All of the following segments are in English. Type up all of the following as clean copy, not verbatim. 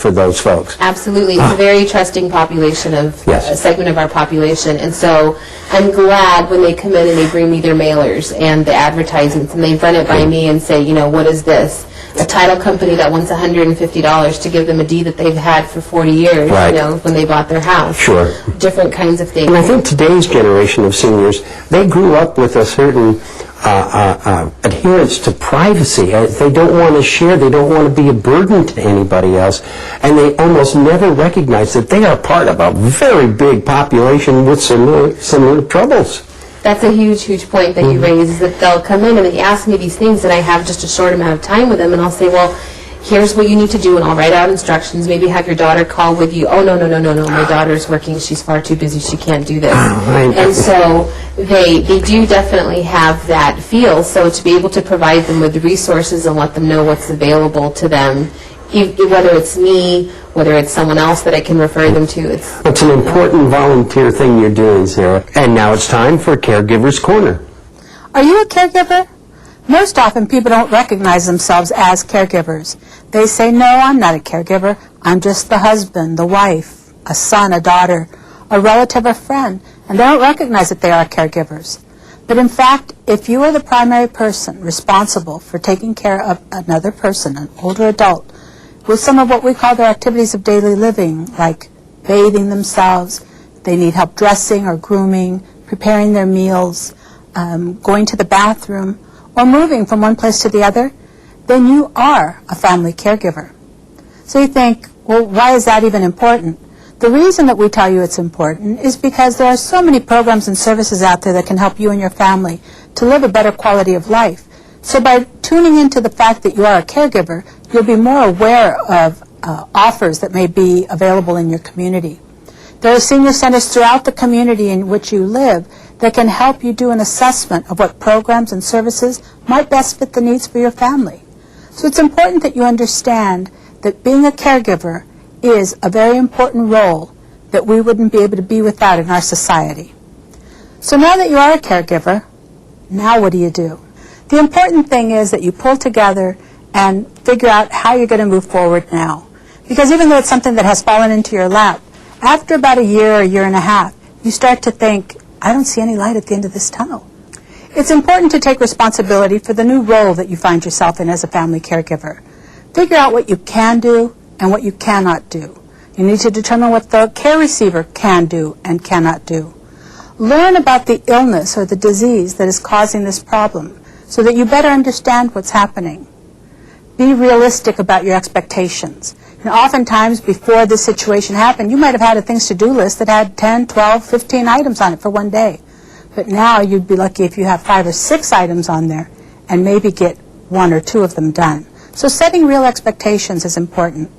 for those folks. Absolutely. It's a very trusting population of Yes. a segment of our population. And so I'm glad when they come in and they bring me their mailers and the advertisements and they run it by me and say, you know, what is this? A title company that wants $150 to give them a deed that they've had for 40 years, Right. you know, when they bought their house. Sure. Different kinds of things. And I think today's generation of seniors, they grew up with a certain adherence to privacy. They don't want to share. They don't want to be a burden to anybody else. And they almost never recognize that they are part of a very big population with similar troubles. That's a huge, huge point that you raise, is that they'll come in and they ask me these things and I have just a short amount of time with them and I'll say, well, here's what you need to do, and I'll write out instructions, maybe have your daughter call with you. Oh, no, my daughter's working, she's far too busy, she can't do this. And so they do definitely have that feel, so to be able to provide them with the resources and let them know what's available to them, whether it's me, whether it's someone else that I can refer them to. It's an important volunteer thing you're doing, Sarah. And now it's time for Caregiver's Corner. Are you a caregiver? Most often people don't recognize themselves as caregivers. They say, no, I'm not a caregiver. I'm just the husband, the wife, a son, a daughter, a relative or friend, and they don't recognize that they are caregivers. But in fact, if you are the primary person responsible for taking care of another person, an older adult, with some of what we call their activities of daily living, like bathing themselves, they need help dressing or grooming, preparing their meals, going to the bathroom, or moving from one place to the other, then you are a family caregiver. So you think, well, why is that even important? The reason that we tell you it's important is because there are so many programs and services out there that can help you and your family to live a better quality of life. So by tuning into the fact that you are a caregiver, you'll be more aware of offers that may be available in your community. There are senior centers throughout the community in which you live that can help you do an assessment of what programs and services might best fit the needs for your family. So it's important that you understand that being a caregiver is a very important role that we wouldn't be able to be without in our society. So now that you are a caregiver, now what do you do? The important thing is that you pull together and figure out how you're going to move forward now. Because even though it's something that has fallen into your lap, after about a year or a year and a half, you start to think, I don't see any light at the end of this tunnel. It's important to take responsibility for the new role that you find yourself in as a family caregiver. Figure out what you can do and what you cannot do. You need to determine what the care receiver can do and cannot do. Learn about the illness or the disease that is causing this problem so that you better understand what's happening. Be realistic about your expectations. And oftentimes, before this situation happened, you might have had a things to-do list that had 10, 12, 15 items on it for one day. But now you'd be lucky if you have 5 or 6 items on there and maybe get 1 or 2 of them done. So setting real expectations is important.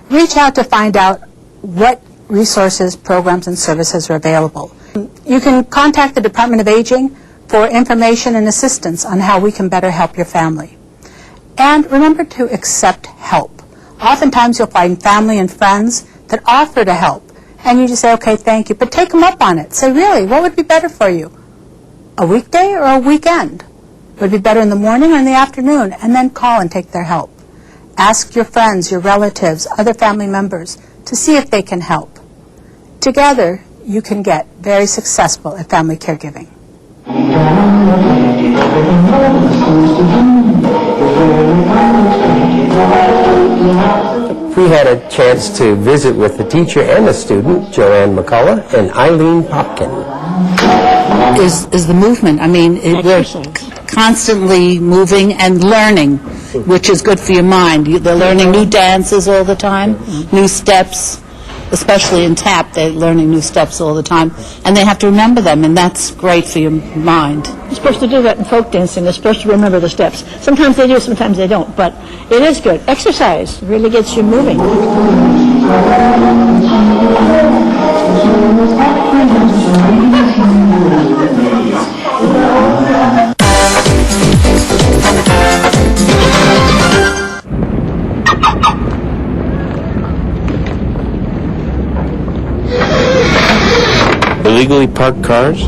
Reach out to find out what resources, programs, and services are available. You can contact the Department of Aging for information and assistance on how we can better help your family. And remember to accept help. Oftentimes you'll find family and friends that offer to help, and you just say, okay, thank you, but take them up on it. Say, really, what would be better for you? A weekday or a weekend? Would it be better in the morning or in the afternoon? And then call and take their help. Ask your friends, your relatives, other family members to see if they can help. Together, you can get very successful at family caregiving. We had a chance to visit with the teacher and the student, Joanne McCullough and Eileen Popkin. Is the movement. I mean, we're constantly moving and learning, which is good for your mind. They're learning new dances all the time, new steps, especially in tap. They're learning new steps all the time, and they have to remember them, and that's great for your mind. You're supposed to do that in folk dancing. They're supposed to remember the steps. Sometimes they do, sometimes they don't, but it is good. Exercise really gets you moving. Illegally parked cars?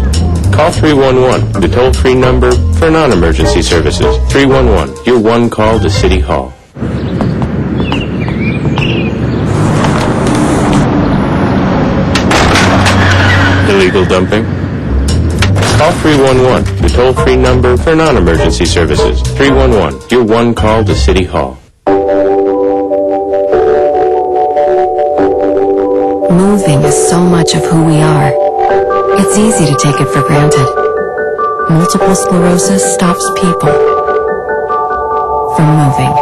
Call 311, the toll-free number for non-emergency services. 311, your one call to City Hall. illegal dumping? Call 311, the toll-free number for non-emergency services. 311, your one call to City Hall. Moving is so much of who we are. It's easy to take it for granted. Multiple sclerosis stops people from moving.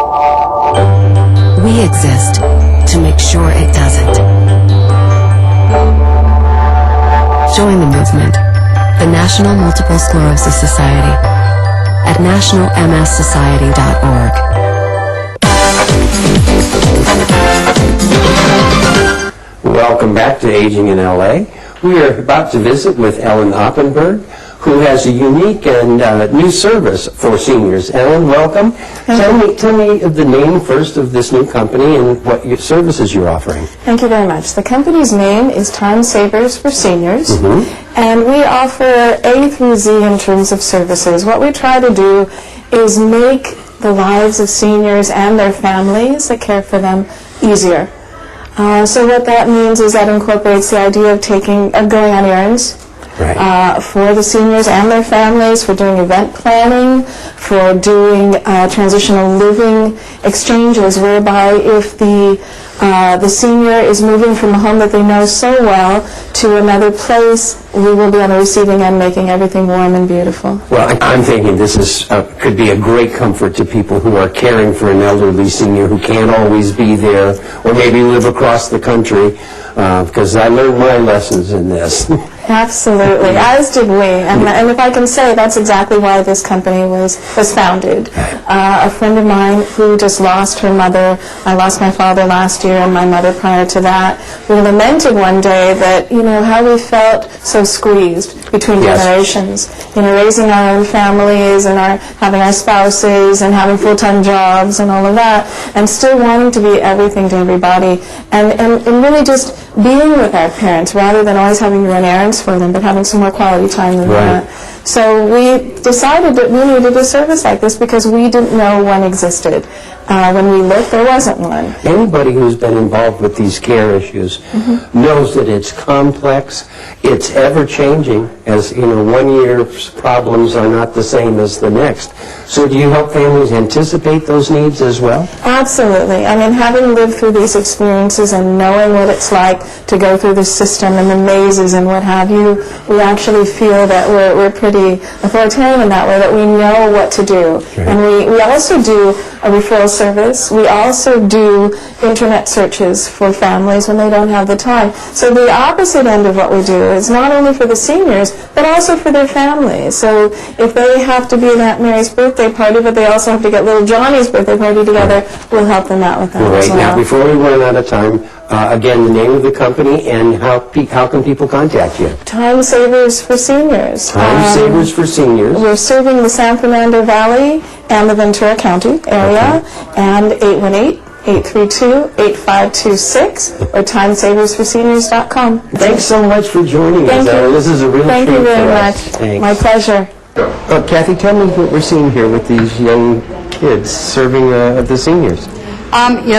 We exist to make sure it doesn't. Join the movement, the National Multiple Sclerosis Society, at nationalmssociety.org. Welcome back to Aging in LA. We are about to visit with Ellen Oppenberg, who has a unique and new service for seniors. Ellen, welcome. Tell me the name first of this new company and what your services you're offering. Thank you very much. The company's name is Time Savers for Seniors, and we offer A through Z in terms of services. What we try to do is make the lives of seniors and their families that care for them easier. So what that means is that incorporates the idea of going on errands for the seniors and their families, for doing event planning, for doing transitional living exchanges, whereby if the senior is moving from a home that they know so well to another place, we will be on the receiving end, making everything warm and beautiful. Well, I'm thinking this could be a great comfort to people who are caring for an elderly senior who can't always be there, or maybe live across the country, because I learned my lessons in this. Absolutely, as did we. And if I can say, that's exactly why this company was founded. A friend of mine who just lost her mother, I lost my father last year and my mother prior to that, we lamented one day that, how we felt so squeezed between generations. Raising our own families and having our spouses and having full-time jobs and all of that, and still wanting to be everything to everybody. And really just being with our parents rather than always having to run errands for them, but having some more quality time than that. So we decided that we needed a service like this because we didn't know one existed. When we looked, there wasn't one. Anybody who's been involved with these care issues knows that it's complex, it's ever-changing, as 1 year's problems are not the same as the next. So do you help families anticipate those needs as well? Absolutely. I mean, having lived through these experiences and knowing what it's like to go through the system and the mazes and what have you, we actually feel that we're pretty authoritarian in that way, that we know what to do. And we also do a referral service. We also do internet searches for families when they don't have the time. So the opposite end of what we do is not only for the seniors, but also for their families. So if they have to be at Aunt Mary's birthday party, but they also have to get little Johnny's birthday party together, we'll help them out with that as well. Now, before we run out of time, again, the name of the company and how can people contact you? Time Savers for Seniors. Time Savers for Seniors. We're serving the San Fernando Valley and the Ventura County area, and 818-832-8526 or timesaversforseniors.com. Thanks so much for joining us. This is a real treat Thank you very for much. us. Thanks. My pleasure. Kathy, tell me what we're seeing here with these young kids serving the seniors.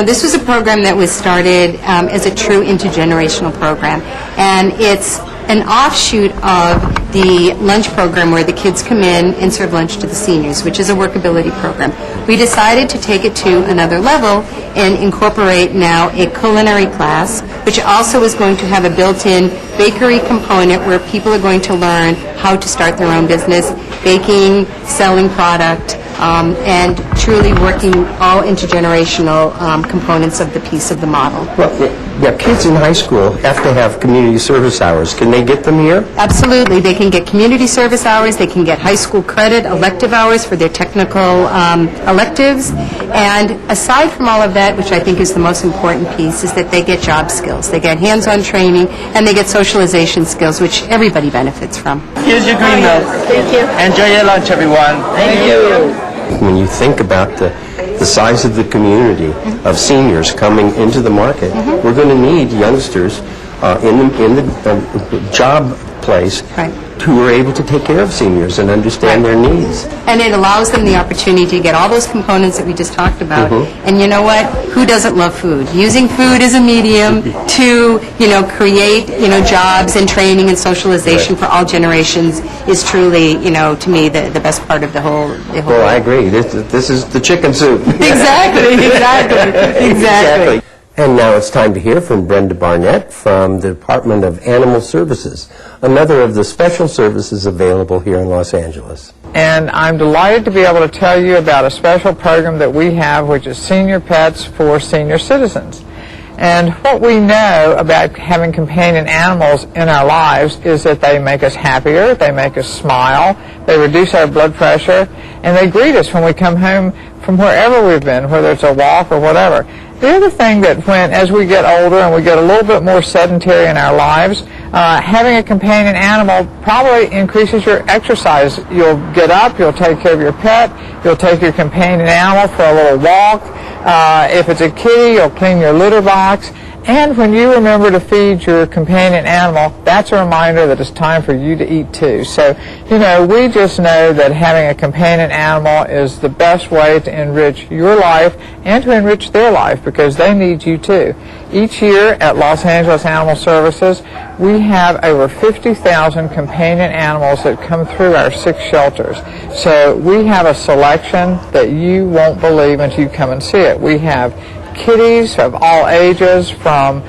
This was a program that was started as a true intergenerational program, and it's an offshoot of the lunch program where the kids come in and serve lunch to the seniors, which is a workability program. We decided to take it to another level and incorporate now a culinary class, which also is going to have a built-in bakery component where people are going to learn how to start their own business, baking, selling product, and truly working all intergenerational components of the piece of the model. Well, kids in high school have to have community service hours. Can they get them here? Absolutely. They can get community service hours, they can get high school credit, elective hours for their technical electives, and aside from all of that, which I think is the most important piece, is that they get job skills. They get hands-on training, and they get socialization skills, which everybody benefits from. Here's your green note. Thank you. Enjoy your lunch, everyone. Thank you. When you think about the size of the community of seniors coming into the market, we're going to need youngsters in the job place who are able to take care of seniors and understand their needs. And it allows them the opportunity to get all those components that we just talked about. And you know what? Who doesn't love food? Using food as a medium to, create, jobs and training and socialization for all generations is truly, to me, the best part of the whole. Well, I agree. This is the chicken soup. Exactly. And now it's time to hear from Brenda Barnett from the Department of Animal Services, another of the special services available here in Los Angeles. And I'm delighted to be able to tell you about a special program that we have, which is Senior Pets for Senior Citizens. And what we know about having companion animals in our lives is that they make us happier, they make us smile, they reduce our blood pressure, and they greet us when we come home from wherever we've been, whether it's a walk or whatever. The other thing that as we get older and we get a little bit more sedentary in our lives, having a companion animal probably increases your exercise. You'll get up, you'll take care of your pet, you'll take your companion animal for a little walk. If it's a kitty, you'll clean your litter box. And when you remember to feed your companion animal, that's a reminder that it's time for you to eat too. So, we just know that having a companion animal is the best way to enrich your life and to enrich their life because they need you too. Each year at Los Angeles Animal Services, we have over 50,000 companion animals that come through our 6 shelters. So we have a selection that you won't believe until you come and see it. We have kitties of all ages, from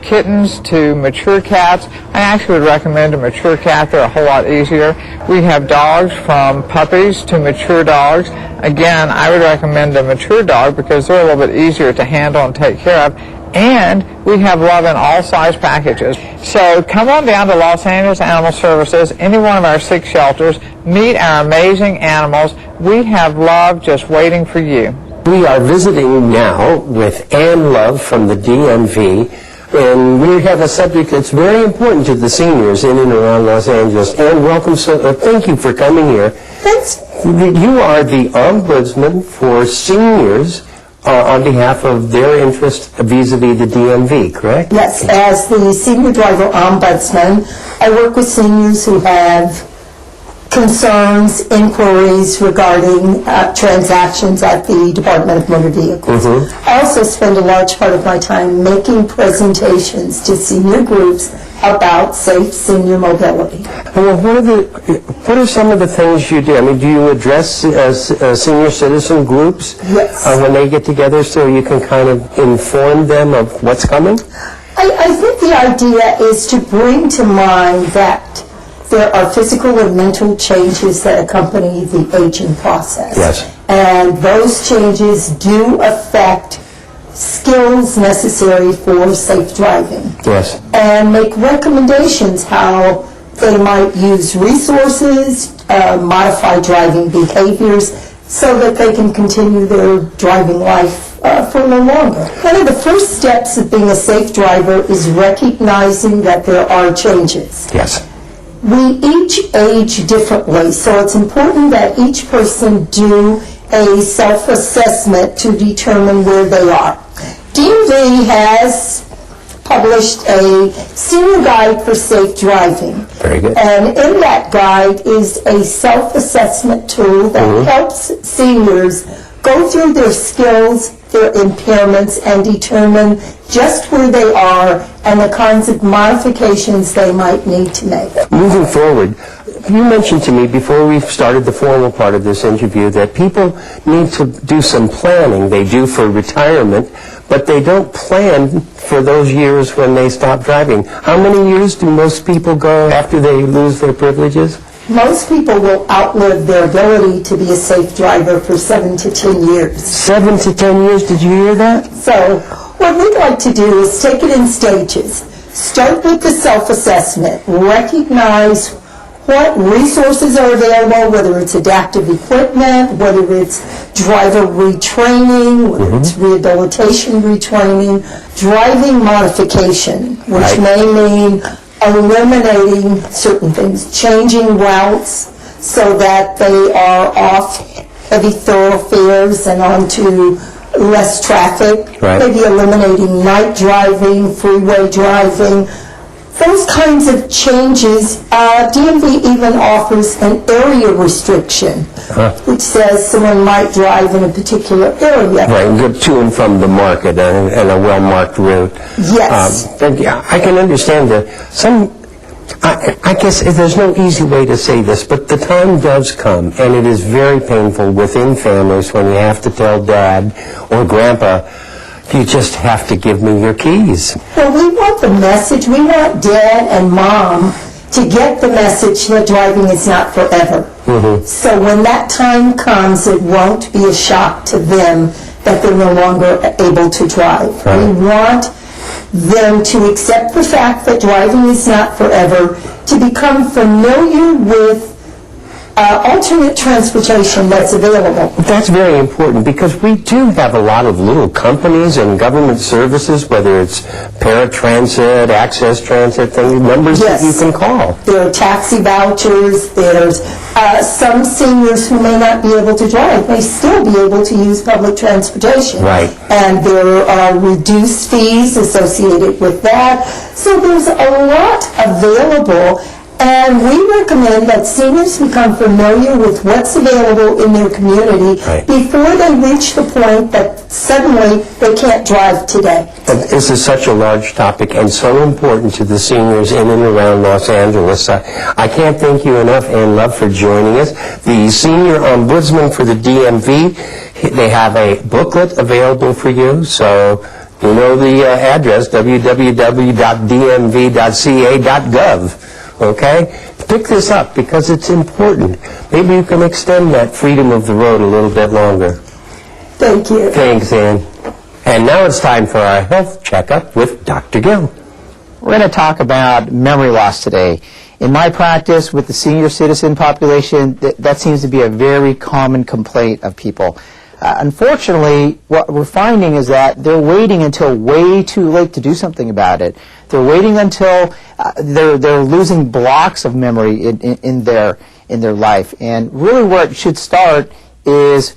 kittens to mature cats. I actually would recommend a mature cat. They're a whole lot easier. We have dogs from puppies to mature dogs. Again, I would recommend a mature dog because they're a little bit easier to handle and take care of. And we have love in all size packages. So come on down to Los Angeles Animal Services, any one of our 6 shelters, meet our amazing animals. We have love just waiting for you. We are visiting now with Ann Love from the DMV, and we have a subject that's very important to the seniors in and around Los Angeles. Ann, welcome. Thank you for coming here. Thanks. You are the ombudsman for seniors on behalf of their interest vis-a-vis the DMV, correct? Yes, as the senior driver ombudsman, I work with seniors who have concerns, inquiries regarding transactions at the Department of Motor Vehicles. I also spend a large part of my time making presentations to senior groups about safe senior mobility. Well, what are some of the things you do? I mean, do you address senior citizen groups when they get together so you can kind of inform them of what's coming? I think the idea is to bring to mind that there are physical and mental changes that accompany the aging process. Yes. And those changes do affect skills necessary for safe driving. Yes. And make recommendations how they might use resources, modify driving behaviors, so that they can continue their driving life for a little longer. One of the first steps of being a safe driver is recognizing that there are changes. Yes. We each age differently, so it's important that each person do a self-assessment to determine where they are. DMV has published a senior guide for safe driving. Very good. And in that guide is a self-assessment tool that helps seniors go through their skills, their impairments, and determine just where they are and the kinds of modifications they might need to make. Moving forward, you mentioned to me before we started the formal part of this interview that people need to do some planning. They do for retirement, but they don't plan for those years when they stop driving. How many years do most people go after they lose their privileges? Most people will outlive their ability to be a safe driver for 7 to 10 years. 7 to 10 years, did you hear that? So what we'd like to do is take it in stages. Start with the self-assessment. Recognize what resources are available, whether it's adaptive equipment, whether it's driver retraining, whether it's rehabilitation retraining, driving modification, which may mean eliminating certain things, changing routes so that they are off heavy thoroughfares and onto less traffic, maybe eliminating night driving, freeway driving. those kinds of changes, DMV even offers an area restriction, which says someone might drive in a particular area. Right, and go to and from the market and a well-marked route. Yes. And yeah, I can understand that. I guess there's no easy way to say this, but the time does come, and it is very painful within families when you have to tell Dad or Grandpa, you just have to give me your keys. Well, we want the message. We want Dad and Mom to get the message that driving is not forever. So when that time comes, it won't be a shock to them that they're no longer able to drive. We want them to accept the fact that driving is not forever, to become familiar with alternate transportation that's available. That's very important because we do have a lot of little companies and government services, whether it's paratransit, access transit, numbers that you can call. There are taxi vouchers, there's some seniors who may not be able to drive, may still be able to use public transportation. Right. And there are reduced fees associated with that. So there's a lot available. And we recommend that seniors become familiar with what's available in their community before they reach the point that suddenly they can't drive today. This is such a large topic and so important to the seniors in and around Los Angeles. I can't thank you enough, Ann Love, for joining us. The Senior Ombudsman for the DMV, they have a booklet available for you, so you know the address, www.dmv.ca.gov. Okay? Pick this up because it's important. Maybe you can extend that freedom of the road a little bit longer. Thank you. Thanks, Ann. And now it's time for our health checkup with Dr. Gill. We're going to talk about memory loss today. In my practice with the senior citizen population, that seems to be a very common complaint of people. Unfortunately, what we're finding is that they're waiting until way too late to do something about it. They're waiting until they're losing blocks of memory in their life. And really where it should start is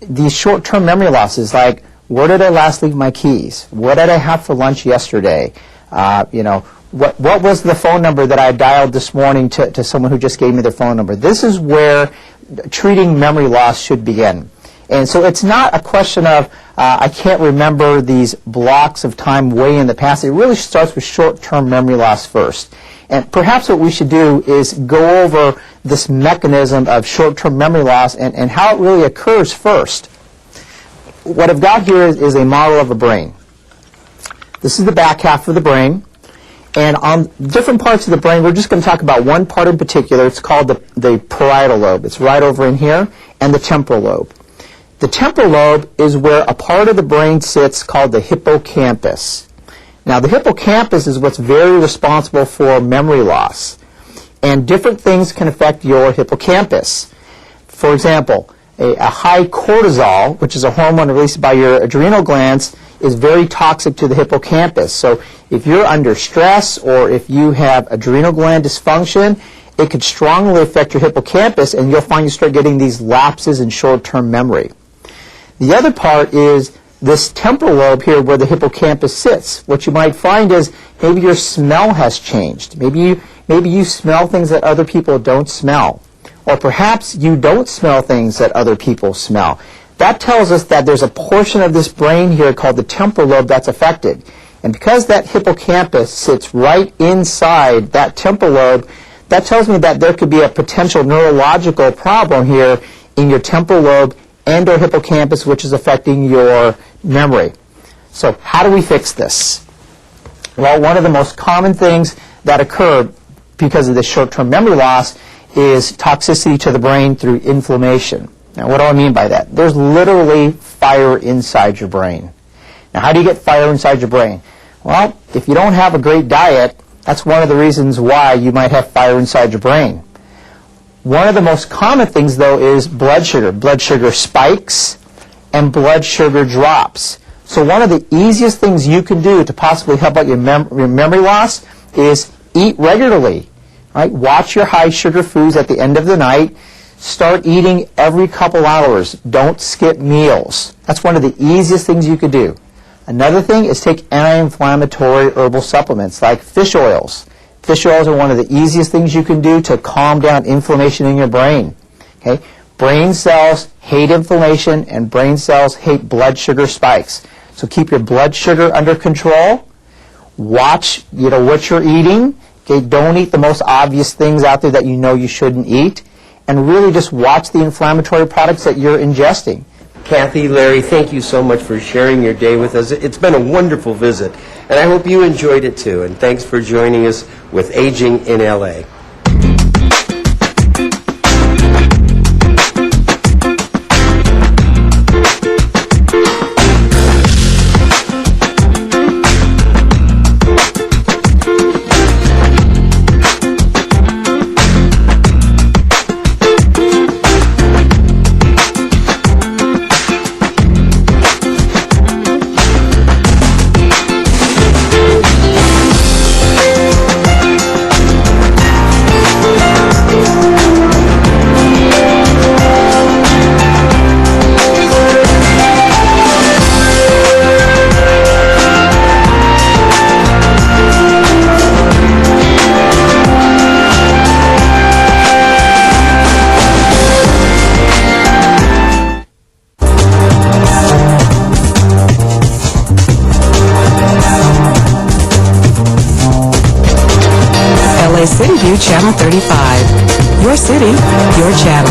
these short-term memory losses, like where did I last leave my keys? What did I have for lunch yesterday? What was the phone number that I dialed this morning to someone who just gave me their phone number? This is where treating memory loss should begin. And so it's not a question of I can't remember these blocks of time way in the past. It really starts with short-term memory loss first. And perhaps what we should do is go over this mechanism of short-term memory loss and how it really occurs first. What I've got here is a model of a brain. This is the back half of the brain. And on different parts of the brain, we're just going to talk about one part in particular. It's called the parietal lobe. It's right over in here, and the temporal lobe. The temporal lobe is where a part of the brain sits called the hippocampus. Now, the hippocampus is what's very responsible for memory loss. And different things can affect your hippocampus. For example, a high cortisol, which is a hormone released by your adrenal glands, is very toxic to the hippocampus. So if you're under stress or if you have adrenal gland dysfunction, it could strongly affect your hippocampus, and you'll find you start getting these lapses in short-term memory. The other part is this temporal lobe here where the hippocampus sits. What you might find is maybe your smell has changed. Maybe you smell things that other people don't smell. Or perhaps you don't smell things that other people smell. That tells us that there's a portion of this brain here called the temporal lobe that's affected. And because that hippocampus sits right inside that temporal lobe, that tells me that there could be a potential neurological problem here in your temporal lobe and or hippocampus, which is affecting your memory. So how do we fix this? Well, one of the most common things that occur because of this short-term memory loss is toxicity to the brain through inflammation. Now, what do I mean by that? There's literally fire inside your brain. Now, how do you get fire inside your brain? Well, if you don't have a great diet, that's one of the reasons why you might have fire inside your brain. One of the most common things, though, is blood sugar. Blood sugar spikes and blood sugar drops. So one of the easiest things you can do to possibly help out your memory loss is eat regularly. Right? Watch your high sugar foods at the end of the night. Start eating every couple hours. Don't skip meals. That's one of the easiest things you could do. Another thing is take anti-inflammatory herbal supplements like fish oils. Fish oils are one of the easiest things you can do to calm down inflammation in your brain. Okay? Brain cells hate inflammation, and brain cells hate blood sugar spikes. So keep your blood sugar under control. Watch, what you're eating. Okay? Don't eat the most obvious things out there that you know you shouldn't eat. And really just watch the inflammatory products that you're ingesting. Kathy, Larry, thank you so much for sharing your day with us. It's been a wonderful visit, and I hope you enjoyed it too. And thanks for joining us with Aging in LA. City View Channel 35. Your city, your channel.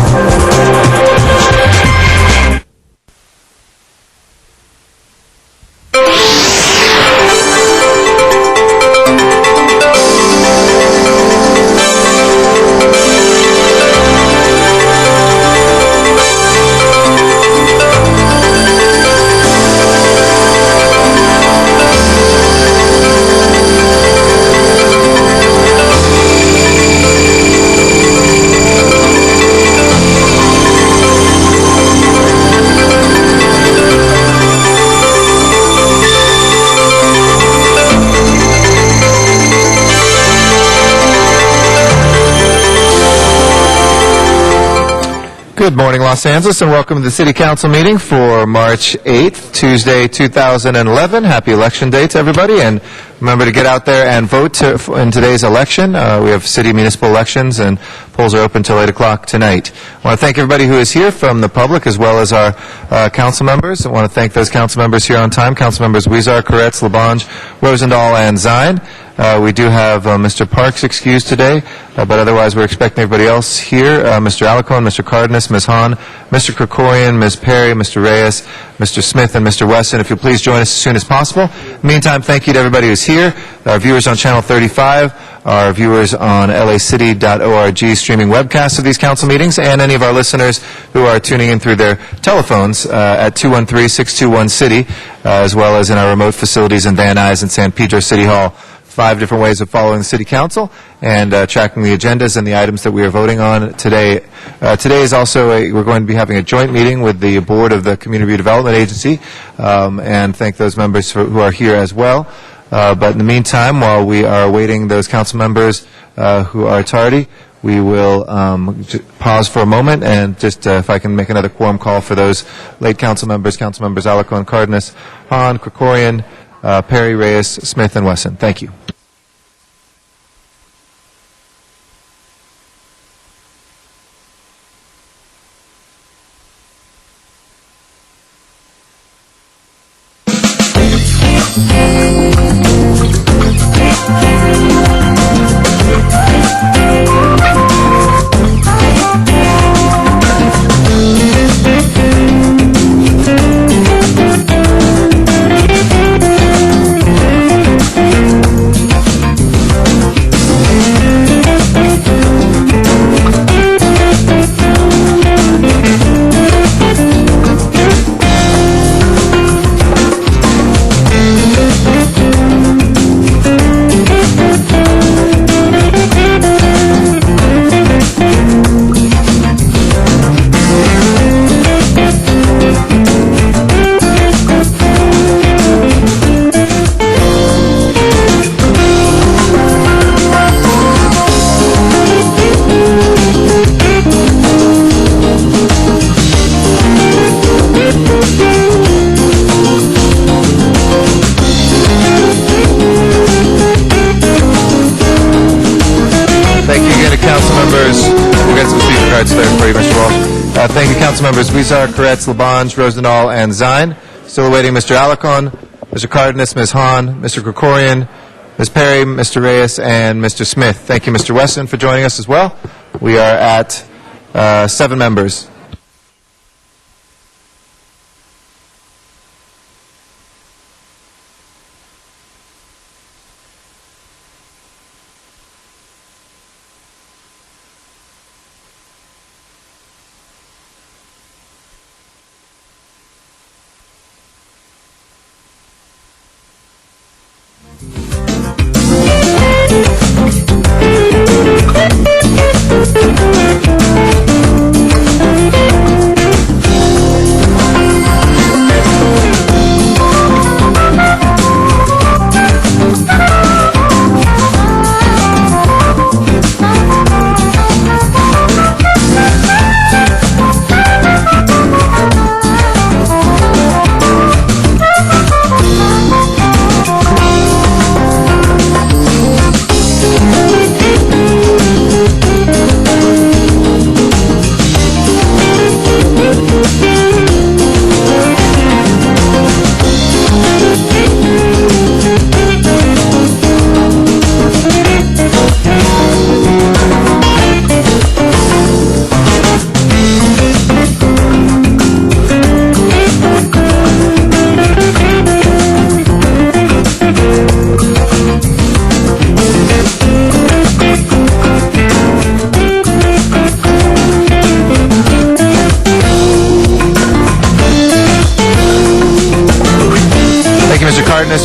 Good morning, Los Angeles, and welcome to the City Council meeting for March 8th, Tuesday, 2011. Happy Election Day to everybody, and remember to get out there and vote in today's election. We have city municipal elections, and polls are open till 8 o'clock tonight. I want to thank everybody who is here from the public as well as our council members. I want to thank those council members here on time, council members Weezer, Koretz, Labange, Rosendahl, and Zine. We do have Mr. Parks excused today, but otherwise we're expecting everybody else here. Mr. Alarcon, Mr. Cardenas, Ms. Hahn, Mr. Krikorian, Ms. Perry, Mr. Reyes, Mr. Smith, and Mr. Weston. If you'll please join us as soon as possible. Meantime, thank you to everybody who's here, our viewers on Channel 35, our viewers on lacity.org streaming webcasts of these council meetings, and any of our listeners who are tuning in through their telephones at 213-621-CITY, as well as in our remote facilities in Van Nuys and San Pedro City Hall. 5 different ways of following the City Council and tracking the agendas and the items that we are voting on today. Today is also we're going to be having a joint meeting with the board of the Community Redevelopment Agency, and thank those members who are here as well. But in the meantime, while we are awaiting those council members who are tardy, we will pause for a moment and just, if I can make another quorum call for those late council members Alarcon, Cardenas, Hahn, Krikorian, Perry, Reyes, Smith, and Wesson. Thank you. for you, Mr. Walsh. Thank you, council members Weezer, Koretz, Labange, Rosendahl, and Zine. Still awaiting Mr. Alarcon, Mr. Cardenas, Ms. Hahn, Mr. Krikorian, Ms. Perry, Mr. Reyes, and Mr. Smith. Thank you, Mr. Weston, for joining us as well. We are at 7 members.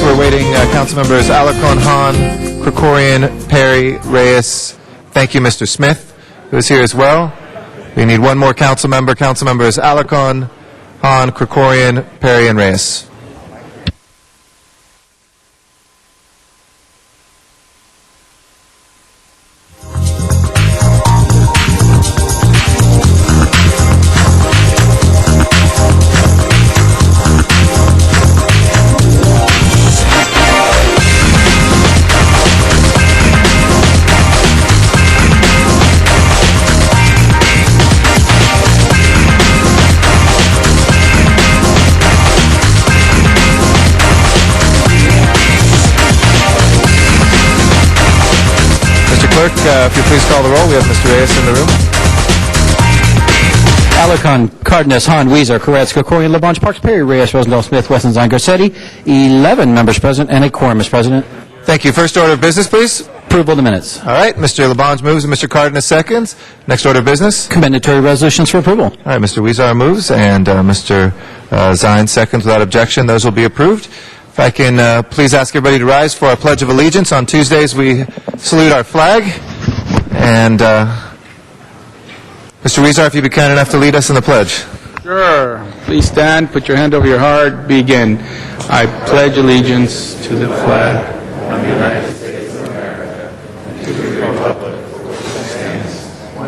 We're waiting council members Alarcon, Hahn, Krikorian, Perry, Reyes. Thank you, Mr. Smith, who is here as well. We need one more council member. Council members Alarcon, Hahn, Krikorian, Perry, and Reyes. Clerk, if you please call the roll. We have Mr. Reyes in the room. Alarcon, Cardenas, Hahn, Weezer, Koretz, Krikorian, Labange, Parks, Perry, Reyes, Rosendahl, Smith, Weston, Zine, Garcetti. 11 members present and a quorum, Mr. President. Thank you. First order of business, please. Approval of the minutes. All right. Mr. Labange moves and Mr. Cardenas seconds. Next order of business. Commendatory resolutions for approval. All right. Mr. Weezer moves and Mr. Zine seconds without objection. Those will be approved. If I can please ask everybody to rise for our Pledge of Allegiance. On Tuesdays, we salute our flag. And Mr. Weezer, if you'd be kind enough to lead us in the pledge. Sure. Please stand, put your hand over your heart, begin. I pledge allegiance to the flag of the United States of America and to the republic that stands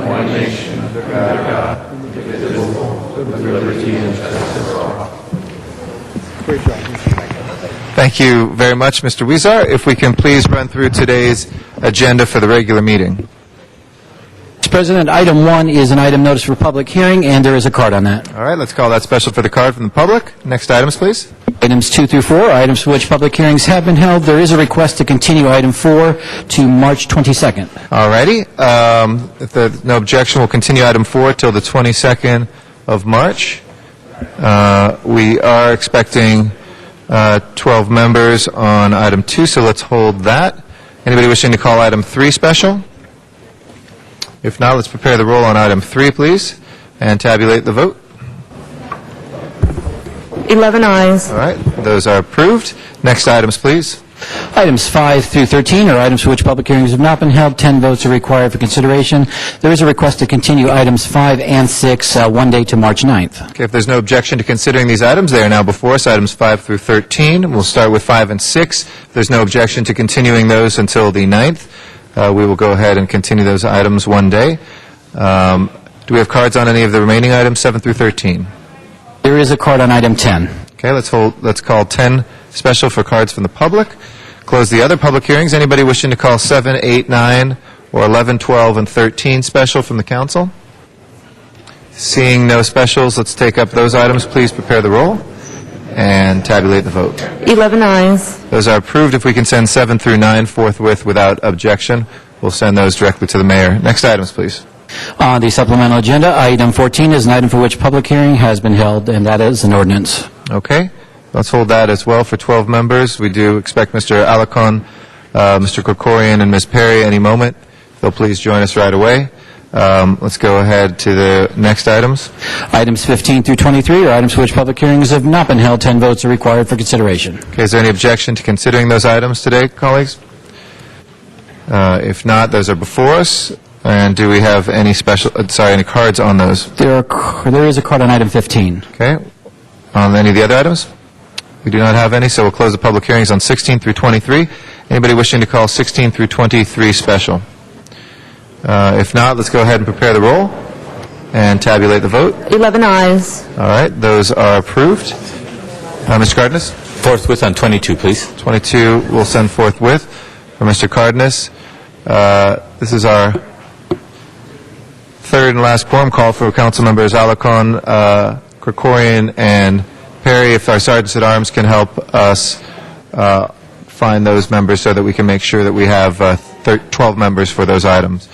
one nation under God, indivisible, with liberty and justice for all. Great job. Thank you very much, Mr. Weezer. If we can please run through today's agenda for the regular meeting. Mr. President, item 1 is an item notice for public hearing, and there is a card on that. All right, let's call that special for the card from the public. Next items, please. Items 2 through 4 are items for which public hearings have been held. There is a request to continue item 4 to March 22nd. All righty. If there's no objection, we'll continue item 4 till the 22nd of March. We are expecting 12 members on item 2, so let's hold that. Anybody wishing to call item 3 special? If not, let's prepare the roll on item 3, please, and tabulate the vote. 11 ayes. All right, those are approved. Next items, please. Items 5 through 13 are items for which public hearings have not been held. 10 votes are required for consideration. There is a request to continue items 5 and 6 one day to March 9th. Okay, if there's no objection to considering these items, they are now before us, items 5 through 13. We'll start with 5 and 6. If there's no objection to continuing those until the 9th, we will go ahead and continue those items one day. Do we have cards on any of the remaining items, 7 through 13? There is a card on item 10. Okay, let's call 10 special for cards from the public. Close the other public hearings. Anybody wishing to call 7, 8, 9, or 11, 12, and 13 special from the council? Seeing no specials, let's take up those items. Please prepare the roll and tabulate the vote. 11 ayes. Those are approved. If we can send 7 through 9 forthwith without objection, we'll send those directly to the mayor. Next items, please. On the supplemental agenda, item 14 is an item for which public hearing has been held, and that is an ordinance. Okay. Let's hold that as well for 12 members. We do expect Mr. Alarcon, Mr. Krikorian, and Ms. Perry any moment. They'll please join us right away. Let's go ahead to the next items. Items 15 through 23 are items for which public hearings have not been held. 10 votes are required for consideration. Okay, is there any objection to considering those items today, colleagues? If not, those are before us. And do we have any any cards on those? There is a card on item 15. Okay. On any of the other items? We do not have any, so we'll close the public hearings on 16 through 23. Anybody wishing to call 16 through 23 special? If not, let's go ahead and prepare the roll and tabulate the vote. 11 ayes. All right, those are approved. Mr. Cardenas? Forthwith on 22, please. 22 will send forthwith for Mr. Cardenas. This is our third and last quorum call for council members Alarcon, Krikorian, and Perry. If our sergeants at arms can help us find those members so that we can make sure that we have 12 members for those items.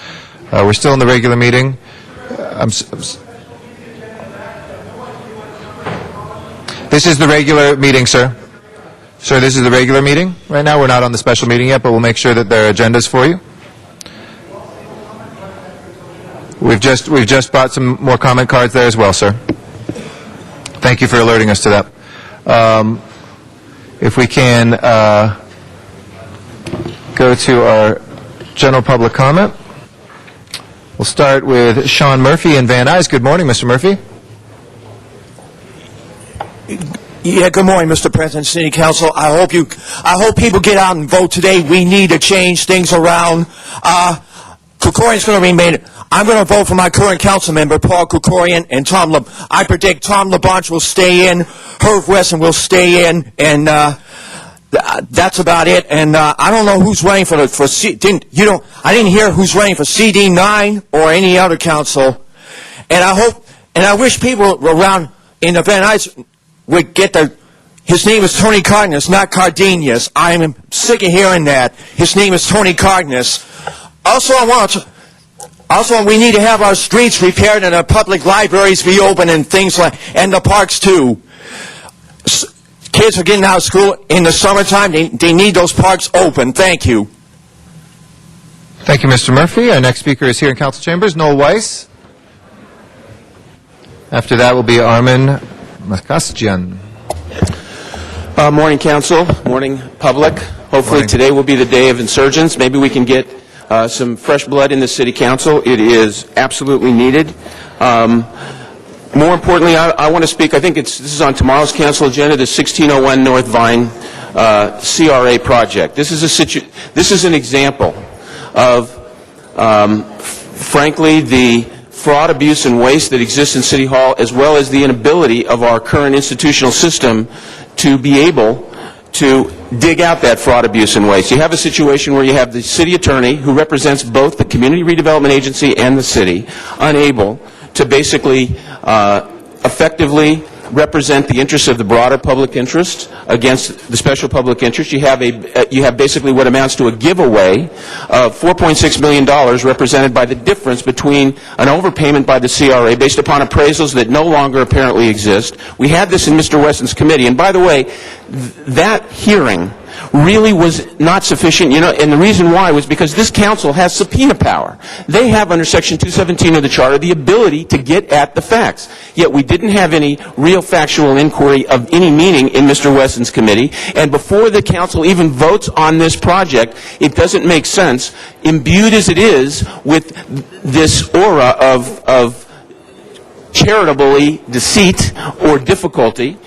We're still in the regular meeting. This is the regular meeting, sir. Sir, this is the regular meeting right now. We're not on the special meeting yet, but we'll make sure that there are agendas for you. We've just bought some more comment cards there as well, sir. Thank you for alerting us to that. If we can go to our general public comment. We'll start with Sean Murphy in Van Nuys. Good morning, Mr. Murphy. Yeah, good morning, Mr. President, City Council. I hope people get out and vote today. We need to change things around. Krikorian's going to remain. I'm going to vote for my current council member, Paul Krikorian, and I predict Tom LaBonge will stay in, Herb Wesson will stay in, and that's about it. And I don't know who's running I didn't hear who's running for CD9 or any other council. And I wish people around in the Van Nuys would get his name is Tony Cardenas, not Cardenas. I'm sick of hearing that. His name is Tony Cardenas. Also, we need to have our streets repaired and our public libraries reopened and and the parks too. Kids are getting out of school in the summertime. They need those parks open. Thank you. Thank you, Mr. Murphy. Our next speaker is here in Council Chambers, Noel Weiss. After that will be Armin Makastian. Morning, Council. Morning, public. Hopefully today will be the day of insurgents. Maybe we can get some fresh blood in the City Council. It is absolutely needed. More importantly, I want to speak, I think this is on tomorrow's council agenda, the 1601 North Vine CRA project. This is an example of, frankly, the fraud, abuse, and waste that exists in City Hall, as well as the inability of our current institutional system to be able to dig out that fraud, abuse, and waste. You have a situation where you have the city attorney, who represents both the Community Redevelopment Agency and the city, unable to basically effectively represent the interests of the broader public interest against the special public interest. You have basically what amounts to a giveaway of $4.6 million represented by the difference between an overpayment by the CRA based upon appraisals that no longer apparently exist. We had this in Mr. Wesson's committee, and by the way, that hearing really was not sufficient, and the reason why was because this council has subpoena power. They have, under Section 217 of the Charter, the ability to get at the facts. Yet we didn't have any real factual inquiry of any meaning in Mr. Wesson's committee, and before the council even votes on this project, it doesn't make sense, imbued as it is with this aura of charitably deceit or difficulty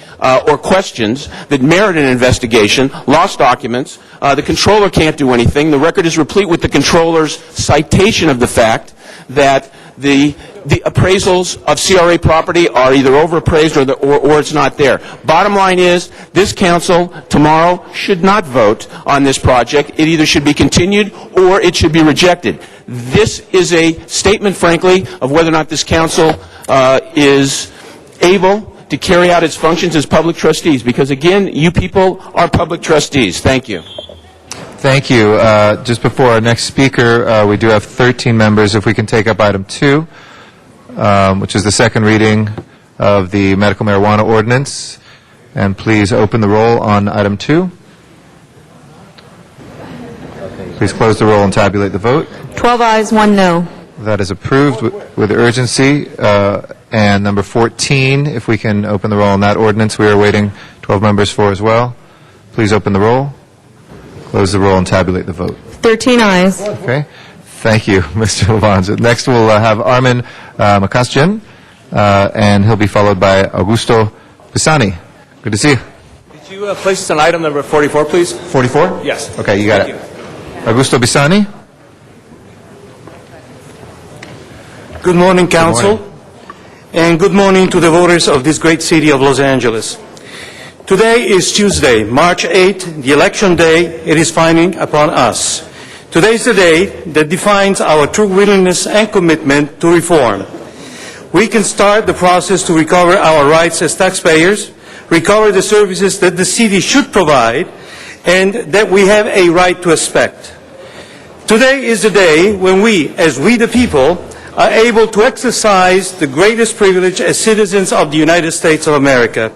or questions that merit an investigation, lost documents. The controller can't do anything. The record is replete with the controller's citation of the fact that the the appraisals of CRA property are either overappraised or it's not there. Bottom line is, this council tomorrow should not vote on this project. It either should be continued or it should be rejected. This is a statement, frankly, of whether or not this council is able to carry out its functions as public trustees, because again, you people are public trustees. Thank you. Thank you. Just before our next speaker, we do have 13 members. If we can take up item 2, which is the second reading of the medical marijuana ordinance. And please open the roll on item 2. Please close the roll and tabulate the vote. 12 ayes, 1 no. That is approved with urgency. And number 14, if we can open the roll on that ordinance, we are waiting 12 members for as well. Please open the roll, close the roll, and tabulate the vote. 13 ayes. Okay. Thank you, Mr. Lavanza. Next, we'll have Armin Makasjian, and he'll be followed by Augusto Pisani. Good to see you. Could you place us on item number 44, please? 44? Yes. Okay, you got Thank it. Augusto Pisani. Good morning, Council, and good morning to the voters of this great city of Los Angeles. Today is Tuesday, March 8th, the election day it is finally upon us. Today is the day that defines our true willingness and commitment to reform. We can start the process to recover our rights as taxpayers, recover the services that the city should provide, and that we have a right to expect. Today is the day when we the people, are able to exercise the greatest privilege as citizens of the United States of America,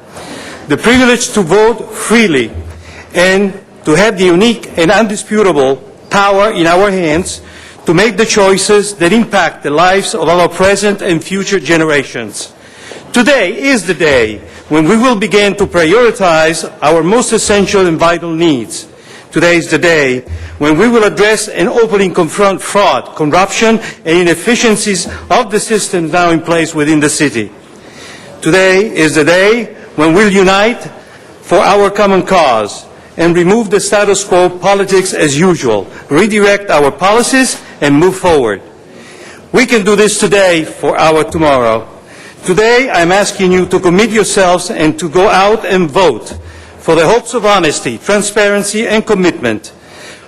the privilege to vote freely and to have the unique and undisputable power in our hands to make the choices that impact the lives of our present and future generations. Today is the day when we will begin to prioritize our most essential and vital needs. Today is the day when we will address and openly confront fraud, corruption, and inefficiencies of the systems now in place within the city. Today is the day when we'll unite for our common cause and remove the status quo politics as usual, redirect our policies, and move forward. We can do this today for our tomorrow. Today, I'm asking you to commit yourselves and to go out and vote for the hopes of honesty, transparency, and commitment.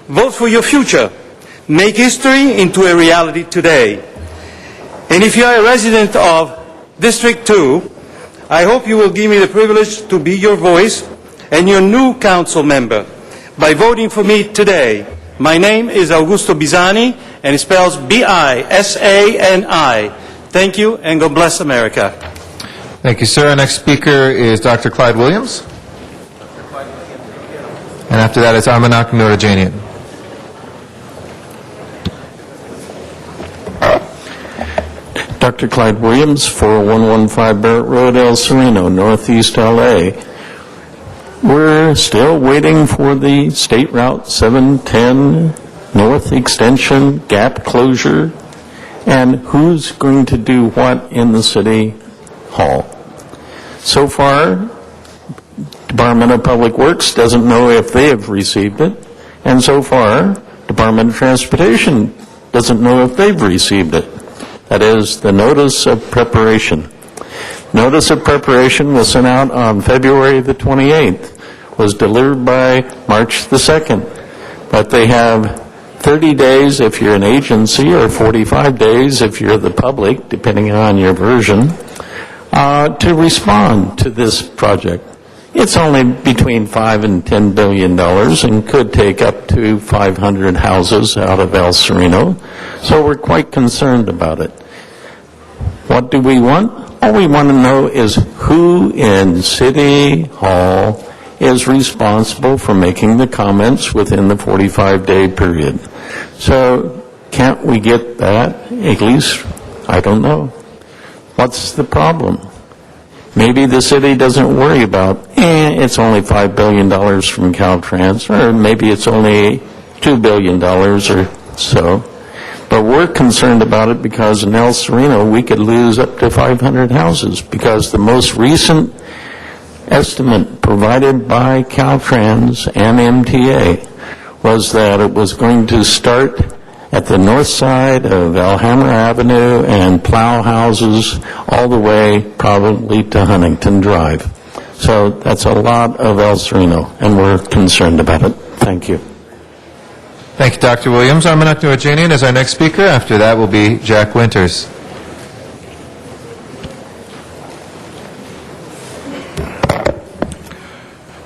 Vote for your future. Make history into a reality today. And if you are a resident of District 2, I hope you will give me the privilege to be your voice and your new council member by voting for me today. My name is Augusto Pisani, and it spells B-I-S-A-N-I. Thank you, and God bless America. Thank you, sir. Our next speaker is Dr. Clyde Williams. And after that, it's Armanak Noorajanian. Dr. Clyde Williams, 4115 Barrett Road, El Sereno, Northeast LA. We're still waiting for the State Route 710 North Extension gap closure, and who's going to do what in the City Hall. So far, Department of Public Works doesn't know if they have received it, and so far, Department of Transportation doesn't know if they've received it. That is the Notice of Preparation. Notice of Preparation was sent out on February the 28th, was delivered by March the 2nd, but they have 30 days if you're an agency or 45 days if you're the public, depending on your version, to respond to this project. It's only between $5 and $10 billion and could take up to 500 houses out of El Sereno, so we're quite concerned about it. What do we want? All we want to know is who in City Hall is responsible for making the comments within the 45-day period. So can't we get that? At least, I don't know. What's the problem? Maybe the city doesn't worry about, it's only $5 billion from Caltrans, or maybe it's only $2 billion or so. But we're concerned about it because in El Sereno we could lose up to 500 houses because the most recent estimate provided by Caltrans and MTA was that it was going to start at the north side of Alhambra Avenue and plow houses all the way probably to Huntington Drive. So that's a lot of El Sereno, and we're concerned about it. Thank you. Thank you, Dr. Williams. Armanak Noorjanian is our next speaker. After that will be Jack Winters.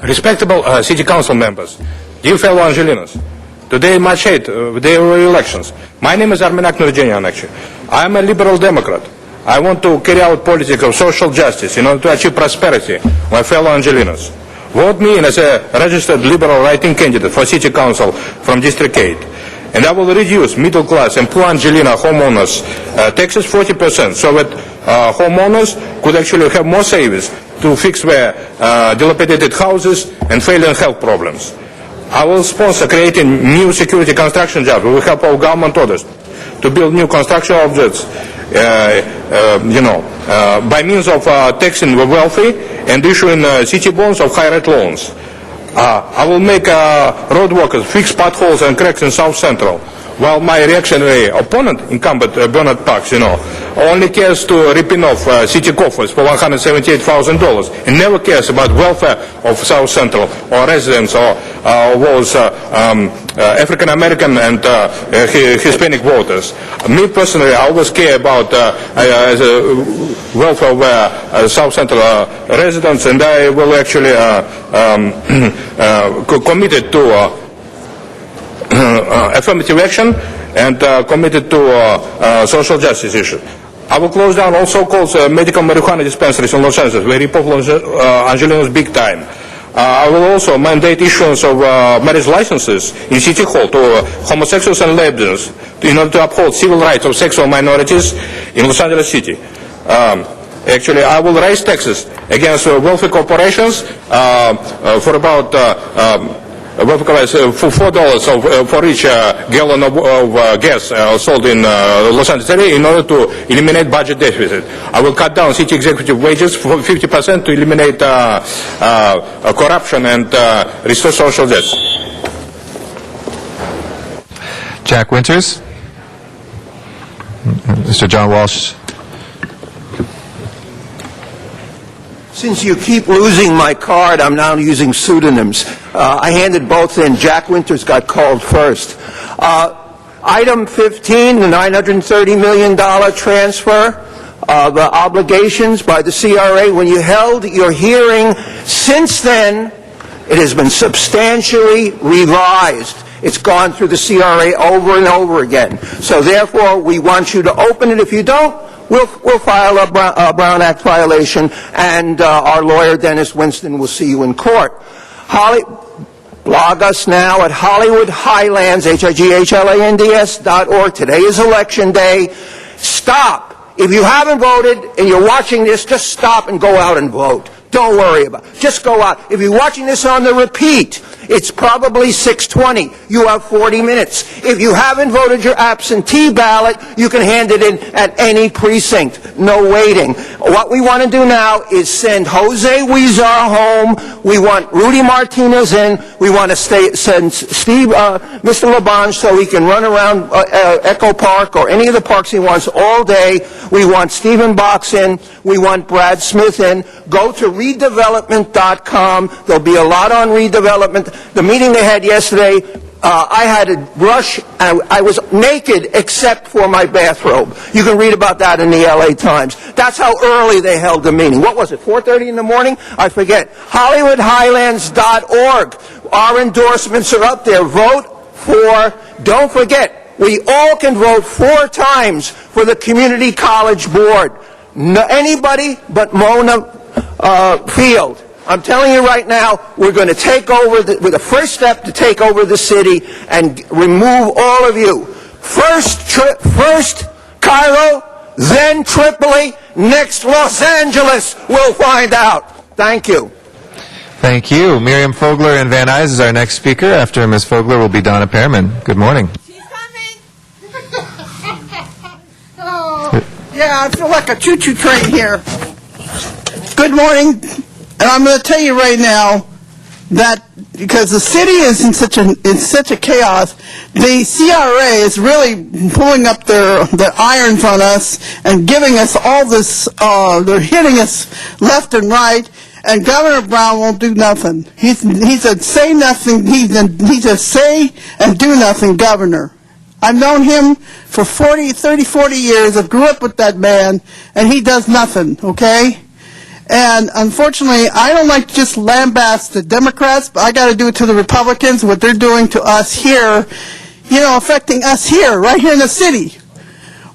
Respectable City Council members, dear fellow Angelinos, today March 8th, there were elections. My name is Armanak Noorjanian, actually. I am a liberal Democrat. I want to carry out politics of social justice in order to achieve prosperity, my fellow Angelinos. Vote me in as a registered liberal writing candidate for City Council from District 8. And I will reduce middle class and poor Angelina homeowners taxes 40% so that homeowners could actually have more savings to fix their dilapidated houses and failing health problems. I will sponsor creating new security construction jobs. We will help our government orders to build new construction objects, by means of taxing the wealthy and issuing city bonds of high-rate loans. I will make road workers fix potholes and cracks in South Central, while my reactionary opponent, incumbent Bernard Parks, only cares to ripping off city coffers for $178,000 and never cares about welfare of South Central or residents or those African American and Hispanic voters. Me personally, I always care about welfare of South Central residents, and I will actually committed to affirmative action and committed to social justice issues. I will close down all so-called medical marijuana dispensaries in Los Angeles, very popular Angelinos big time. I will also mandate issuance of marriage licenses in City Hall to homosexuals and lesbians in order to uphold civil rights of sexual minorities in Los Angeles City. Actually, I will raise taxes against wealthy corporations for about for $4 for each gallon of gas sold in Los Angeles area in order to eliminate budget deficit. I will cut down city executive wages for 50% to eliminate corruption and restore social justice. Jack Winters. Mr. John Walsh. Since you keep losing my card, I'm now using pseudonyms. I handed both in. Jack Winters got called first. Item 15, the $930 million transfer of obligations by the CRA. When you held your hearing, since then, it has been substantially revised. It's gone through the CRA over and over again. So therefore, we want you to open it. If you don't, we'll file a Brown Act violation, and our lawyer, Dennis Winston, will see you in court. Blog us now at HollywoodHighlands, HIGHLANDS.org. Today is Election Day. Stop. If you haven't voted and you're watching this, just stop and go out and vote. Don't worry about it. Just go out. If you're watching this on the repeat, it's probably 6:20. You have 40 minutes. If you haven't voted your absentee ballot, you can hand it in at any precinct. No waiting. What we want to do now is send Jose Huizar home. We want Rudy Martinez in. We want to send Mr. Labange so he can run around Echo Park or any of the parks he wants all day. We want Stephen Box in. We want Brad Smith in. Go to redevelopment.com. There'll be a lot on redevelopment. The meeting they had yesterday, I had to rush. I was naked except for my bathrobe. You can read about that in the LA Times. That's how early they held the meeting. What was it, 4:30 in the morning? I forget. HollywoodHighlands.org. Our endorsements are up there. Vote for, don't forget, we all can vote 4 times for the Community College Board. No, anybody but Mona Field. I'm telling you right now, we're going to take over, we're the first step to take over the city and remove all of you. First Cairo, then Tripoli, next Los Angeles. We'll find out. Thank you. Thank you. Miriam Fogler in Van Nuys is our next speaker. After Ms. Fogler will be Donna Pearman. Good morning. Yeah, I feel like a choo-choo train here. Good morning, and I'm going to tell you right now, that because the city is in such a chaos, the CRA is really pulling up their irons on us and giving us all this. They're hitting us left and right, and Governor Brown won't do nothing. He's a say nothing. He's a say and do nothing governor. I've known him for 40 years. I grew up with that man, and he does nothing. Okay. And unfortunately, I don't like to just lambast the Democrats, but I got to do it to the Republicans, what they're doing to us here, affecting us here, right here in the city.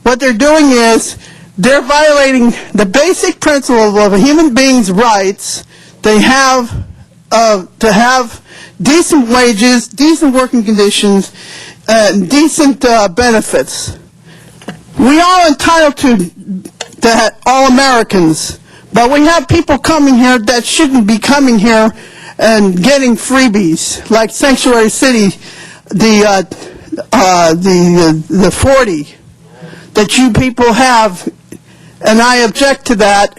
What they're doing is they're violating the basic principle of a human being's rights. They have to have decent wages, decent working conditions, and decent benefits. We are entitled to that, all Americans. But we have people coming here that shouldn't be coming here and getting freebies, like Sanctuary City, the 40 that you people have, and I object to that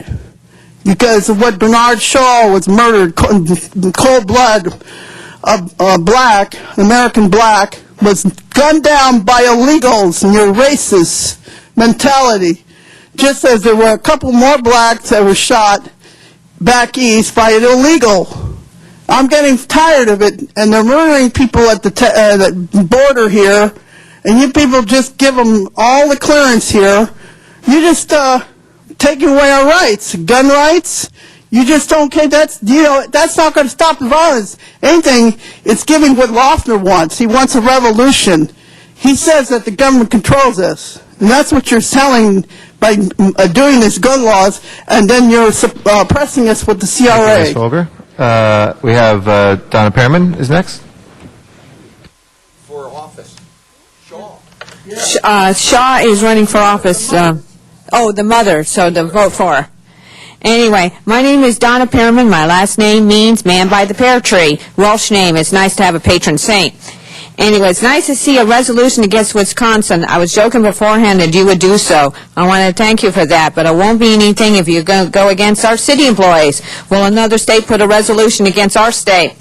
because of what Bernard Shaw was murdered, cold blood, black, American black, was gunned down by illegals and your racist mentality. Just as there were a couple more blacks that were shot back east by an illegal. I'm getting tired of it, and they're murdering people at the border here, and you people just give them all the clearance here. You just taking away our rights, gun rights. You just don't care. That's not going to stop the violence. Anything, it's giving what Loeffner wants. He wants a revolution. He says that the government controls us, and that's what you're selling by doing these gun laws, and then you're pressing us with the CRA. Thank you, Ms. Folger. We have Donna Pearman is next. For office. Shaw is running for office. The mother, so to vote for her. Anyway, my name is Donna Pearman. My last name means man by the pear tree. Welsh name. It's nice to have a patron saint. Anyway, it's nice to see a resolution against Wisconsin. I was joking beforehand that you would do so. I want to thank you for that, but it won't be anything if you go against our city employees. Will another state put a resolution against our state?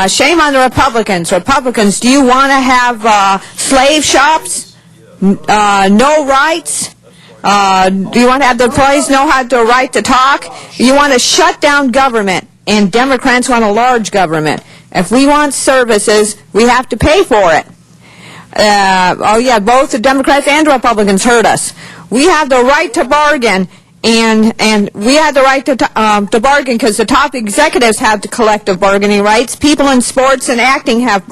Shame on the Republicans. Republicans, do you want to have slave shops? No rights? Do you want to have the employees have the right to talk? You want to shut down government, and Democrats want a large government. If we want services, we have to pay for it. Both the Democrats and Republicans hurt us. We have the right to bargain, and we have the right to bargain because the top executives have the collective bargaining rights. People in sports and acting have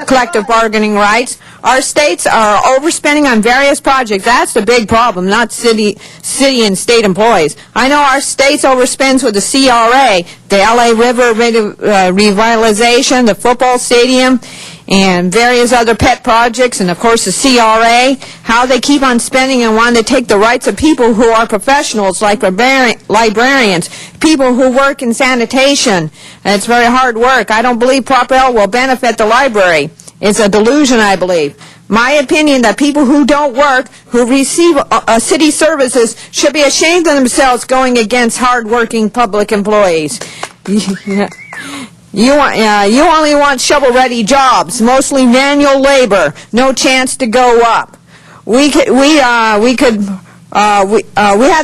collective bargaining rights. Our states are overspending on various projects. That's the big problem, not city and state employees. I know our state's overspends with the CRA, the LA River revitalization, the football stadium, and various other pet projects, and of course the CRA, how they keep on spending and want to take the rights of people who are professionals like librarians, people who work in sanitation. And it's very hard work. I don't believe Prop L will benefit the library. It's a delusion, I believe. My opinion that people who don't work, who receive city services, should be ashamed of themselves going against hard-working public employees. You only want shovel-ready jobs, mostly manual labor, no chance to go up. We had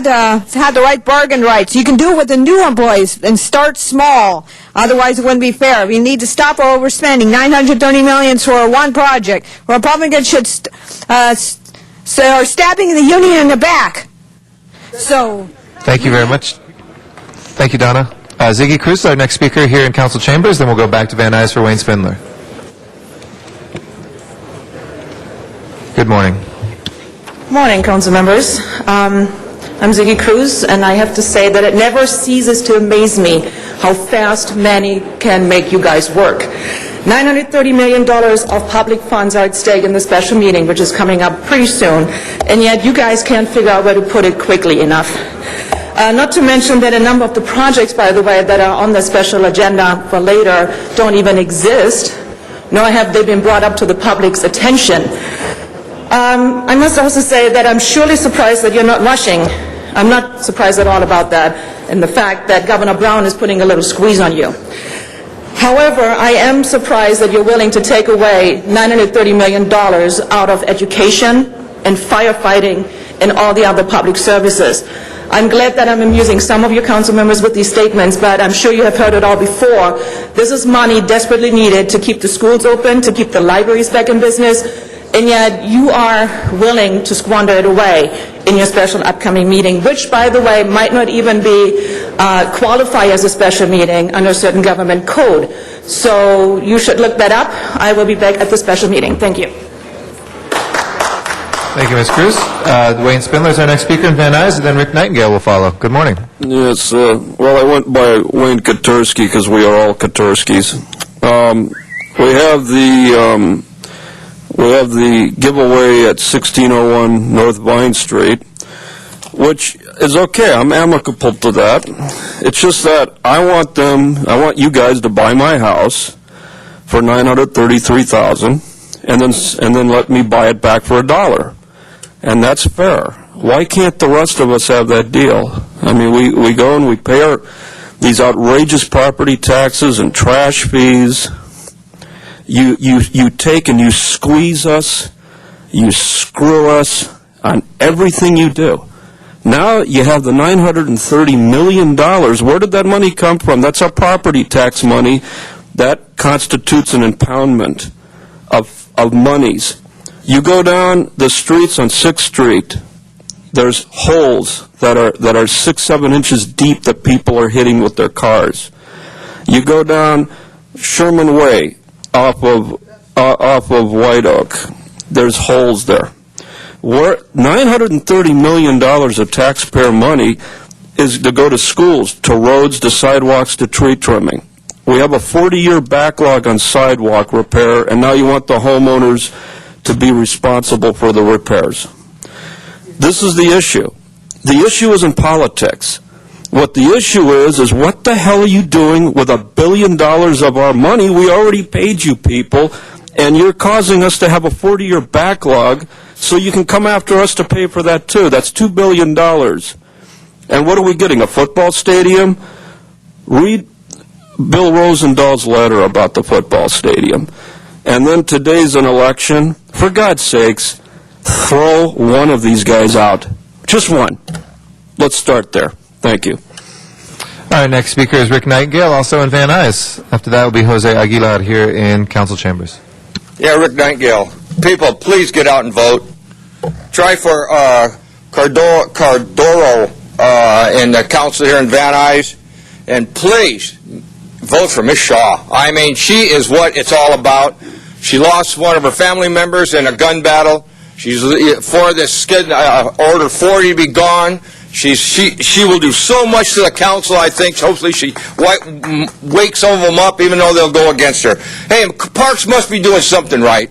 the right bargain rights. You can do it with the new employees and start small. Otherwise, it wouldn't be fair. We need to stop overspending. $930 million for one project. Republicans should are stabbing the union in the back. So. Thank you very much. Thank you, Donna. Ziggy Cruz, our next speaker here in Council Chambers. Then we'll go back to Van Nuys for Wayne Spindler. Good morning. Morning, council members. I'm Ziggy Cruz, and I have to say that it never ceases to amaze me how fast many can make you guys work. $930 million of public funds are at stake in the special meeting, which is coming up pretty soon, and yet you guys can't figure out where to put it quickly enough. Not to mention that a number of the projects, by the way, that are on the special agenda for later don't even exist, nor have they been brought up to the public's attention. I must also say that I'm surely surprised that you're not rushing. I'm not surprised at all about that, and the fact that Governor Brown is putting a little squeeze on you. However, I am surprised that you're willing to take away $930 million out of education and firefighting and all the other public services. I'm glad that I'm amusing some of your council members with these statements, but I'm sure you have heard it all before. This is money desperately needed to keep the schools open, to keep the libraries back in business, and yet you are willing to squander it away in your special upcoming meeting, which, by the way, might not even qualify as a special meeting under a certain government code. So you should look that up. I will be back at the special meeting. Thank you. Thank you, Ms. Cruz. Wayne Spindler is our next speaker in Van Nuys, and then Rick Nightingale will follow. Good morning. Yes, well, I went by Wayne Katursky because we are all Katurskys. We have the giveaway at 1601 North Vine Street, which is okay. I'm amicable to that. It's just that I want you guys to buy my house for $933,000 and then let me buy it back for $1. And that's fair. Why can't the rest of us have that deal? I mean, we go and we pay these outrageous property taxes and trash fees. You take and you squeeze us, you screw us on everything you do. Now you have the $930 million. Where did that money come from? That's our property tax money. That constitutes an impoundment of monies. You go down the streets on 6th Street, there's holes that are 6-7 inches deep that people are hitting with their cars. You go down Sherman Way off of White Oak, there's holes there. Where $930 million of taxpayer money is to go to schools, to roads, to sidewalks, to tree trimming. We have a 40-year backlog on sidewalk repair, and now you want the homeowners to be responsible for the repairs. This is the issue. The issue isn't politics. What the issue is what the hell are you doing with $1 billion of our money? We already paid you people, and you're causing us to have a 40-year backlog so you can come after us to pay for that too. That's $2 billion. And what are we getting, a football stadium? Read Bill Rosenthal's letter about the football stadium. And then today's an election. For God's sakes, throw one of these guys out. Just one. Let's start there. Thank you. All right, next speaker is Rick Nightingale, also in Van Nuys. After that will be Jose Aguilar here in council chambers. Yeah, Rick Nightingale. People, please get out and vote. Try for Cardoro in the council here in Van Nuys. And please, vote for Ms. Shaw. I mean, she is what it's all about. She lost one of her family members in a gun battle. She's for this Order 40 to be gone. She will do so much to the council, I think. Hopefully she wakes some of them up, even though they'll go against her. Hey, Parks must be doing something right,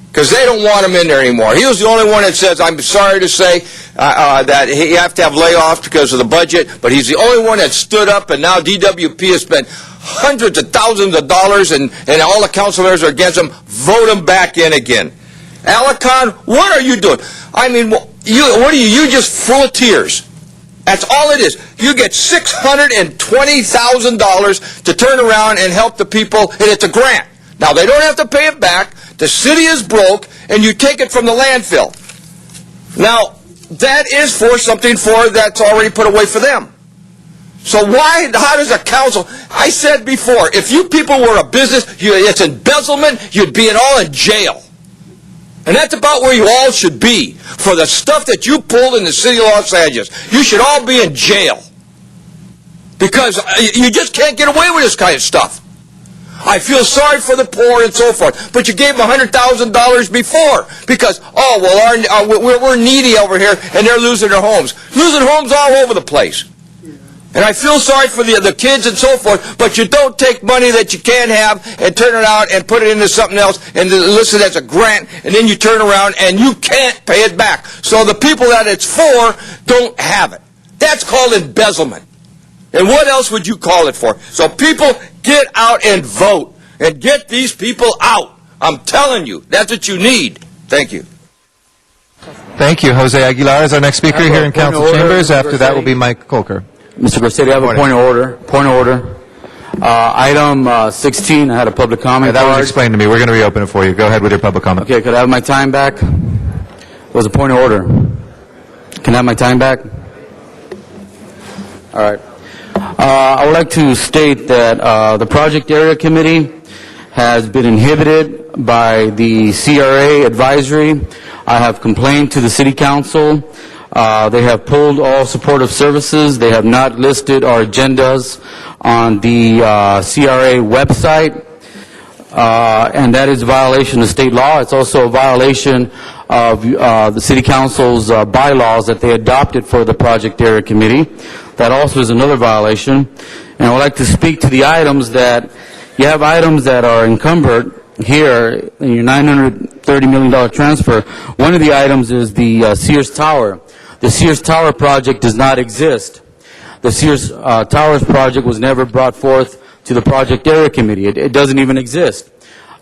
because they don't want him in there anymore. He was the only one that says, I'm sorry to say, that he have to have layoffs because of the budget, but he's the only one that stood up, and now DWP has spent hundreds of thousands of dollars, and all the council members are against him. Vote him back in again. Alicon, what are you doing? I mean, what are you? You're just full of tears. That's all it is. You get $620,000 to turn around and help the people, and it's a grant. Now, they don't have to pay it back. The city is broke, and you take it from the landfill. Now, that is for something that's already put away for them. So how does a council, I said before, if you people were a business, it's embezzlement, you'd be all in jail. And that's about where you all should be for the stuff that you pulled in the city of Los Angeles. You should all be in jail. Because you just can't get away with this kind of stuff. I feel sorry for the poor and so forth. But you gave them $100,000 before. Because, we're needy over here and they're losing their homes. Losing homes all over the place. And I feel sorry for the kids and so forth, but you don't take money that you can't have and turn it out and put it into something else and list it as a grant, and then you turn around and you can't pay it back. So the people that it's for don't have it. That's called embezzlement. And what else would you call it for? So people, get out and vote and get these people out. I'm telling you, that's what you need. Thank you. Thank you. Jose Aguilar is our next speaker here in council chambers. After that will be Mike Colker. Mr. Garcetti, I have a point of order. Item 16, I had a public comment That was card. explained to me. We're going to reopen it for you. Go ahead with your public comment. Okay, could I have my time back? It was a point of order. Can I have my time back? All right. I would like to state that the Project Area Committee has been inhibited by the CRA advisory. I have complained to the City Council. They have pulled all supportive services. They have not listed our agendas on the CRA website, and that is a violation of state law. It's also a violation of the City Council's bylaws that they adopted for the Project Area Committee. That also is another violation. And I would like to speak to the items that, you have items that are encumbered here in your $930 million transfer. One of the items is the Sears Tower. The Sears Tower project does not exist. The Sears Towers project was never brought forth to the Project Area Committee. It doesn't even exist.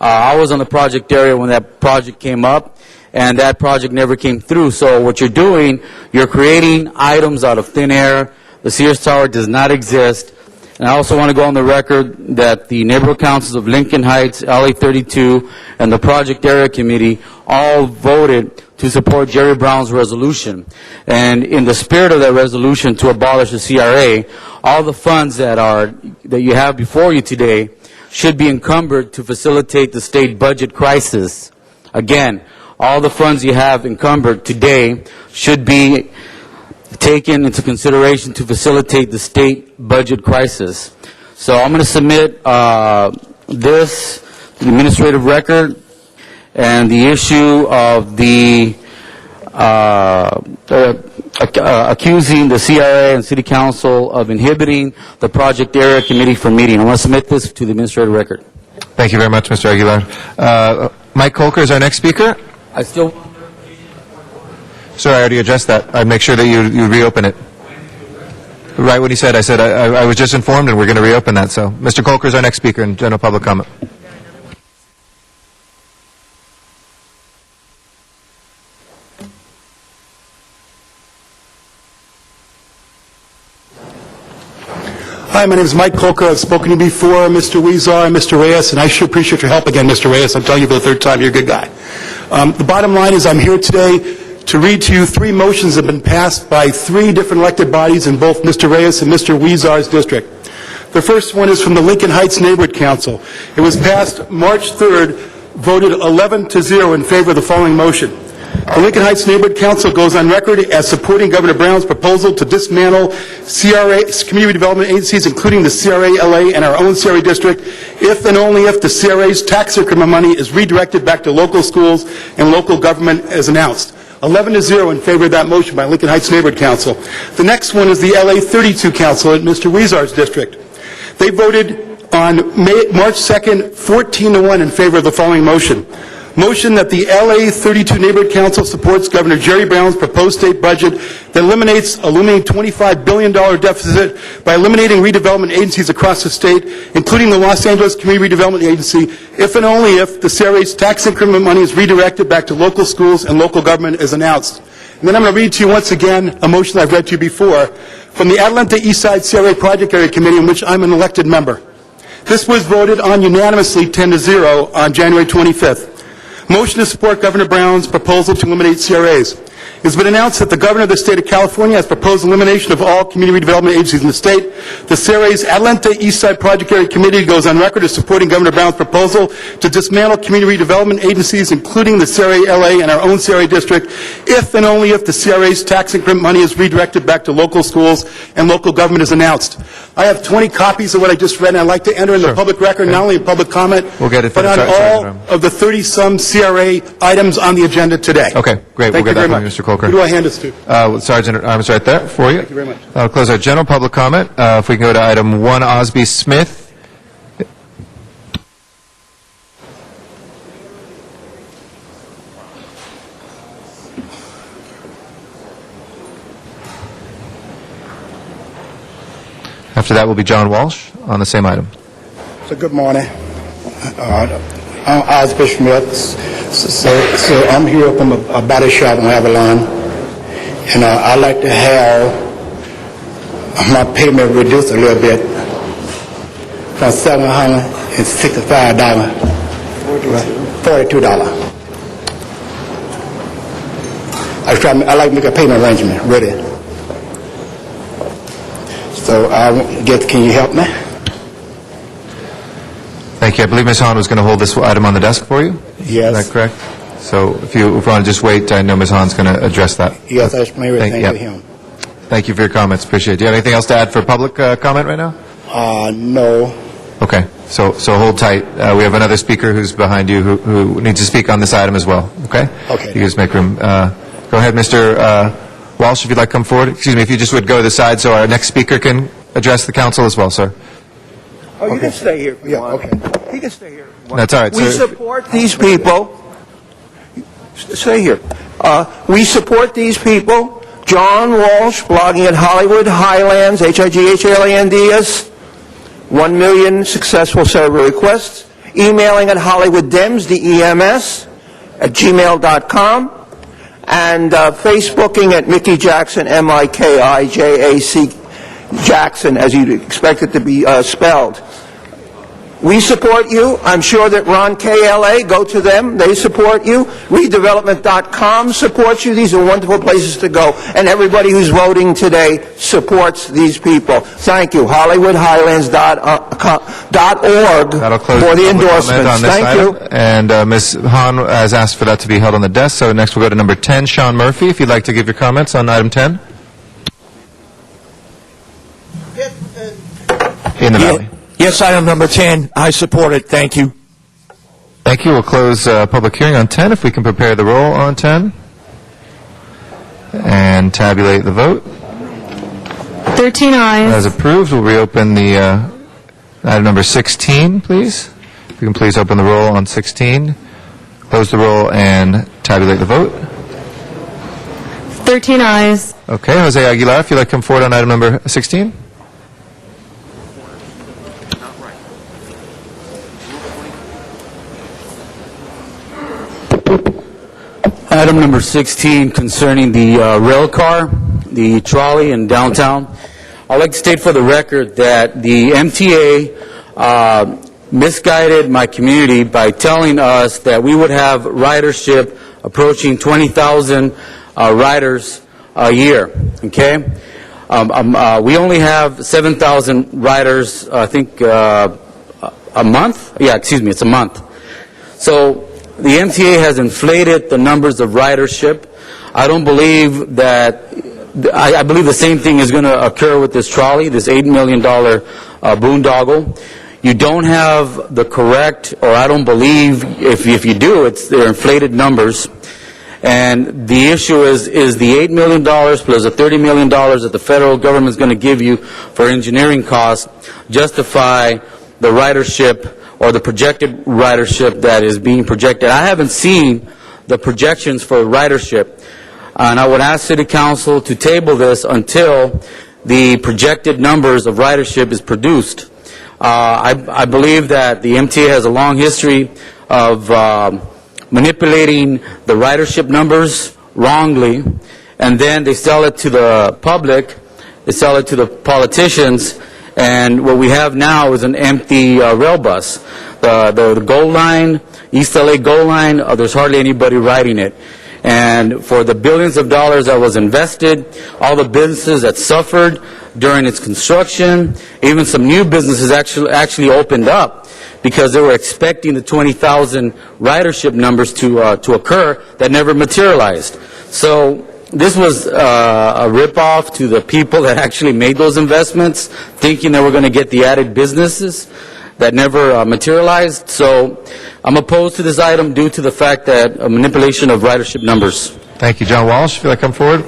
I was on the project area when that project came up, and that project never came through. So what you're doing, you're creating items out of thin air. The Sears Tower does not exist. And I also want to go on the record that the neighborhood councils of Lincoln Heights, LA 32, and the Project Area Committee all voted to support Jerry Brown's resolution. And in the spirit of that resolution to abolish the CRA, all the funds that you have before you today should be encumbered to facilitate the state budget crisis. Again, all the funds you have encumbered today should be taken into consideration to facilitate the state budget crisis. So I'm going to submit this, the administrative record, and the issue of the accusing the CRA and City Council of inhibiting the Project Area Committee from meeting. I want to submit this to the administrative record. Thank you very much, Mr. Aguilar. Mike Kolker is our next speaker. I still... Sorry, I already addressed that. I'd make sure that you reopen it. Right what he said. I said I was just informed, and we're going to reopen that. So, Mr. Kolker is our next speaker in general public comment. Hi, my name is Mike Kolker. I've spoken to you before, Mr. Weezar and Mr. Reyes, and I sure appreciate your help again, Mr. Reyes. I'm telling you for the third time, you're a good guy. The bottom line is I'm here today to read to you 3 motions that have been passed by 3 different elected bodies in both Mr. Reyes and Mr. Weezar's district. The first one is from the Lincoln Heights Neighborhood Council. It was passed March 3rd, voted 11-0 in favor of the following motion. The Lincoln Heights Neighborhood Council goes on record as supporting Governor Brown's proposal to dismantle community development agencies, including the CRA-LA and our own CRA district, if and only if the CRA's tax increment money is redirected back to local schools and local government as announced. 11-0 in favor of that motion by Lincoln Heights Neighborhood Council. The next one is the LA 32 Council in Mr. Weezar's district. They voted on March 2nd, 14-1 in favor of the following motion. Motion that the LA 32 Neighborhood Council supports Governor Jerry Brown's proposed state budget that eliminates a looming $25 billion deficit by eliminating redevelopment agencies across the state, including the Los Angeles Community Redevelopment Agency, if and only if the CRA's tax increment money is redirected back to local schools and local government as announced. And then I'm going to read to you once again a motion I've read to you before from the Atlanta Eastside CRA Project Area Committee, in which I'm an elected member. This was voted on unanimously 10-0 on January 25th. Motion to support Governor Brown's proposal to eliminate CRAs. It has been announced that the governor of the state of California has proposed elimination of all community redevelopment agencies in the state. The CRA's Atlanta Eastside Project Area Committee goes on record as supporting Governor Brown's proposal to dismantle community redevelopment agencies, including the CRA-LA and our own CRA district, if and only if the CRA's tax increment money is redirected back to local schools and local government as announced. I have 20 copies of what I just read, and I'd like to enter in the public record, not only in public comment, We'll get it but on all of the 30-some CRA items on the agenda today. Okay, great. Thank We'll get you very that from much. you, Mr. Kolker. Who do I hand this to? Sergeant Arms right there for you. Thank you very much. I'll close our general public comment. If we can go to item 1, Osby Smith. After that will be John Walsh on the same item. So good morning. I'm Osby Smith. So I'm here from a body shop in Avalon, and I'd like to have my payment reduced a little bit. from $765. $42. I like to make a payment arrangement, ready. So can you help me? Thank you. I believe Ms. Hahn was going to hold this item on the desk for you? Yes. Is that correct? So if you want to just wait, I know Ms. Hahn's going to address that. Yes, I explained everything Yep. to him. Thank you for your comments. Appreciate it. Do you have anything else to add for public comment right now? No. Okay. So hold tight. We have another speaker who's behind you who needs to speak on this item as well. Okay? Okay. You can just make room. Go ahead, Mr. Walsh, if you'd like to come forward. Excuse me, if you just would go to the side so our next speaker can address the council as well, sir. Oh, you can stay here. Yeah, okay. He can stay here. That's all right, We sir. support these people. Stay here. We support these people. John Walsh, blogging at Hollywood Highlands, HIGHLANDS, 1 million successful server requests, emailing at HollywoodDems, DEMS, at gmail.com, and Facebooking at Mickey Jackson, MIKIJAC Jackson, as you'd expect it to be spelled. We support you. I'm sure that Ron KLA, go to them. They support you. Redevelopment.com supports you. These are wonderful places to go. And everybody who's voting today supports these people. Thank you. HollywoodHighlands.org That'll close for the public comment endorsements. on this Thank item. you. And Ms. Hahn has asked for that to be held on the desk. So next we'll go to number 10, Sean Murphy, if you'd like to give your comments on item 10. In the valley. Yes, item number 10. I support it. Thank you. Thank you. We'll close public hearing on 10, if we can prepare the roll on 10. And tabulate the vote. 13 ayes. As approved, we'll reopen the item number 16, please. If you can please open the roll on 16, close the roll, and tabulate the vote. 13 ayes. Okay, Jose Aguilar, if you'd like to come forward on item number 16. Item number 16 concerning the rail car, the trolley in downtown. I'd like to state for the record that the MTA misguided my community by telling us that we would have ridership approaching 20,000 riders a year, okay? We only have 7,000 riders, I think, a month? Yeah, excuse me, it's a month. So the MTA has inflated the numbers of ridership. I don't believe that, I believe the same thing is going to occur with this trolley, this $8 million boondoggle. You don't have the correct, or I don't believe, if you do, they're inflated numbers. And the issue is the $8 million plus the $30 million that the federal government is going to give you for engineering costs justify the ridership or the projected ridership that is being projected. I haven't seen the projections for ridership, and I would ask City Council to table this until the projected numbers of ridership is produced. I believe that the MTA has a long history of manipulating the ridership numbers wrongly, and then they sell it to the public, they sell it to the politicians, and what we have now is an empty rail bus. The Gold Line, East LA Gold Line, there's hardly anybody riding it. And for the billions of dollars that was invested, all the businesses that suffered during its construction, even some new businesses actually opened up because they were expecting the 20,000 ridership numbers to occur that never materialized. So this was a ripoff to the people that actually made those investments, thinking they were going to get the added businesses that never materialized. So I'm opposed to this item due to the fact that a manipulation of ridership numbers. Thank you. John Walsh, if you'd like to come forward.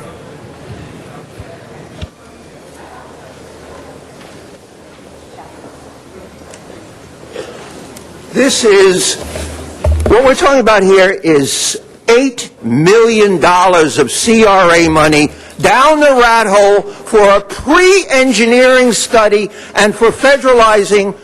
This is, what we're talking about here is $8 million of CRA money down the rat hole for a pre-engineering study and for federalizing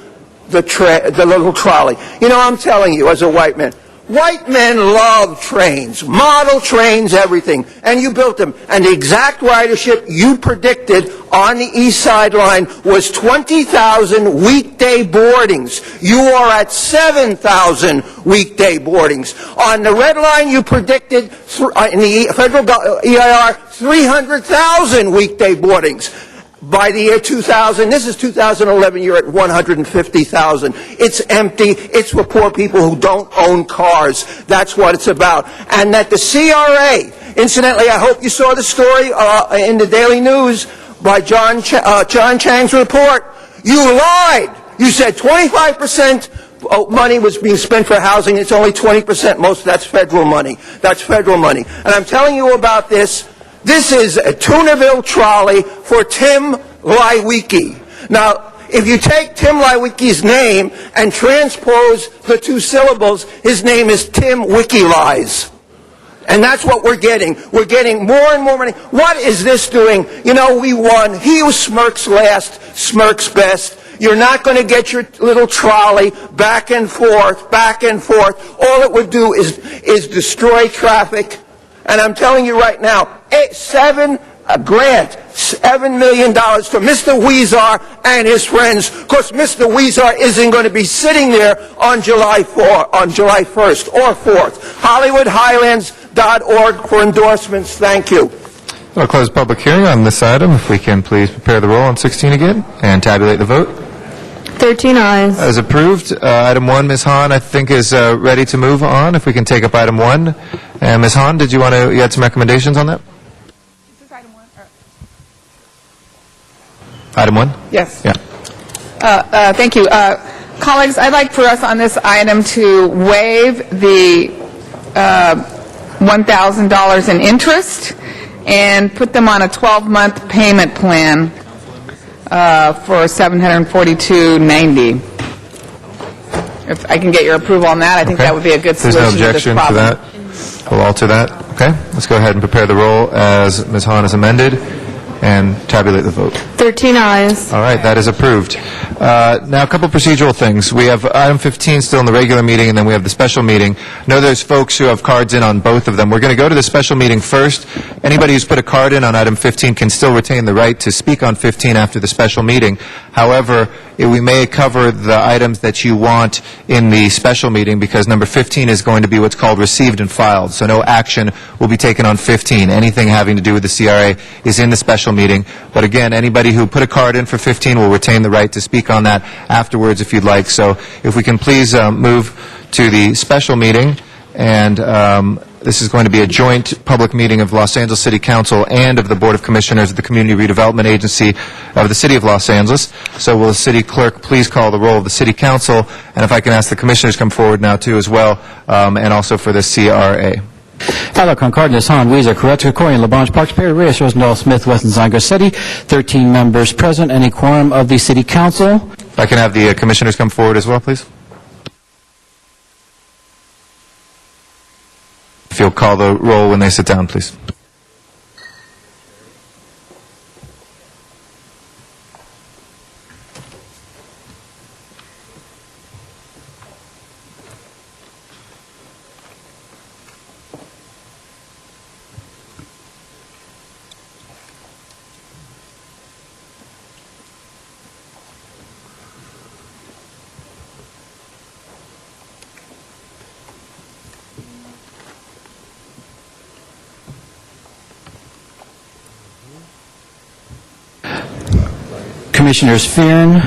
the little trolley. You know, I'm telling you, as a white man, White men love trains, model trains, everything, and you built them. And the exact ridership you predicted on the East Side Line was 20,000 weekday boardings. You are at 7,000 weekday boardings. On the Red Line, you predicted in the federal EIR 300,000 weekday boardings. By the year 2000, this is 2011, you're at 150,000. It's empty. It's for poor people who don't own cars. That's what it's about. And that the CRA, incidentally, I hope you saw the story in the Daily News by John Chang's report. You lied. You said 25% money was being spent for housing. It's only 20%. Most of that's federal money. That's federal money. And I'm telling you about this. This is a Tunaville trolley for Tim Leiweke. Now, if you take Tim Leiweke's name and transpose the two syllables, his name is Tim WikiLies. And that's what we're getting. We're getting more and more money. What is this doing? You know, we won. He who smirks last smirks best. You're not going to get your little trolley back and forth, back and forth. All it would do is destroy traffic. And I'm telling you right now, $7 million to Mr. Weezer and his friends. Of course, Mr. Weezer isn't going to be sitting there on July 1st or 4th. HollywoodHighlands.org for endorsements. Thank you. I'll close the public hearing on this item. If we can please prepare the roll on 16 again and tabulate the vote. 13 ayes. As approved. Item 1, Ms. Hahn, I think is ready to move on. If we can take up item 1. And Ms. Hahn, you had some recommendations on that? Item 1? Yes. Yeah. Thank you. Colleagues, I'd like for us on this item to waive the $1,000 in interest and put them on a 12-month payment plan for $742.90. If I can get your approval on that, I think that would be a good There's solution no to this objection to problem. that. We'll alter that. Okay. Let's go ahead and prepare the roll as Ms. Hahn is amended and tabulate the vote. 13 ayes. All right, that is approved. Now, a couple procedural things. We have item 15 still in the regular meeting, and then we have the special meeting. I know there's folks who have cards in on both of them. We're going to go to the special meeting first. Anybody who's put a card in on item 15 can still retain the right to speak on 15 after the special meeting. However, we may cover the items that you want in the special meeting because number 15 is going to be what's called received and filed. So no action will be taken on 15. Anything having to do with the CRA is in the special meeting. But again, anybody who put a card in for 15 will retain the right to speak on that afterwards if you'd like. So if we can please move to the special meeting. And this is going to be a joint public meeting of Los Angeles City Council and of the Board of Commissioners of the Community Redevelopment Agency of the City of Los Angeles. So will the City Clerk please call the roll of the City Council, and if I can ask the Commissioners come forward now too as well, and also for the CRA. Alarcon, Cardenas, Hahn, Weezer, Corretto, Corian, Labange, Parks, Perry, Reyes, Rosendahl, Smith, Wesson, Garcetti, 13 members present, and a quorum of the City Council. If I can have the Commissioners come forward as well, please. If you'll call the roll when they sit down, please. Commissioners Fearon,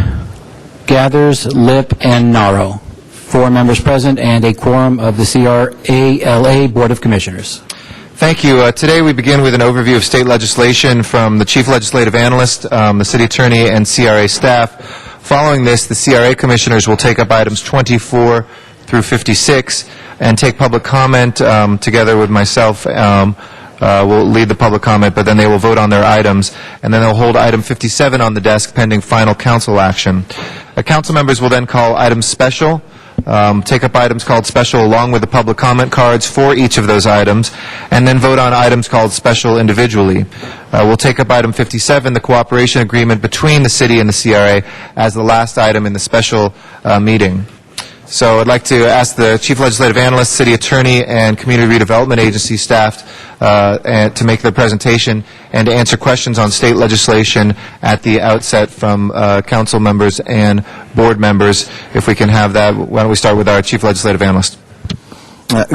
Gathers, Lip, and Naro. 4 members present and a quorum of the CRALA Board of Commissioners. Thank you. Today we begin with an overview of state legislation from the Chief Legislative Analyst, the City Attorney, and CRA staff. Following this, the CRA Commissioners will take up items 24 through 56 and take public comment together with myself. Will lead the public comment, but then they will vote on their items, and then they'll hold item 57 on the desk pending final council action. Council members will then call items special, take up items called special along with the public comment cards for each of those items, and then vote on items called special individually. We'll take up item 57, the cooperation agreement between the city and the CRA, as the last item in the special meeting. So I'd like to ask the Chief Legislative Analyst, City Attorney, and Community Redevelopment Agency staff to make their presentation and to answer questions on state legislation at the outset from council members and board members. If we can have that, why don't we start with our Chief Legislative Analyst?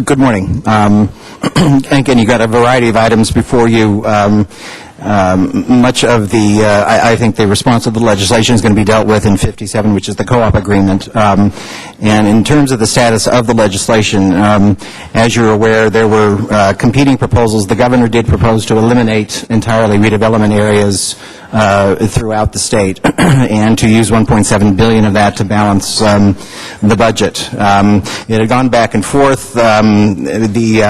Good morning. Again, you've got a variety of items before you. Much of the, I think the response of the legislation is going to be dealt with in 57, which is the co-op agreement. And in terms of the status of the legislation, as you're aware, there were competing proposals. The governor did propose to eliminate entirely redevelopment areas throughout the state and to use $1.7 billion of that to balance the budget. It had gone back and forth. The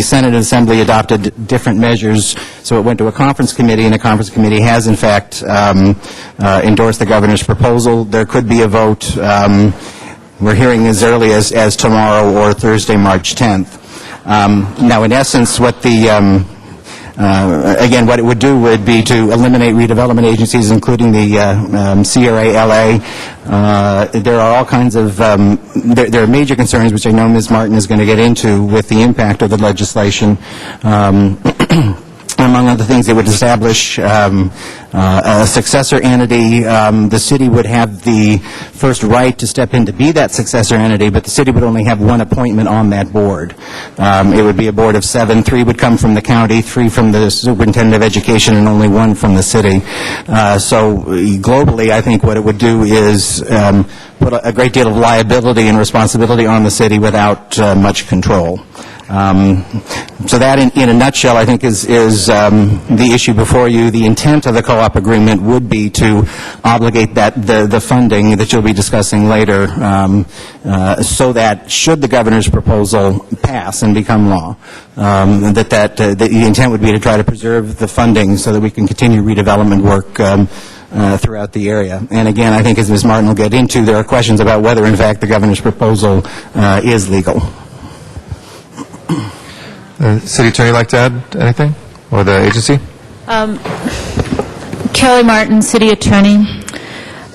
Senate and Assembly adopted different measures, so it went to a conference committee, and the conference committee has, in fact, endorsed the governor's proposal. There could be a vote. We're hearing as early as tomorrow or Thursday, March 10th. Now, in essence, what the again, what it would do would be to eliminate redevelopment agencies, including the CRA-LA. There are all kinds of, there are major concerns, which I know Ms. Martin is going to get into, with the impact of the legislation. Among other things, it would establish a successor entity. The city would have the first right to step in to be that successor entity, but the city would only have one appointment on that board. It would be a board of 7. 3 would come from the county, 3 from the superintendent of education, and only 1 from the city. So globally, I think what it would do is put a great deal of liability and responsibility on the city without much control. So that, in a nutshell, I think is the issue before you. The intent of the co-op agreement would be to obligate the funding that you'll be discussing later, so that should the governor's proposal pass and become law, the intent would be to try to preserve the funding so that we can continue redevelopment work throughout the area. And again, I think as Ms. Martin will get into, there are questions about whether, in fact, the governor's proposal is legal. City Attorney like to add anything? Or the agency? Kelly Martin, City Attorney.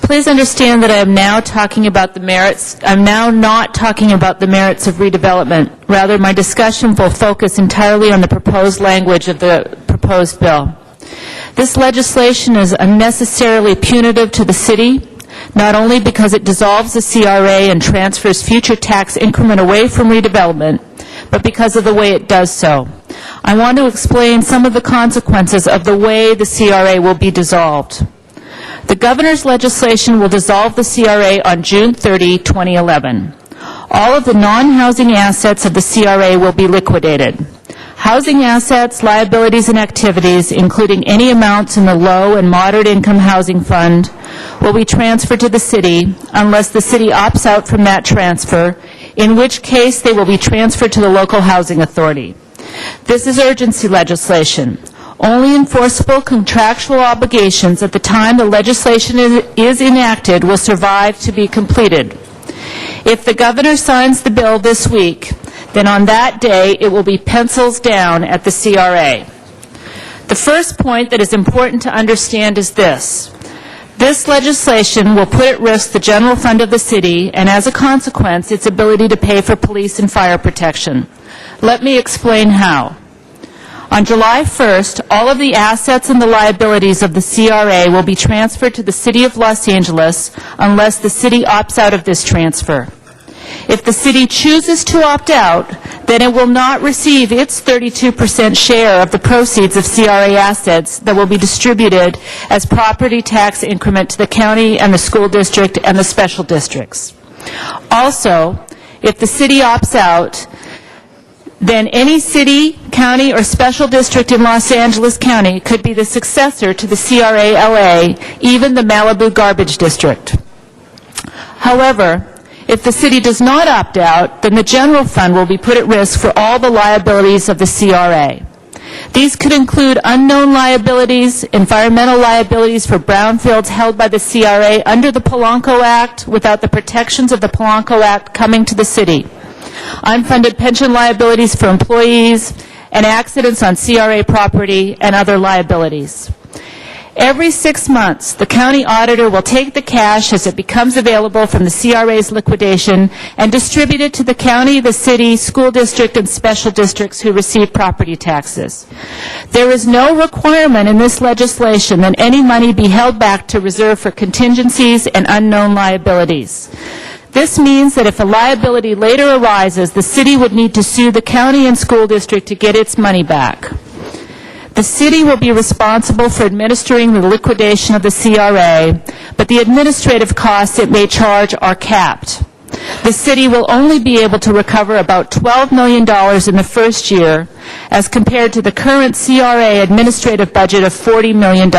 Please understand that I am now talking about the merits. I'm now not talking about the merits of redevelopment. Rather, my discussion will focus entirely on the proposed language of the proposed bill. This legislation is unnecessarily punitive to the city, not only because it dissolves the CRA and transfers future tax increment away from redevelopment, but because of the way it does so. I want to explain some of the consequences of the way the CRA will be dissolved. The governor's legislation will dissolve the CRA on June 30, 2011. All of the non-housing assets of the CRA will be liquidated. Housing assets, liabilities, and activities, including any amounts in the low and moderate income housing fund, will be transferred to the city unless the city opts out from that transfer, in which case they will be transferred to the local housing authority. This is urgency legislation. Only enforceable contractual obligations at the time the legislation is enacted will survive to be completed. If the governor signs the bill this week, then on that day it will be pencils down at the CRA. The first point that is important to understand is this. This legislation will put at risk the general fund of the city and, as a consequence, its ability to pay for police and fire protection. Let me explain how. On July 1st, all of the assets and the liabilities of the CRA will be transferred to the City of Los Angeles unless the city opts out of this transfer. If the city chooses to opt out, then it will not receive its 32% share of the proceeds of CRA assets that will be distributed as property tax increment to the county and the school district and the special districts. Also, if the city opts out, then any city, county, or special district in Los Angeles County could be the successor to the CRA-LA, even the Malibu Garbage District. However, if the city does not opt out, then the general fund will be put at risk for all the liabilities of the CRA. These could include unknown liabilities, environmental liabilities for brownfields held by the CRA under the Polanco Act without the protections of the Polanco Act coming to the city, unfunded pension liabilities for employees, and accidents on CRA property and other liabilities. Every 6 months, the county auditor will take the cash as it becomes available from the CRA's liquidation and distribute it to the county, the city, school district, and special districts who receive property taxes. There is no requirement in this legislation that any money be held back to reserve for contingencies and unknown liabilities. This means that if a liability later arises, the city would need to sue the county and school district to get its money back. The city will be responsible for administering the liquidation of the CRA, but the administrative costs it may charge are capped. The city will only be able to recover about $12 million in the first year, as compared to the current CRA administrative budget of $40 million.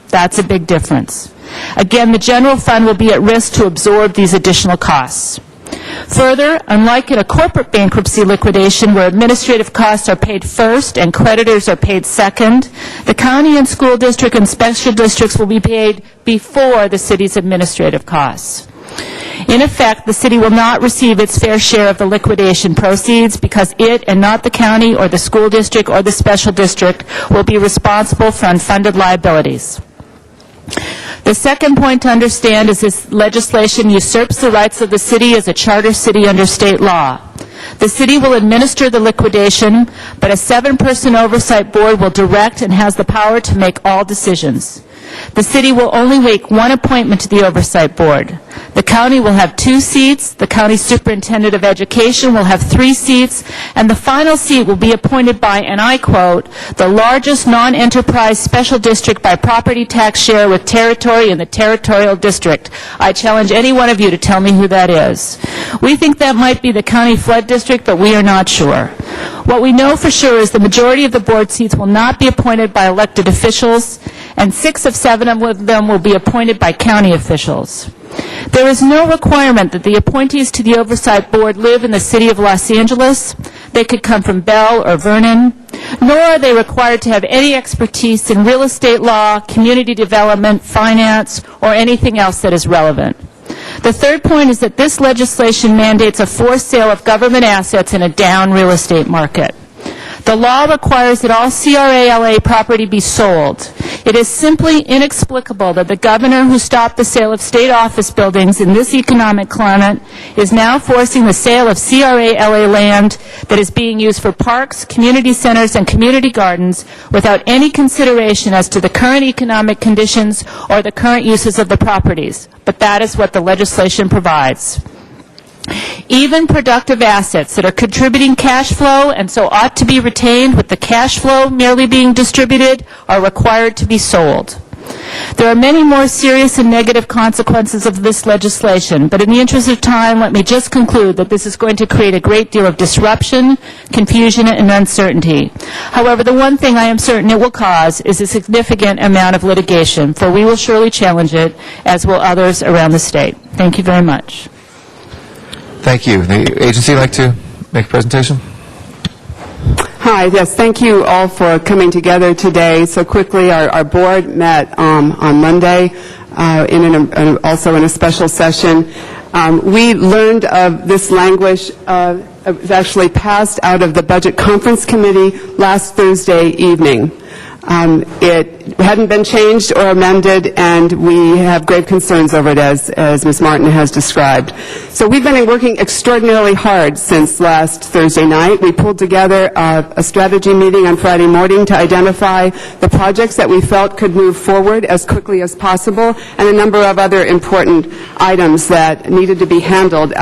That's a big difference. Again, the general fund will be at risk to absorb these additional costs. Further, unlike in a corporate bankruptcy liquidation where administrative costs are paid first and creditors are paid second, the county and school district and special districts will be paid before the city's administrative costs. In effect, the city will not receive its fair share of the liquidation proceeds because it, and not the county or the school district or the special district, will be responsible for unfunded liabilities. The second point to understand is this legislation usurps the rights of the city as a charter city under state law. The city will administer the liquidation, but a 7-person oversight board will direct and has the power to make all decisions. The city will only make one appointment to the oversight board. The county will have 2 seats, the county superintendent of education will have 3 seats, and the final seat will be appointed by, and I quote, the largest non-enterprise special district by property tax share with territory in the territorial district. I challenge any one of you to tell me who that is. We think that might be the county flood district, but we are not sure. What we know for sure is the majority of the board seats will not be appointed by elected officials, and 6 of 7 of them will be appointed by county officials. There is no requirement that the appointees to the Oversight Board live in the city of Los Angeles. They could come from Bell or Vernon, nor are they required to have any expertise in real estate law, community development, finance, or anything else that is relevant. The third point is that this legislation mandates a forced sale of government assets in a down real estate market. The law requires that all CRA-LA property be sold. It is simply inexplicable that the governor who stopped the sale of state office buildings in this economic climate is now forcing the sale of CRA-LA land that is being used for parks, community centers, and community gardens without any consideration as to the current economic conditions or the current uses of the properties. But that is what the legislation provides. Even productive assets that are contributing cash flow and so ought to be retained with the cash flow merely being distributed are required to be sold. There are many more serious and negative consequences of this legislation, but in the interest of time, let me just conclude that this is going to create a great deal of disruption, confusion, and uncertainty. However, the one thing I am certain it will cause is a significant amount of litigation, for we will surely challenge it, as will others around the state. Thank you very much. Thank you. The agency like to make a presentation? Hi, yes, thank you all for coming together today so quickly. Our board met on Monday, also in a special session. We learned of this language, it was actually passed out of the Budget Conference Committee last Thursday evening. It hadn't been changed or amended, and we have grave concerns over it, as Ms. Martin has described. So we've been working extraordinarily hard since last Thursday night. We pulled together a strategy meeting on Friday morning to identify the projects that we felt could move forward as quickly as possible, and a number of other important items that needed to be handled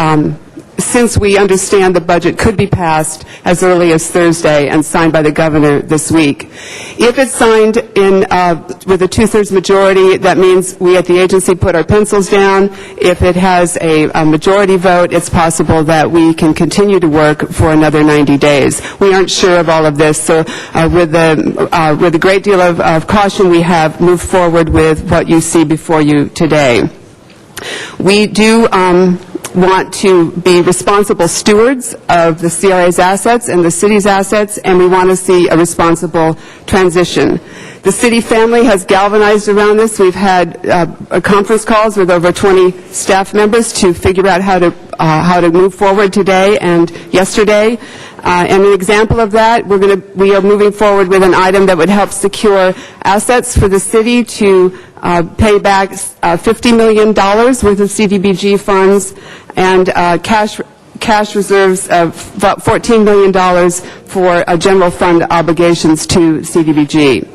since we understand the budget could be passed as early as Thursday and signed by the governor this week. If it's signed with a 2/3 majority, that means we at the agency put our pencils down. If it has a majority vote, it's possible that we can continue to work for another 90 days. We aren't sure of all of this, so with a great deal of caution, we have moved forward with what you see before you today. We do want to be responsible stewards of the CRA's assets and the city's assets, and we want to see a responsible transition. The city family has galvanized around this. We've had conference calls with over 20 staff members to figure out how to move forward today and yesterday. And an example of that, we are moving forward with an item that would help secure assets for the city to pay back $50 million worth of CDBG funds and cash reserves of about $14 million for general fund obligations to CDBG.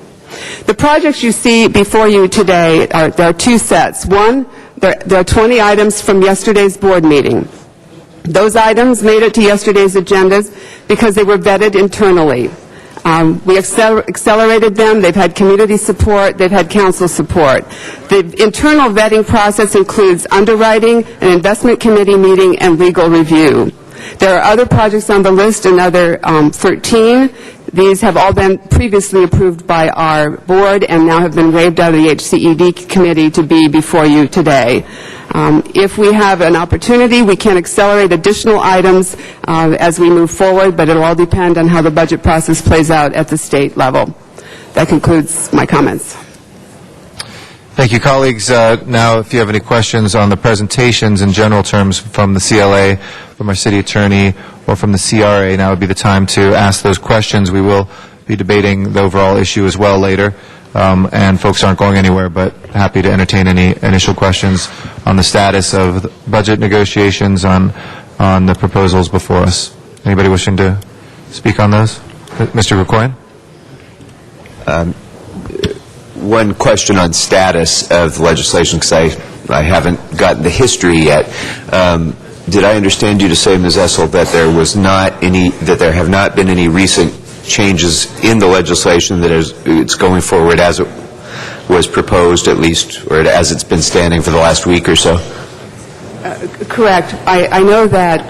The projects you see before you today, there are two sets. One, there are 20 items from yesterday's board meeting. Those items made it to yesterday's agendas because they were vetted internally. We accelerated them. They've had community support. They've had council support. The internal vetting process includes underwriting, an investment committee meeting, and legal review. There are other projects on the list, another 13. These have all been previously approved by our board and now have been waived out of the HCED committee to be before you today. If we have an opportunity, we can accelerate additional items as we move forward, but it will all depend on how the budget process plays out at the state level. That concludes my comments. Thank you, colleagues. Now, if you have any questions on the presentations in general terms from the CLA, from our city attorney, or from the CRA, now would be the time to ask those questions. We will be debating the overall issue as well later, and folks aren't going anywhere, but happy to entertain any initial questions on the status of the budget negotiations on the proposals before us. Anybody wishing to speak on those? Mr. Krikoyan? One question on status of the legislation, because I haven't gotten the history yet. Did I understand you to say, Ms. Essel, that there have not been any recent changes in the legislation, that it's going forward as it was proposed, at least, or as it's been standing for the last week or so? Correct. I know that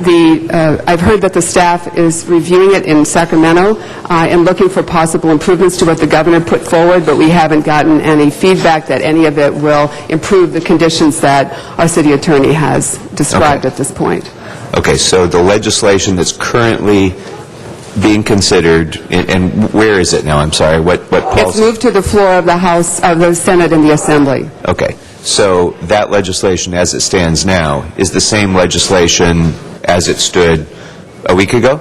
I've heard that the staff is reviewing it in Sacramento and looking for possible improvements to what the governor put forward, but we haven't gotten any feedback that any of it will improve the conditions that our city attorney has described at this point. Okay, so the legislation that's currently being considered, and where is it now? I'm sorry, what policy? It's moved to the floor of the House, of the Senate, and the Assembly. Okay. So that legislation, as it stands now, is the same legislation as it stood a week ago?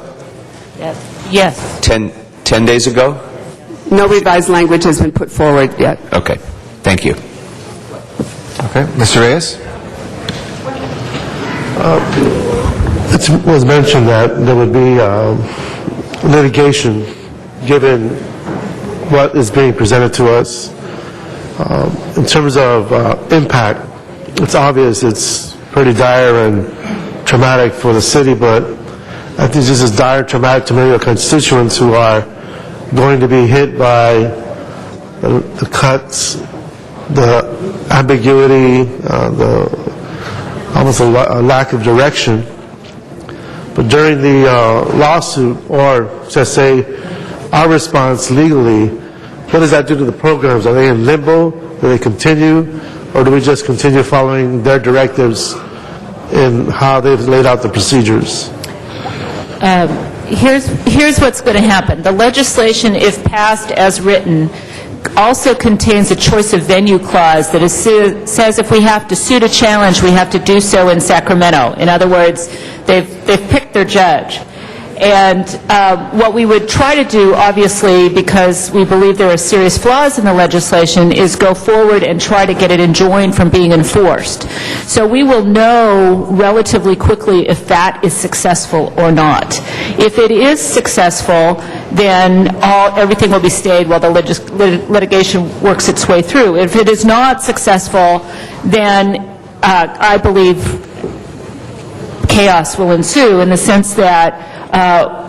Yes. 10 days ago? No revised language has been put forward yet. Okay. Thank you. Okay. Mr. Reyes? It was mentioned that there would be litigation given what is being presented to us. In terms of impact, it's obvious it's pretty dire and traumatic for the city, but I think this is dire, traumatic to many of our constituents who are going to be hit by the cuts, the ambiguity, almost a lack of direction. But during the lawsuit, or let's say our response legally, what does that do to the programs? Are they in limbo? Do they continue? Or do we just continue following their directives in how they've laid out the procedures? Here's what's going to happen. The legislation, if passed as written, also contains a choice of venue clause that says if we have to suit a challenge, we have to do so in Sacramento. In other words, they've picked their judge. And what we would try to do, obviously, because we believe there are serious flaws in the legislation, is go forward and try to get it enjoined from being enforced. So we will know relatively quickly if that is successful or not. If it is successful, then everything will be stayed while the litigation works its way through. If it is not successful, then I believe chaos will ensue in the sense that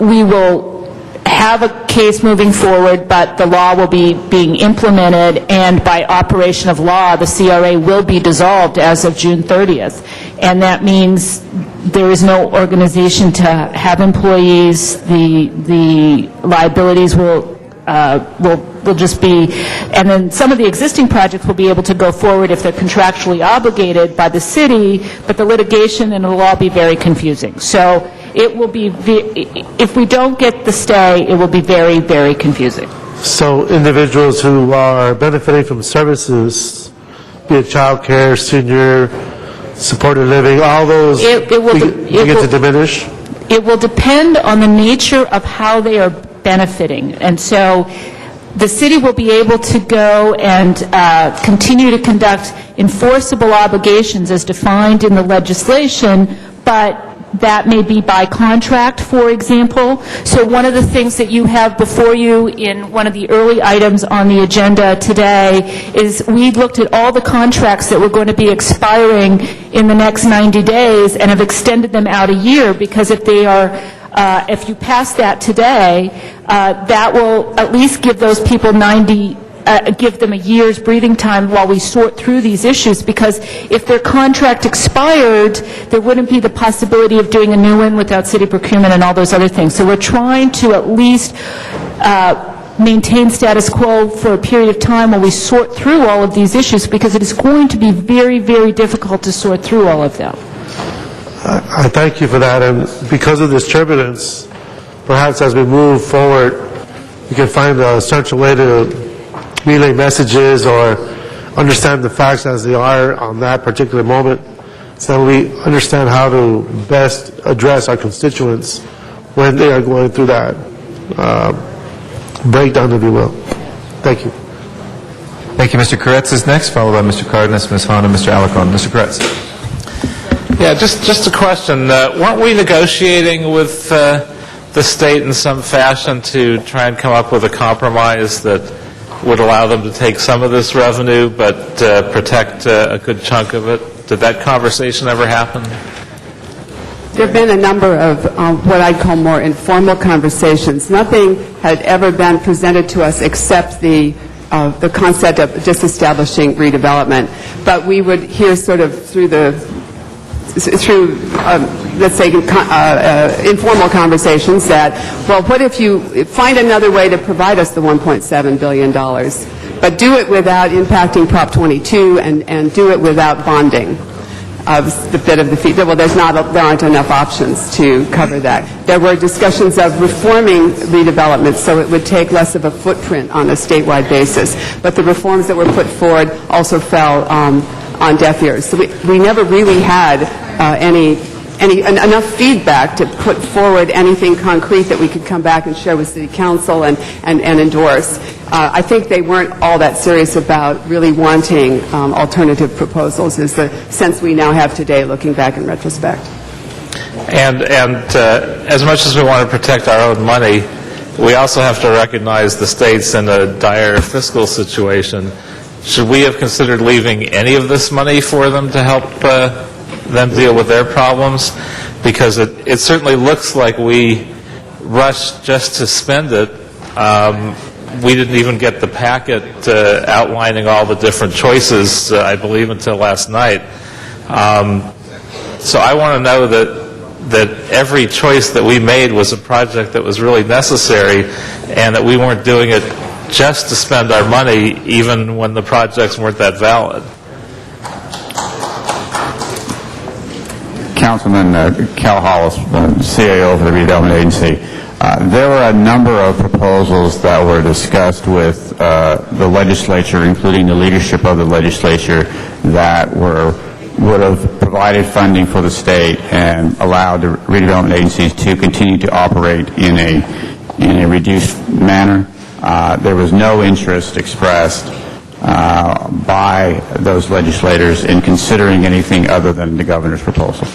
we will have a case moving forward, but the law will be being implemented, and by operation of law, the CRA will be dissolved as of June 30th. And that means there is no organization to have employees. The liabilities will just be, and then some of the existing projects will be able to go forward if they're contractually obligated by the city, but the litigation and it will all be very confusing. So it will be, if we don't get the stay, it will be very, very confusing. So individuals who are benefiting from services, be it child care, senior, supported living, all those begin to diminish? it will depend on the nature of how they are benefiting. And so the city will be able to go and continue to conduct enforceable obligations as defined in the legislation, but that may be by contract, for example. So one of the things that you have before you in one of the early items on the agenda today is we looked at all the contracts that were going to be expiring in the next 90 days and have extended them out a year, because if they are if you pass that today, that will at least give those people give them a year's breathing time while we sort through these issues, because if their contract expired, there wouldn't be the possibility of doing a new one without city procurement and all those other things. So we're trying to at least maintain status quo for a period of time while we sort through all of these issues, because it is going to be very, very difficult to sort through all of them. I thank you for that, and because of this turbulence, perhaps as we move forward, we can find a central way to relay messages or understand the facts as they are on that particular moment, so we understand how to best address our constituents when they are going through that breakdown, if you will. Thank you. Thank you. Mr. Koretz is next, followed by Mr. Cardenas, Ms. Hahn, and Mr. Alarcon. Mr. Koretz. Yeah, just a question. Weren't we negotiating with the state in some fashion to try and come up with a compromise that would allow them to take some of this revenue but protect a good chunk of it? Did that conversation ever happen? There have been a number of what I'd call more informal conversations. Nothing had ever been presented to us except the concept of disestablishing redevelopment. But we would hear sort of through let's say, informal conversations that, well, what if you find another way to provide us the $1.7 billion, but do it without impacting Prop 22 and do it without bonding of the bit of the fee. Well, there aren't enough options to cover that. There were discussions of reforming redevelopment so it would take less of a footprint on a statewide basis. But the reforms that were put forward also fell on deaf ears. So we never really had enough feedback to put forward anything concrete that we could come back and share with City Council and endorse. I think they weren't all that serious about really wanting alternative proposals, is the sense we now have today looking back in retrospect. And as much as we want to protect our own money, we also have to recognize the state's in a dire fiscal situation. Should we have considered leaving any of this money for them to help them deal with their problems? Because it certainly looks like we rushed just to spend it. We didn't even get the packet outlining all the different choices, I believe, until last night. So I want to know that every choice that we made was a project that was really necessary, and that we weren't doing it just to spend our money, even when the projects weren't that valid. Councilman Cal Hollis, CAO for the Redevelopment Agency. There were a number of proposals that were discussed with the legislature, including the leadership of the legislature, that would have provided funding for the state and allowed the redevelopment agencies to continue to operate in a reduced manner. There was no interest expressed by those legislators in considering anything other than the governor's proposal.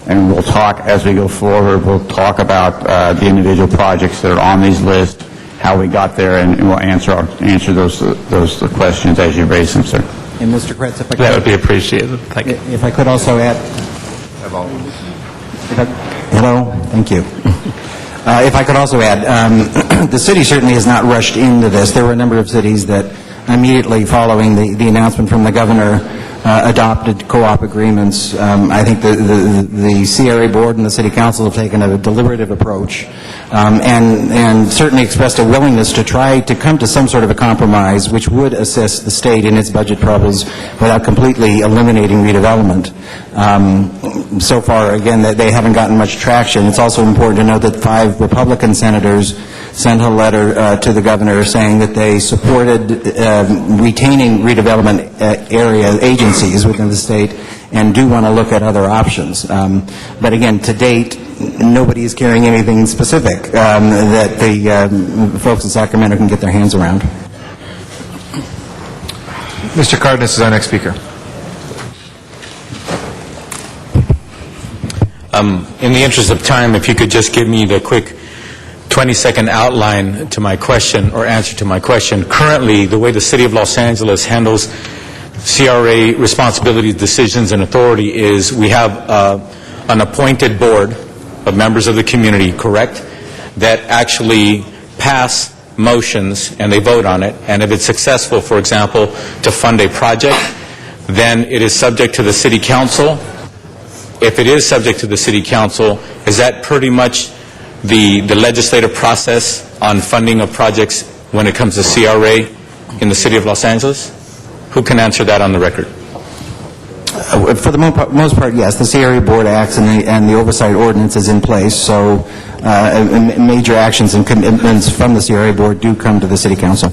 And we'll talk, as we go forward, we'll talk about the individual projects that are on these lists, how we got there, and we'll answer those questions as you raise them, sir. And Mr. Koretz, if I could... That would be appreciated. Thank you. If I could also add... Hello? Thank you. If I could also add, the city certainly has not rushed into this. There were a number of cities that immediately following the announcement from the governor adopted co-op agreements. I think the CRA board and the city council have taken a deliberative approach and certainly expressed a willingness to try to come to some sort of a compromise which would assist the state in its budget troubles without completely eliminating redevelopment. So far, again, they haven't gotten much traction. It's also important to note that 5 Republican senators sent a letter to the governor saying that they supported retaining redevelopment area agencies within the state and do want to look at other options. But again, to date, nobody is carrying anything specific that the folks in Sacramento can get their hands around. Mr. Cardenas is our next speaker. In the interest of time, if you could just give me the quick 20-second outline to my question or answer to my question. Currently, the way the City of Los Angeles handles CRA responsibilities, decisions, and authority is we have an appointed board of members of the community, correct, that actually pass motions and they vote on it. And if it's successful, for example, to fund a project, then it is subject to the City Council. If it is subject to the City Council, is that pretty much the legislative process on funding of projects when it comes to CRA in the City of Los Angeles? Who can answer that on the record? For the most part, yes. The CRA board acts and the oversight ordinance is in place, so major actions and commitments from the CRA board do come to the City Council.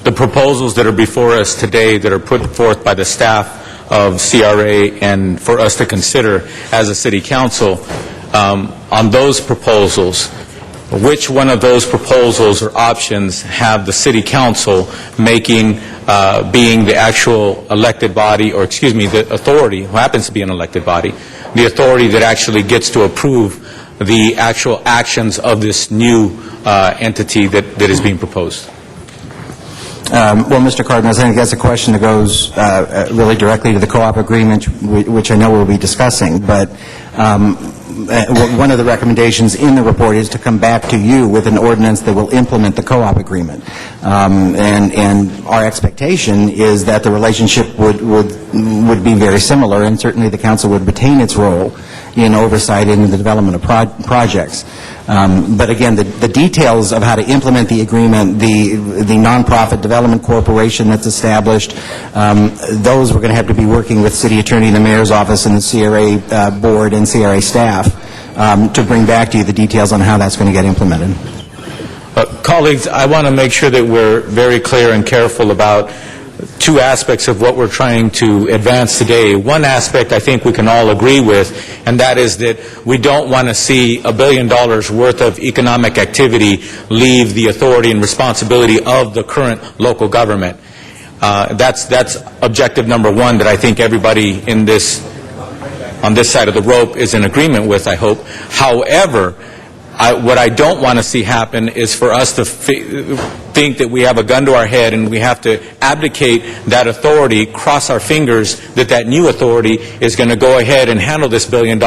The proposals that are before us today that are put forth by the staff of CRA and for us to consider as a City Council, on those proposals, which one of those proposals or options have the City Council making, being the actual elected body, or excuse me, the authority, who happens to be an elected body, the authority that actually gets to approve the actual actions of this new entity that is being proposed? Well, Mr. Cardenas, I think that's a question that goes really directly to the co-op agreement, which I know we'll be discussing, but one of the recommendations in the report is to come back to you with an ordinance that will implement the co-op agreement. And our expectation is that the relationship would be very similar, and certainly the council would retain its role in oversight in the development of projects. But again, the details of how to implement the agreement, the nonprofit development corporation that's established, those we're going to have to be working with City Attorney, the Mayor's Office, and the CRA board and CRA staff to bring back to you the details on how that's going to get implemented. Colleagues, I want to make sure that we're very clear and careful about two aspects of what we're trying to advance today. One aspect I think we can all agree with, and that is that we don't want to see $1 billion worth of economic activity leave the authority and responsibility of the current local government. That's objective number one that I think everybody in on this side of the rope is in agreement with, I hope. However, what I don't want to see happen is for us to think that we have a gun to our head and we have to abdicate that authority, cross our fingers that that new authority is going to go ahead and handle this $1 billion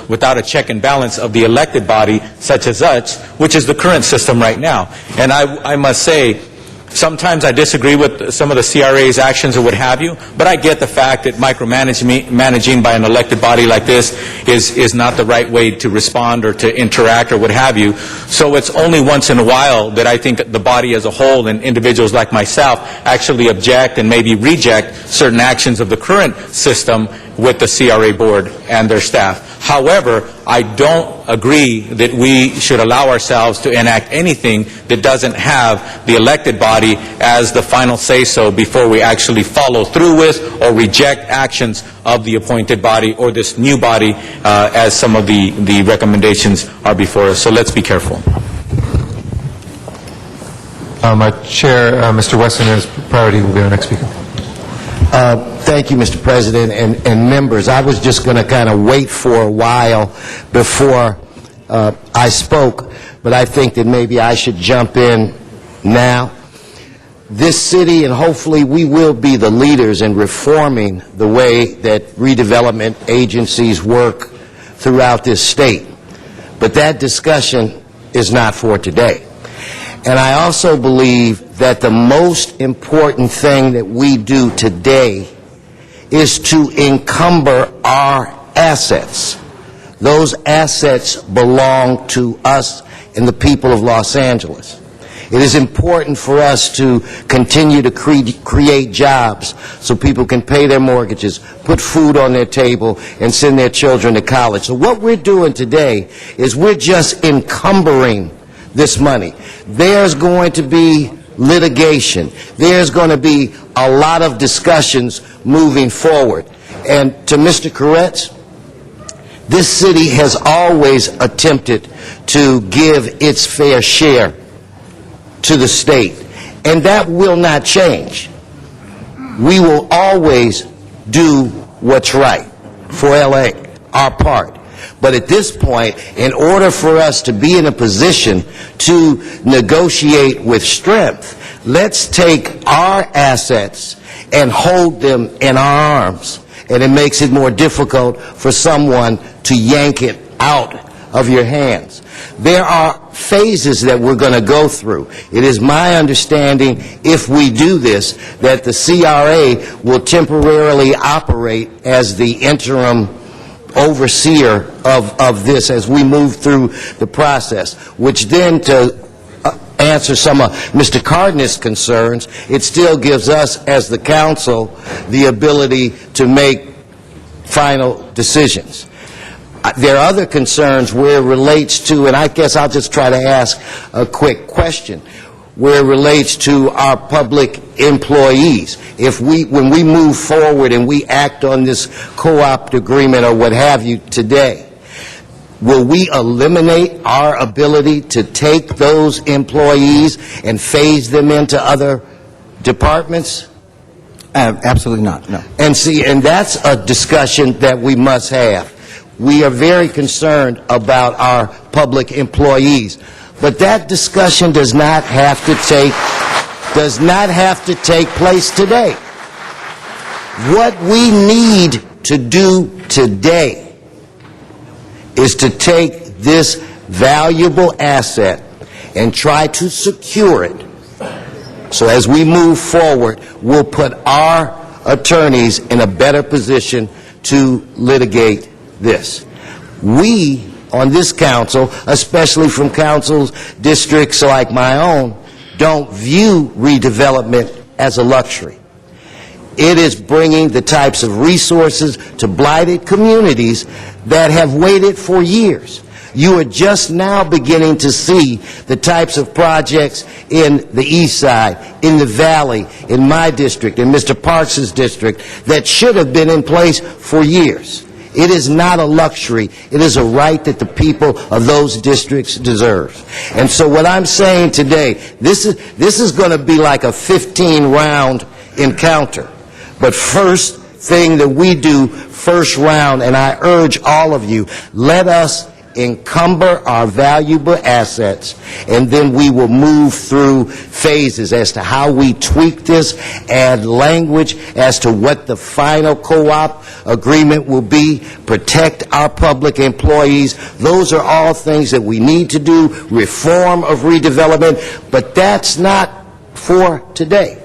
without a check and balance of the elected body, such as us, which is the current system right now. And I must say, sometimes I disagree with some of the CRA's actions or what have you, but I get the fact that managing by an elected body like this is not the right way to respond or to interact or what have you. So it's only once in a while that I think the body as a whole and individuals like myself actually object and maybe reject certain actions of the current system with the CRA board and their staff. However, I don't agree that we should allow ourselves to enact anything that doesn't have the elected body as the final say-so before we actually follow through with or reject actions of the appointed body or this new body as some of the recommendations are before us. So let's be careful. Chair, Mr. Wesson, as priority, will be our next speaker. Thank you, Mr. President, and members. I was just going to kind of wait for a while before I spoke, but I think that maybe I should jump in now. This city, and hopefully we will be the leaders in reforming the way that redevelopment agencies work throughout this state. But that discussion is not for today. And I also believe that the most important thing that we do today is to encumber our assets. Those assets belong to us and the people of Los Angeles. It is important for us to continue to create jobs so people can pay their mortgages, put food on their table, and send their children to college. So what we're doing today is we're just encumbering this money. There's going to be litigation. There's going to be a lot of discussions moving forward. And to Mr. Koretz, this city has always attempted to give its fair share to the state, and that will not change. We will always do what's right for LA, our part. But at this point, in order for us to be in a position to negotiate with strength, let's take our assets and hold them in our arms. And it makes it more difficult for someone to yank it out of your hands. There are phases that we're going to go through. It is my understanding, if we do this, that the CRA will temporarily operate as the interim overseer of this as we move through the process, which then, to answer some of Mr. Carden's concerns, it still gives us, as the council, the ability to make final decisions. There are other concerns where it relates to, and I guess I'll just try to ask a quick question, where it relates to our public employees. When we move forward and we act on this co-op agreement or what have you today, will we eliminate our ability to take those employees and phase them into other departments? Absolutely not, no. And see, and that's a discussion that we must have. We are very concerned about our public employees, but that discussion does not have to take place today. What we need to do today is to take this valuable asset and try to secure it. So as we move forward, we'll put our attorneys in a better position to litigate this. We, on this council, especially from council districts like my own, don't view redevelopment as a luxury. It is bringing the types of resources to blighted communities that have waited for years. You are just now beginning to see the types of projects in the East Side, in the Valley, in my district, in Mr. Parks' district, that should have been in place for years. It is not a luxury. It is a right that the people of those districts deserve. And so what I'm saying today, this is going to be like a 15-round encounter. But first thing that we do, first round, and I urge all of you, let us encumber our valuable assets, and then we will move through phases as to how we tweak this, add language as to what the final co-op agreement will be, protect our public employees. Those are all things that we need to do, reform of redevelopment, but that's not for today.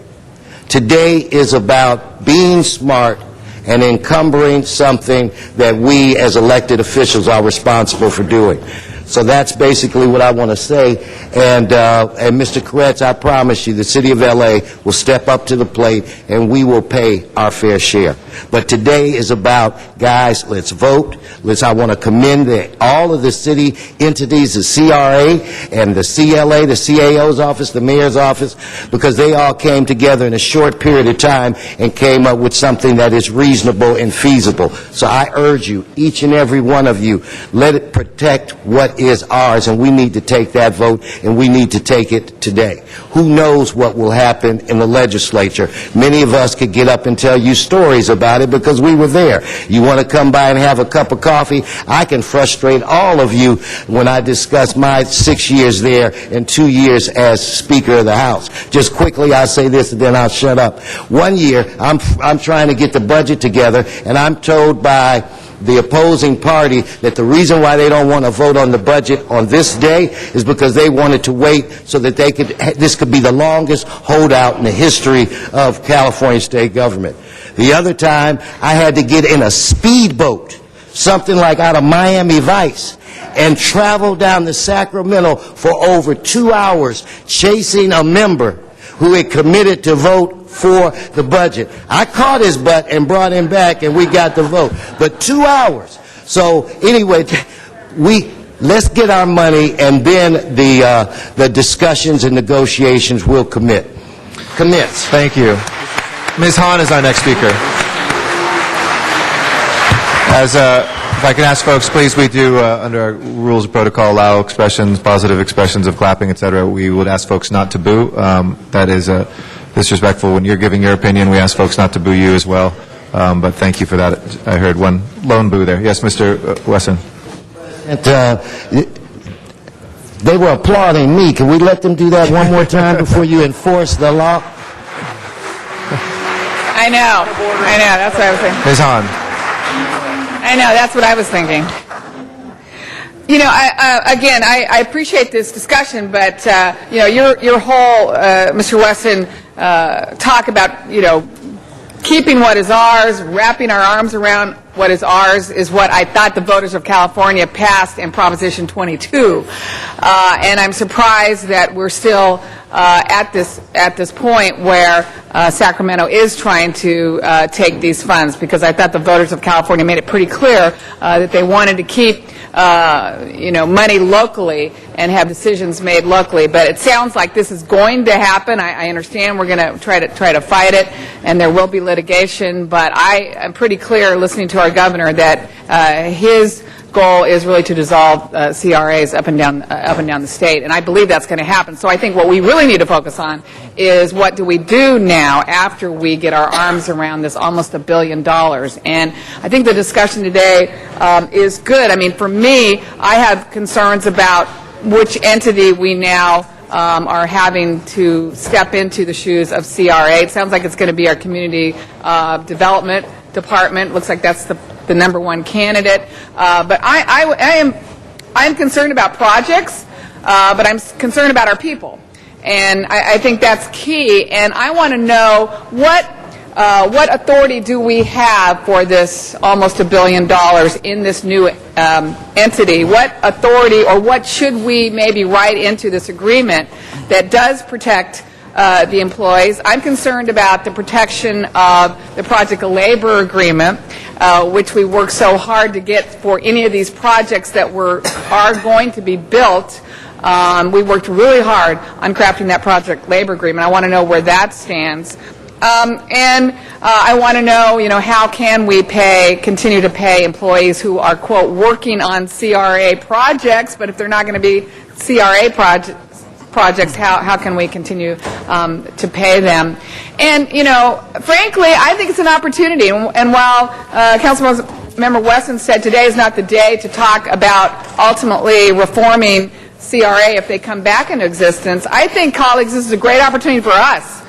Today is about being smart and encumbering something that we as elected officials are responsible for doing. So that's basically what I want to say. And Mr. Koretz, I promise you, the City of L.A. will step up to the plate and we will pay our fair share. But today is about, guys, let's vote. I want to commend all of the city entities, the CRA and the CLA, the CAO's office, the mayor's office, because they all came together in a short period of time and came up with something that is reasonable and feasible. So I urge you, each and every one of you, let it protect what is ours, and we need to take that vote, and we need to take it today. Who knows what will happen in the legislature? Many of us could get up and tell you stories about it because we were there. You want to come by and have a cup of coffee? I can frustrate all of you when I discuss my 6 years there and 2 years as Speaker of the House. Just quickly, I'll say this and then I'll shut up. 1 year, I'm trying to get the budget together, and I'm told by the opposing party that the reason why they don't want to vote on the budget on this day is because they wanted to wait so that this could be the longest holdout in the history of California state government. The other time, I had to get in a speedboat, something like out of Miami Vice, and travel down to Sacramento for over 2 hours chasing a member who had committed to vote for the budget. I caught his butt and brought him back, and we got the vote. But 2 hours. So anyway, let's get our money, and then the discussions and negotiations will commence. Thank you. Ms. Hahn is our next speaker. If I can ask folks, please, we do, under our rules of protocol, allow expressions, positive expressions of clapping, et cetera. We would ask folks not to boo. That is disrespectful. When you're giving your opinion, we ask folks not to boo you as well. But thank you for that. I heard one lone boo there. Yes, Mr. Wesson. They were applauding me. Can we let them do that one more time before you enforce the law? I know, that's what I was thinking. Ms. Hahn. I know, that's what I was thinking. You know, I appreciate this discussion, but, your whole, Mr. Wesson, talk about, keeping what is ours, wrapping our arms around what is ours is what I thought the voters of California passed in Proposition 22. And I'm surprised that we're still at this point where Sacramento is trying to take these funds, because I thought the voters of California made it pretty clear that they wanted to keep money locally and have decisions made locally. But it sounds like this is going to happen. I understand we're going to try to fight it, and there will be litigation. But I am pretty clear, listening to our governor, that his goal is really to dissolve CRAs up and down the state, and I believe that's going to happen. So I think what we really need to focus on is what do we do now after we get our arms around this almost $1 billion. And I think the discussion today is good. I mean, for me, I have concerns about which entity we now are having to step into the shoes of CRA. It sounds like it's going to be our community development department. Looks like that's the number one candidate. But I am concerned about projects, but I'm concerned about our people. And I think that's key. And I want to know what authority do we have for this almost $1 billion in this new entity? What authority, or what should we maybe write into this agreement that does protect the employees? I'm concerned about the protection of the project labor agreement, which we worked so hard to get for any of these projects that are going to be built. We worked really hard on crafting that project labor agreement. I want to know where that stands. And I want to know, how can we continue to pay employees who are, quote, working on CRA projects, but if they're not going to be CRA projects, how can we continue to pay them? And, frankly, I think it's an opportunity. And while Councilmember Wesson said today is not the day to talk about ultimately reforming CRA if they come back into existence, I think, colleagues, this is a great opportunity for us.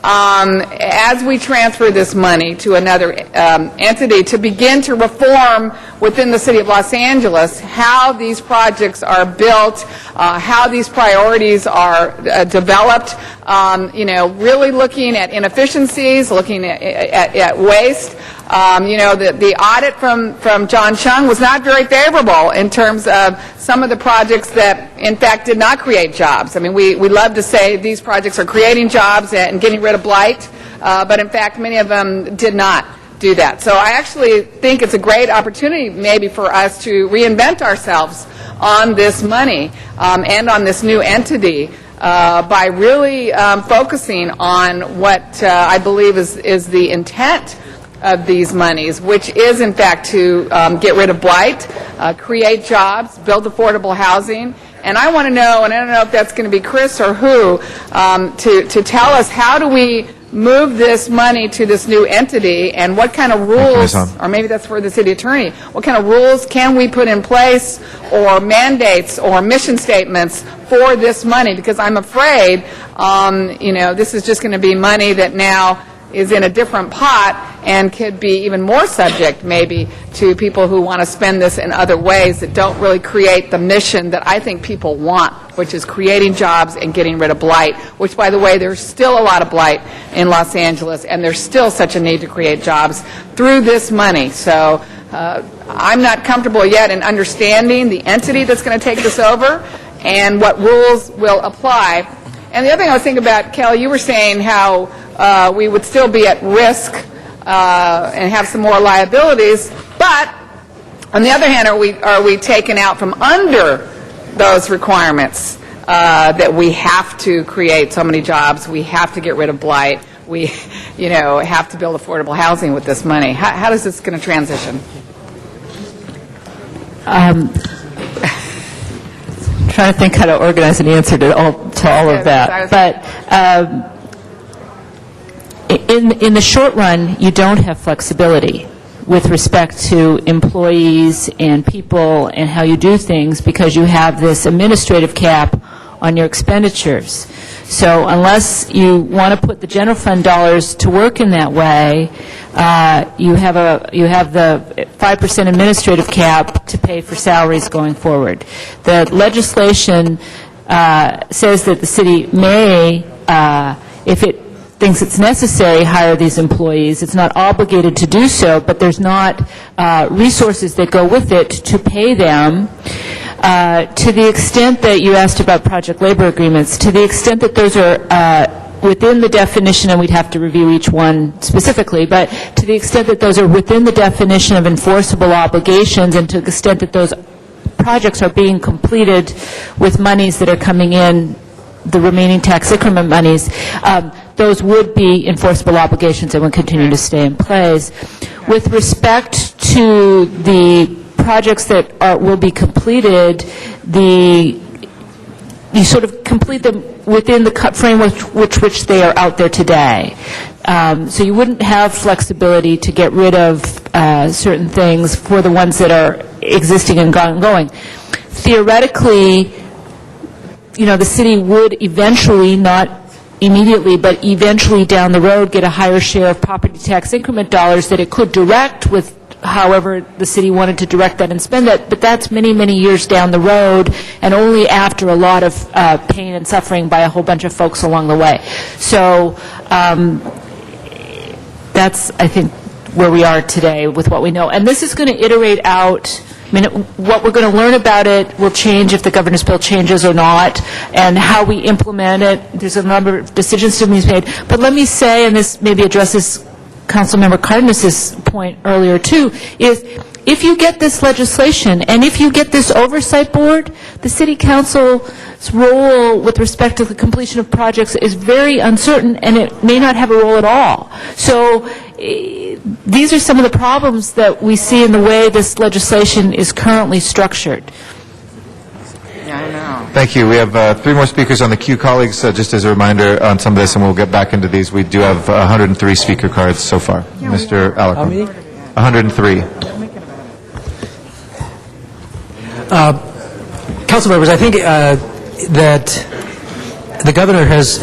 As we transfer this money to another entity, to begin to reform within the City of Los Angeles how these projects are built, how these priorities are developed, really looking at inefficiencies, looking at waste. The audit from John Chung was not very favorable in terms of some of the projects that, in fact, did not create jobs. I mean, we love to say these projects are creating jobs and getting rid of blight, but in fact, many of them did not do that. So I actually think it's a great opportunity maybe for us to reinvent ourselves on this money and on this new entity by really focusing on what I believe is the intent of these monies, which is, in fact, to get rid of blight, create jobs, build affordable housing. And I want to know, and I don't know if that's going to be Chris or who, to tell us how do we move this money to this new entity, and what kind of rules, or maybe that's for the city attorney, what kind of rules can we put in place, or mandates, or mission statements for this money? Because I'm afraid, this is just going to be money that now is in a different pot and could be even more subject maybe to people who want to spend this in other ways that don't really create the mission that I think people want, which is creating jobs and getting rid of blight, which, by the way, there's still a lot of blight in Los Angeles, and there's still such a need to create jobs through this money. So I'm not comfortable yet in understanding the entity that's going to take this over and what rules will apply. And the other thing I was thinking about, Kelly, you were saying how we would still be at risk and have some more liabilities, but on the other hand, are we taken out from under those requirements that we have to create so many jobs, we have to get rid of blight, we have to build affordable housing with this money? How is this going to transition? Trying to think how to organize an answer to all of that. But in the short run, you don't have flexibility with respect to employees and people and how you do things because you have this administrative cap on your expenditures. So unless you want to put the general fund dollars to work in that way, you have the 5% administrative cap to pay for salaries going forward. The legislation says that the city may, if it thinks it's necessary, hire these employees. It's not obligated to do so, but there's not resources that go with it to pay them. To the extent that you asked about project labor agreements, to the extent that those are within the definition, and we'd have to review each one specifically, but to the extent that those are within the definition of enforceable obligations and to the extent that those projects are being completed with monies that are coming in, the remaining tax increment monies, those would be enforceable obligations that would continue to stay in place. With respect to the projects that will be completed, you sort of complete them within the framework which they are out there today. So you wouldn't have flexibility to get rid of certain things for the ones that are existing and going. Theoretically, the city would eventually, not immediately, but eventually down the road, get a higher share of property tax increment dollars that it could direct with however the city wanted to direct that and spend that, but that's many, many years down the road and only after a lot of pain and suffering by a whole bunch of folks along the way. So that's, I think, where we are today with what we know. And this is going to iterate out. I mean, what we're going to learn about it will change if the governor's bill changes or not, and how we implement it. There's a number of decisions to be made. But let me say, and this maybe addresses Councilmember Cardenas's point earlier too, is if you get this legislation and if you get this oversight board, the city council's role with respect to the completion of projects is very uncertain, and it may not have a role at all. So these are some of the problems that we see in the way this legislation is currently structured. Yeah, I know. Thank you. We have 3 more speakers on the queue. Colleagues, just as a reminder on some of this, and we'll get back into these, we do have 103 speaker cards so far. Mr. Alicorn. 103. Council members, I think that the governor has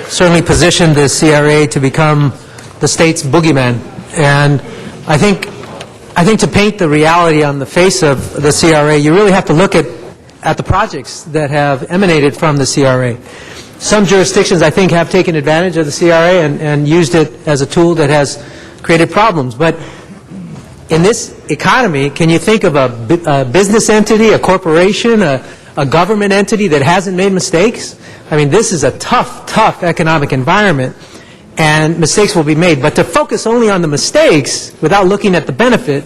certainly positioned the CRA to become the state's boogeyman, and I think to paint the reality on the face of the CRA, you really have to look at the projects that have emanated from the CRA. Some jurisdictions, I think, have taken advantage of the CRA and used it as a tool that has created problems. But in this economy, can you think of a business entity, a corporation, a government entity that hasn't made mistakes? I mean, this is a tough economic environment, and mistakes will be made. But to focus only on the mistakes without looking at the benefit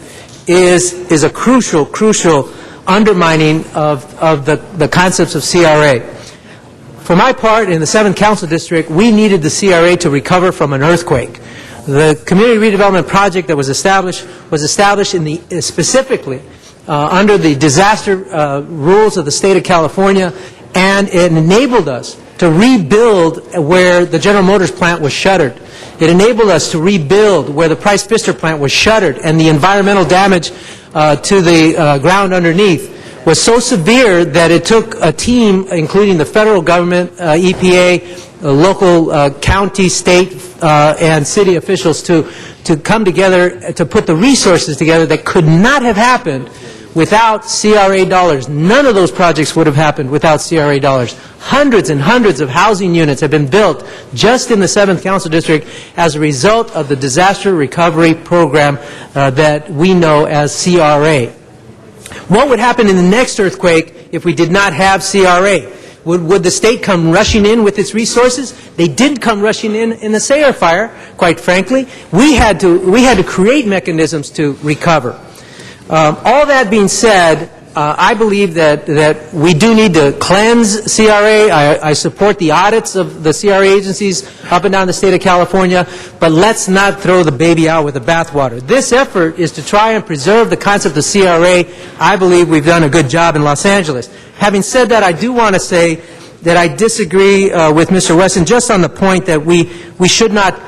is a crucial undermining of the concepts of CRA. For my part, in the 7th Council District, we needed the CRA to recover from an earthquake. The community redevelopment project that was established in the specifically under the disaster rules of the state of California, and it enabled us to rebuild where the General Motors plant was shuttered. It enabled us to rebuild where the Price Pfister plant was shuttered, and the environmental damage to the ground underneath was so severe that it took a team, including the federal government, EPA, local county, state, and city officials to come together to put the resources together that could not have happened without CRA dollars. None of those projects would have happened without CRA dollars. Hundreds and hundreds of housing units have been built just in the 7th Council District as a result of the disaster recovery program that we know as CRA. What would happen in the next earthquake if we did not have CRA? Would the state come rushing in with its resources? They didn't come rushing in the Sayre fire, quite frankly. We had to create mechanisms to recover. All that being said, I believe that we do need to cleanse CRA. I support the audits of the CRA agencies up and down the state of California, but let's not throw the baby out with the bathwater. This effort is to try and preserve the concept of CRA. I believe we've done a good job in Los Angeles. Having said that, I do want to say that I disagree with Mr. Wesson just on the point that we should not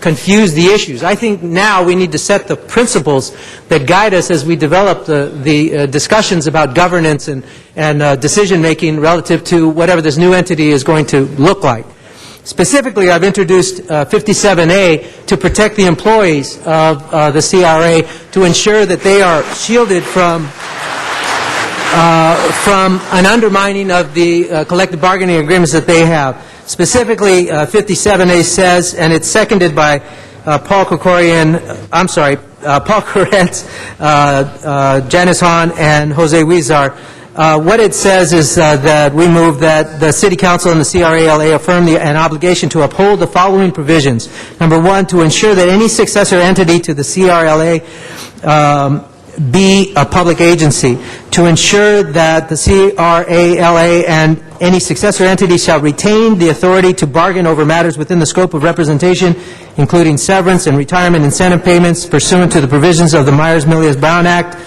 confuse the issues. I think now we need to set the principles that guide us as we develop the discussions about governance and decision-making relative to whatever this new entity is going to look like. Specifically, I've introduced 57A to protect the employees of the CRA, to ensure that they are shielded from an undermining of the collective bargaining agreements that they have. Specifically, 57A says, and it's seconded by Paul Krikorian, Paul Koretz, Janice Hahn, and Jose Huizar. What it says is that we move that the City Council and the CRALA affirm an obligation to uphold the following provisions. Number one, to ensure that any successor entity to the CRALA be a public agency, to ensure that the CRALA and any successor entity shall retain the authority to bargain over matters within the scope of representation, including severance and retirement incentive payments pursuant to the provisions of the Myers-Milius-Brown Act.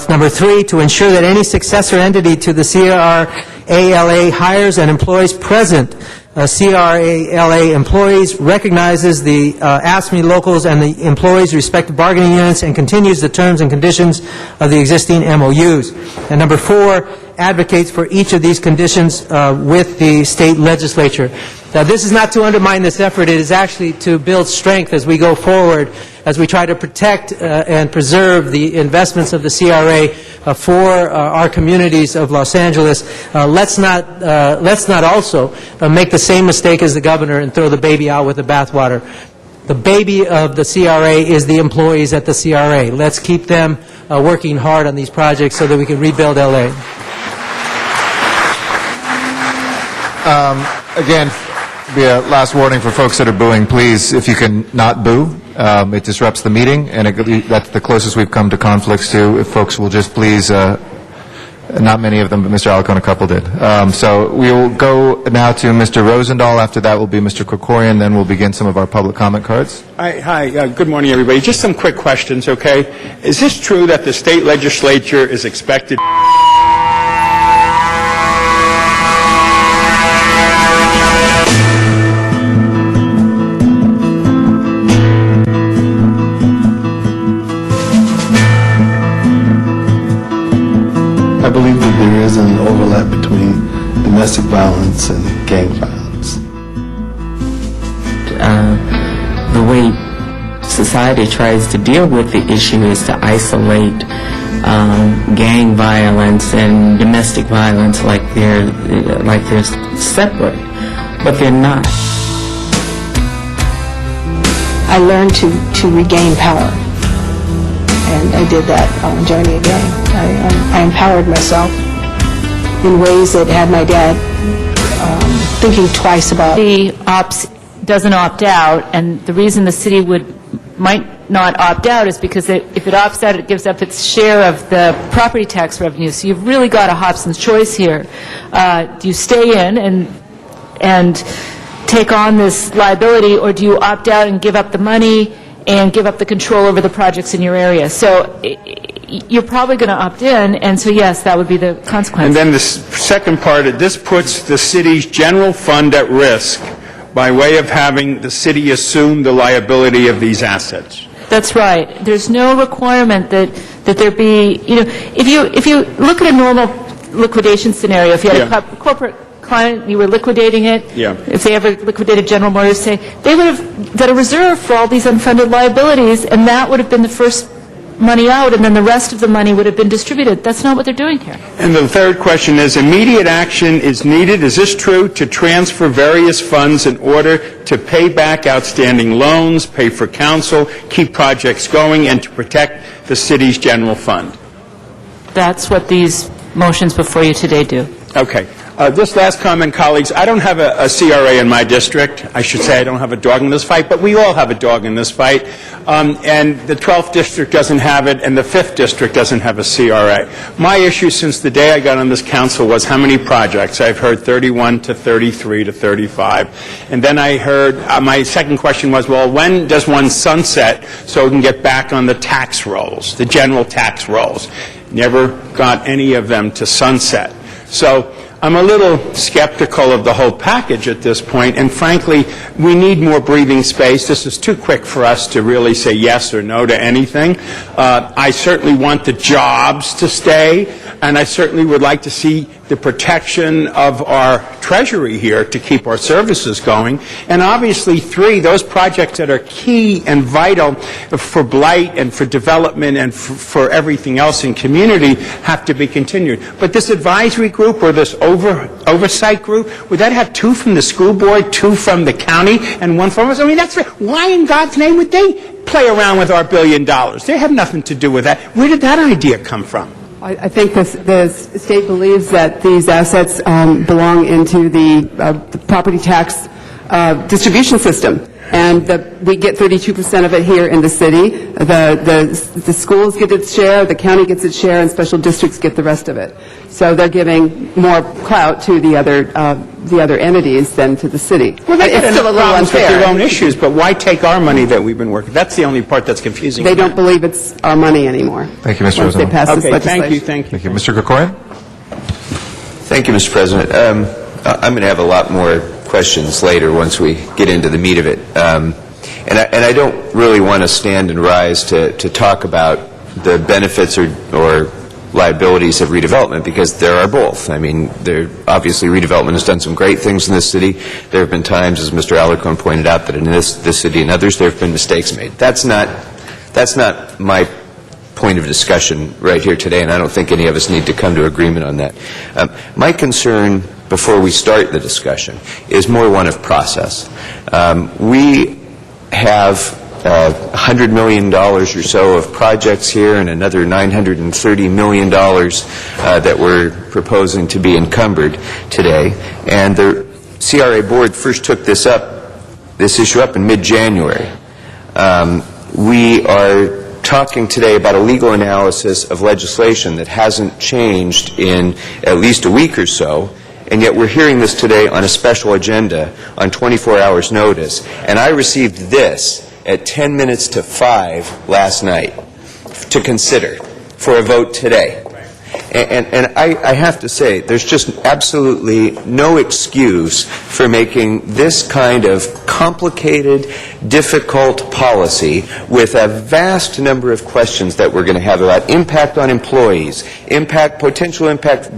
Number three, to ensure that any successor entity to the CRALA hires and employs present CRALA employees, recognizes the ASME locals and the employees' respective bargaining units, and continues the terms and conditions of the existing MOUs. And number four, advocates for each of these conditions with the state legislature. Now, this is not to undermine this effort. It is actually to build strength as we go forward, as we try to protect and preserve the investments of the CRA for our communities of Los Angeles. Let's not also make the same mistake as the governor and throw the baby out with the bathwater. The baby of the CRA is the employees at the CRA. Let's keep them working hard on these projects so that we can rebuild LA. Again, be a last warning for folks that are booing, please, if you can not boo. It disrupts the meeting, and that's the closest we've come to conflicts too. If folks will just please, not many of them, but Mr. Alcone, a couple did. So we will go now to Mr. Rosendahl. After that will be Mr. Krikorian, then we'll begin some of our public comment cards. Hi, good morning, everybody. Just some quick questions, okay? Is this true that the state legislature is expected... I believe that there is an overlap between domestic violence and gang violence. The way society tries to deal with the issue is to isolate gang violence and domestic violence like they're separate, but they're not. I learned to regain power, and I did that joining a gang. I empowered myself in ways that had my dad thinking twice about. The ops doesn't opt out, and the reason the city might not opt out is because if it opts out, it gives up its share of the property tax revenue. So you've really got a Hobson's choice here. Do you stay in and take on this liability, or do you opt out and give up the money and give up the control over the projects in your area? So you're probably going to opt in, and so yes, that would be the consequence. And then the second part, this puts the city's general fund at risk by way of having the city assume the liability of these assets. That's right. There's no requirement that there be, if you look at a normal liquidation scenario, if you had a corporate client, you were liquidating it, if they ever liquidated General Motors, say, they would have got a reserve for all these unfunded liabilities, and that would have been the first money out, and then the rest of the money would have been distributed. That's not what they're doing here. And the third question is, immediate action is needed. Is this true, to transfer various funds in order to pay back outstanding loans, pay for counsel, keep projects going, and to protect the city's general fund? That's what these motions before you today do. Okay. This last comment, colleagues, I don't have a CRA in my district. I should say I don't have a dog in this fight, but we all have a dog in this fight. and the 12th district doesn't have it, and the 5th district doesn't have a CRA. My issue since the day I got on this council was how many projects. I've heard 31 to 33 to 35. And then I heard, my second question was, well, when does one sunset so we can get back on the tax rolls, the general tax rolls? Never got any of them to sunset. So I'm a little skeptical of the whole package at this point, and frankly, we need more breathing space. This is too quick for us to really say yes or no to anything. I certainly want the jobs to stay, and I certainly would like to see the protection of our treasury here to keep our services going. And obviously, 3, those projects that are key and vital for blight and for development and for everything else in community have to be continued. But this advisory group or this oversight group, would that have 2 from the school board, 2 from the county, and 1 from us? I mean, that's why in God's name would they play around with our $1 billion? They have nothing to do with that. Where did that idea come from? I think the state believes that these assets belong into the property tax distribution system, and we get 32% of it here in the city. The schools get its share, the county gets its share, and special districts get the rest of it. So they're giving more clout to the other entities than to the city. Well, they it's still a little problems with unfair. their own issues, but why take our money that we've been working? That's the only part that's confusing. They don't believe it's our money anymore. Thank you, Mr. Once they Rosenbaum. pass this Okay, legislation. thank you. Mr. Krikorian? Thank you, Mr. President. I'm going to have a lot more questions later once we get into the meat of it. And I don't really want to stand and rise to talk about the benefits or liabilities of redevelopment, because there are both. I mean, obviously redevelopment has done some great things in this city. There have been times, as Mr. Alarcon pointed out, that in this city and others there have been mistakes made. That's not my point of discussion right here today, and I don't think any of us need to come to agreement on that. My concern before we start the discussion is more one of process. We have $100 million or so of projects here and another $930 million that we're proposing to be encumbered today. And the CRA board first took this issue up in mid-January. We are talking today about a legal analysis of legislation that hasn't changed in at least a week or so, and yet we're hearing this today on a special agenda on 24 hours notice. And I received this at 10 minutes to 5 last night to consider for a vote today. And I have to say, there's just absolutely no excuse for making this kind of complicated, difficult policy with a vast number of questions that we're going to have about impact on employees, potential impact,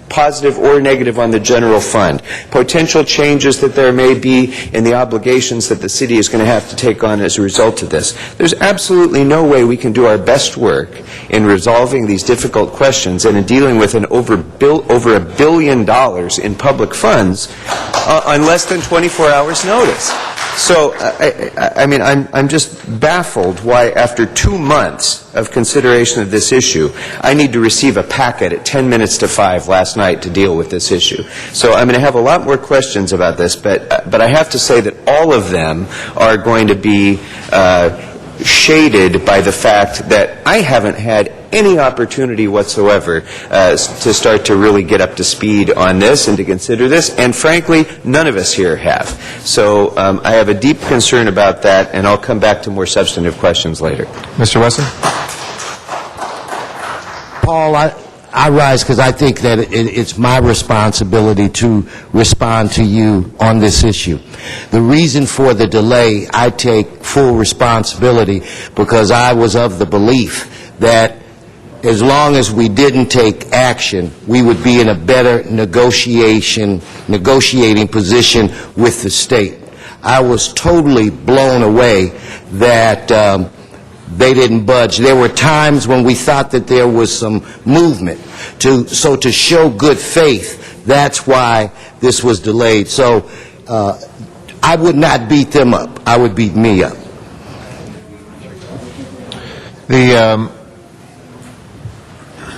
positive or negative, on the general fund, potential changes that there may be in the obligations that the city is going to have to take on as a result of this. There's absolutely no way we can do our best work in resolving these difficult questions and in dealing with over $1 billion in public funds on less than 24 hours notice. So, I mean, I'm just baffled why, after 2 months of consideration of this issue, I need to receive a packet at 10 minutes to 5 last night to deal with this issue. So I'm going to have a lot more questions about this, but I have to say that all of them are going to be shaded by the fact that I haven't had any opportunity whatsoever to start to really get up to speed on this and to consider this, and frankly, none of us here have. So I have a deep concern about that, and I'll come back to more substantive questions later. Mr. Wesson? Paul, I rise because I think that it's my responsibility to respond to you on this issue. The reason for the delay, I take full responsibility because I was of the belief that as long as we didn't take action, we would be in a better negotiating position with the state. I was totally blown away that they didn't budge. There were times when we thought that there was some movement. So to show good faith, that's why this was delayed. So I would not beat them up. I would beat me up.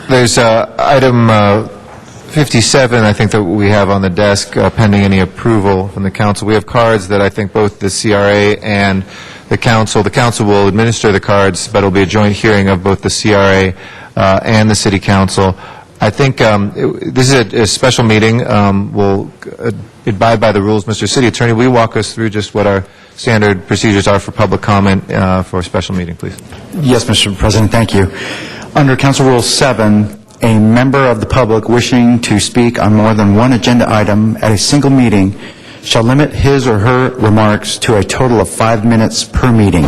There's item 57, I think that we have on the desk pending any approval from the council. We have cards that I think both the CRA and the council will administer the cards, but it'll be a joint hearing of both the CRA and the city council. I think this is a special meeting. We'll abide by the rules. Mr. City Attorney, will you walk us through just what our standard procedures are for public comment for a special meeting, please? Yes, Mr. President, thank you. Under Council Rule 7, a member of the public wishing to speak on more than one agenda item at a single meeting shall limit his or her remarks to a total of 5 minutes per meeting.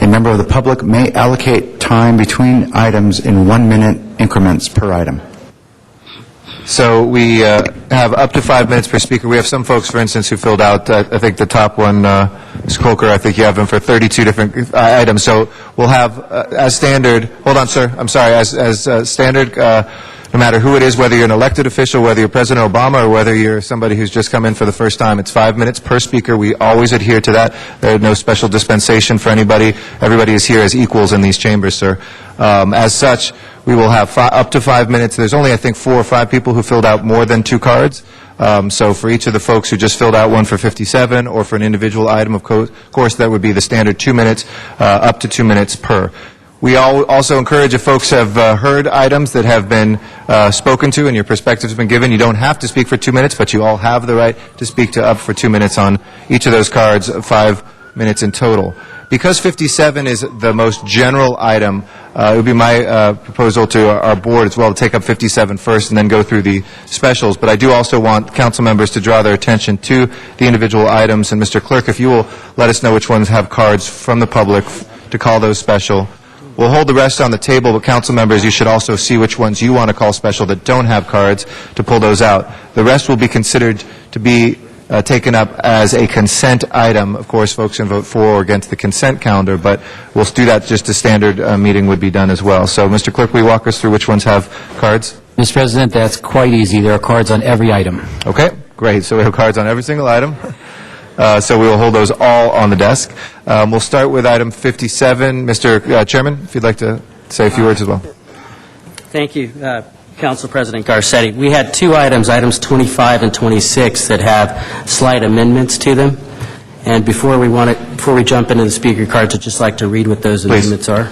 A member of the public may allocate time between items in 1-minute increments per item. So we have up to 5 minutes per speaker. We have some folks, for instance, who filled out, I think the top one, Ms. Colker, I think you have them for 32 different items. So we'll have, as standard, hold on, sir, I'm sorry, as standard, no matter who it is, whether you're an elected official, whether you're President Obama, or whether you're somebody who's just come in for the first time, it's 5 minutes per speaker. We always adhere to that. There's no special dispensation for anybody. Everybody is here as equals in these chambers, sir. As such, we will have up to 5 minutes. There's only, I think, 4 or 5 people who filled out more than 2 cards. So for each of the folks who just filled out one for 57 or for an individual item, of course, that would be the standard 2 minutes, up to 2 minutes per. We also encourage, if folks have heard items that have been spoken to and your perspectives have been given, you don't have to speak for 2 minutes, but you all have the right to speak to up for 2 minutes on each of those cards, 5 minutes in total. Because 57 is the most general item, it would be my proposal to our board as well to take up 57 first and then go through the specials. But I do also want council members to draw their attention to the individual items. And Mr. Clerk, if you will let us know which ones have cards from the public to call those special. We'll hold the rest on the table, but council members, you should also see which ones you want to call special that don't have cards to pull those out. The rest will be considered to be taken up as a consent item. Of course, folks can vote for or against the consent calendar, but we'll do that just as standard meeting would be done as well. So, Mr. Clerk, will you walk us through which ones have cards? Mr. President, that's quite easy. There are cards on every item. Okay, great. So we have cards on every single item. So we will hold those all on the desk. We'll start with item 57. Mr. Chairman, if you'd like to say a few words as well. Thank you, Council President Garcetti. We had 2 items, items 25 and 26, that have slight amendments to them. And before we jump into the speaker cards, I'd just like to read what those amendments are.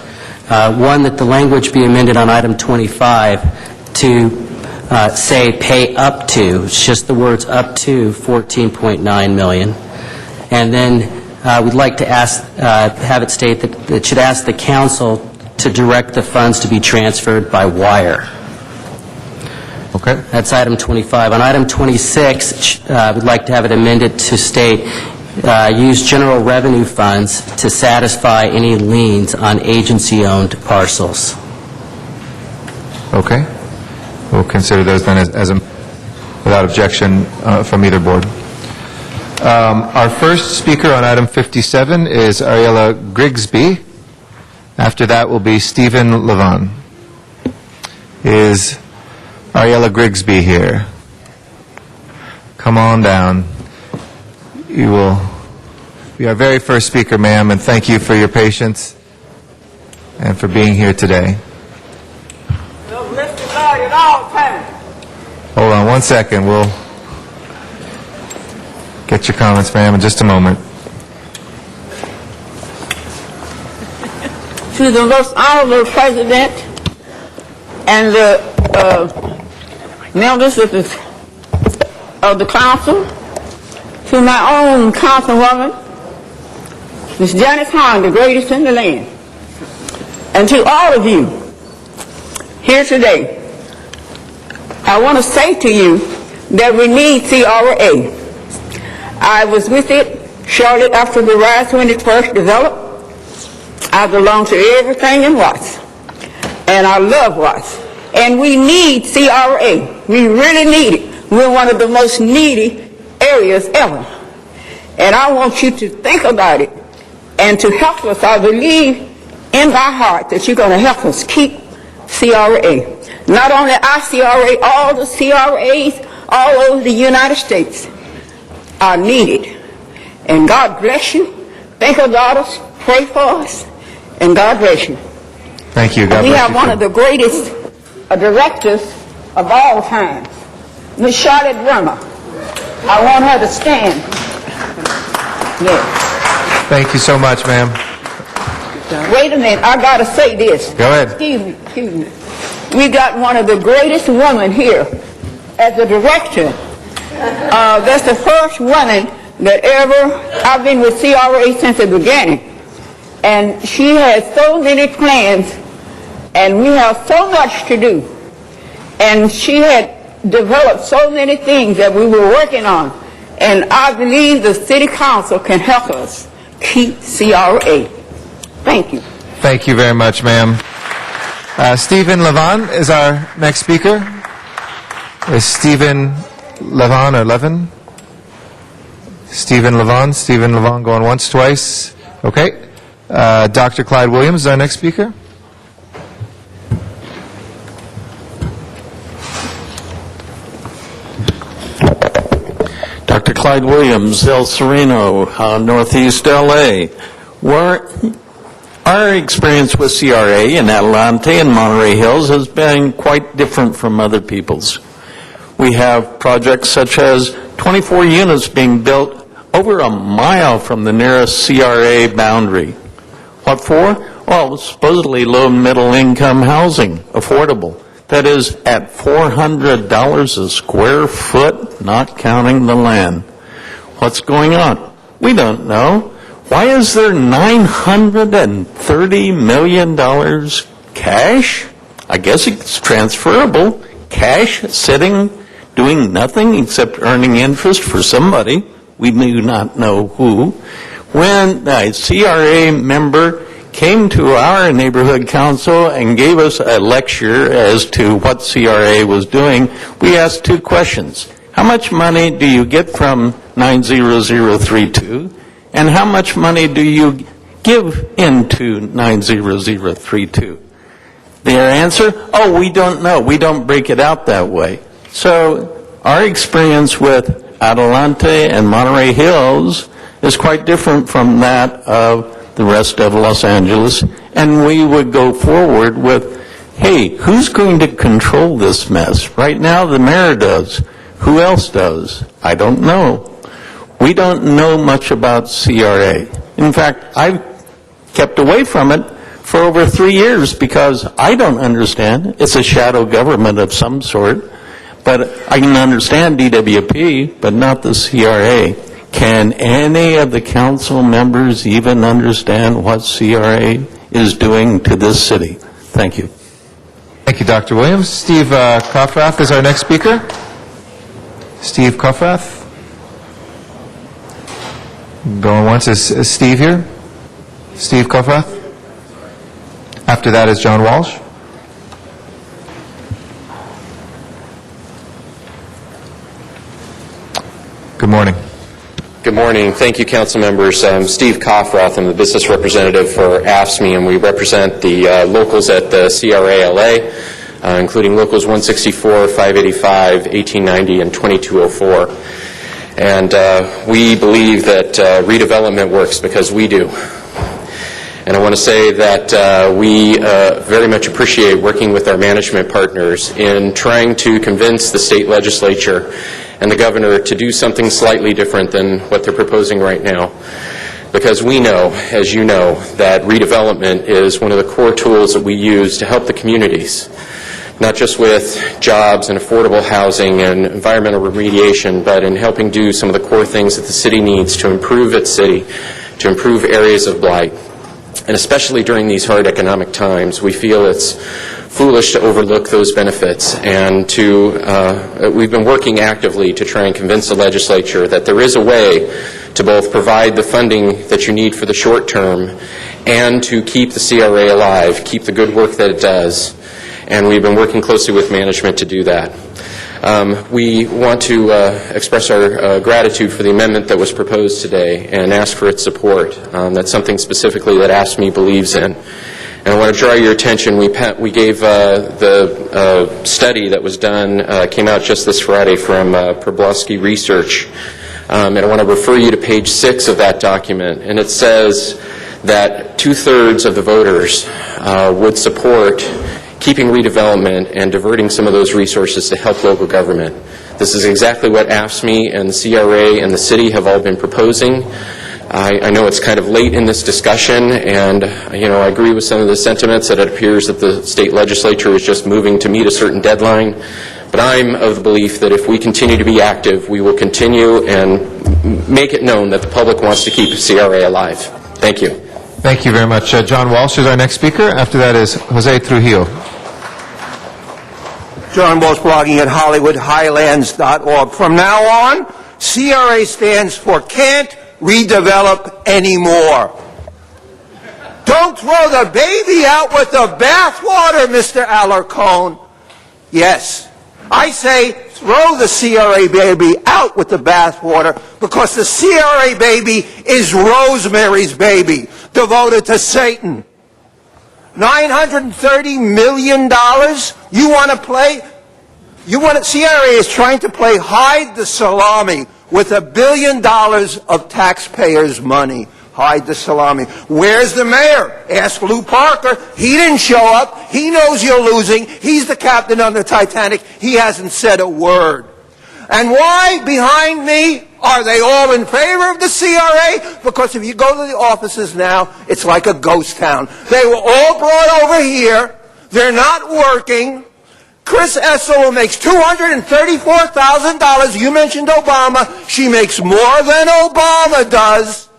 One, that the language be amended on item 25 to say pay up to, it's just the words up to, $14.9 million. And then we'd like to have it state that it should ask the council to direct the funds to be transferred by wire. Okay. That's item 25. On item 26, we'd like to have it amended to state use general revenue funds to satisfy any liens on agency-owned parcels. Okay. We'll consider those then as without objection from either board. Our first speaker on item 57 is Ariella Grigsby. After that will be Stephen Levon. Is Ariella Grigsby here? Come on down. You will be our very first speaker, ma'am, and thank you for your patience and for being here today. Hold on one second. We'll get your comments, ma'am, in just a moment. To the most honorable President and the members of the council, to my own councilwoman, Ms. Janice Hahn, the greatest in the land, and to all of you here today, I want to say to you that we need CRA. I was with it shortly after the rise when it first developed. I belong to everything in Watts, and I love Watts. And we need CRA. We really need it. We're one of the most needy areas ever. And I want you to think about it and to help us. I believe in my heart that you're going to help us keep CRA. Not only our CRA, all the CRAs all over the United States are needed. And God bless you. Think about us. Pray for us. And God bless you. Thank you. God bless you. We have one of the greatest directors of all time. Miss Charlotte Wormer. I want her to stand. Yes. Thank you so much, ma'am. Wait a minute, I gotta say this. Go ahead. Excuse me. We got one of the greatest women here as a director. That's the first woman that ever, I've been with CRA since the beginning. And she has so many plans, and we have so much to do. And she had developed so many things that we were working on. And I believe the city council can help us keep CRA. Thank you. Thank you very much, ma'am. Stephen Levin is our next speaker. Is Stephen Levin or Levin? Stephen Levin going once, twice. Okay. Dr. Clyde Williams is our next speaker. Dr. Clyde Williams, El Sereno, Northeast LA. Our experience with CRA in Adelante and Monterey Hills has been quite different from other people's. We have projects such as 24 units being built over a mile from the nearest CRA boundary. What for? Well, supposedly low and middle income housing, affordable. That is at $400 a square foot, not counting the land. What's going on? We don't know. Why is there $930 million cash? I guess it's transferable. Cash sitting, doing nothing except earning interest for somebody. We do not know who. When a CRA member came to our neighborhood council and gave us a lecture as to what CRA was doing, we asked two questions. How much money do you get from 90032? And how much money do you give into 90032? Their answer, oh, we don't know. We don't break it out that way. So our experience with Adelante and Monterey Hills is quite different from that of the rest of Los Angeles. And we would go forward with, hey, who's going to control this mess? Right now, the mayor does. Who else does? I don't know. We don't know much about CRA. In fact, I've kept away from it for over 3 years because I don't understand. It's a shadow government of some sort. But I can understand DWP, but not the CRA. Can any of the council members even understand what CRA is doing to this city? Thank you. Thank you, Dr. Williams. Steve Koffrath is our next speaker. Steve Koffrath. Going once. Is Steve here? Steve Koffrath? After that is John Walsh. Good morning. Good morning. Thank you, council members. I'm Steve Koffrath. I'm the business representative for AFSCME, and we represent the locals at the CRA LA, including locals 164, 585, 1890, and 2204. And we believe that redevelopment works because we do. And I want to say that we very much appreciate working with our management partners in trying to convince the state legislature and the governor to do something slightly different than what they're proposing right now. Because we know, as you know, that redevelopment is one of the core tools that we use to help the communities, not just with jobs and affordable housing and environmental remediation, but in helping do some of the core things that the city needs to improve its city, to improve areas of blight. And especially during these hard economic times, we feel it's foolish to overlook those benefits, and we've been working actively to try and convince the legislature that there is a way to both provide the funding that you need for the short term and to keep the CRA alive, keep the good work that it does, and we've been working closely with management to do that. We want to express our gratitude for the amendment that was proposed today and ask for its support. That's something specifically that AFSCME believes in. And I want to draw your attention, we gave the study that was done, came out just this Friday from Perblosky Research, and I want to refer you to page 6 of that document, and it says that 2/3 of the voters would support keeping redevelopment and diverting some of those resources to help local government. This is exactly what AFSCME and the CRA and the city have all been proposing. I know it's kind of late in this discussion, and I agree with some of the sentiments that it appears that the state legislature is just moving to meet a certain deadline. But I'm of the belief that if we continue to be active, we will continue and make it known that the public wants to keep CRA alive. Thank you. Thank you very much. John Walsh is our next speaker. After that is Jose Trujillo. John Walsh, blogging at HollywoodHighlands.org. From now on, CRA stands for Can't Redevelop Anymore. Don't throw the baby out with the bathwater, Mr. Alarcon. Yes, I say throw the CRA baby out with the bathwater because the CRA baby is Rosemary's baby, devoted to Satan. $930 million? You want to play? CRA is trying to play hide the salami with $1 billion of taxpayers' money. Hide the salami. Where's the mayor? Ask Lou Parker. He didn't show up. He knows you're losing. He's the captain on the Titanic. He hasn't said a word. And why, behind me, are they all in favor of the CRA? Because if you go to the offices now, it's like a ghost town. They were all brought over here. They're not working. Chris Essel makes $234,000. You mentioned Obama. She makes more than Obama does.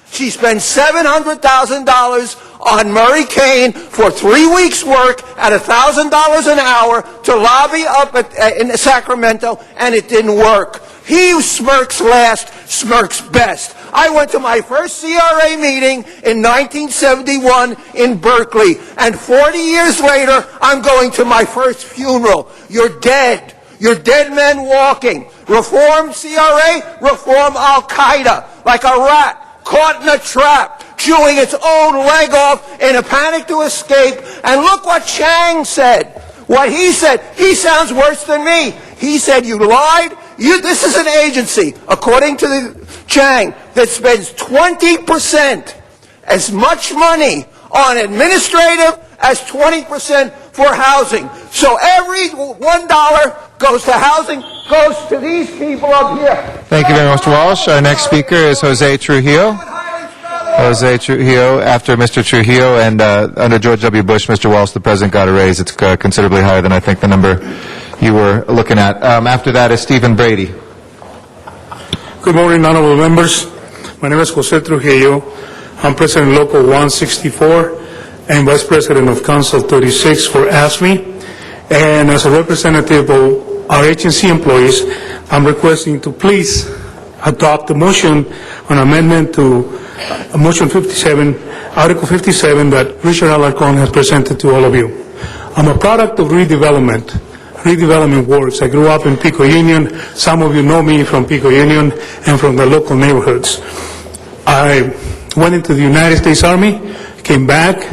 She spends $700,000 on Murray Kane for 3 weeks' work at $1,000 an hour to lobby up in Sacramento, and it didn't work. He who smirks last smirks best. I went to my first CRA meeting in 1971 in Berkeley, and 40 years later, I'm going to my first funeral. You're dead. You're dead men walking. Reform CRA, reform Al-Qaeda, like a rat caught in a trap, chewing its own leg off in a panic to escape. And look what Chang said. What he said, he sounds worse than me. He said, you lied. This is an agency, according to the Chang, that spends 20% as much money on administrative as 20% for housing. So every $1 goes to housing, goes to these people up here. Thank you very much, Mr. Walsh. Our next speaker is Jose Trujillo. Jose Trujillo. After Mr. Trujillo and under George W. Bush, Mr. Walsh, the president got a raise. It's considerably higher than I think the number you were looking at. After that is Stephen Brady. Good morning, honorable members. My name is Jose Trujillo. I'm President Local 164 and Vice President of Council 36 for AFSCME. And as a representative of our agency employees, I'm requesting to please adopt the motion on amendment to Motion 57, Article 57 that Richard Alarcon has presented to all of you. I'm a product of redevelopment. Redevelopment works. I grew up in Pico Union. Some of you know me from Pico Union and from the local neighborhoods. I went into the United States Army, came back,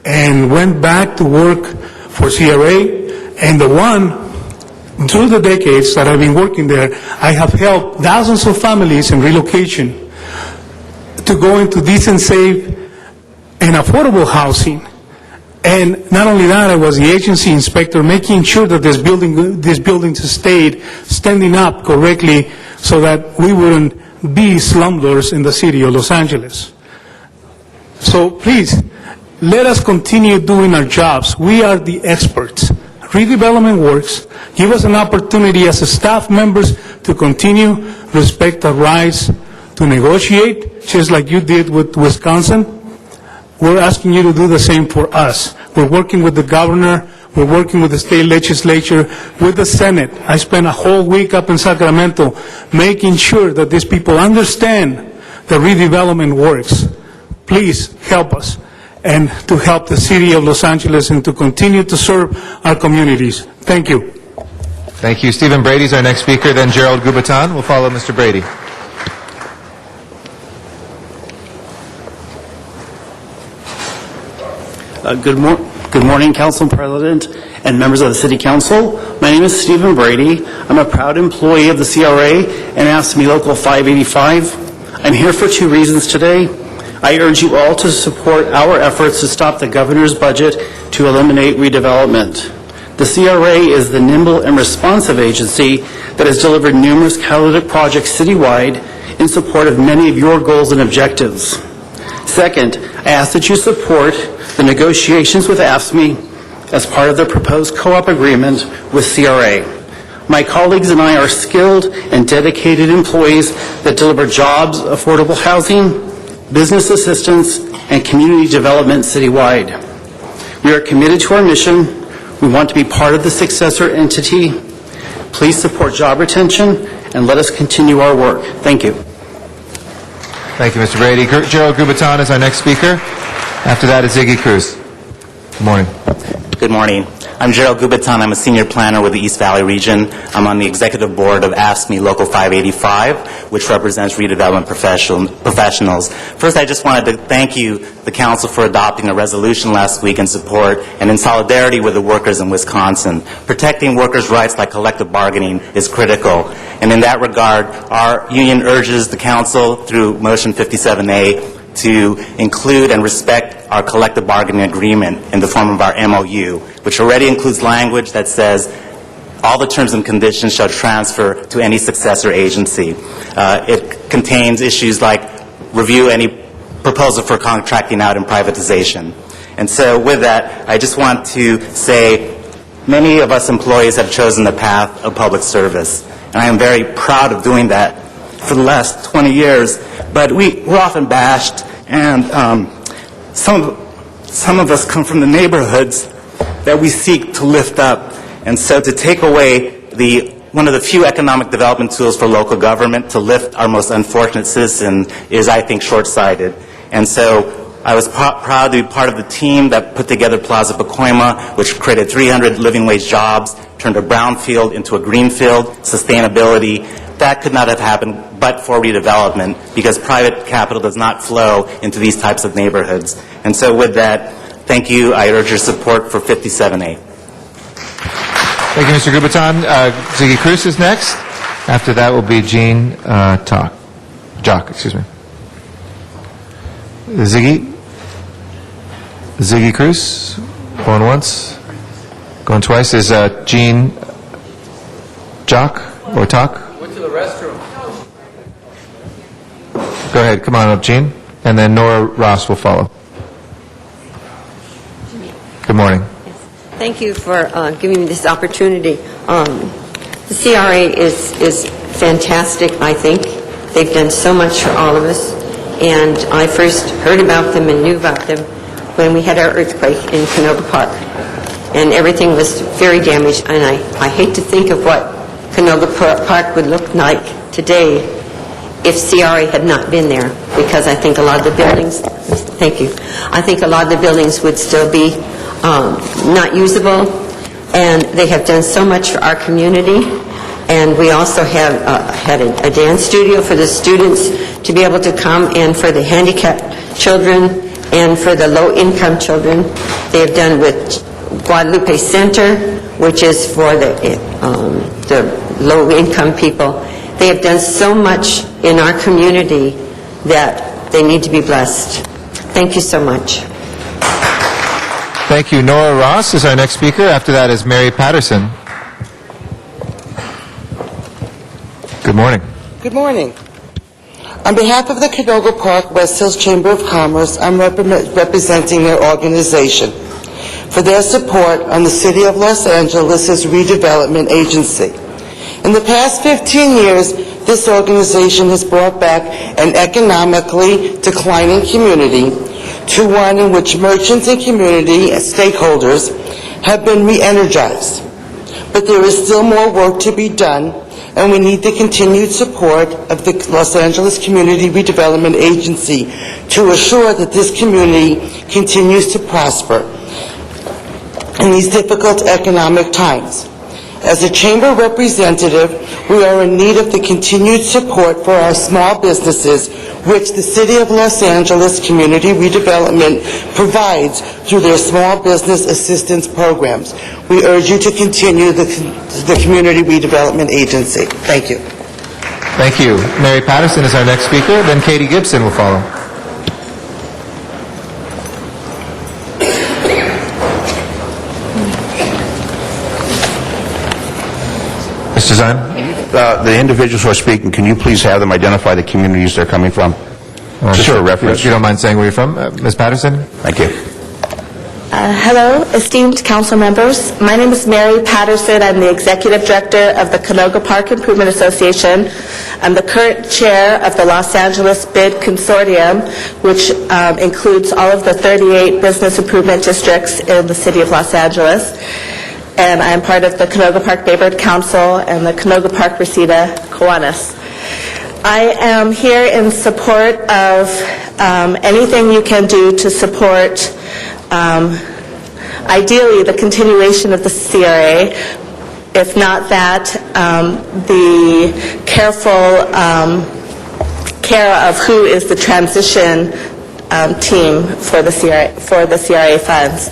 and went back to work for CRA. And through the decades that I've been working there, I have helped thousands of families in relocation to go into decent, safe, and affordable housing. And not only that, I was the agency inspector making sure that these buildings stayed standing up correctly so that we wouldn't be slumlords in the city of Los Angeles. So please, let us continue doing our jobs. We are the experts. Redevelopment works. Give us an opportunity as staff members to continue, respect our rights, to negotiate, just like you did with Wisconsin. We're asking you to do the same for us. We're working with the governor. We're working with the state legislature, with the Senate. I spent a whole week up in Sacramento making sure that these people understand that redevelopment works. Please help us and to help the city of Los Angeles and to continue to serve our communities. Thank you. Thank you. Stephen Brady is our next speaker. Then Gerald Gubatan will follow Mr. Brady. Good morning, Council President and members of the City Council. My name is Stephen Brady. I'm a proud employee of the CRA and AFSCME Local 585. I'm here for two reasons today. I urge you all to support our efforts to stop the governor's budget to eliminate redevelopment. The CRA is the nimble and responsive agency that has delivered numerous catalytic projects citywide in support of many of your goals and objectives. Second, I ask that you support the negotiations with AFSCME as part of the proposed co-op agreement with CRA. My colleagues and I are skilled and dedicated employees that deliver jobs, affordable housing, business assistance, and community development citywide. We are committed to our mission. We want to be part of the successor entity. Please support job retention and let us continue our work. Thank you. Thank you, Mr. Brady. Gerald Gubatan is our next speaker. After that is Ziggy Cruz. Good morning. Good morning. I'm Gerald Gubatan. I'm a senior planner with the East Valley region. I'm on the executive board of AFSCME Local 585, which represents redevelopment professionals. First, I just wanted to thank you, the council, for adopting a resolution last week in support and in solidarity with the workers in Wisconsin. Protecting workers' rights like collective bargaining is critical. And in that regard, our union urges the council through Motion 57A to include and respect our collective bargaining agreement in the form of our MOU, which already includes language that says all the terms and conditions shall transfer to any successor agency. It contains issues like review any proposal for contracting out and privatization. And so with that, I just want to say many of us employees have chosen the path of public service, and I am very proud of doing that for the last 20 years, but we're often bashed, and some of us come from the neighborhoods that we seek to lift up. And so to take away one of the few economic development tools for local government to lift our most unfortunate citizen is, I think, short-sighted. And so I was proud to be part of the team that put together Plaza Pacoima, which created 300 living wage jobs, turned a brownfield into a greenfield, sustainability. That could not have happened but for redevelopment, because private capital does not flow into these types of neighborhoods. And so with that, thank you. I urge your support for 57A. Thank you, Mr. Gubatan. Ziggy Cruz is next. After that will be Jean Jock, excuse me. Ziggy Cruz, going once, going twice. Is Jean Jock or Talk? Went to the restroom. Go ahead, come on up, Jean. And then Nora Ross will follow. Good morning. Thank you for giving me this opportunity. The CRA is fantastic, I think. They've done so much for all of us. And I first heard about them and knew about them when we had our earthquake in Canoga Park. And everything was very damaged. And I hate to think of what Canoga Park would look like today if CRA had not been there, because I think a lot of the buildings, thank you, I think a lot of the buildings would still be not usable, and they have done so much for our community. And we also have had a dance studio for the students to be able to come, and for the handicapped children and for the low-income children. They have done with Guadalupe Center, which is for the low-income people. They have done so much in our community that they need to be blessed. Thank you so much. Thank you. Nora Ross is our next speaker. After that is Mary Patterson. Good morning. Good morning. On behalf of the Canoga Park West Hills Chamber of Commerce, I'm representing their organization for their support on the City of Los Angeles' redevelopment agency. In the past 15 years, this organization has brought back an economically declining community to one in which merchants and community stakeholders have been re-energized. But there is still more work to be done, and we need the continued support of the Los Angeles Community Redevelopment Agency to assure that this community continues to prosper in these difficult economic times. As a chamber representative, we are in need of the continued support for our small businesses, which the City of Los Angeles Community Redevelopment provides through their small business assistance programs. We urge you to continue the Community Redevelopment Agency. Thank you. Thank you. Mary Patterson is our next speaker. Then Katie Gibson will follow. Mr. Zine? The individuals who are speaking, can you please have them identify the communities they're coming from? Just for reference. If you don't mind saying where you're from. Ms. Patterson? Thank you. Hello, esteemed council members. My name is Mary Patterson. I'm the executive director of the Canoga Park Improvement Association. I'm the current chair of the Los Angeles Bid Consortium, which includes all of the 38 business improvement districts in the city of Los Angeles. And I'm part of the Canoga Park Baybird Council and the Canoga Park Reseda Kiwanis. I am here in support of anything you can do to support ideally the continuation of the CRA, if not that, the careful care of who is the transition team for the CRA funds.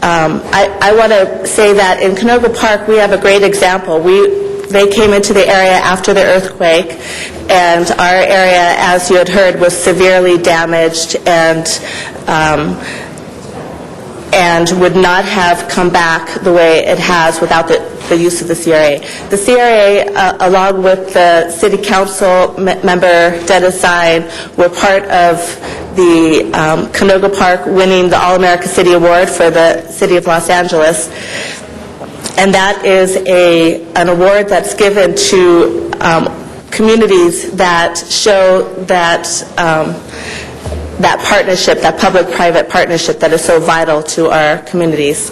I want to say that in Canoga Park we have a great example. They came into the area after the earthquake, and our area, as you had heard, was severely damaged and would not have come back the way it has without the use of the CRA. The CRA, along with the City Council member Dennis Zine, were part of the Canoga Park winning the All-America City Award for the City of Los Angeles. And that is an award that's given to communities that show that that partnership, that public-private partnership that is so vital to our communities.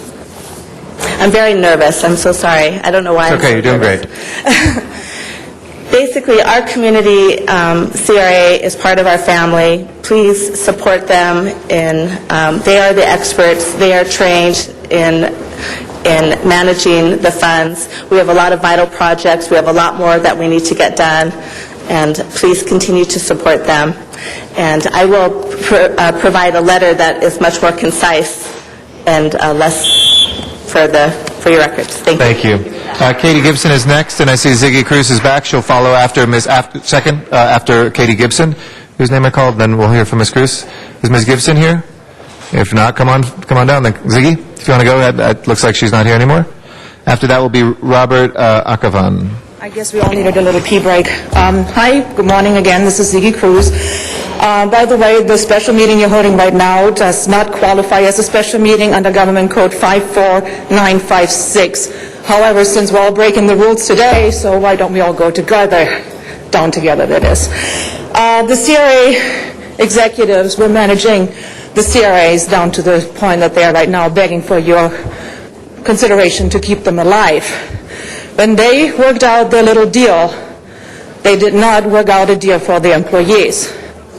I'm very nervous. I'm so sorry. I don't know why. It's okay. You're doing great. Basically, our community CRA is part of our family. Please support them. They are the experts. They are trained in managing the funds. We have a lot of vital projects. We have a lot more that we need to get done. And please continue to support them. And I will provide a letter that is much more concise and less for your records. Thank you. Katie Gibson is next, and I see Ziggy Cruz is back. She'll follow after after Katie Gibson, whose name I called. Then we'll hear from Ms. Cruz. Is Ms. Gibson here? If not, come on down. Then Ziggy, if you want to go, it looks like she's not here anymore. After that will be Robert Akavan. I guess we all needed a little pee break. Hi, good morning again. This is Ziggy Cruz. By the way, the special meeting you're holding right now does not qualify as a special meeting under Government Code 54956. However, since we're all breaking the rules today, so why don't we all go together, down together, that is. The CRA executives were managing the CRAs down to the point that they are right now begging for your consideration to keep them alive. When they worked out their little deal, they did not work out a deal for the employees.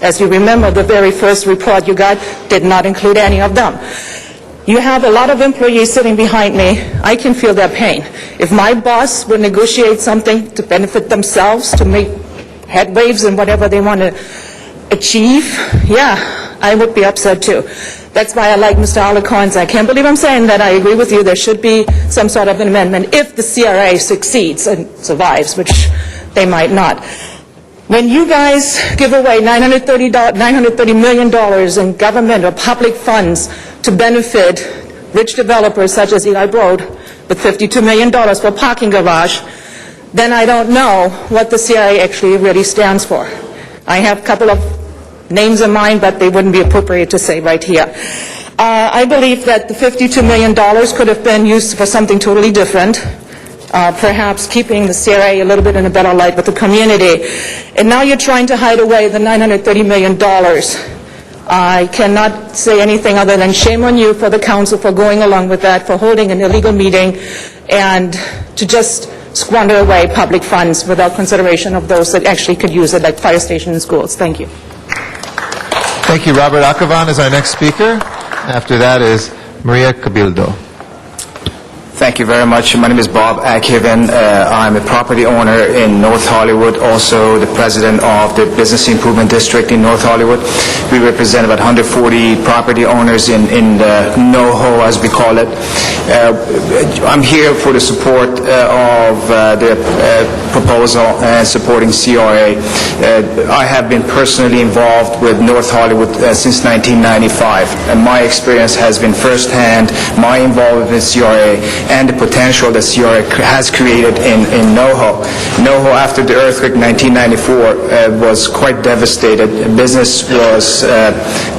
As you remember, the very first report you got did not include any of them. You have a lot of employees sitting behind me. I can feel their pain. If my boss would negotiate something to benefit themselves, to make headwaves and whatever they want to achieve, yeah, I would be upset too. That's why I like Mr. Alicorn's. I can't believe I'm saying that. I agree with you. There should be some sort of an amendment if the CRA succeeds and survives, which they might not. When you guys give away $930 million in government or public funds to benefit rich developers such as Eli Broad with $52 million for a parking garage, then I don't know what the CRA actually really stands for. I have a couple of names in mind, but they wouldn't be appropriate to say right here. I believe that the $52 million could have been used for something totally different, perhaps keeping the CRA a little bit in a better light with the community. And now you're trying to hide away the $930 million. I cannot say anything other than shame on you for the council for going along with that, for holding an illegal meeting, and to just squander away public funds without consideration of those that actually could use it, like fire stations and schools. Thank you. Thank you. Robert Akavan is our next speaker. After that is Maria Cabildo. Thank you very much. My name is Bob Akhavan. I'm a property owner in North Hollywood, also the president of the Business Improvement District in North Hollywood. We represent about 140 property owners in the NoHo, as we call it. I'm here for the support of the proposal and supporting CRA. I have been personally involved with North Hollywood since 1995, and my experience has been firsthand, my involvement with CRA, and the potential that CRA has created in NoHo. NoHo, after the earthquake in 1994, was quite devastated. Business was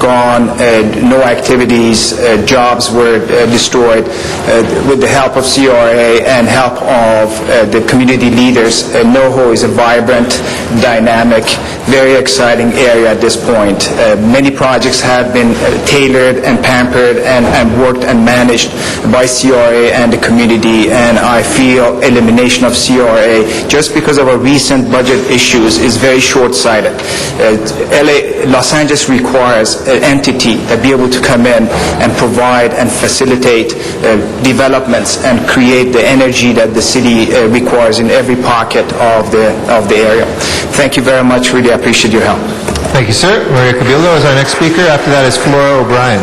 gone, no activities, jobs were destroyed. With the help of CRA and help of the community leaders, NoHo is a vibrant, dynamic, very exciting area at this point. Many projects have been tailored and pampered and worked and managed by CRA and the community, and I feel elimination of CRA just because of our recent budget issues is very short-sighted. Los Angeles requires an entity that be able to come in and provide and facilitate developments and create the energy that the city requires in every pocket of the area. Thank you very much. Really appreciate your help. Thank you, sir. Maria Cabildo is our next speaker. After that is Flora O'Brien.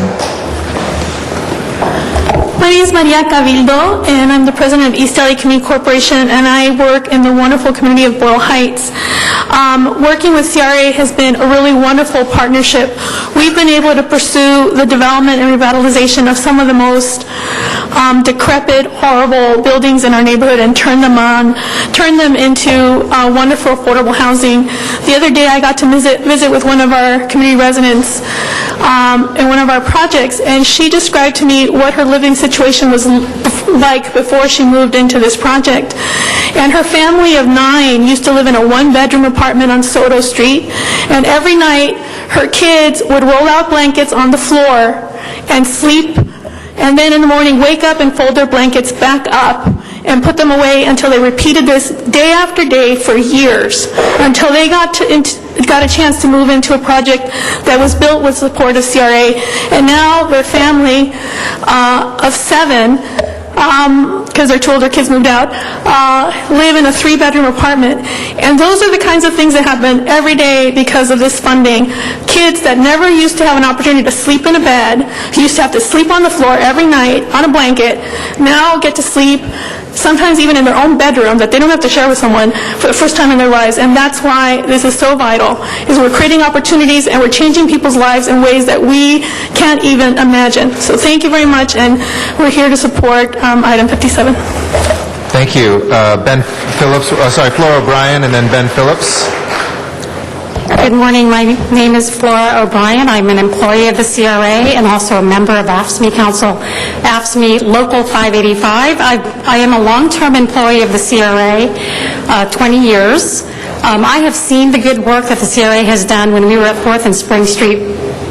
My name is Maria Cabildo, and I'm the president of East LA Community Corporation, and I work in the wonderful community of Boyle Heights. Working with CRA has been a really wonderful partnership. We've been able to pursue the development and revitalization of some of the most decrepit, horrible buildings in our neighborhood and turn them into wonderful affordable housing. The other day I got to visit with one of our community residents in one of our projects, and she described to me what her living situation was like before she moved into this project. And her family of 9 used to live in a one-bedroom apartment on Soto Street, and every night her kids would roll out blankets on the floor and sleep, and then in the morning wake up and fold their blankets back up and put them away until they repeated this day after day for years, until they got a chance to move into a project that was built with support of CRA. And now their family of 7, because their 2 older kids moved out, live in a 3-bedroom apartment. And those are the kinds of things that happen every day because of this funding. Kids that never used to have an opportunity to sleep in a bed, who used to have to sleep on the floor every night on a blanket, now get to sleep sometimes even in their own bedroom that they don't have to share with someone for the first time in their lives. And that's why this is so vital, is we're creating opportunities and we're changing people's lives in ways that we can't even imagine. So thank you very much, and we're here to support item 57. Thank you. Ben Phillips, Flora O'Brien, and then Ben Phillips. Good morning. My name is Flora O'Brien. I'm an employee of the CRA and also a member of AFSCME Council, AFSCME Local 585. I am a long-term employee of the CRA, 20 years. I have seen the good work that the CRA has done. When we were at 4th and Spring Street,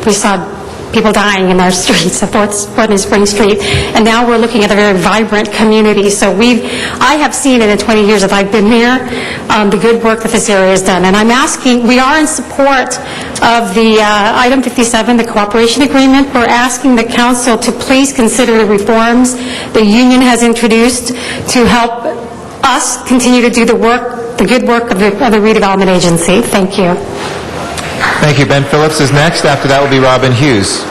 we saw people dying in our streets, at 4th and Spring Street, and now we're looking at a very vibrant community. So I have seen in the 20 years that I've been here, the good work that this area has done. And I'm asking, we are in support of the item 57, the cooperation agreement. We're asking the council to please consider the reforms the union has introduced to help us continue to do the good work of the redevelopment agency. Thank you. Thank you. Ben Phillips is next. After that will be Robin Hughes.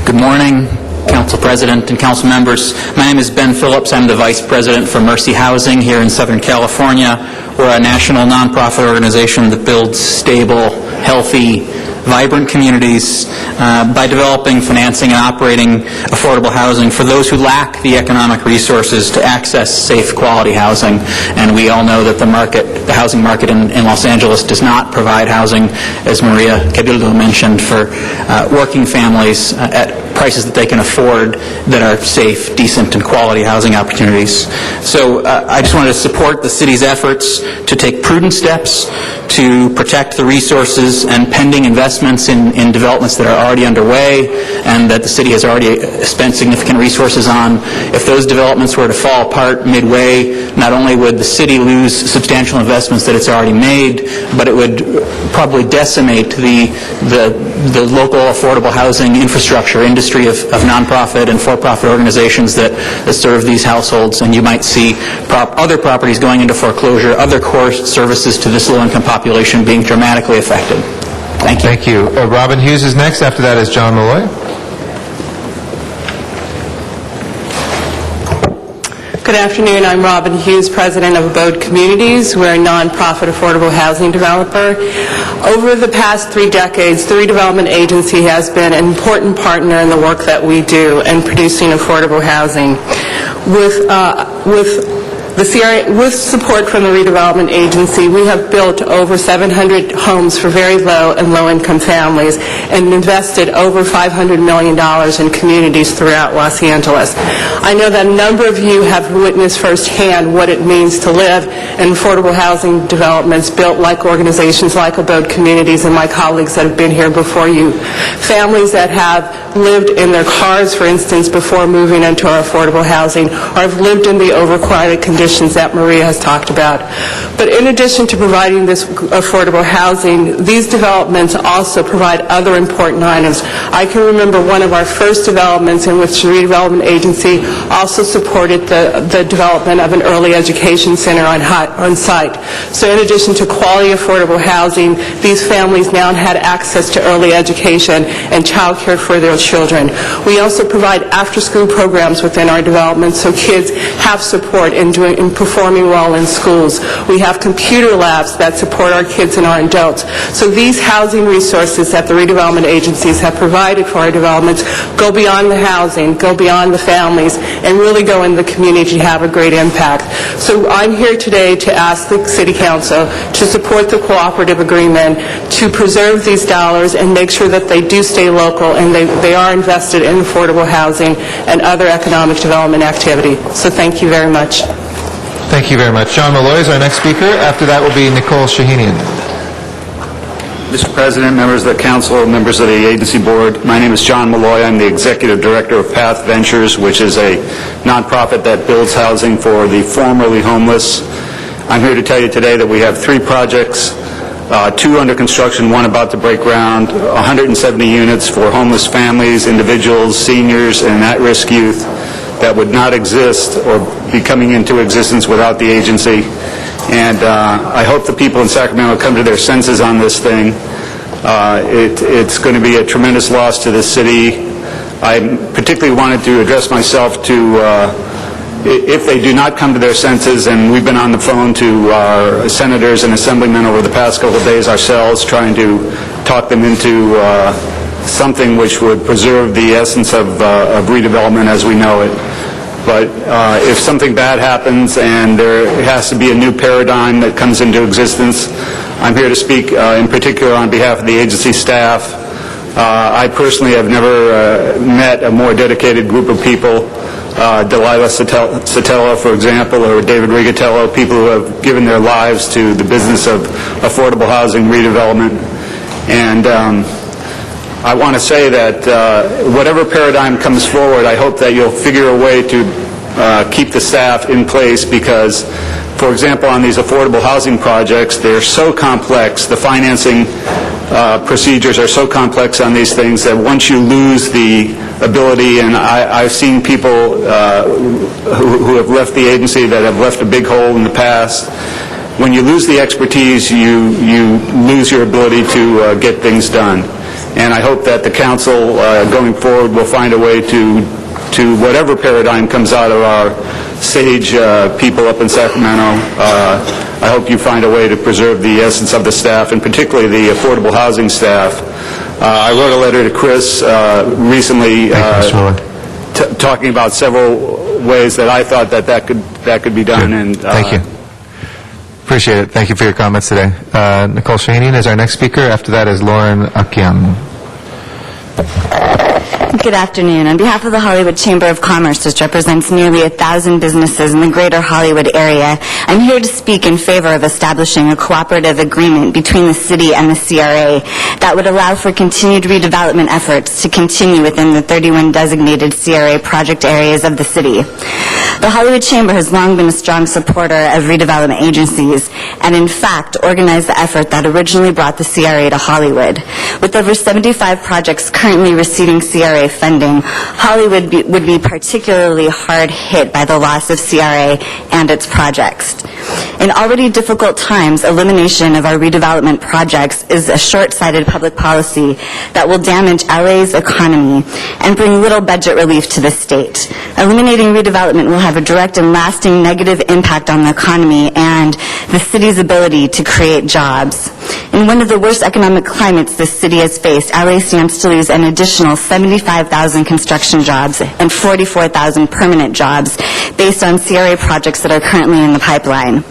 Good morning, Council President and Council members. My name is Ben Phillips. I'm the Vice President for Mercy Housing here in Southern California. We're a national nonprofit organization that builds stable, healthy, vibrant communities by developing, financing, and operating affordable housing for those who lack the economic resources to access safe, quality housing. And we all know that the housing market in Los Angeles does not provide housing, as Maria Cabildo mentioned, for working families at prices that they can afford that are safe, decent, and quality housing opportunities. So I just wanted to support the city's efforts to take prudent steps to protect the resources and pending investments in developments that are already underway and that the city has already spent significant resources on. If those developments were to fall apart midway, not only would the city lose substantial investments that it's already made, but it would probably decimate the local affordable housing infrastructure industry of nonprofit and for-profit organizations that serve these households. And you might see other properties going into foreclosure, other core services to this low-income population being dramatically affected. Thank you. Thank you. Robin Hughes is next. After that is John Malloy. Good afternoon. I'm Robin Hughes, president of Abode Communities. We're a nonprofit affordable housing developer. Over the past 3 decades, the Redevelopment Agency has been an important partner in the work that we do in producing affordable housing. With the CRA, with support from the Redevelopment Agency, we have built over 700 homes for very low and low-income families and invested over $500 million in communities throughout Los Angeles. I know that a number of you have witnessed firsthand what it means to live in affordable housing developments built like organizations like Abode Communities and my colleagues that have been here before you. Families that have lived in their cars, for instance, before moving into our affordable housing, or have lived in the overcrowded conditions that Maria has talked about. But in addition to providing this affordable housing, these developments also provide other important items. I can remember one of our first developments in which the Redevelopment Agency also supported the development of an early education center on site. So in addition to quality affordable housing, these families now had access to early education and child care for their children. We also provide after-school programs within our development so kids have support in performing well in schools. We have computer labs that support our kids and our adults. So these housing resources that the redevelopment agencies have provided for our developments go beyond the housing, go beyond the families, and really go in the community to have a great impact. So I'm here today to ask the City Council to support the cooperative agreement to preserve these dollars and make sure that they do stay local and they are invested in affordable housing and other economic development activity. So thank you very much. Thank you very much. John Malloy is our next speaker. After that will be Nicole Shahinian. Mr. President, members of the council, members of the agency board, my name is John Malloy. I'm the executive director of Path Ventures, which is a nonprofit that builds housing for the formerly homeless. I'm here to tell you today that we have 3 projects, 2 under construction, 1 about to break ground, 170 units for homeless families, individuals, seniors, and at-risk youth that would not exist or be coming into existence without the agency. And I hope the people in Sacramento come to their senses on this thing. It's going to be a tremendous loss to the city. I particularly wanted to address myself to, if they do not come to their senses, and we've been on the phone to our senators and assemblymen over the past couple of days ourselves, trying to talk them into something which would preserve the essence of redevelopment as we know it. But if something bad happens and there has to be a new paradigm that comes into existence, I'm here to speak in particular on behalf of the agency staff. I personally have never met a more dedicated group of people. Delilah Sotelo, for example, or David Rigatello, people who have given their lives to the business of affordable housing redevelopment. And I want to say that whatever paradigm comes forward, I hope that you'll figure a way to keep the staff in place because, for example, on these affordable housing projects, they're so complex, the financing procedures are so complex on these things that once you lose the ability, and I've seen people who have left the agency that have left a big hole in the past, when you lose the expertise, you lose your ability to get things done. And I hope that the council going forward will find a way to whatever paradigm comes out of our sage people up in Sacramento. I hope you find a way to preserve the essence of the staff, and particularly the affordable housing staff. I wrote a letter to Chris recently talking about several ways that I thought that could be done. And thank you. Appreciate it. Thank you for your comments today. Nicole Shahinian is our next speaker. After that is Lauren Akian. Good afternoon. On behalf of the Hollywood Chamber of Commerce, which represents nearly 1,000 businesses in the greater Hollywood area, I'm here to speak in favor of establishing a cooperative agreement between the city and the CRA that would allow for continued redevelopment efforts to continue within the 31 designated CRA project areas of the city. The Hollywood Chamber has long been a strong supporter of redevelopment agencies and, in fact, organized the effort that originally brought the CRA to Hollywood. With over 75 projects currently receiving CRA funding, Hollywood would be particularly hard hit by the loss of CRA and its projects. In already difficult times, elimination of our redevelopment projects is a short-sighted public policy that will damage LA's economy and bring little budget relief to the state. Eliminating redevelopment will have a direct and lasting negative impact on the economy and the city's ability to create jobs. In one of the worst economic climates this city has faced, LA stands to lose an additional 75,000 construction jobs and 44,000 permanent jobs based on CRA projects that are currently in the pipeline.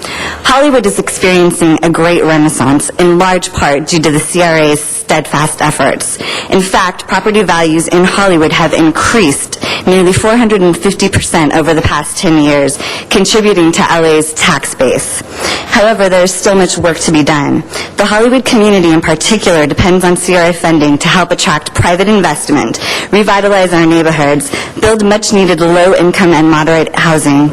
Hollywood is experiencing a great renaissance, in large part due to the CRA's steadfast efforts. In fact, property values in Hollywood have increased nearly 450% over the past 10 years, contributing to LA's tax base. However, there is still much work to be done. The Hollywood community in particular depends on CRA funding to help attract private investment, revitalize our neighborhoods, build much-needed low-income and moderate housing,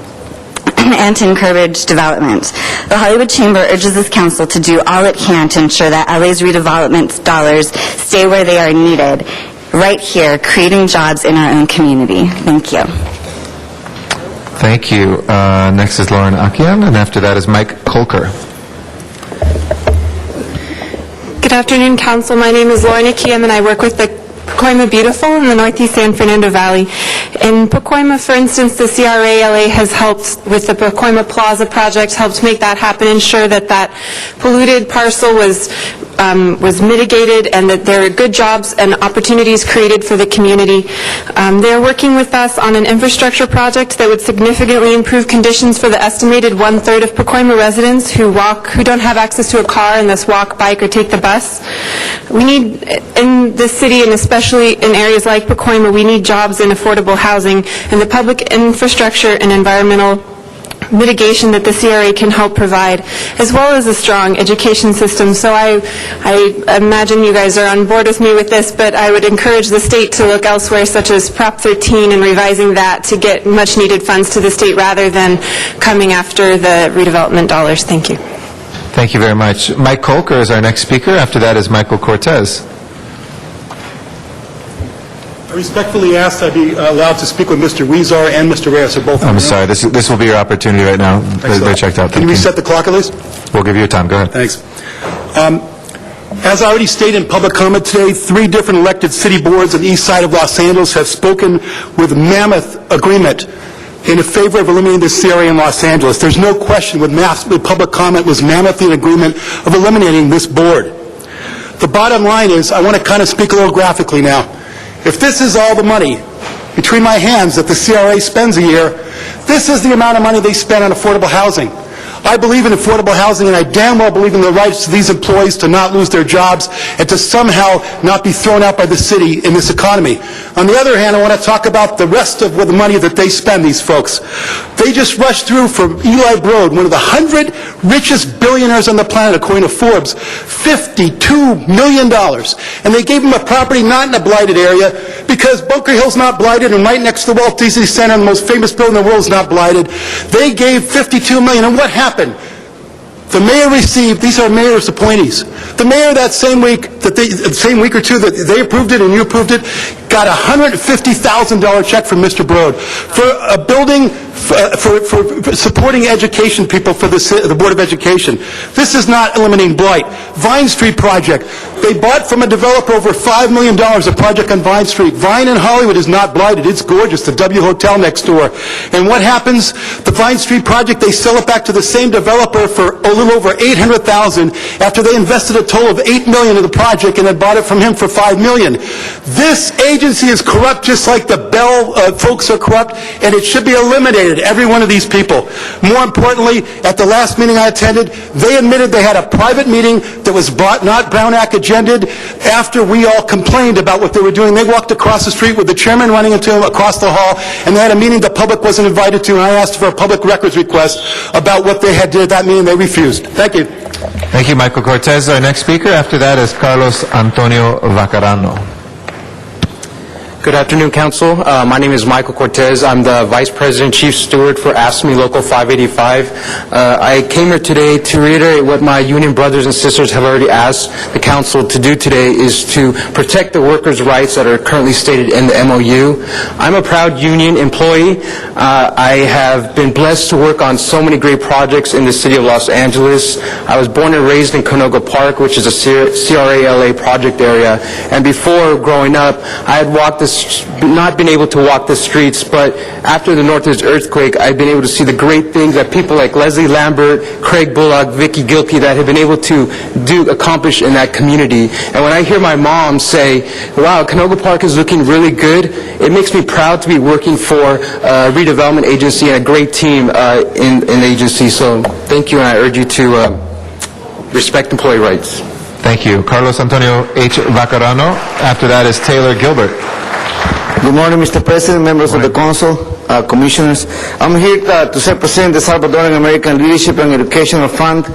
and to encourage development. The Hollywood Chamber urges this council to do all it can to ensure that LA's redevelopment dollars stay where they are needed, right here, creating jobs in our own community. Thank you. Thank you. Next is Lauren Akian, and after that is Mike Kolker. Good afternoon, Council. My name is Lauren Akian, and I work with the Pacoima Beautiful in the Northeast San Fernando Valley. In Pacoima, for instance, the CRA LA has helped with the Pacoima Plaza project, helped make that happen, ensure that that polluted parcel was mitigated and that there are good jobs and opportunities created for the community. They're working with us on an infrastructure project that would significantly improve conditions for the estimated one-third of Pacoima residents who don't have access to a car and thus walk, bike, or take the bus. We need, in the city and especially in areas like Pacoima, we need jobs and affordable housing, and the public infrastructure and environmental mitigation that the CRA can help provide, as well as a strong education system. So I imagine you guys are on board with me with this, but I would encourage the state to look elsewhere, such as Prop 13 and revising that to get much-needed funds to the state rather than coming after the redevelopment dollars. Thank you. Thank you very much. Mike Kolker is our next speaker. After that is Michael Cortez. I respectfully ask that I be allowed to speak with Mr. Weezer and Mr. Reyes. They're both. I'm sorry. This will be your opportunity right now. They're checked out. Can you reset the clock at least? We'll give you your time. Go ahead. Thanks. As I already stated in public comment today, 3 different elected city boards on the east side of Los Angeles have spoken with mammoth agreement in favor of eliminating the CRA in Los Angeles. There's no question with public comment was mammoth in agreement of eliminating this board. The bottom line is, I want to kind of speak a little graphically now. If this is all the money between my hands that the CRA spends a year, this is the amount of money they spend on affordable housing. I believe in affordable housing, and I damn well believe in the rights to these employees to not lose their jobs and to somehow not be thrown out by the city in this economy. On the other hand, I want to talk about the rest of the money that they spend, these folks. They just rushed through for Eli Broad, one of the 100 richest billionaires on the planet, according to Forbes, $52 million. And they gave him a property not in a blighted area because Bunker Hill's not blighted, and right next to the Walt Disney Center, the most famous building in the world, is not blighted. They gave $52 million, and what happened? The mayor received, these are mayor's appointees, the mayor that same week or two that they approved it and you approved it, got a $150,000 check from Mr. Broad for a building, for supporting education people for the Board of Education. This is not eliminating blight. Vine Street project. They bought from a developer over $5 million a project on Vine Street. Vine in Hollywood is not blighted. It's gorgeous. The W Hotel next door. And what happens? The Vine Street project, they sell it back to the same developer for a little over $800,000 after they invested a total of $8 million in the project and had bought it from him for $5 million. This agency is corrupt just like the Bell folks are corrupt, and it should be eliminated, every one of these people. More importantly, at the last meeting I attended, they admitted they had a private meeting that was not Brown Act agended after we all complained about what they were doing. They walked across the street with the chairman running into them across the hall, and they had a meeting the public wasn't invited to, and I asked for a public records request about what they had did at that meeting. They refused. Thank you. Thank you, Michael Cortez. Our next speaker after that is Carlos Antonio Vacarano. Good afternoon, Council. My name is Michael Cortez. I'm the Vice President Chief Steward for AFSCME Local 585. I came here today to reiterate what my union brothers and sisters have already asked the Council to do today, is to protect the workers' rights that are currently stated in the MOU. I'm a proud union employee. I have been blessed to work on so many great projects in the city of Los Angeles. I was born and raised in Canoga Park, which is a CRA-LA project area, and before growing up, I had not been able to walk the streets, but after the Northridge earthquake, I've been able to see the great things that people like Leslie Lambert, Craig Bullock, Vicky Gilkey, that have been able to accomplish in that community. And when I hear my mom say, wow, Canoga Park is looking really good, it makes me proud to be working for a redevelopment agency and a great team in the agency. So thank you, and I urge you to respect employee rights. Thank you. Carlos Antonio H. Vacarano. After that is Taylor Gilbert. Good morning, Mr. President, members of the Council, Commissioners. I'm here to represent the Salvadoran American Leadership and Educational Fund,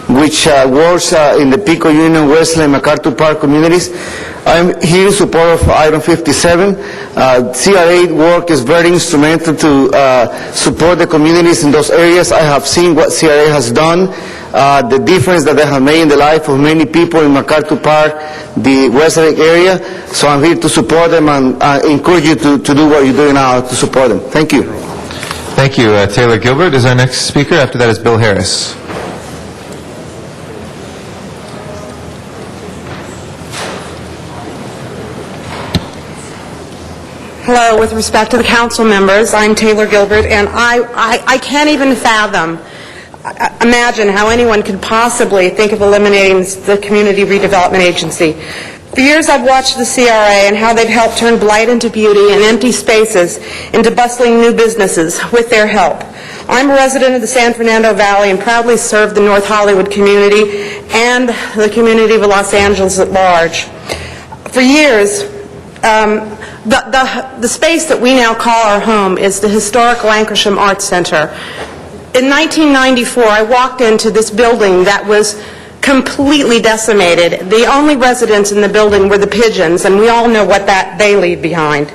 which works in the Pico Union, Wesley, and MacArthur Park communities. I'm here in support of item 57. CRA work is very instrumental to support the communities in those areas. I have seen what CRA has done, the difference that they have made in the life of many people in MacArthur Park, the Westlake area. So I'm here to support them and encourage you to do what you're doing now to support them. Thank you. Thank you. Taylor Gilbert is our next speaker. After that is Bill Harris. Hello, with respect to the council members, I'm Taylor Gilbert, and I can't even imagine how anyone could possibly think of eliminating the Community Redevelopment Agency. For years I've watched the CRA and how they've helped turn blight into beauty and empty spaces into bustling new businesses with their help. I'm a resident of the San Fernando Valley and proudly serve the North Hollywood community and the community of Los Angeles at large. For years, the space that we now call our home is the historic Lankershim Arts Center. In 1994, I walked into this building that was completely decimated. The only residents in the building were the pigeons, and we all know what they leave behind.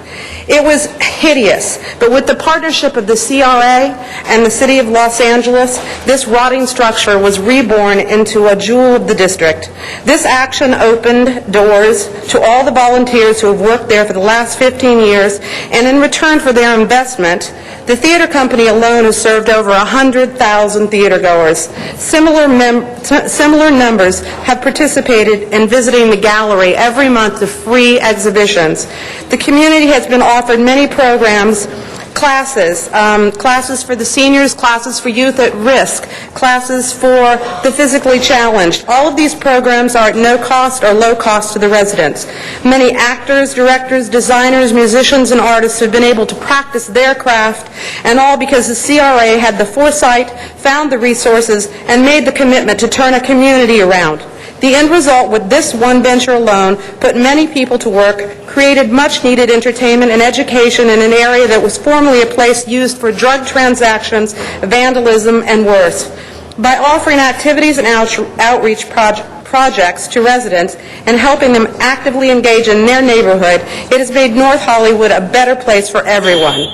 It was hideous, but with the partnership of the CRA and the City of Los Angeles, this rotting structure was reborn into a jewel of the district. This action opened doors to all the volunteers who have worked there for the last 15 years, and in return for their investment, the theater company alone has served over 100,000 theatergoers. Similar numbers have participated in visiting the gallery every month to free exhibitions. The community has been offered many programs, classes for the seniors, classes for youth at risk, classes for the physically challenged. All of these programs are at no cost or low cost to the residents. Many actors, directors, designers, musicians, and artists have been able to practice their craft, and all because the CRA had the foresight, found the resources, and made the commitment to turn a community around. The end result with this one venture alone put many people to work, created much-needed entertainment and education in an area that was formerly a place used for drug transactions, vandalism, and worse. By offering activities and outreach projects to residents and helping them actively engage in their neighborhood, it has made North Hollywood a better place for everyone.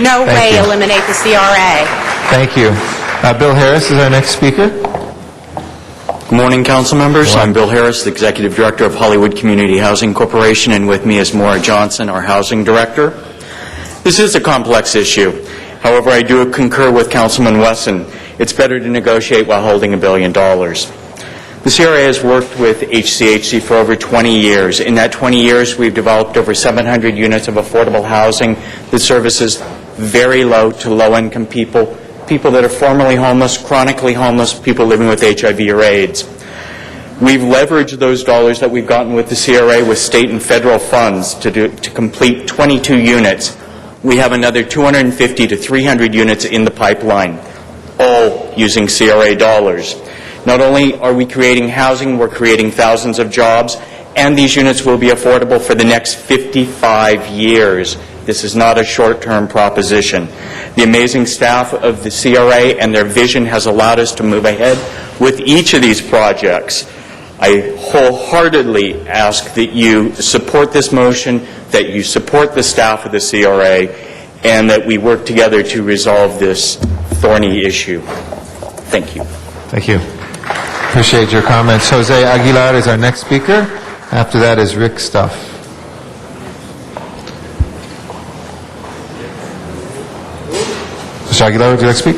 No way eliminate the CRA. Thank you. Bill Harris is our next speaker. Good morning, council members. I'm Bill Harris, the Executive Director of Hollywood Community Housing Corporation, and with me is Maura Johnson, our Housing Director. This is a complex issue. However, I do concur with Councilman Wesson. It's better to negotiate while holding $1 billion. The CRA has worked with HCHC for over 20 years. In that 20 years, we've developed over 700 units of affordable housing that services very low to low-income people, people that are formerly homeless, chronically homeless, people living with HIV or AIDS. We've leveraged those dollars that we've gotten with the CRA with state and federal funds to complete 22 units. We have another 250 to 300 units in the pipeline, all using CRA dollars. Not only are we creating housing, we're creating thousands of jobs, and these units will be affordable for the next 55 years. This is not a short-term proposition. The amazing staff of the CRA and their vision has allowed us to move ahead with each of these projects. I wholeheartedly ask that you support this motion, that you support the staff of the CRA, and that we work together to resolve this thorny issue. Thank you. Thank you. Appreciate your comments. Jose Aguilar is our next speaker. After that is Rick Stuff. Mr. Aguilar, would you like to speak?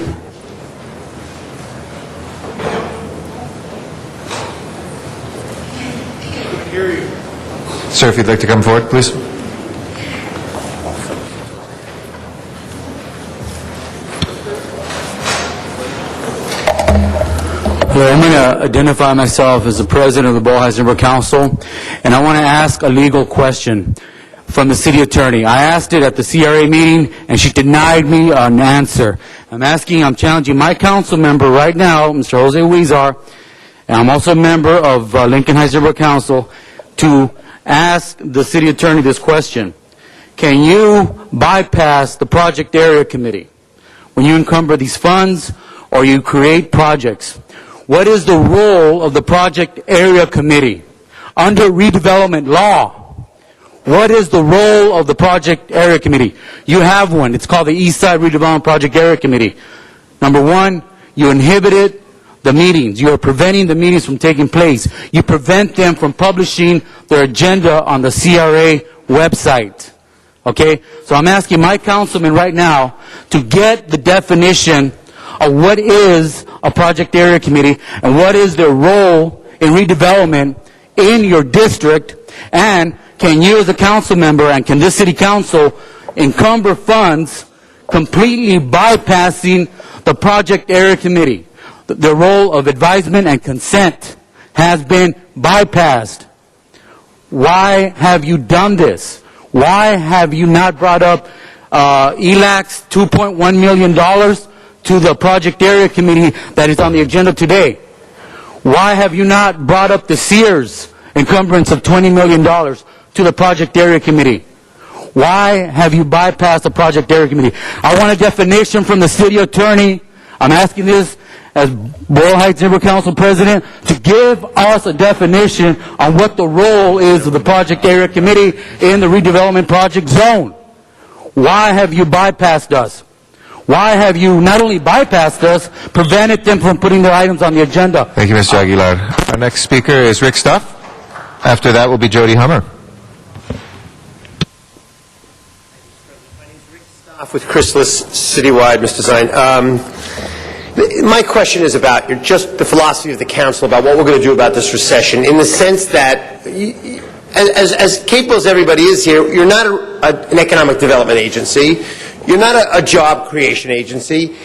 Sir, if you'd like to come forward, please. Hello, I'm going to identify myself as the president of the Boyle Heights Neighborhood Council, and I want to ask a legal question from the city attorney. I asked it at the CRA meeting, and she denied me an answer. I'm challenging my council member right now, Mr. Jose Huizar, and I'm also a member of Lincoln Heights Neighborhood Council, to ask the city attorney this question. Can you bypass the project area committee when you encumber these funds or you create projects? What is the role of the project area committee under redevelopment law? What is the role of the project area committee? You have one. It's called the East Side Redevelopment Project Area Committee. Number one, you inhibited the meetings. You are preventing the meetings from taking place. You prevent them from publishing their agenda on the CRA website. Okay? So I'm asking my councilman right now to get the definition of what is a project area committee and what is their role in redevelopment in your district, and can you as a council member and can this city council encumber funds completely bypassing the project area committee? The role of advisement and consent has been bypassed. Why have you done this? Why have you not brought up ELAC's $2.1 million to the project area committee that is on the agenda today? Why have you not brought up the Sears encumbrance of $20 million to the project area committee? Why have you bypassed the project area committee? I want a definition from the city attorney. I'm asking this as Boyle Heights Neighborhood Council President to give us a definition on what the role is of the project area committee in the redevelopment project zone. Why have you bypassed us? Why have you not only bypassed us, prevented them from putting their items on the agenda? Thank you, Mr. Aguilar. Our next speaker is Rick Stuff. After that will be Jody Hummer. With Chrysalis Citywide, Mr. Zine. My question is about just the philosophy of the council about what we're going to do about this recession, in the sense that, as capable as everybody is here, you're not an economic development agency. You're not a job creation agency.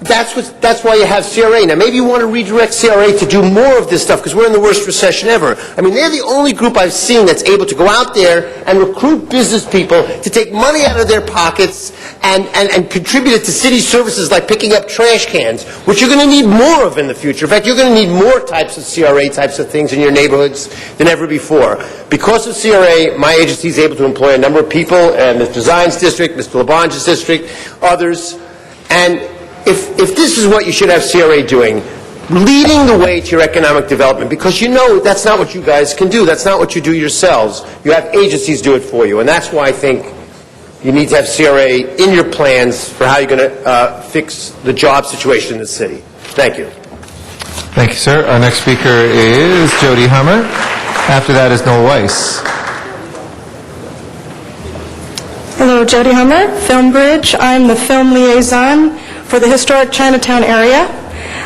That's why you have CRA. Now, maybe you want to redirect CRA to do more of this stuff, because we're in the worst recession ever. I mean, they're the only group I've seen that's able to go out there and recruit business people to take money out of their pockets and contribute it to city services like picking up trash cans, which you're going to need more of in the future. In fact, you're going to need more types of CRA types of things in your neighborhoods than ever before. Because of CRA, my agency is able to employ a number of people, Mr. Zine's district, Mr. LaBonge's district, others, and if this is what you should have CRA doing, leading the way to your economic development, because you know that's not what you guys can do. That's not what you do yourselves. You have agencies do it for you, and that's why I think you need to have CRA in your plans for how you're going to fix the job situation in the city. Thank you. Thank you, sir. Our next speaker is Jody Hummer. After that is Noel Weiss. Hello, Jody Hummer, FilmBridge. I'm the film liaison for the historic Chinatown area.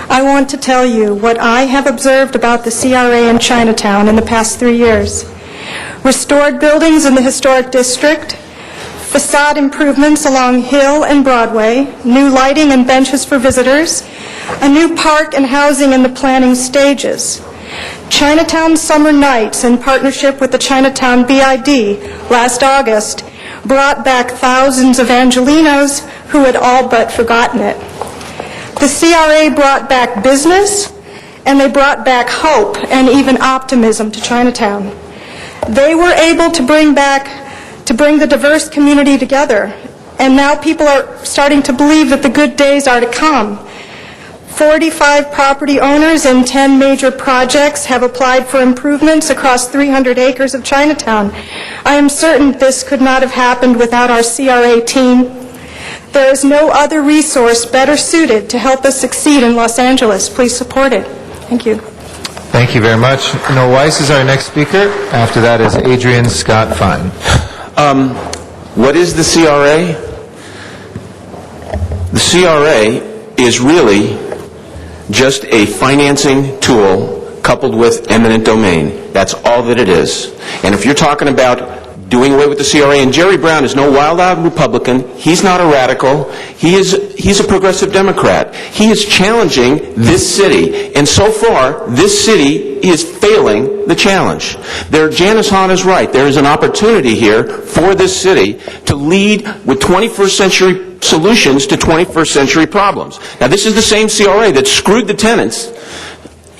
I want to tell you what I have observed about the CRA in Chinatown in the past 3 years. Restored buildings in the historic district, facade improvements along Hill and Broadway, new lighting and benches for visitors, a new park and housing in the planning stages. Chinatown Summer Nights, in partnership with the Chinatown BID last August, brought back thousands of Angelinos who had all but forgotten it. The CRA brought back business, and they brought back hope and even optimism to Chinatown. They were able to bring the diverse community together, and now people are starting to believe that the good days are to come. 45 property owners and 10 major projects have applied for improvements across 300 acres of Chinatown. I am certain this could not have happened without our CRA team. There is no other resource better suited to help us succeed in Los Angeles. Please support it. Thank you. Thank you very much. Noel Weiss is our next speaker. After that is Adrian Scott Fine. What is the CRA? The CRA is really just a financing tool coupled with eminent domain. That's all that it is. And if you're talking about doing away with the CRA, and Jerry Brown is no wild-eyed Republican, he's not a radical, he's a progressive Democrat. He is challenging this city, and so far, this city is failing the challenge. Janice Hahn is right. There is an opportunity here for this city to lead with 21st century solutions to 21st century problems. Now, this is the same CRA that screwed the tenants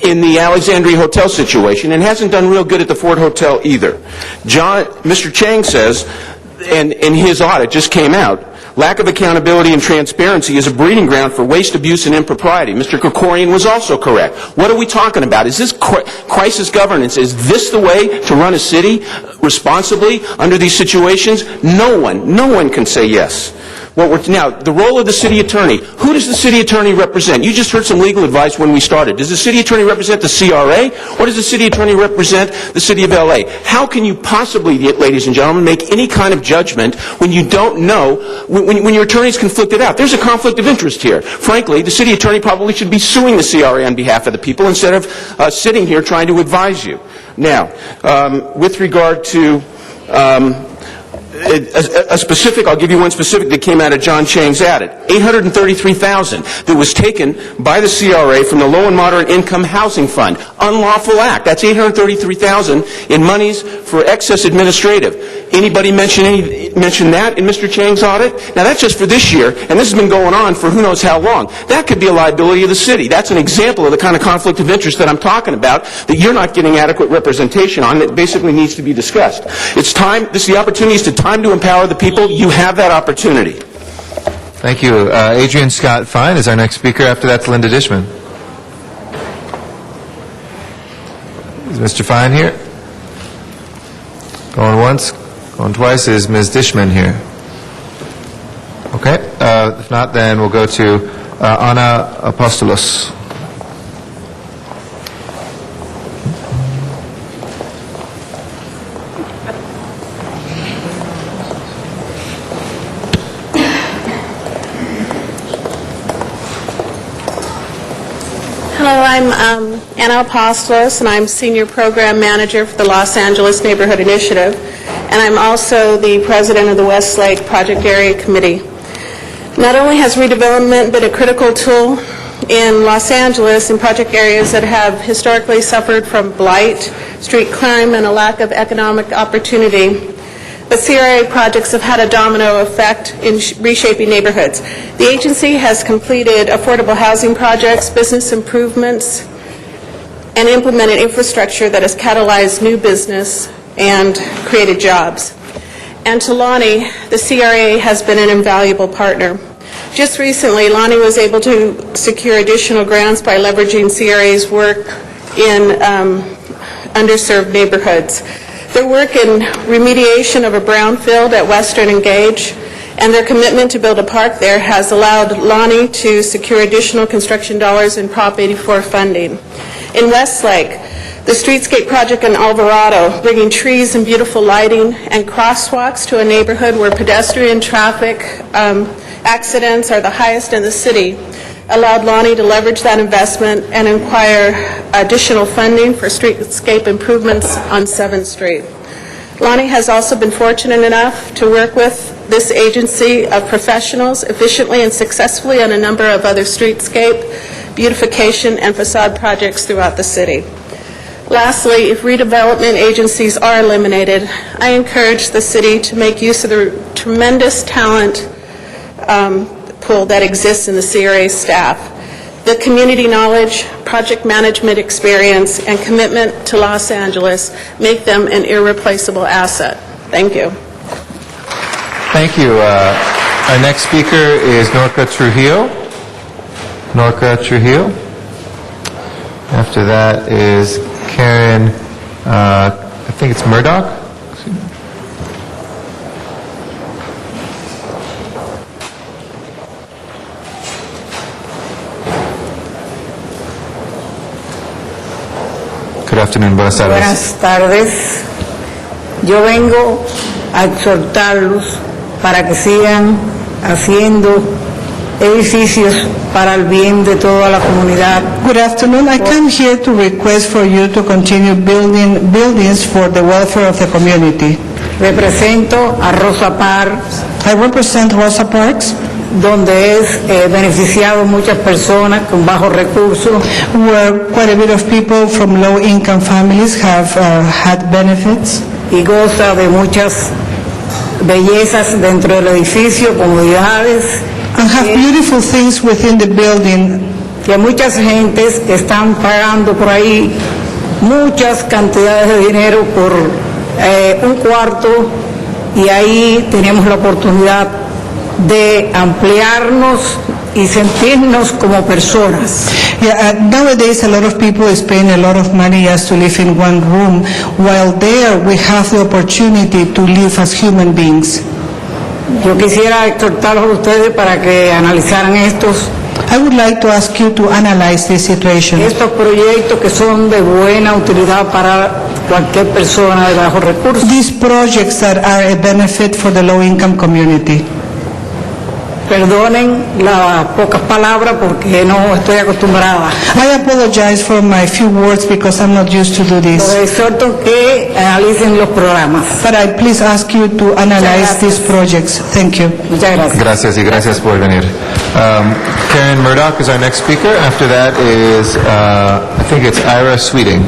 in the Alexandria Hotel situation and hasn't done real good at the Ford Hotel either. Mr. Chang says, and his audit just came out, lack of accountability and transparency is a breeding ground for waste, abuse, and impropriety. Mr. Krikorian was also correct. What are we talking about? Is this crisis governance? Is this the way to run a city responsibly under these situations? No one can say yes. Now, the role of the city attorney. Who does the city attorney represent? You just heard some legal advice when we started. Does the city attorney represent the CRA, or does the city attorney represent the city of L.A.? How can you possibly, ladies and gentlemen, make any kind of judgment when you don't know, when your attorney is conflicted out? There's a conflict of interest here. Frankly, the city attorney probably should be suing the CRA on behalf of the people instead of sitting here trying to advise you. Now, with regard to I'll give you one specific that came out of John Chang's audit. $833,000 that was taken by the CRA from the Low and Moderate Income Housing Fund. Unlawful act. That's $833,000 in monies for excess administrative. Anybody mention that in Mr. Chang's audit? Now, that's just for this year, and this has been going on for who knows how long. That could be a liability of the city. That's an example of the kind of conflict of interest that I'm talking about that you're not getting adequate representation on that basically needs to be discussed. It's time, the opportunity is time to empower the people. You have that opportunity. Thank you. Adrian Scott Fine is our next speaker. After that's Linda Dishman. Is Mr. Fine here? Going once, going twice. Is Ms. Dishman here? Okay. If not, then we'll go to Anna Apostolos. Hello, I'm Anna Apostolos, and I'm Senior Program Manager for the Los Angeles Neighborhood Initiative, and I'm also the President of the Westlake Project Area Committee. Not only has redevelopment been a critical tool in Los Angeles in project areas that have historically suffered from blight, street crime, and a lack of economic opportunity, but CRA projects have had a domino effect in reshaping neighborhoods. The agency has completed affordable housing projects, business improvements, and implemented infrastructure that has catalyzed new business and created jobs. And to Lonnie, the CRA has been an invaluable partner. Just recently, Lonnie was able to secure additional grants by leveraging CRA's work in underserved neighborhoods. Their work in remediation of a brownfield at Western and Gage and their commitment to build a park there has allowed Lonnie to secure additional construction dollars in Prop 84 funding. In Westlake, the streetscape project in Alvarado, bringing trees and beautiful lighting and crosswalks to a neighborhood where pedestrian traffic accidents are the highest in the city, allowed Lonnie to leverage that investment and acquire additional funding for streetscape improvements on 7th Street. Lonnie has also been fortunate enough to work with this agency of professionals efficiently and successfully on a number of other streetscape, beautification, and facade projects throughout the city. Lastly, if redevelopment agencies are eliminated, I encourage the city to make use of the tremendous talent pool that exists in the CRA staff. The community knowledge, project management experience, and commitment to Los Angeles make them an irreplaceable asset. Thank you. Thank you. Our next speaker is Norca Trujillo. Norca Trujillo. After that is Karen, I think it's Murdoch. Good afternoon, buenas tardes. Buenas tardes. Yo vengo a exhortarlos para que sigan haciendo edificios para el bien de toda la comunidad. Good afternoon. I come here to request for you to continue building buildings for the welfare of the community. Represento a Rosa Parks. I represent Rosa Parks, donde es beneficiado muchas personas con bajos recursos. where quite a bit of people from low-income families have had benefits. Y goza de muchas bellezas dentro del edificio, comodidades. And have beautiful things within the building. Que muchas gentes están pagando por ahí muchas cantidades de dinero por un cuarto, y ahí tenemos la oportunidad de ampliarnos y sentirnos como personas. Yeah, nowadays a lot of people is paying a lot of money just to live in one room, while there we have the opportunity to live as human beings. Yo quisiera exhortarlos a ustedes para que analizaran I would like to ask you to analyze this situation. estos proyectos que son de buena utilidad para cualquier persona de bajos recursos. These projects that are a benefit for the low-income community. Perdonen las pocas palabras porque no estoy acostumbrada. I apologize for my few words because I'm not used to do this. Los exhorto que analicen los programas. But I please ask you to analyze these projects. Thank you. Muchas gracias. Gracias y gracias por venir. Karen Murdoch is our next speaker. After that is, I think it's Ira Sweeting.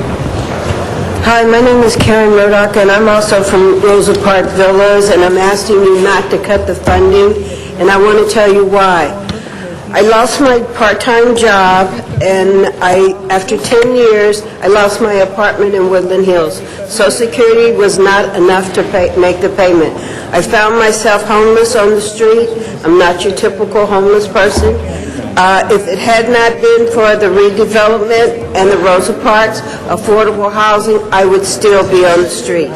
Hi, my name is Karen Murdoch, and I'm also from Rosa Park Villas, and I'm asking you not to cut the funding, and I want to tell you why. I lost my part-time job, and after 10 years, I lost my apartment in Woodland Hills. Social Security was not enough to make the payment. I found myself homeless on the street. I'm not your typical homeless person. If it had not been for the redevelopment and the Rosa Parks affordable housing, I would still be on the street.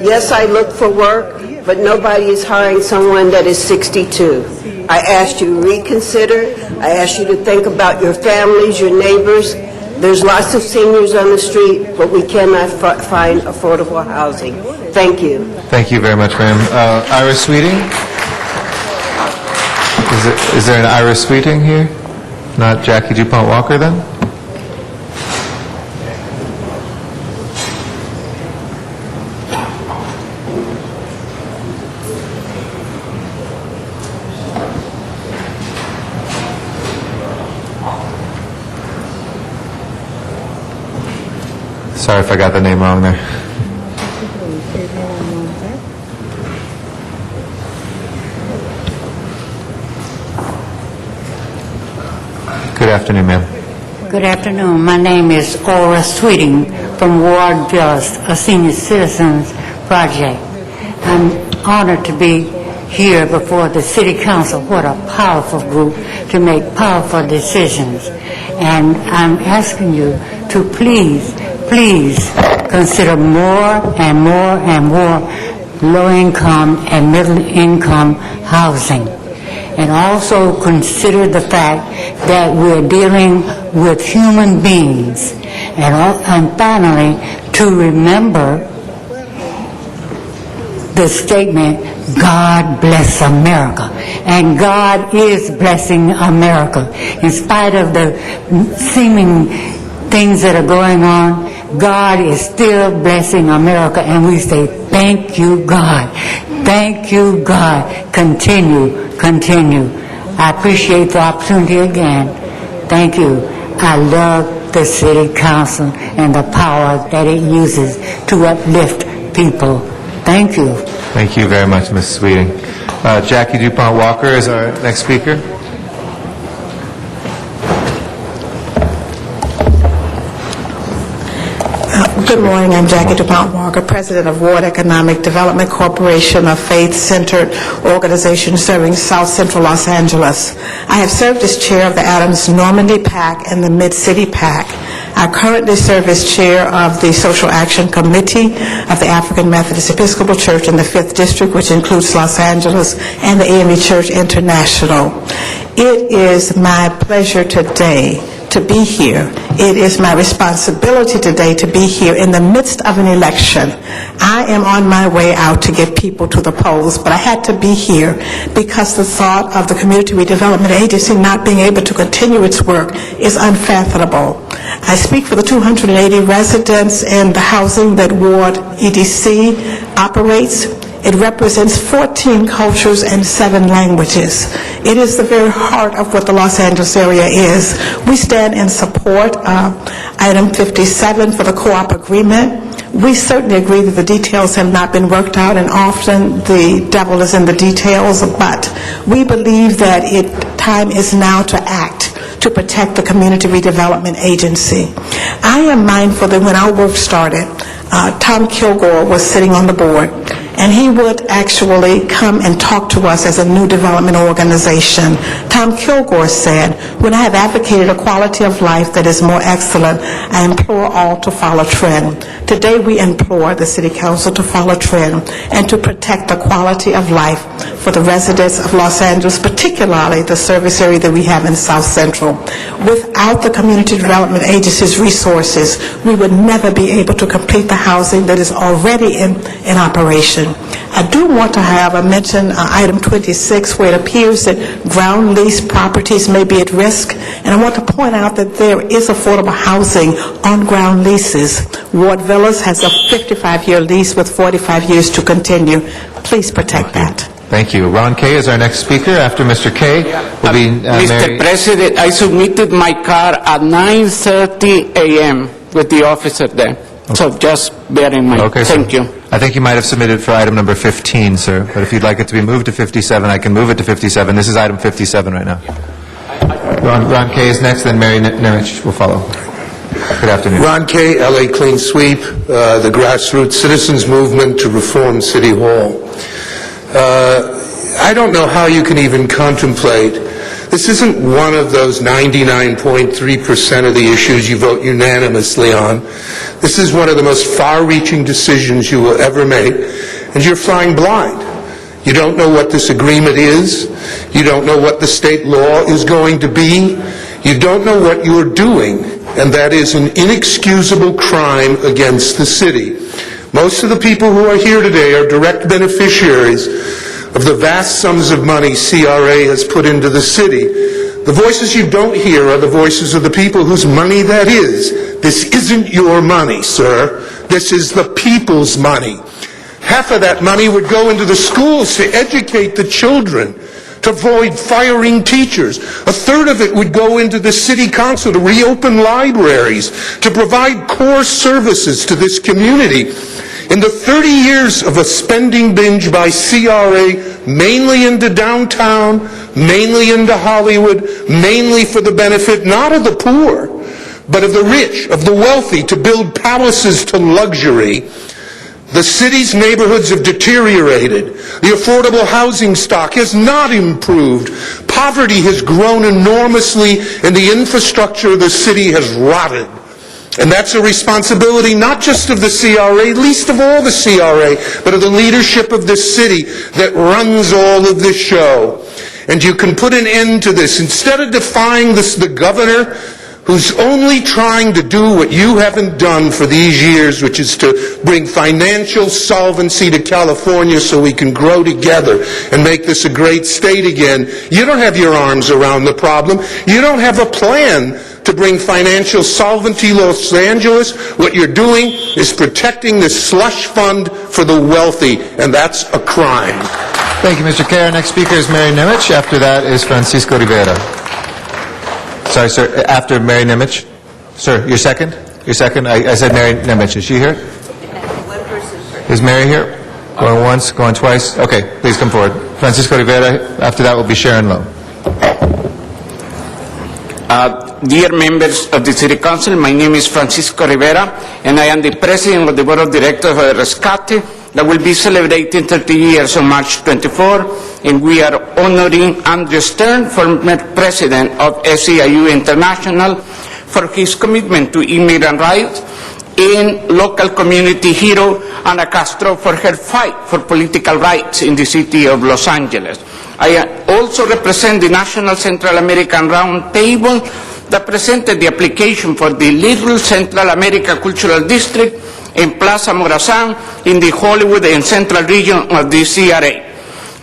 Yes, I look for work, but nobody is hiring someone that is 62. I asked you to reconsider. I asked you to think about your families, your neighbors. There's lots of seniors on the street, but we cannot find affordable housing. Thank you. Thank you very much, ma'am. Ira Sweeting? Is there an Ira Sweeting here? Not Jackie DuPont Walker, then? Sorry if I got the name wrong there. Good afternoon, ma'am. Good afternoon. My name is Aura Sweeting from Ward Villas, a senior citizens project. I'm honored to be here before the City Council. What a powerful group to make powerful decisions. And I'm asking you to please consider more and more and more low-income and middle-income housing. And also consider the fact that we're dealing with human beings. And finally, to remember the statement, God bless America. And God is blessing America. In spite of the seeming things that are going on, God is still blessing America, and we say, thank you, God. Thank you, God. Continue. I appreciate the opportunity again. Thank you. I love the City Council and the power that it uses to uplift people. Thank you. Thank you very much, Ms. Sweeting. Jackie DuPont Walker is our next speaker. Good morning. I'm Jackie DuPont Walker, President of Ward Economic Development Corporation, a faith-centered organization serving South Central Los Angeles. I have served as chair of the Adams Normandy PAC and the Mid-City PAC. I currently serve as chair of the Social Action Committee of the African Methodist Episcopal Church in the 5th District, which includes Los Angeles, and the AME Church International. It is my pleasure today to be here. It is my responsibility today to be here in the midst of an election. I am on my way out to get people to the polls, but I had to be here because the thought of the Community Redevelopment Agency not being able to continue its work is unfathomable. I speak for the 280 residents in the housing that Ward EDC operates. It represents 14 cultures and 7 languages. It is the very heart of what the Los Angeles area is. We stand in support of item 57 for the co-op agreement. We certainly agree that the details have not been worked out, and often the devil is in the details, but we believe that time is now to act to protect the Community Redevelopment Agency. I am mindful that when our work started, Tom Kilgore was sitting on the board, and he would actually come and talk to us as a new development organization. Tom Kilgore said, "When I have advocated a quality of life that is more excellent, I implore all to follow trend." Today we implore the City Council to follow trend and to protect the quality of life for the residents of Los Angeles, particularly the service area that we have in South Central. Without the Community Development Agency's resources, we would never be able to complete the housing that is already in operation. I do want to have a mention item 26, where it appears that ground lease properties may be at risk, and I want to point out that there is affordable housing on ground leases. Ward Villas has a 55-year lease with 45 years to continue. Please protect that. Thank you. Ron Kay is our next speaker. After Mr. Kay will be Mr. Mary... President, I submitted my car at 9:30 a.m. with the officer there. Okay. So just bear in mind. Okay, Thank sir. you. I think you might have submitted for item number 15, sir. But if you'd like it to be moved to 57, I can move it to 57. This is item 57 right now. Ron Kay is next, then Mary Nemich will follow. Good afternoon. Ron Kay, LA Clean Sweep, the grassroots citizens movement to reform City Hall. I don't know how you can even contemplate. This isn't one of those 99.3% of the issues you vote unanimously on. This is one of the most far-reaching decisions you will ever make, and you're flying blind. You don't know what this agreement is. You don't know what the state law is going to be. You don't know what you're doing, and that is an inexcusable crime against the city. Most of the people who are here today are direct beneficiaries of the vast sums of money CRA has put into the city. The voices you don't hear are the voices of the people whose money that is. This isn't your money, sir. This is the people's money. Half of that money would go into the schools to educate the children, to avoid firing teachers. A third of it would go into the city council to reopen libraries, to provide core services to this community. In the 30 years of a spending binge by CRA, mainly into downtown, mainly into Hollywood, mainly for the benefit not of the poor, but of the rich, of the wealthy, to build palaces to luxury, the city's neighborhoods have deteriorated. The affordable housing stock has not improved. Poverty has grown enormously, and the infrastructure of the city has rotted. And that's a responsibility not just of the CRA, least of all the CRA, but of the leadership of this city that runs all of this show. And you can put an end to this. Instead of defying the governor, who's only trying to do what you haven't done for these years, which is to bring financial solvency to California so we can grow together and make this a great state again. You don't have your arms around the problem. You don't have a plan to bring financial solvency to Los Angeles. What you're doing is protecting this slush fund for the wealthy, and that's a crime. Thank you, Mr. Kay. Our next speaker is Mary Nemich. After that is Francisco Rivera. Sorry, sir. After Mary Nemich. Sir, you're second? You're second? I said Mary Nemich. Is she here? Is Mary here? Going once, going twice? Okay, please come forward. Francisco Rivera. After that will be Sharon Lowe. dear members of the City Council, my name is Francisco Rivera, and I am the President of the Board of Directors of Rescate, that will be celebrating 30 years on March 24, and we are honoring Andrew Stern, former President of SEIU International, for his commitment to immigrant rights, and local community hero Ana Castro for her fight for political rights in the city of Los Angeles. I also represent the National Central American Round Table that presented the application for the Little Central America Cultural District in Plaza Morazan in the Hollywood and Central region of the CRA.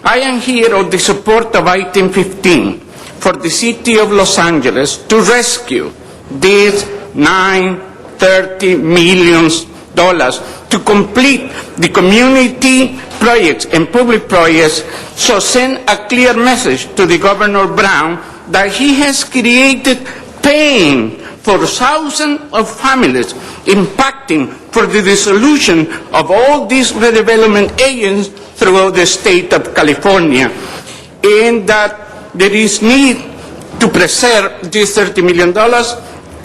I am here on the support of item 15 for the city of Los Angeles to rescue these $30 million to complete the community projects and public projects, so send a clear message to the Governor Brown that he has created pain for thousands of families, impacting for the dissolution of all these redevelopment agents throughout the state of California, and that there is need to preserve these $30 million,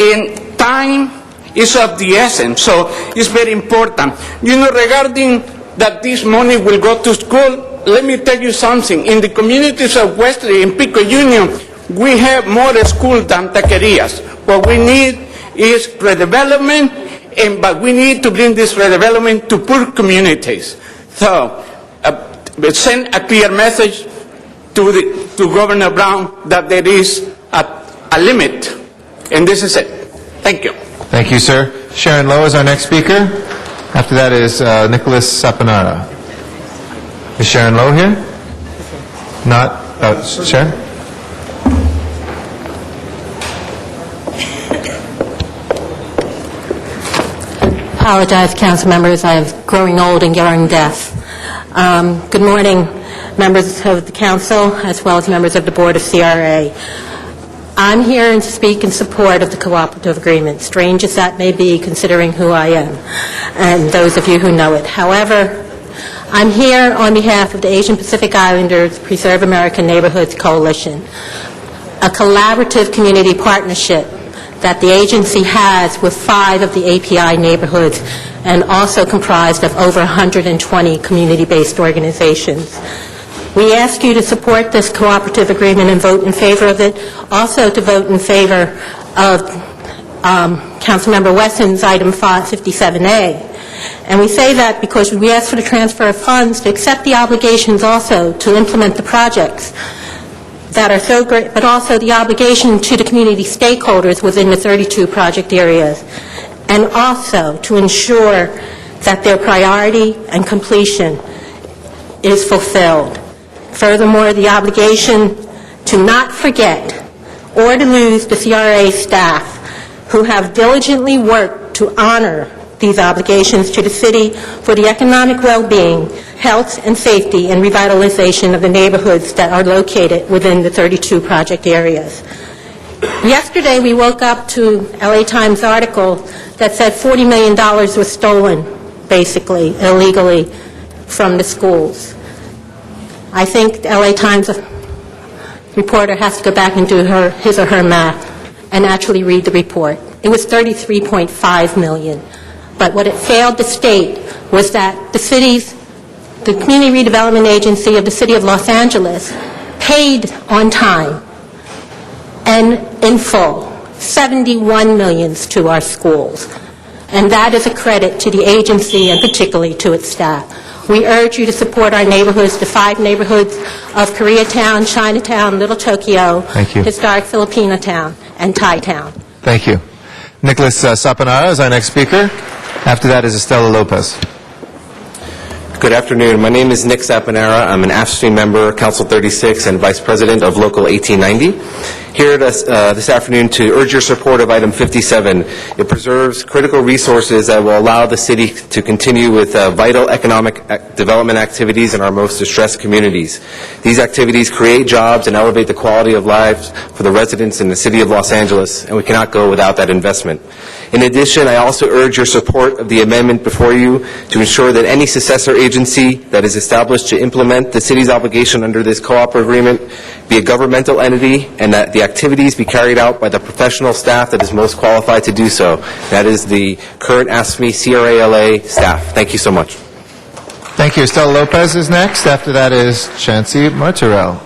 and time is of the essence, so it's very important. You know, regarding that this money will go to school, let me tell you something. In the communities of Wesley and Pico Union, we have more schools than taquerias. What we need is redevelopment, but we need to bring this redevelopment to poor communities. So, send a clear message to Governor Brown that there is a limit, and this is it. Thank you. Thank you, sir. Sharon Lowe is our next speaker. After that is Nicholas Saponara. Is Sharon Lowe here? Not? Sharon? Apologize, council members. I am growing old and getting deaf. Good morning, members of the council, as well as members of the board of CRA. I'm here to speak in support of the cooperative agreement, strange as that may be considering who I am, and those of you who know it. However, I'm here on behalf of the Asian Pacific Islanders Preserve American Neighborhoods Coalition, a collaborative community partnership that the agency has with 5 of the API neighborhoods and also comprised of over 120 community-based organizations. We ask you to support this cooperative agreement and vote in favor of it, also to vote in favor of Councilmember Wesson's item 57A. And we say that because we ask for the transfer of funds to accept the obligations also to implement the projects that are so great, but also the obligation to the community stakeholders within the 32 project areas, and also to ensure that their priority and completion is fulfilled. Furthermore, the obligation to not forget or to lose the CRA staff who have diligently worked to honor these obligations to the city for the economic well-being, health and safety, and revitalization of the neighborhoods that are located within the 32 project areas. Yesterday, we woke up to LA Times article that said $40 million was stolen, basically, illegally, from the schools. I think the LA Times reporter has to go back and do his or her math and actually read the report. It was $33.5 million. But what it failed to state was that the Community Redevelopment Agency of the City of Los Angeles paid on time and in full $71 million to our schools. And that is a credit to the agency and particularly to its staff. We urge you to support our neighborhoods, the 5 neighborhoods of Koreatown, Chinatown, Little Tokyo, Historic Filipino Town, and Thai Town. Thank you. Nicholas Saponara is our next speaker. After that is Estela Lopez. Good afternoon. My name is Nick Saponara. I'm an AFSCME member, Council 36, and Vice President of Local 1890. Here this afternoon to urge your support of item 57. It preserves critical resources that will allow the city to continue with vital economic development activities in our most distressed communities. These activities create jobs and elevate the quality of lives for the residents in the city of Los Angeles, and we cannot go without that investment. In addition, I also urge your support of the amendment before you to ensure that any successor agency that is established to implement the city's obligation under this co-op agreement be a governmental entity, and that the activities be carried out by the professional staff that is most qualified to do so. That is the current ASME CRA-LA staff. Thank you so much. Thank you. Estela Lopez is next. After that is Chancy Martorell.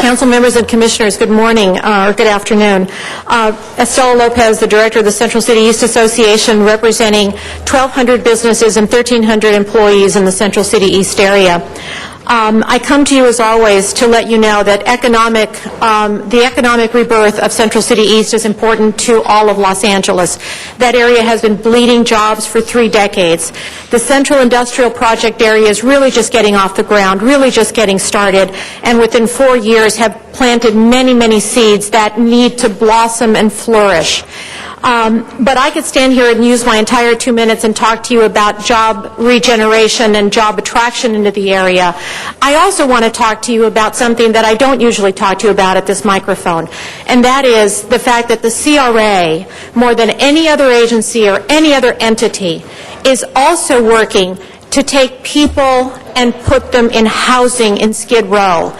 Council members and commissioners, good morning or good afternoon. Estela Lopez, the director of the Central City East Association, representing 1,200 businesses and 1,300 employees in the Central City East area. I come to you, as always, to let you know that the economic rebirth of Central City East is important to all of Los Angeles. That area has been bleeding jobs for 3 decades. The Central Industrial Project area is really just getting off the ground, really just getting started, and within 4 years have planted many, many seeds that need to blossom and flourish. But I could stand here and use my entire 2 minutes and talk to you about job regeneration and job attraction into the area. I also want to talk to you about something that I don't usually talk to you about at this microphone, and that is the fact that the CRA, more than any other agency or any other entity, is also working to take people and put them in housing in Skid Row.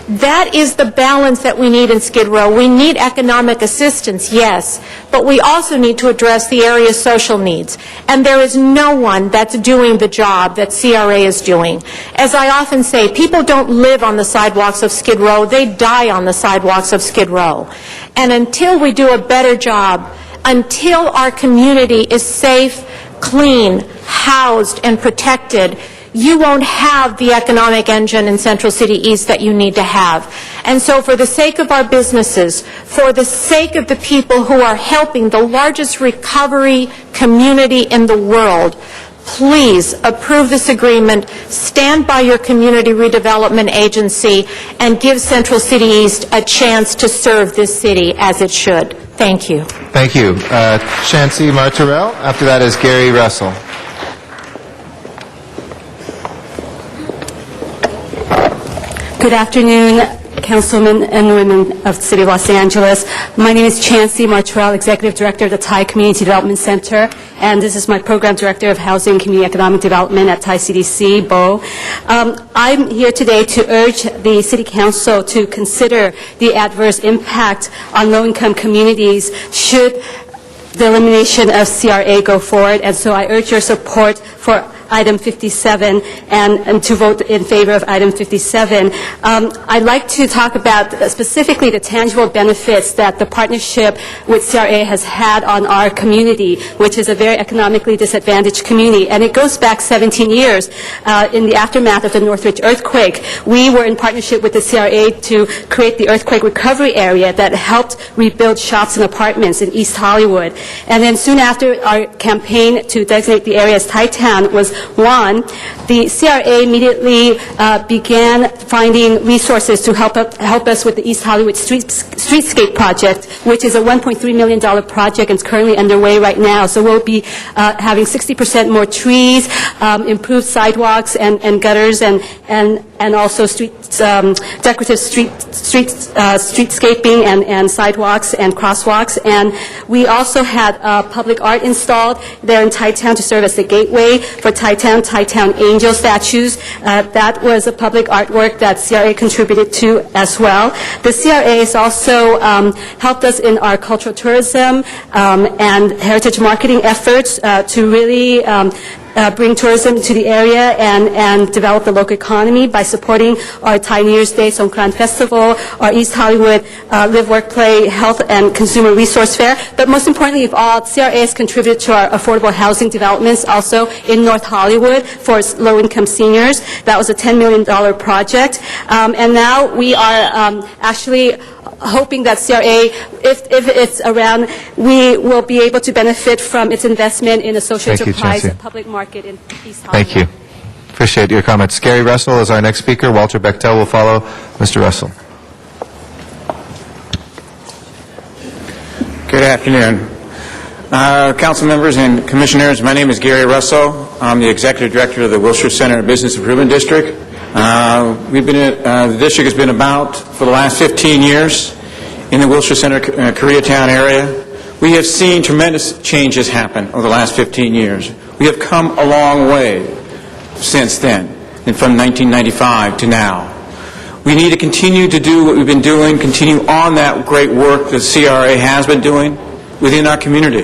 That is the balance that we need in Skid Row. We need economic assistance, yes, but we also need to address the area's social needs. And there is no one that's doing the job that CRA is doing. As I often say, people don't live on the sidewalks of Skid Row, they die on the sidewalks of Skid Row. And until we do a better job, until our community is safe, clean, housed, and protected, you won't have the economic engine in Central City East that you need to have. And so for the sake of our businesses, for the sake of the people who are helping the largest recovery community in the world, please approve this agreement, stand by your community redevelopment agency, and give Central City East a chance to serve this city as it should. Thank you. Thank you. Chancy Martorell. After that is Gary Russell. Good afternoon, councilmen and women of the City of Los Angeles. My name is Chancy Martorell, Executive Director of the Thai Community Development Center, and this is my Program Director of Housing and Community Economic Development at Thai CDC, BO. I'm here today to urge the City Council to consider the adverse impact on low-income communities should the elimination of CRA go forward, and so I urge your support for item 57 and to vote in favor of item 57. I'd like to talk about specifically the tangible benefits that the partnership with CRA has had on our community, which is a very economically disadvantaged community. And it goes back 17 years. In the aftermath of the Northridge earthquake, we were in partnership with the CRA to create the earthquake recovery area that helped rebuild shops and apartments in East Hollywood. And then soon after our campaign to designate the area as Thai Town was won, the CRA immediately began finding resources to help us with the East Hollywood Streetscape project, which is a $1.3 million project and is currently underway right now. So we'll be having 60% more trees, improved sidewalks and gutters, and also decorative streetscaping and sidewalks and crosswalks. And we also had public art installed there in Thai Town to serve as the gateway for Thai Town Angel statues. That was a public artwork that CRA contributed to as well. The CRA has also helped us in our cultural tourism and heritage marketing efforts to really bring tourism to the area and develop the local economy by supporting our Thai New Year's Day Songkran Festival, our East Hollywood Live, Work, Play, Health, and Consumer Resource Fair. But most importantly of all, CRA has contributed to our affordable housing developments also in North Hollywood for low-income seniors. That was a $10 million project. And now we are actually hoping that CRA, if it's around, we will be able to benefit from its investment in a social enterprise public market in East Hollywood. Thank you. Appreciate your comments. Gary Russell is our next speaker. Walter Bechtel will follow Mr. Russell. Good afternoon. Council members and commissioners, my name is Gary Russell. I'm the Executive Director of the Wilshire Center Business Improvement District. The district has been about for the last 15 years, in the Wilshire Center, Koreatown area, we have seen tremendous changes happen over the last 15 years. We have come a long way since then, and from 1995 to now. We need to continue to do what we've been doing, continue on that great work that CRA has been doing within our community.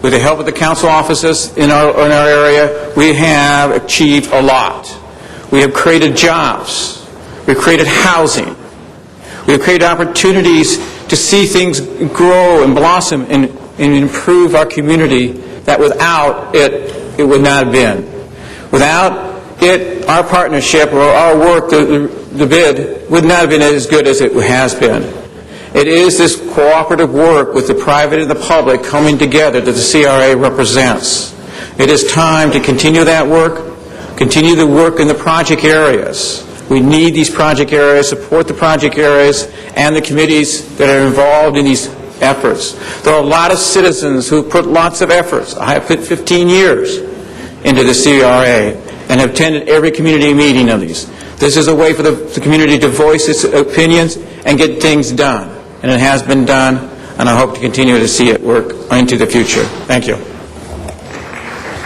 With the help of the council offices in our area, we have achieved a lot. We have created jobs. We've created housing. We have created opportunities to see things grow and blossom and improve our community that without it would not have been. Without it, our partnership or our work, the bid, would not have been as good as it has been. It is this cooperative work with the private and the public coming together that the CRA represents. It is time to continue that work, continue the work in the project areas. We need these project areas, support the project areas, and the committees that are involved in these efforts. There are a lot of citizens who put lots of efforts. I have put 15 years into the CRA and have attended every community meeting of these. This is a way for the community to voice its opinions and get things done. And it has been done, and I hope to continue to see it work into the future. Thank you.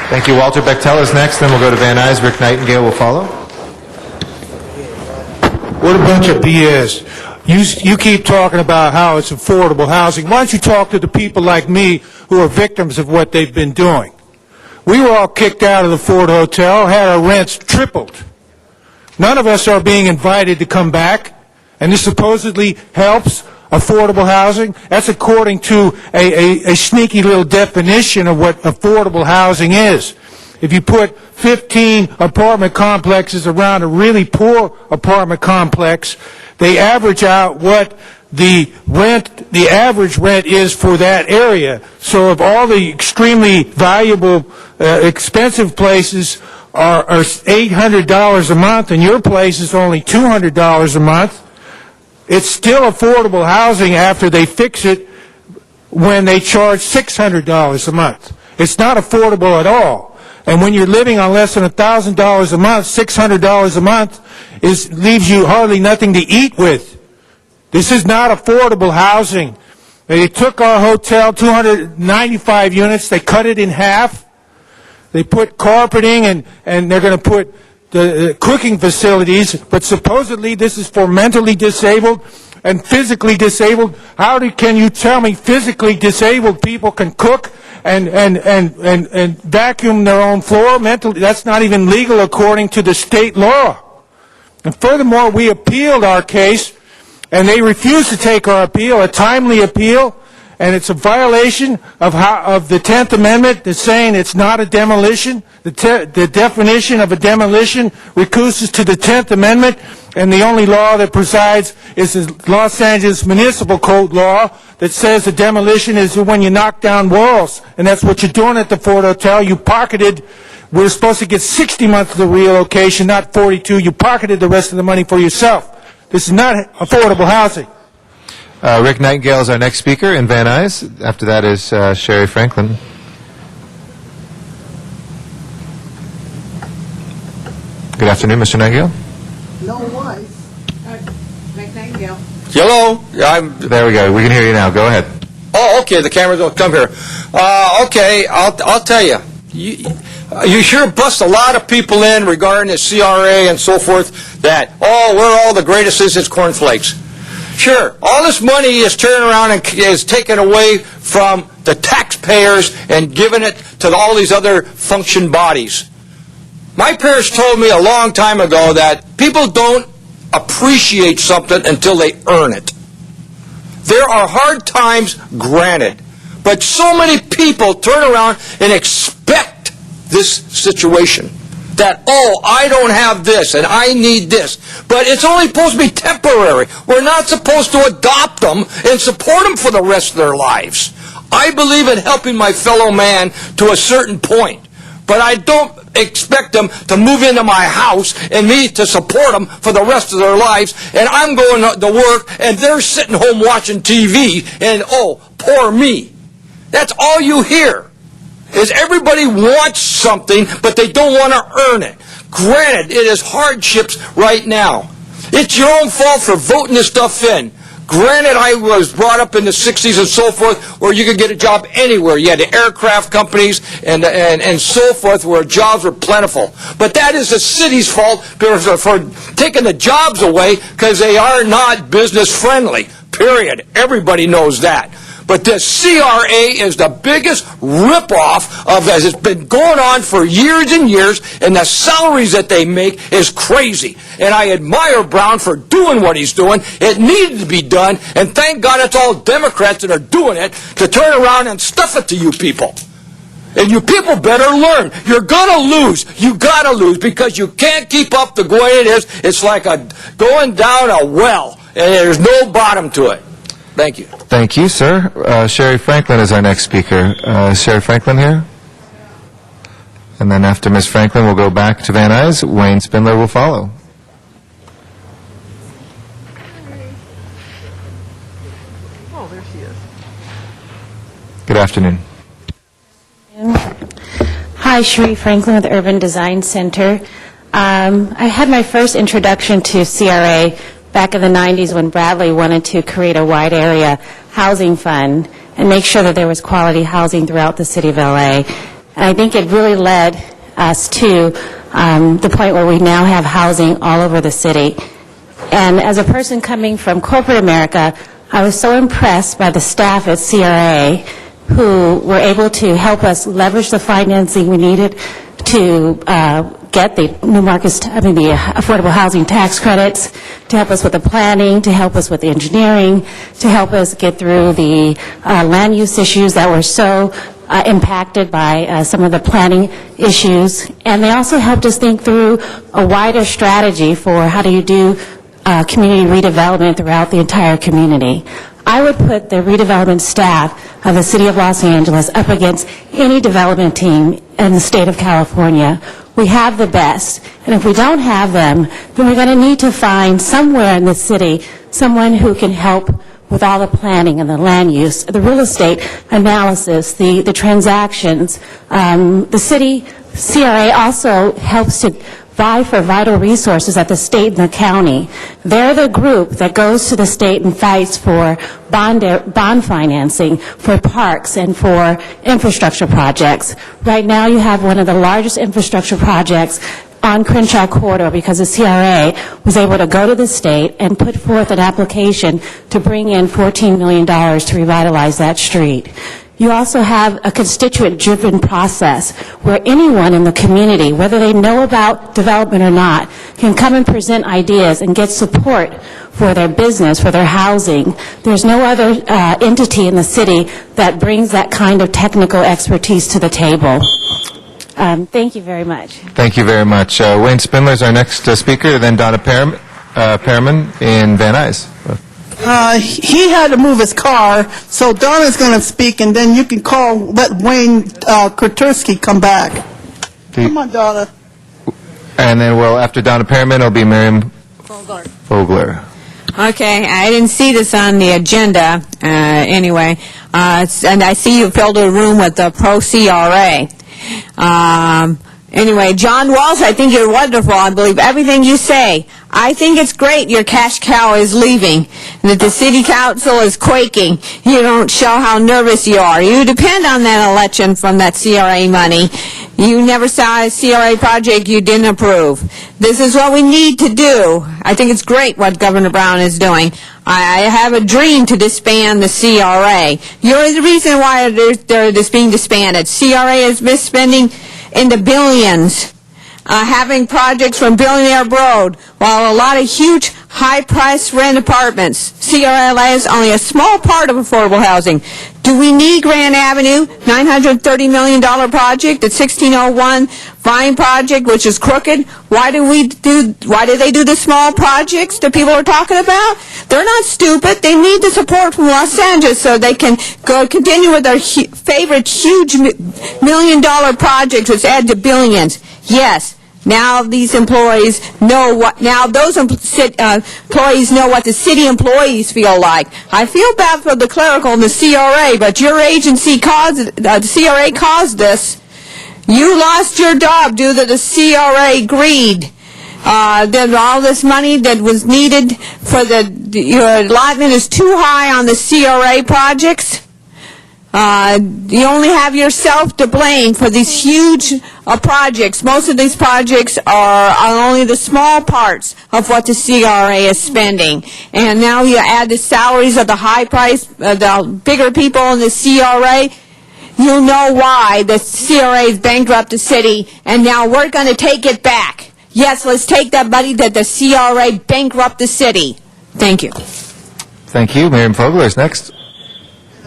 Thank you. Walter Bechtel is next, then we'll go to Van Nuys. Rick Nightingale will follow. What a bunch of BS. You keep talking about how it's affordable housing. Why don't you talk to the people like me who are victims of what they've been doing? We were all kicked out of the Ford Hotel, had our rents tripled. None of us are being invited to come back, and this supposedly helps affordable housing. That's according to a sneaky little definition of what affordable housing is. If you put 15 apartment complexes around a really poor apartment complex, they average out what the average rent is for that area. So if all the extremely valuable, expensive places are $800 a month and your place is only $200 a month, it's still affordable housing after they fix it when they charge $600 a month. It's not affordable at all. And when you're living on less than $1,000 a month, $600 a month leaves you hardly nothing to eat with. This is not affordable housing. They took our hotel, 295 units, they cut it in half. They put carpeting and they're going to put the cooking facilities, but supposedly this is for mentally disabled and physically disabled. Can you tell me physically disabled people can cook and vacuum their own floor? Mentally, that's not even legal according to the state law. And furthermore, we appealed our case, and they refused to take our appeal, a timely appeal, and it's a violation of the 10th Amendment. That's saying it's not a demolition. The definition of a demolition recuses to the 10th Amendment, and the only law that presides is the Los Angeles Municipal Code law that says a demolition is when you knock down walls, and that's what you're doing at the Ford Hotel. You pocketed, we're supposed to get 60 months of the relocation, not 42. You pocketed the rest of the money for yourself. This is not affordable housing. Rick Nightingale is our next speaker in Van Nuys. After that is Sherry Franklin. Good afternoon, Mr. Nightingale. No voice. Rick Nightingale. Hello. There we go. We can hear you now. Go ahead. Oh, okay. The camera don't come here. Okay. I'll tell you. You sure bust a lot of people in regarding the CRA and so forth that, we're all the greatest since cornflakes. Sure, all this money is turned around and is taken away from the taxpayers and given it to all these other function bodies. My parents told me a long time ago that people don't appreciate something until they earn it. There are hard times, granted, but so many people turn around and expect this situation. That, I don't have this and I need this. But it's only supposed to be temporary. We're not supposed to adopt them and support them for the rest of their lives. I believe in helping my fellow man to a certain point. But I don't expect them to move into my house and me to support them for the rest of their lives. And I'm going to work and they're sitting home watching TV and, poor me. That's all you hear. Is everybody wants something, but they don't want to earn it. Granted, it is hardships right now. It's your own fault for voting this stuff in. Granted, I was brought up in the 60s and so forth, where you could get a job anywhere. You had the aircraft companies and so forth, where jobs were plentiful. But that is the city's fault for taking the jobs away because they are not business-friendly, period. Everybody knows that. But the CRA is the biggest ripoff of, as it's been going on for years and years, and the salaries that they make is crazy. And I admire Brown for doing what he's doing. It needed to be done, and thank God it's all Democrats that are doing it to turn around and stuff it to you people. And you people better learn. You're going to lose. You got to lose because you can't keep up the way it is. It's like going down a well, and there's no bottom to it. Thank you. Thank you, sir. Sherry Franklin is our next speaker. Is Sherry Franklin here? And then after Ms. Franklin, we'll go back to Van Nuys. Wayne Spindler will follow. Oh, there she is. Good afternoon. Hi, Sherry Franklin with Urban Design Center. I had my first introduction to CRA back in the 90s when Bradley wanted to create a wide area housing fund and make sure that there was quality housing throughout the city of LA. And I think it really led us to the point where we now have housing all over the city. And as a person coming from corporate America, I was so impressed by the staff at CRA who were able to help us leverage the financing we needed to get the the affordable housing tax credits, to help us with the planning, to help us with the engineering, to help us get through the land use issues that were so impacted by some of the planning issues. And they also helped us think through a wider strategy for how do you do community redevelopment throughout the entire community. I would put the redevelopment staff of the City of Los Angeles up against any development team in the state of California. We have the best, and if we don't have them, then we're going to need to find somewhere in the city someone who can help with all the planning and the land use, the real estate analysis, the transactions. The city CRA also helps to vie for vital resources at the state and the county. They're the group that goes to the state and fights for bond financing, for parks, and for infrastructure projects. Right now, you have one of the largest infrastructure projects on Crenshaw Corridor because the CRA was able to go to the state and put forth an application to bring in $14 million to revitalize that street. You also have a constituent-driven process where anyone in the community, whether they know about development or not, can come and present ideas and get support for their business, for their housing. There's no other entity in the city that brings that kind of technical expertise to the table. Thank you very much. Thank you very much. Wayne Spindler is our next speaker, then Donna Pearman in Van Nuys. He had to move his car, so Donna's going to speak, and then you can let Wayne Kurtursky come back. Come on, Donna. And then, after Donna Pearman, it'll be Miriam Vogler. Okay, I didn't see this on the agenda anyway, and I see you filled a room with the pro-CRA. Anyway, John Walsh, I think you're wonderful. I believe everything you say. I think it's great your cash cow is leaving, that the city council is quaking. You don't show how nervous you are. You depend on that election from that CRA money. You never saw a CRA project you didn't approve. This is what we need to do. I think it's great what Governor Brown is doing. I have a dream to disband the CRA. You're the reason why they're being disbanded. CRA is misspending in the billions, having projects from Billionaire Road, while a lot of huge, high-priced rent apartments. CRA is only a small part of affordable housing. Do we need Grand Avenue, $930 million project, the 1601 Vine project, which is crooked? Why do they do the small projects that people are talking about? They're not stupid. They need the support from Los Angeles so they can continue with their favorite huge $1 million projects, which add to billions. Yes. Now these employees know what. Now those employees know what the city employees feel like. I feel bad for the clerical and the CRA, but your agency caused the CRA caused this. You lost your job due to the CRA greed. There's all this money that was needed for your allotment is too high on the CRA projects. You only have yourself to blame for these huge projects. Most of these projects are only the small parts of what the CRA is spending. And now you add the salaries of the high price, the bigger people in the CRA. You know why the CRA is bankrupt the city, and now we're going to take it back. Yes, let's take that money that the CRA bankrupt the city. Thank you. Thank you. Miriam Fogler is next.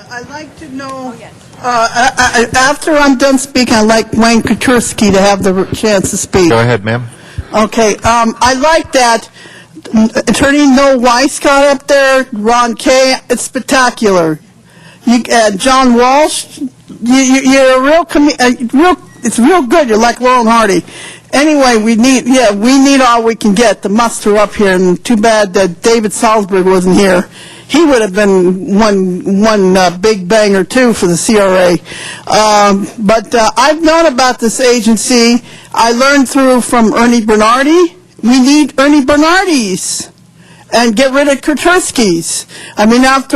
I'd like to know, after I'm done speaking, I'd like Wayne Kuturski to have the chance to speak. Go ahead, ma'am. Okay, I like that Attorney Noel Weiss got up there, Ron Kay, it's spectacular. John Walsh, you're a real, it's real good, you're like Laurel and Hardy. Anyway, we need all we can get to muster up here, and too bad that David Salzberg wasn't here. He would have been one big bang or two for the CRA. But I've known about this agency. I learned from Ernie Bernardi. We need Ernie Bernardis and get rid of Kuturskis. I mean, not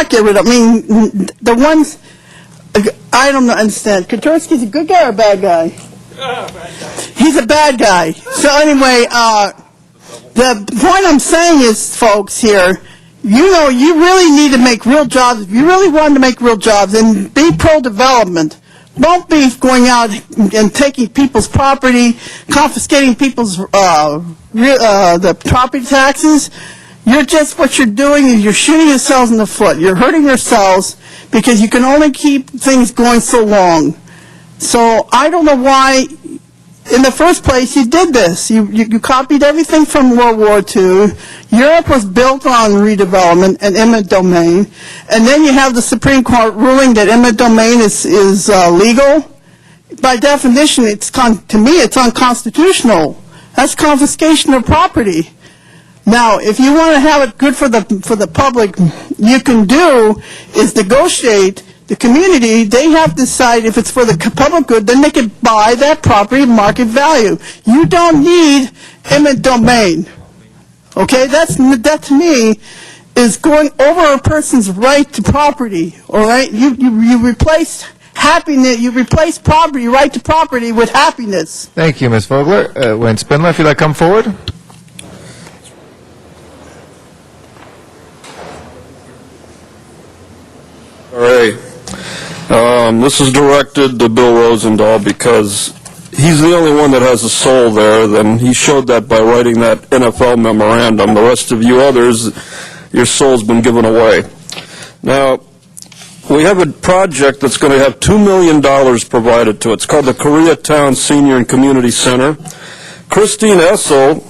get rid of, the ones, I don't understand. Kuturski's a good guy or a bad guy? He's a bad guy. So anyway, the point I'm saying is, folks, here, you really need to make real jobs. If you really want to make real jobs, and be pro-development. Don't be going out and taking people's property, confiscating people's the property taxes. What you're doing is you're shooting yourselves in the foot. You're hurting yourselves because you can only keep things going so long. So I don't know why, in the first place, you did this. You copied everything from World War II. Europe was built on redevelopment and eminent domain. And then you have the Supreme Court ruling that eminent domain is legal. By definition, to me, it's unconstitutional. That's confiscation of property. Now, if you want to have it good for the public, you can do is negotiate. The community, they have to decide if it's for the public good, then they can buy that property at market value. You don't need eminent domain. Okay, that to me is going over a person's right to property. All right, you replace happiness, you replace property, right to property, with happiness. Thank you, Ms. Fogler. Wayne Spindler, if you'd like to come forward. All right. This is directed to Bill Rosendahl because he's the only one that has a soul there. Then he showed that by writing that NFL memorandum. The rest of you others, your soul's been given away. Now, we have a project that's going to have $2 million provided to it. It's called the Koreatown Senior and Community Center. Christine Essel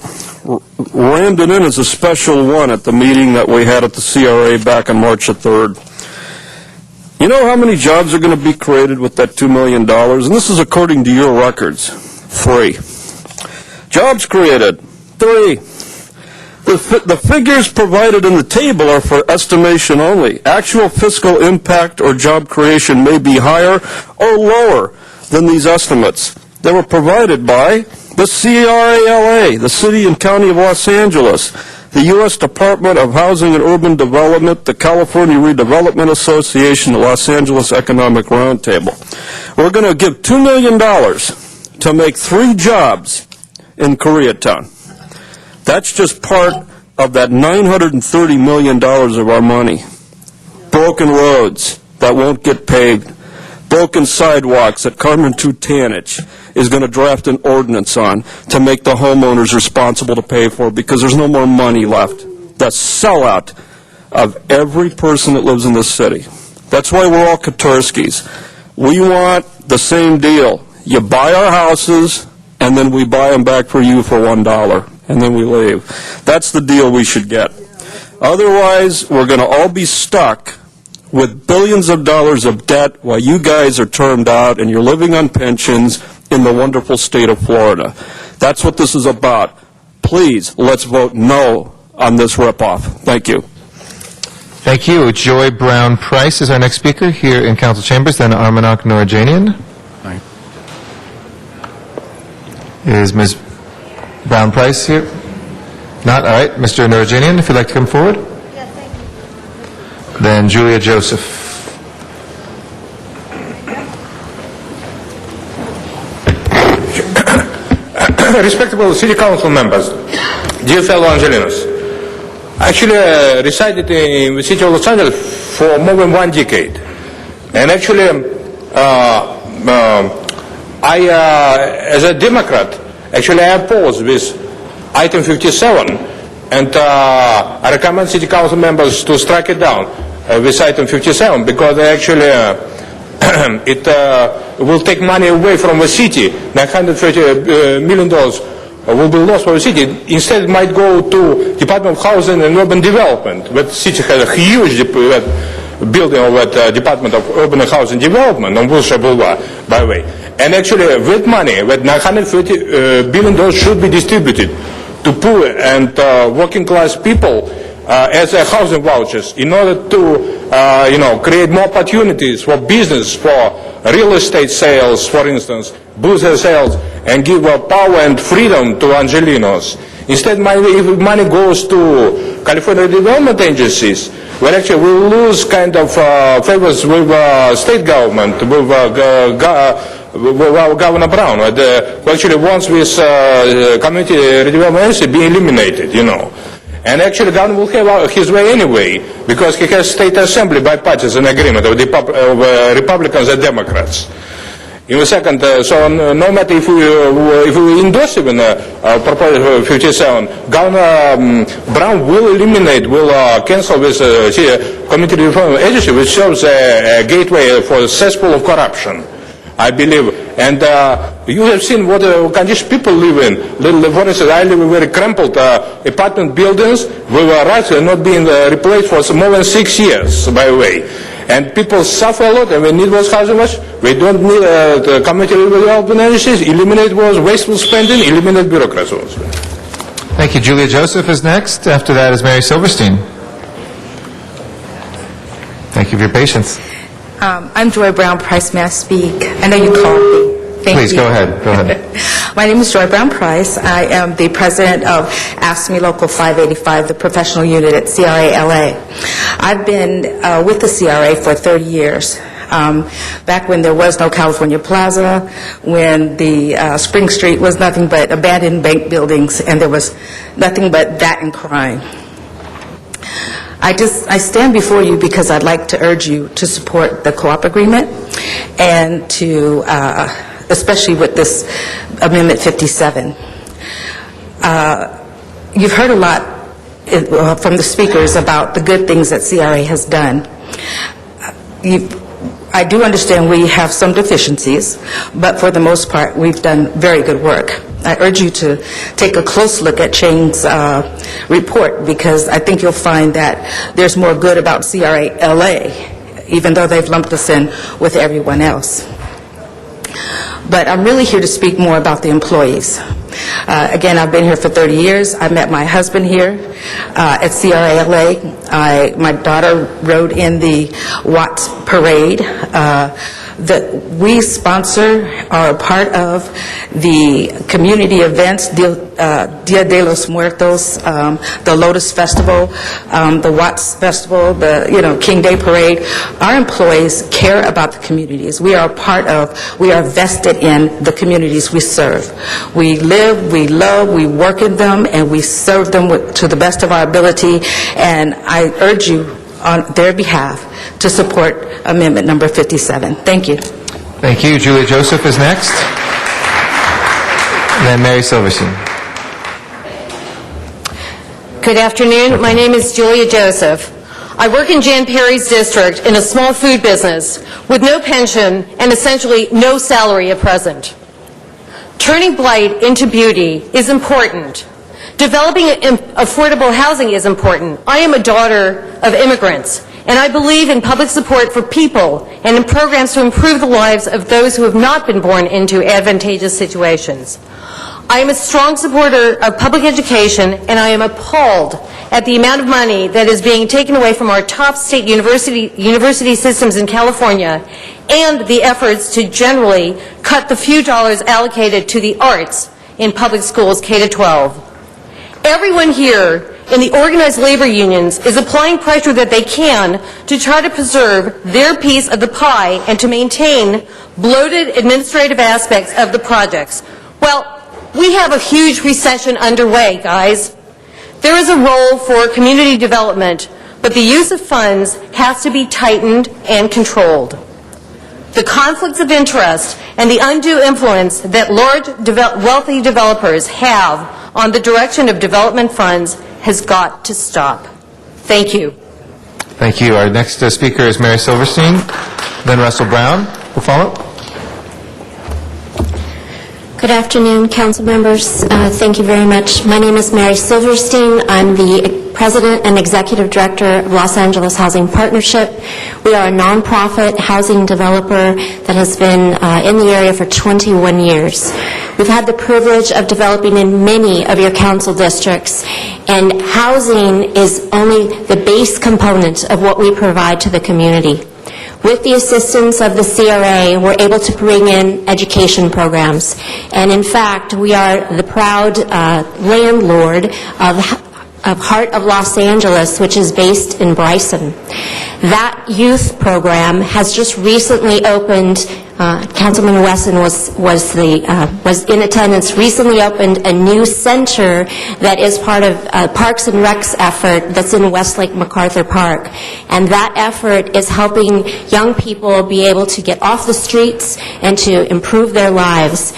rammed it in as a special one at the meeting that we had at the CRA back on March the 3rd. You know how many jobs are going to be created with that $2 million? And this is according to your records. 3. Jobs created. 3. The figures provided in the table are for estimation only. Actual fiscal impact or job creation may be higher or lower than these estimates. They were provided by the CRALA, the City and County of Los Angeles, the U.S. Department of Housing and Urban Development, the California Redevelopment Association, the Los Angeles Economic Roundtable. We're going to give $2 million to make 3 jobs in Koreatown. That's just part of that $930 million of our money. Broken roads that won't get paved. Broken sidewalks that Carmen Tutanich is going to draft an ordinance on to make the homeowners responsible to pay for because there's no more money left. The sellout of every person that lives in this city. That's why we're all Kuturskis. We want the same deal. You buy our houses, and then we buy them back for you for $1, and then we leave. That's the deal we should get. Otherwise, we're going to all be stuck with billions of dollars of debt while you guys are termed out and you're living on pensions in the wonderful state of Florida. That's what this is about. Please, let's vote no on this ripoff. Thank you. Thank you. Joy Brown Price is our next speaker here in Council Chambers, then Armanak Noorajanian. Is Ms. Brown Price here? Not? All right. Mr. Nurjanian, if you'd like to come forward. Then Julia Joseph. Respectable City Council members, dear fellow Angelinos, actually resided in the city of Los Angeles for more than 1 decade. And actually, as a Democrat, actually I oppose this item 57, and I recommend City Council members to strike it down, this item 57, because actually it will take money away from the city. $930 million will be lost for the city. Instead, it might go to Department of Housing and Urban Development. That city has a huge building of that Department of Urban and Housing Development on Wilshire Boulevard, by the way. And actually, that money, that $930 billion should be distributed to poor and working class people as housing vouchers in order to, create more opportunities for business, for real estate sales, for instance, booth sales, and give power and freedom to Angelinos. Instead, if money goes to California development agencies, well, actually, we'll lose kind of favors with state government, with Governor Brown, who actually wants this community redevelopment agency be eliminated, And actually, the governor will have his way anyway, because he has state assembly bipartisan agreement of Republicans and Democrats. In a second, so no matter if we endorse even Proposal 57, Governor Brown will cancel this community development agency, which serves a gateway for a cesspool of corruption, I believe. And you have seen what condition people live in. For instance, I live in very crumpled apartment buildings with rights not being replaced for more than 6 years, by the way. And people suffer a lot, and we need those housing much. We don't need the community development agencies, eliminate those wasteful spending, eliminate bureaucracy. Thank you. Julia Joseph is next. After that is Mary Silverstein. Thank you for your patience. I'm Joy Brown Price. May I speak? I know you called me. Please, go ahead. My name is Joy Brown Price. I am the president of AFSCME Local 585, the professional unit at CRA LA. I've been with the CRA for 30 years. Back when there was no California Plaza, when the Spring Street was nothing but abandoned bank buildings, and there was nothing but that and crime. I stand before you because I'd like to urge you to support the co-op agreement and to, especially with this Amendment 57. You've heard a lot from the speakers about the good things that CRA has done. I do understand we have some deficiencies, but for the most part, we've done very good work. I urge you to take a close look at Chang's report, because I think you'll find that there's more good about CRA LA, even though they've lumped us in with everyone else. But I'm really here to speak more about the employees. Again, I've been here for 30 years. I met my husband here at CRA LA. My daughter rode in the Watts Parade. That we sponsor, are a part of the community events, Dia de los Muertos, the Lotus Festival, the Watts Festival, the King Day Parade. Our employees care about the communities. We are vested in the communities we serve. We live, we love, we work in them, and we serve them to the best of our ability. And I urge you on their behalf to support Amendment number 57. Thank you. Thank you. Julia Joseph is next. And then Mary Silverstein. Good afternoon. My name is Julia Joseph. I work in Jan Perry's district in a small food business with no pension and essentially no salary at present. Turning blight into beauty is important. Developing affordable housing is important. I am a daughter of immigrants, and I believe in public support for people and in programs to improve the lives of those who have not been born into advantageous situations. I am a strong supporter of public education, and I am appalled at the amount of money that is being taken away from our top state university systems in California, and the efforts to generally cut the few dollars allocated to the arts in public schools K to 12. Everyone here in the organized labor unions is applying pressure that they can to try to preserve their piece of the pie and to maintain bloated administrative aspects of the projects. Well, we have a huge recession underway, guys. There is a role for community development, but the use of funds has to be tightened and controlled. The conflicts of interest and the undue influence that large wealthy developers have on the direction of development funds has got to stop. Thank you. Thank you. Our next speaker is Mary Silverstein, then Russell Brown will follow. Good afternoon, council members. Thank you very much. My name is Mary Silverstein. I'm the President and Executive Director of Los Angeles Housing Partnership. We are a nonprofit housing developer that has been in the area for 21 years. We've had the privilege of developing in many of your council districts, and housing is only the base component of what we provide to the community. With the assistance of the CRA, we're able to bring in education programs. And in fact, we are the proud landlord of Heart of Los Angeles, which is based in Bryson. That youth program has just recently opened. Councilman Wesson was in attendance. Recently opened a new center that is part of Parks and Rec's effort that's in Westlake MacArthur Park, and that effort is helping young people be able to get off the streets and to improve their lives.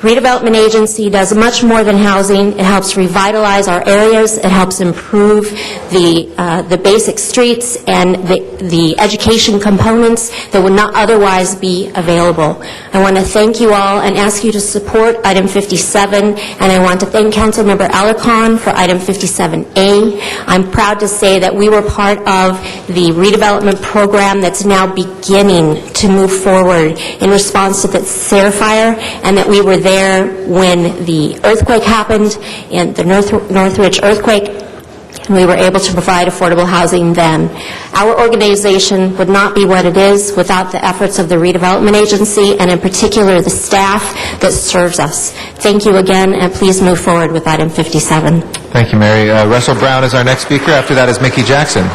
Redevelopment Agency does much more than housing. It helps revitalize our areas. It helps improve the basic streets and the education components that would not otherwise be available. I want to thank you all and ask you to support item 57, and I want to thank Councilmember Alarcon for item 57A. I'm proud to say that we were part of the redevelopment program that's now beginning to move forward in response to the Sayre fire, and that we were there when the earthquake happened, and the Northridge earthquake, and we were able to provide affordable housing then. Our organization would not be what it is without the efforts of the Redevelopment Agency, and in particular the staff that serves us. Thank you again, and please move forward with item 57. Thank you, Mary. Russell Brown is our next speaker. After that is Mickey Jackson.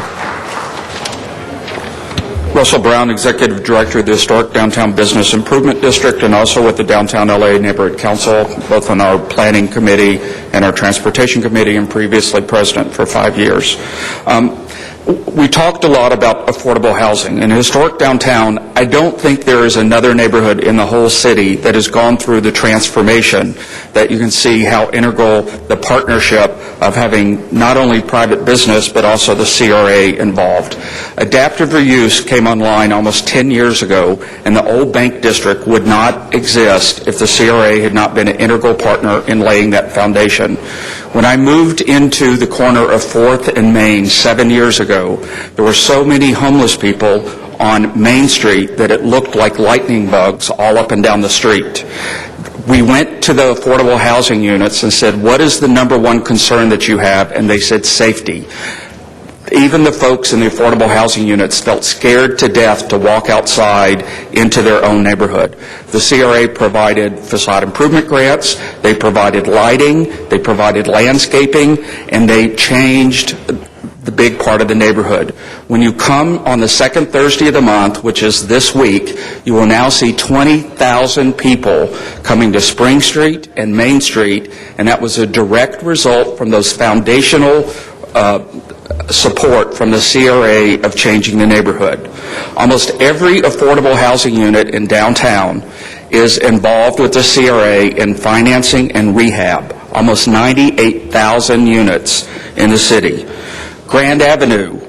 Russell Brown, Executive Director of the Historic Downtown Business Improvement District, and also with the Downtown LA Neighborhood Council, both on our Planning Committee and our Transportation Committee, and previously President for 5 years. We talked a lot about affordable housing. In historic downtown, I don't think there is another neighborhood in the whole city that has gone through the transformation that you can see how integral the partnership of having not only private business but also the CRA involved. Adaptive reuse came online almost 10 years ago, and the old bank district would not exist if the CRA had not been an integral partner in laying that foundation. When I moved into the corner of 4th and Main 7 years ago, there were so many homeless people on Main Street that it looked like lightning bugs all up and down the street. We went to the affordable housing units and said, what is the number one concern that you have? And they said safety. Even the folks in the affordable housing units felt scared to death to walk outside into their own neighborhood. The CRA provided facade improvement grants, they provided lighting, they provided landscaping, and they changed the big part of the neighborhood. When you come on the second Thursday of the month, which is this week, you will now see 20,000 people coming to Spring Street and Main Street, and that was a direct result from those foundational support from the CRA of changing the neighborhood. Almost every affordable housing unit in downtown is involved with the CRA in financing and rehab. Almost 98,000 units in the city. Grand Avenue,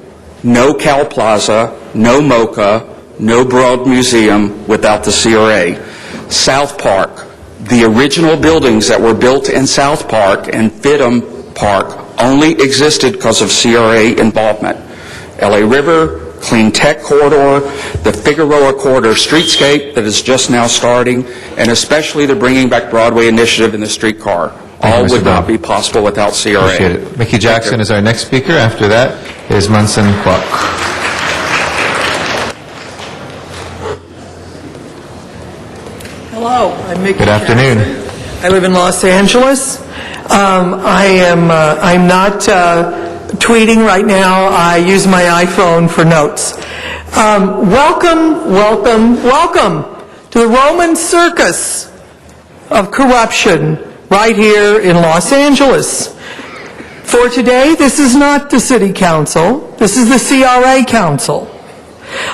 no Cal Plaza, no MoCA, no Broad Museum without the CRA. South Park, the original buildings that were built in South Park and Fit'em Park only existed because of CRA involvement. LA River, Clean Tech Corridor, the Figueroa Corridor streetscape that is just now starting, and especially the Bringing Back Broadway initiative in the streetcar. All would not be possible without CRA. Appreciate it. Mickey Jackson is our next speaker. After that is Munson Kwok. Hello, I'm Mickey Good afternoon. Jackson. I live in Los Angeles. I'm not tweeting right now. I use my iPhone for notes. Welcome, welcome, welcome to the Roman circus of corruption right here in Los Angeles. For today, this is not the City Council. This is the CRA Council.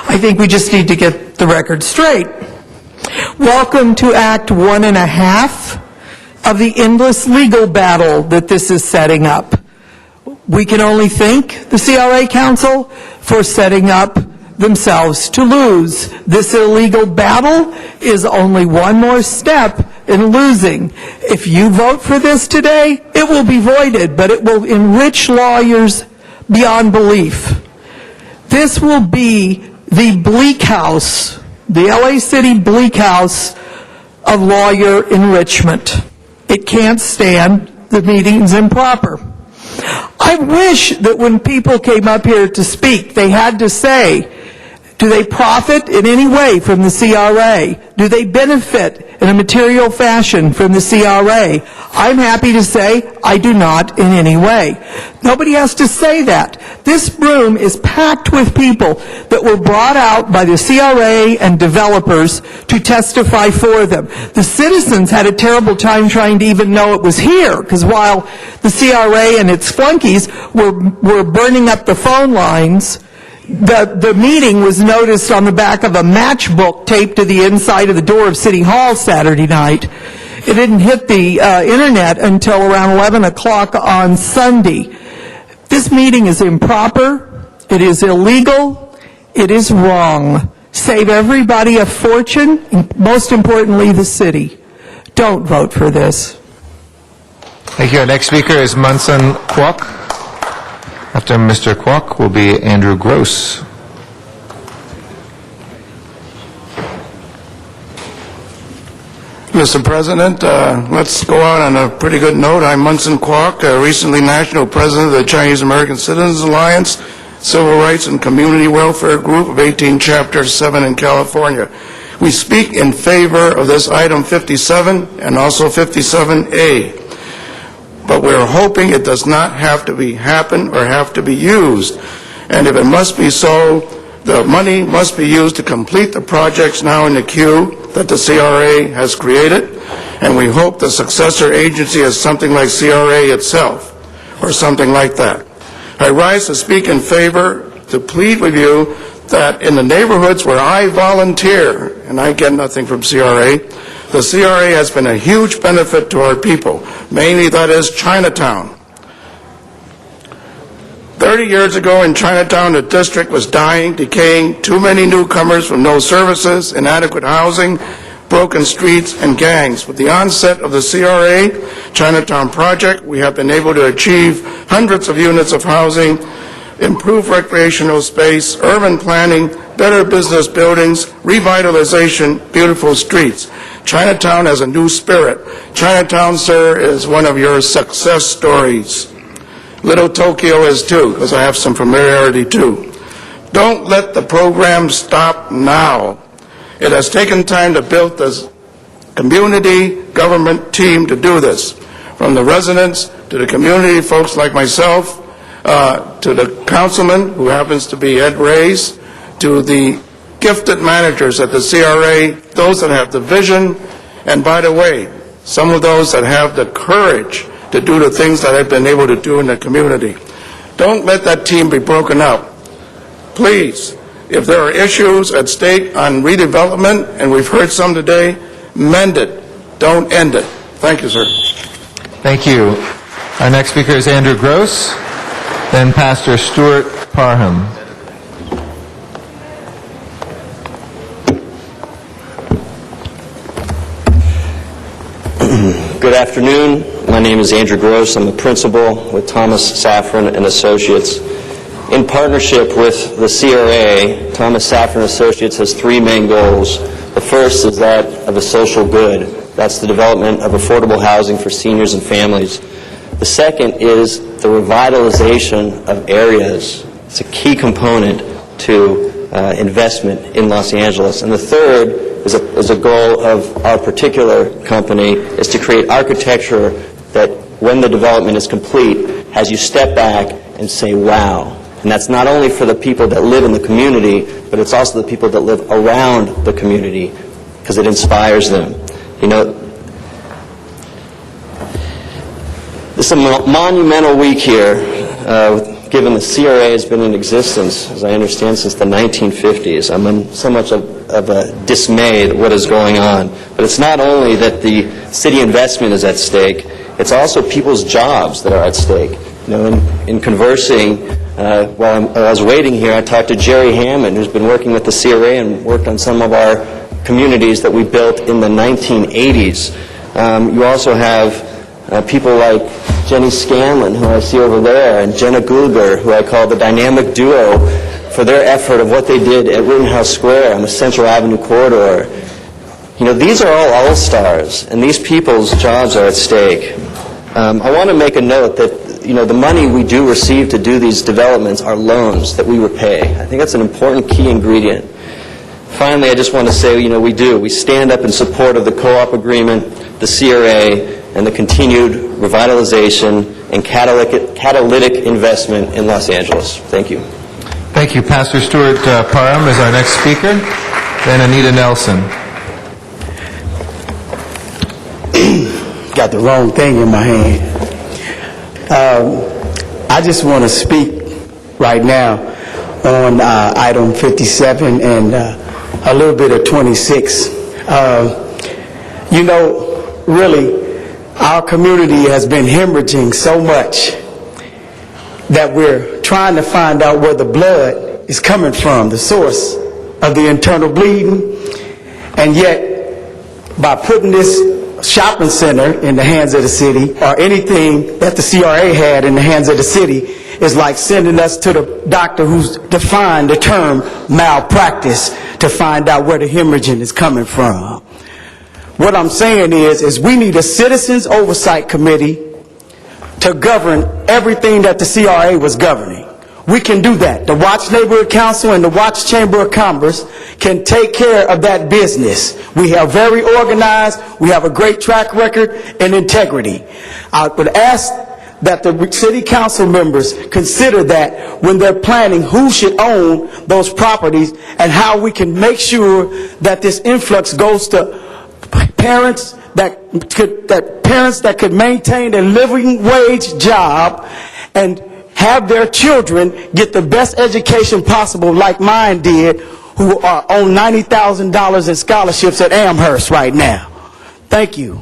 I think we just need to get the record straight. Welcome to Act 1.5 of the endless legal battle that this is setting up. We can only thank the CRA Council for setting up themselves to lose. This illegal battle is only one more step in losing. If you vote for this today, it will be voided, but it will enrich lawyers beyond belief. This will be the bleak house, the LA City bleak house of lawyer enrichment. It can't stand the meetings improper. I wish that when people came up here to speak, they had to say, do they profit in any way from the CRA? Do they benefit in a material fashion from the CRA? I'm happy to say I do not in any way. Nobody has to say that. This room is packed with people that were brought out by the CRA and developers to testify for them. The citizens had a terrible time trying to even know it was here, because while the CRA and its flunkies were burning up the phone lines, the meeting was noticed on the back of a matchbook taped to the inside of the door of City Hall Saturday night. It didn't hit the internet until around 11 o'clock on Sunday. This meeting is improper, it is illegal, it is wrong. Save everybody a fortune, and most importantly, the city. Don't vote for this. Thank you. Our next speaker is Munson Kwok. After Mr. Kwok will be Andrew Gross. Mr. President, let's go out on a pretty good note. I'm Munson Kwok, recently National President of the Chinese American Citizens Alliance, Civil Rights and Community Welfare Group of 18 Chapter 7 in California. We speak in favor of this item 57 and also 57A. But we're hoping it does not have to happen or have to be used. And if it must be so, the money must be used to complete the projects now in the queue that the CRA has created. And we hope the successor agency is something like CRA itself or something like that. I rise to speak in favor, to plead with you that in the neighborhoods where I volunteer, and I get nothing from CRA, the CRA has been a huge benefit to our people, mainly that is Chinatown. 30 years ago in Chinatown, the district was dying, decaying, too many newcomers with no services, inadequate housing, broken streets, and gangs. With the onset of the CRA Chinatown project, we have been able to achieve hundreds of units of housing, improve recreational space, urban planning, better business buildings, revitalization, beautiful streets. Chinatown has a new spirit. Chinatown, sir, is one of your success stories. Little Tokyo is too, because I have some familiarity too. Don't let the program stop now. It has taken time to build this community government team to do this. From the residents to the community folks like myself, to the councilman, who happens to be Ed Reyes, to the gifted managers at the CRA, those that have the vision, and by the way, some of those that have the courage to do the things that I've been able to do in the community. Don't let that team be broken up. Please, if there are issues at stake on redevelopment, and we've heard some today, mend it. Don't end it. Thank you, sir. Thank you. Our next speaker is Andrew Gross, then Pastor Stuart Parham. Good afternoon. My name is Andrew Gross. I'm the principal with Thomas Safran and Associates. In partnership with the CRA, Thomas Safran Associates has three main goals. The first is that of a social good. That's the development of affordable housing for seniors and families. The second is the revitalization of areas. It's a key component to investment in Los Angeles. And the third is a goal of our particular company, is to create architecture that, when the development is complete, has you step back and say, wow. And that's not only for the people that live in the community, but it's also the people that live around the community, because it inspires them. You know, this is a monumental week here, given the CRA has been in existence, as I understand, since the 1950s. I'm in so much of a dismay at what is going on. But it's not only that the city investment is at stake, it's also people's jobs that are at stake. You know, in conversing, while I was waiting here, I talked to Jerry Hammond, who's been working with the CRA and worked on some of our communities that we built in the 1980s. You also have people like Jenny Scanlon, who I see over there, and Jenna Gulger, who I call the dynamic duo, for their effort of what they did at Rittenhouse Square on the Central Avenue corridor. You know, these are all all-stars, and these people's jobs are at stake. I want to make a note that, you know, the money we do receive to do these developments are loans that we repay. I think that's an important key ingredient. Finally, I just want to say, you know, we stand up in support of the co-op agreement, the CRA, and the continued revitalization and catalytic investment in Los Angeles. Thank you. Thank you. Pastor Stuart Parham is our next speaker, then Anita Nelson. Got the wrong thing in my hand. I just want to speak right now on item 57 and a little bit of 26. You know, really, our community has been hemorrhaging so much that we're trying to find out where the blood is coming from, the source of the internal bleeding. And yet, by putting this shopping center in the hands of the city, or anything that the CRA had in the hands of the city, is like sending us to the doctor who's defined the term malpractice to find out where the hemorrhaging is coming from. What I'm saying is we need a citizens oversight committee to govern everything that the CRA was governing. We can do that. The Watts Neighborhood Council and the Watts Chamber of Commerce can take care of that business. We are very organized. We have a great track record and integrity. I would ask that the city council members consider that when they're planning who should own those properties and how we can make sure that this influx goes to parents that could maintain a living wage job and have their children get the best education possible, like mine did, who are on $90,000 in scholarships at Amherst right now. Thank you.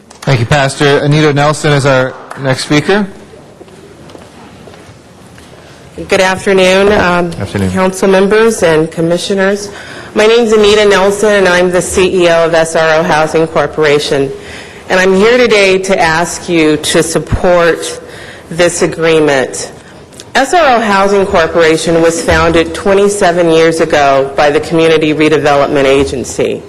Thank you, Pastor. Anita Nelson is our next speaker. Good afternoon, council members and commissioners. My name is Anita Nelson, and I'm the CEO of SRO Housing Corporation. And I'm here today to ask you to support this agreement. SRO Housing Corporation was founded 27 years ago by the Community Redevelopment Agency.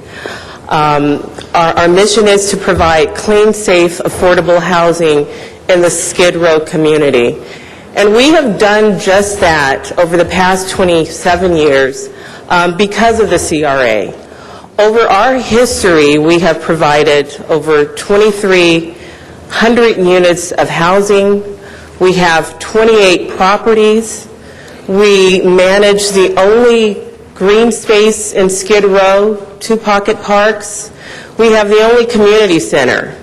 Our mission is to provide clean, safe, affordable housing in the Skid Row community. And we have done just that over the past 27 years because of the CRA. Over our history, we have provided over 2,300 units of housing. We have 28 properties. We manage the only green space in Skid Row, 2 pocket parks. We have the only community center.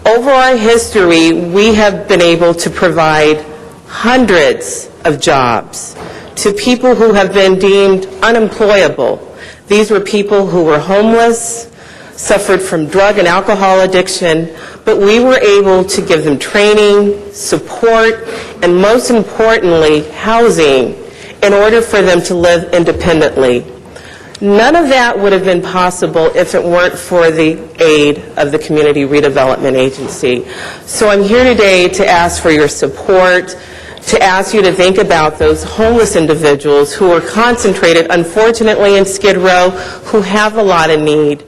Over our history, we have been able to provide hundreds of jobs to people who have been deemed unemployable. These were people who were homeless, suffered from drug and alcohol addiction, but we were able to give them training, support, and most importantly, housing in order for them to live independently. None of that would have been possible if it weren't for the aid of the Community Redevelopment Agency. So I'm here today to ask for your support, to ask you to think about those homeless individuals who are concentrated, unfortunately, in Skid Row, who have a lot of need.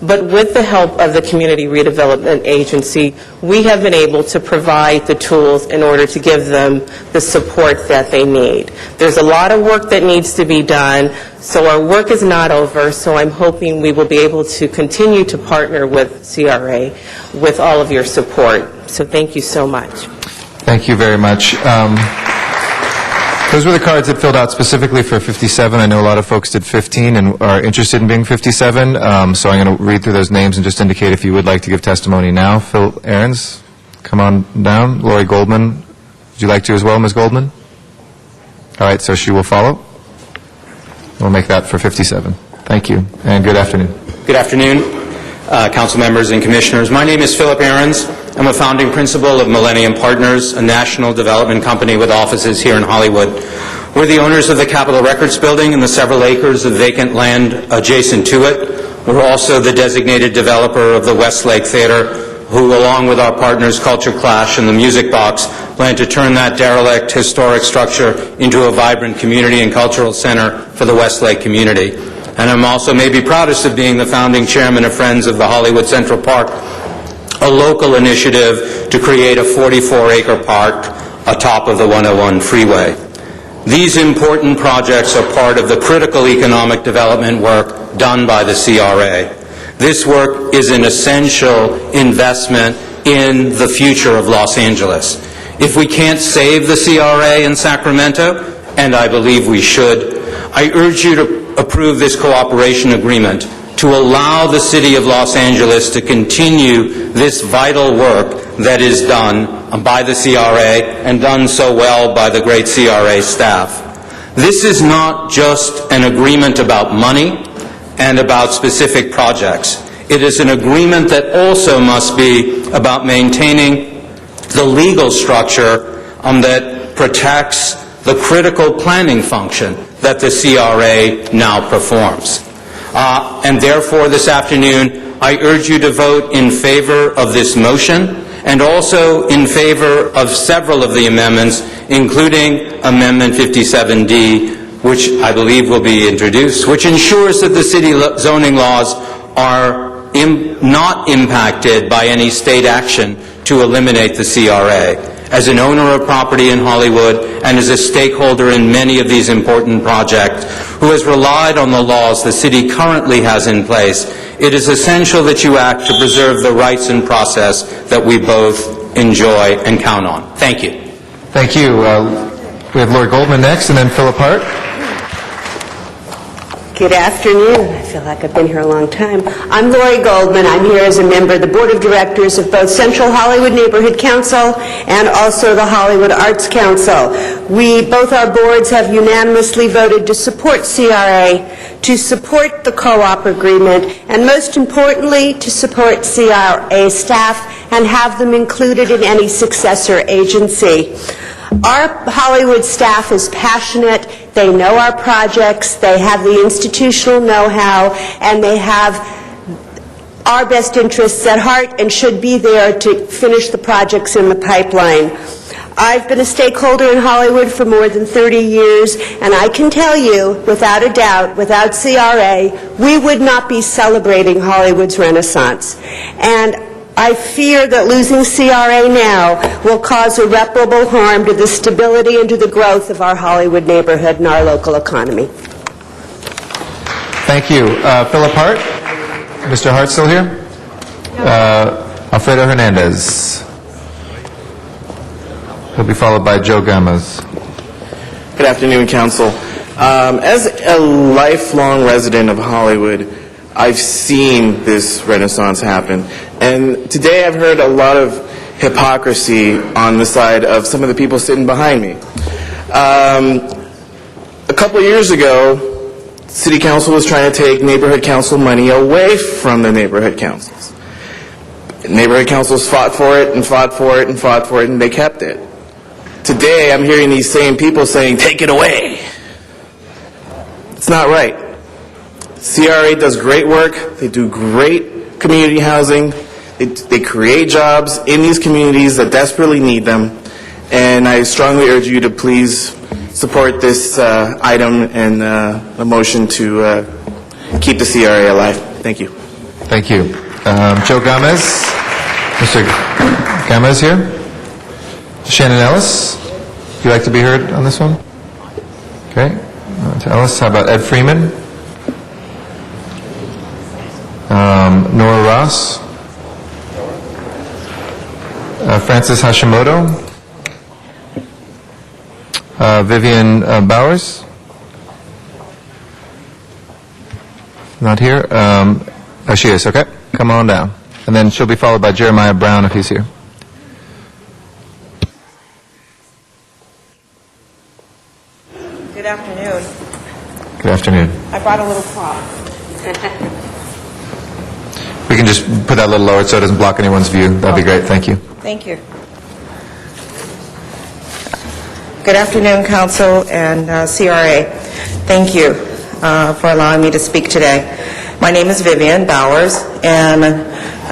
But with the help of the Community Redevelopment Agency, we have been able to provide the tools in order to give them the support that they need. There's a lot of work that needs to be done, so our work is not over, so I'm hoping we will be able to continue to partner with CRA with all of your support. So thank you so much. Thank you very much. Those were the cards that filled out specifically for 57. I know a lot of folks did 15 and are interested in being 57, so I'm going to read through those names and just indicate if you would like to give testimony now. Phil Ahrens, come on down. Lori Goldman, would you like to as well, Ms. Goldman? All right, so she will follow. We'll make that for 57. Thank you, and good afternoon. Good afternoon, council members and commissioners. My name is Philip Ahrens. I'm a founding principal of Millennium Partners, a national development company with offices here in Hollywood. We're the owners of the Capitol Records Building and the several acres of vacant land adjacent to it. We're also the designated developer of the Westlake Theater, who, along with our partners Culture Clash and the Music Box, plan to turn that derelict historic structure into a vibrant community and cultural center for the Westlake community. And I'm also maybe proudest of being the founding chairman of Friends of the Hollywood Central Park, a local initiative to create a 44-acre park atop of the 101 freeway. These important projects are part of the critical economic development work done by the CRA. This work is an essential investment in the future of Los Angeles. If we can't save the CRA in Sacramento, and I believe we should, I urge you to approve this cooperation agreement to allow the City of Los Angeles to continue this vital work that is done by the CRA and done so well by the great CRA staff. This is not just an agreement about money and about specific projects. It is an agreement that also must be about maintaining the legal structure that protects the critical planning function that the CRA now performs. And therefore, this afternoon, I urge you to vote in favor of this motion and also in favor of several of the amendments, including Amendment 57D, which I believe will be introduced, which ensures that the city zoning laws are not impacted by any state action to eliminate the CRA. As an owner of property in Hollywood and as a stakeholder in many of these important projects, who has relied on the laws the city currently has in place, it is essential that you act to preserve the rights and process that we both enjoy and count on. Thank you. Thank you. We have Lori Goldman next, and then Philip Hart. Good afternoon. I feel like I've been here a long time. I'm Lori Goldman. I'm here as a member of the Board of Directors of both Central Hollywood Neighborhood Council and also the Hollywood Arts Council. Both our boards have unanimously voted to support CRA, to support the co-op agreement, and most importantly, to support CRA staff and have them included in any successor agency. Our Hollywood staff is passionate. They know our projects. They have the institutional know-how, and they have our best interests at heart and should be there to finish the projects in the pipeline. I've been a stakeholder in Hollywood for more than 30 years, and I can tell you, without a doubt, without CRA, we would not be celebrating Hollywood's renaissance. And I fear that losing CRA now will cause irreparable harm to the stability and to the growth of our Hollywood neighborhood and our local economy. Thank you. Philip Hart? Mr. Hart still here? Alfredo Hernandez. He'll be followed by Joe Gomez. Good afternoon, Council. As a lifelong resident of Hollywood, I've seen this renaissance happen. And today I've heard a lot of hypocrisy on the side of some of the people sitting behind me. A couple of years ago, City Council was trying to take neighborhood council money away from the neighborhood councils. Neighborhood councils fought for it and fought for it and fought for it, and they kept it. Today I'm hearing these same people saying, take it away. It's not right. CRA does great work. They do great community housing. They create jobs in these communities that desperately need them. And I strongly urge you to please support this item and a motion to keep the CRA alive. Thank you. Thank you. Joe Gomez. Mr. Gomez here. Shannon Ellis, would you like to be heard on this one? Okay. To Ellis. How about Ed Freeman? Nora Ross? Francis Hashimoto? Vivian Bowers? Not here. Oh, she is. Okay. Come on down. And then she'll be followed by Jeremiah Brown if he's here. Good afternoon. Good afternoon. I brought a little prop. We can just put that a little lower so it doesn't block anyone's view. That'd be great. Thank you. Thank you. Good afternoon, Council and CRA. Thank you for allowing me to speak today. My name is Vivian Bowers, and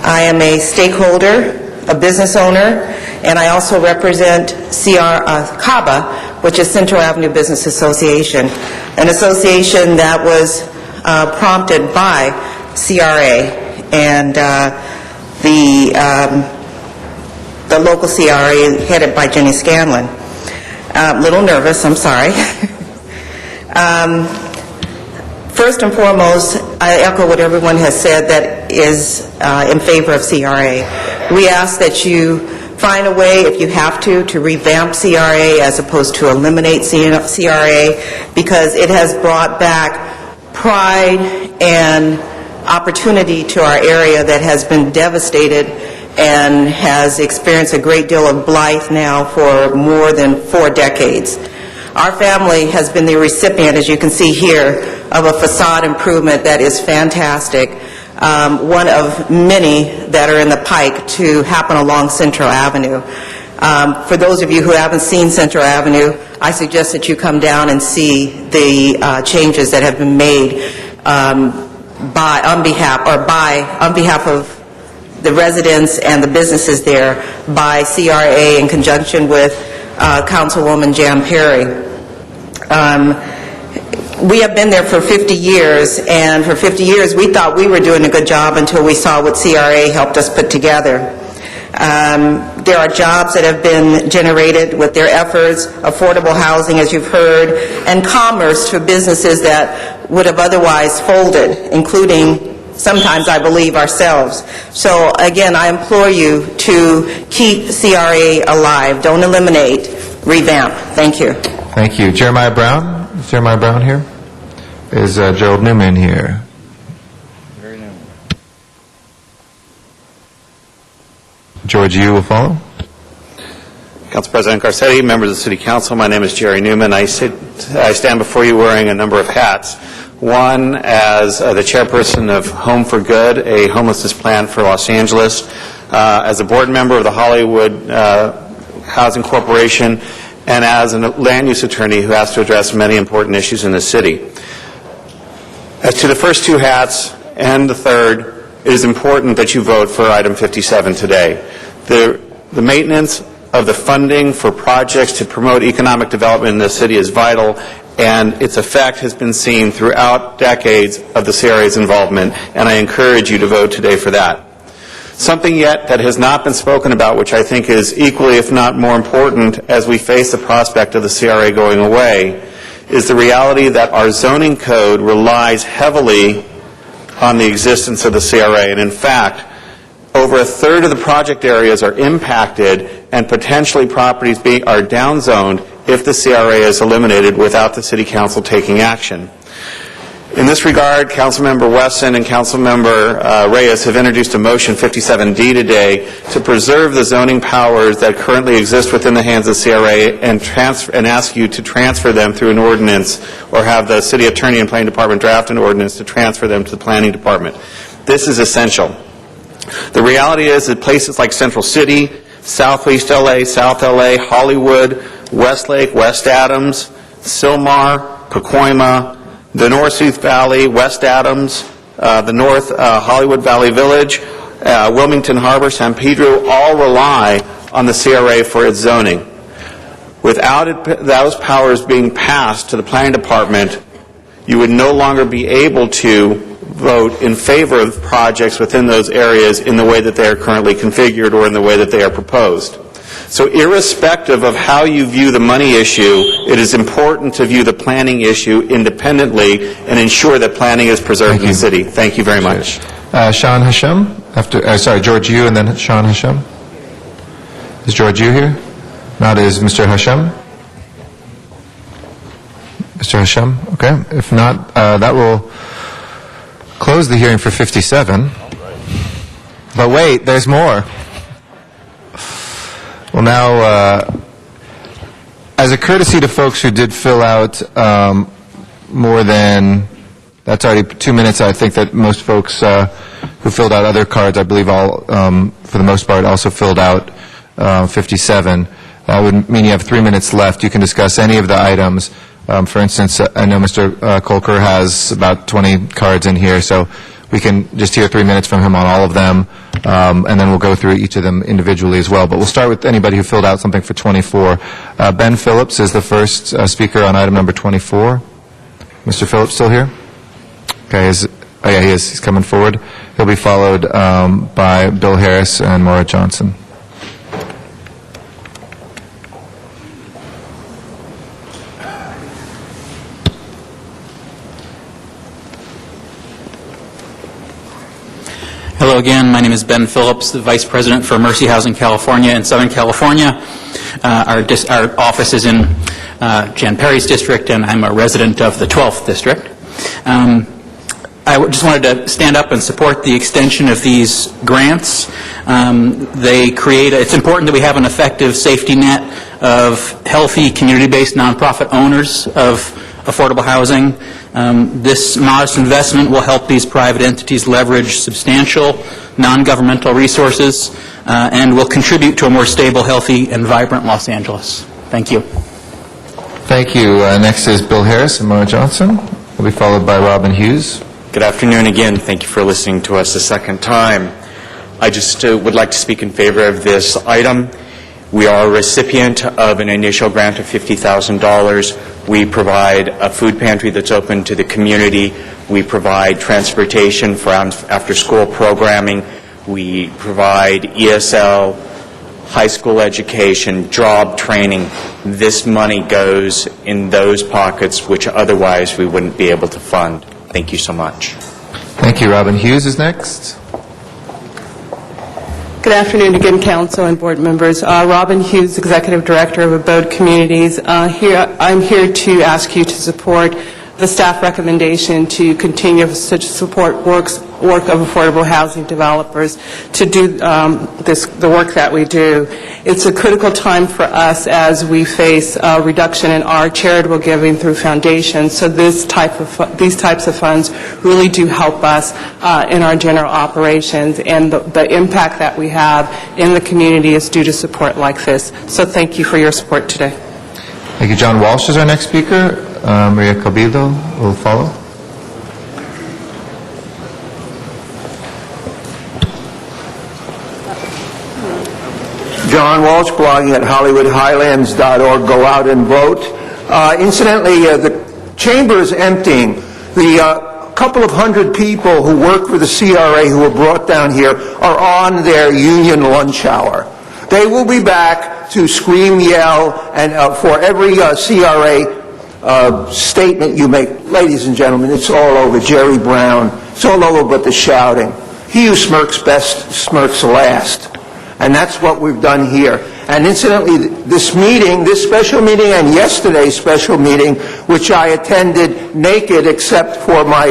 I am a stakeholder, a business owner, and I also represent CABA, which is Central Avenue Business Association, an association that was prompted by CRA and the local CRA headed by Jenny Scanlon. A little nervous, I'm sorry. First and foremost, I echo what everyone has said that is in favor of CRA. We ask that you find a way, if you have to revamp CRA as opposed to eliminate CRA, because it has brought back pride and opportunity to our area that has been devastated and has experienced a great deal of blight now for more than 4 decades. Our family has been the recipient, as you can see here, of a facade improvement that is fantastic, one of many that are in the pike to happen along Central Avenue. For those of you who haven't seen Central Avenue, I suggest that you come down and see the changes that have been made on behalf of the residents and the businesses there by CRA in conjunction with Councilwoman Jan Perry. We have been there for 50 years, and for 50 years we thought we were doing a good job until we saw what CRA helped us put together. There are jobs that have been generated with their efforts, affordable housing, as you've heard, and commerce for businesses that would have otherwise folded, including sometimes, I believe, ourselves. So, again, I implore you to keep CRA alive. Don't eliminate, revamp. Thank you. Thank you. Jeremiah Brown? Is Jeremiah Brown here? Is Gerald Newman here? George, you will follow. Council President Garcetti, members of the City Council, my name is Jerry Newman. I stand before you wearing a number of hats. One, as the chairperson of Home for Good, a homelessness plan for Los Angeles, as a board member of the Hollywood Housing Corporation, and as a land use attorney who has to address many important issues in the city. As to the first 2 hats and the third, it is important that you vote for item 57 today. The maintenance of the funding for projects to promote economic development in the city is vital, and its effect has been seen throughout decades of the CRA's involvement, and I encourage you to vote today for that. Something yet that has not been spoken about, which I think is equally, if not more important, as we face the prospect of the CRA going away, is the reality that our zoning code relies heavily on the existence of the CRA. And in fact, over a third of the project areas are impacted, and potentially properties are downzoned if the CRA is eliminated without the City Council taking action. In this regard, Councilmember Wesson and Councilmember Reyes have introduced a motion 57D today to preserve the zoning powers that currently exist within the hands of CRA and ask you to transfer them through an ordinance, or have the City Attorney and Planning Department draft an ordinance to transfer them to the Planning Department. This is essential. The reality is that places like Central City, Southeast LA, South LA, Hollywood, Westlake, West Adams, Sylmar, Pacoima, the Northeast Valley, West Adams, the North Hollywood Valley Village, Wilmington Harbor, San Pedro, all rely on the CRA for its zoning. Without those powers being passed to the Planning Department, you would no longer be able to vote in favor of projects within those areas in the way that they are currently configured or in the way that they are proposed. So irrespective of how you view the money issue, it is important to view the planning issue independently and ensure that planning is preserved in the city. Thank you very much. Sean Hashem, George Yu, and then Sean Hashem. Is George Yu here? Not is Mr. Hashem? Mr. Hashem? Okay. If not, that will close the hearing for 57. But wait, there's more. Well, now, as a courtesy to folks who did fill out more than, that's already 2 minutes, I think that most folks who filled out other cards, I believe all, for the most part, also filled out 57. That would mean you have 3 minutes left. You can discuss any of the items. For instance, I know Mr. Kolker has about 20 cards in here, so we can just hear 3 minutes from him on all of them, and then we'll go through each of them individually as well. But we'll start with anybody who filled out something for 24. Ben Phillips is the first speaker on item number 24. Mr. Phillips still here? Okay, oh yeah, he is. He's coming forward. He'll be followed by Bill Harris and Maura Johnson. Hello again. My name is Ben Phillips, the Vice President for Mercy Housing California in Southern California. Our office is in Jan Perry's district, and I'm a resident of the 12th district. I just wanted to stand up and support the extension of these grants. It's important that we have an effective safety net of healthy, community-based nonprofit owners of affordable housing. This modest investment will help these private entities leverage substantial non-governmental resources and will contribute to a more stable, healthy, and vibrant Los Angeles. Thank you. Thank you. Next is Bill Harris and Maura Johnson. Will be followed by Robin Hughes. Good afternoon again. Thank you for listening to us a second time. I just would like to speak in favor of this item. We are a recipient of an initial grant of $50,000. We provide a food pantry that's open to the community. We provide transportation for after-school programming. We provide ESL, high school education, job training. This money goes in those pockets which otherwise we wouldn't be able to fund. Thank you so much. Thank you. Robin Hughes is next. Good afternoon again, Council and Board members. Robin Hughes, Executive Director of Abode Communities. I'm here to ask you to support the staff recommendation to continue to support work of affordable housing developers to do the work that we do. It's a critical time for us as we face a reduction in our charitable giving through foundations. So these types of funds really do help us in our general operations, and the impact that we have in the community is due to support like this. So thank you for your support today. Thank you. John Walsh is our next speaker. Maria Cabildo will follow. John Walsh, blogging at HollywoodHighlands.org. Go out and vote. Incidentally, the chamber is emptying. The couple of hundred people who work for the CRA who were brought down here are on their union lunch hour. They will be back to scream, yell, and for every CRA statement you make. Ladies and gentlemen, it's all over. Jerry Brown, it's all over but the shouting. He who smirks best smirks last. And that's what we've done here. And incidentally, this special meeting and yesterday's special meeting, which I attended naked except for my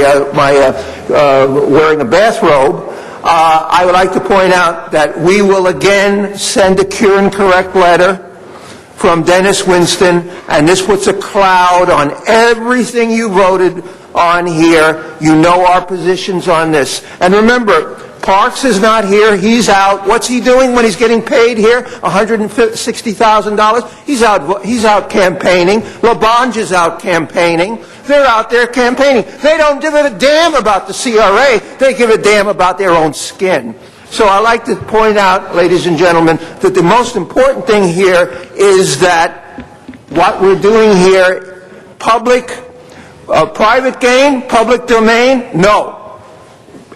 wearing a bathrobe, I would like to point out that we will again send a cure and correct letter from Dennis Winston, and this puts a cloud on everything you voted on here. You know our positions on this. And remember, Parks is not here. He's out. What's he doing when he's getting paid here? $160,000. He's out campaigning. LaBonge is out campaigning. They're out there campaigning. They don't give a damn about the CRA. They give a damn about their own skin. So I like to point out, ladies and gentlemen, that the most important thing here is that what we're doing here, private gain, public domain, no.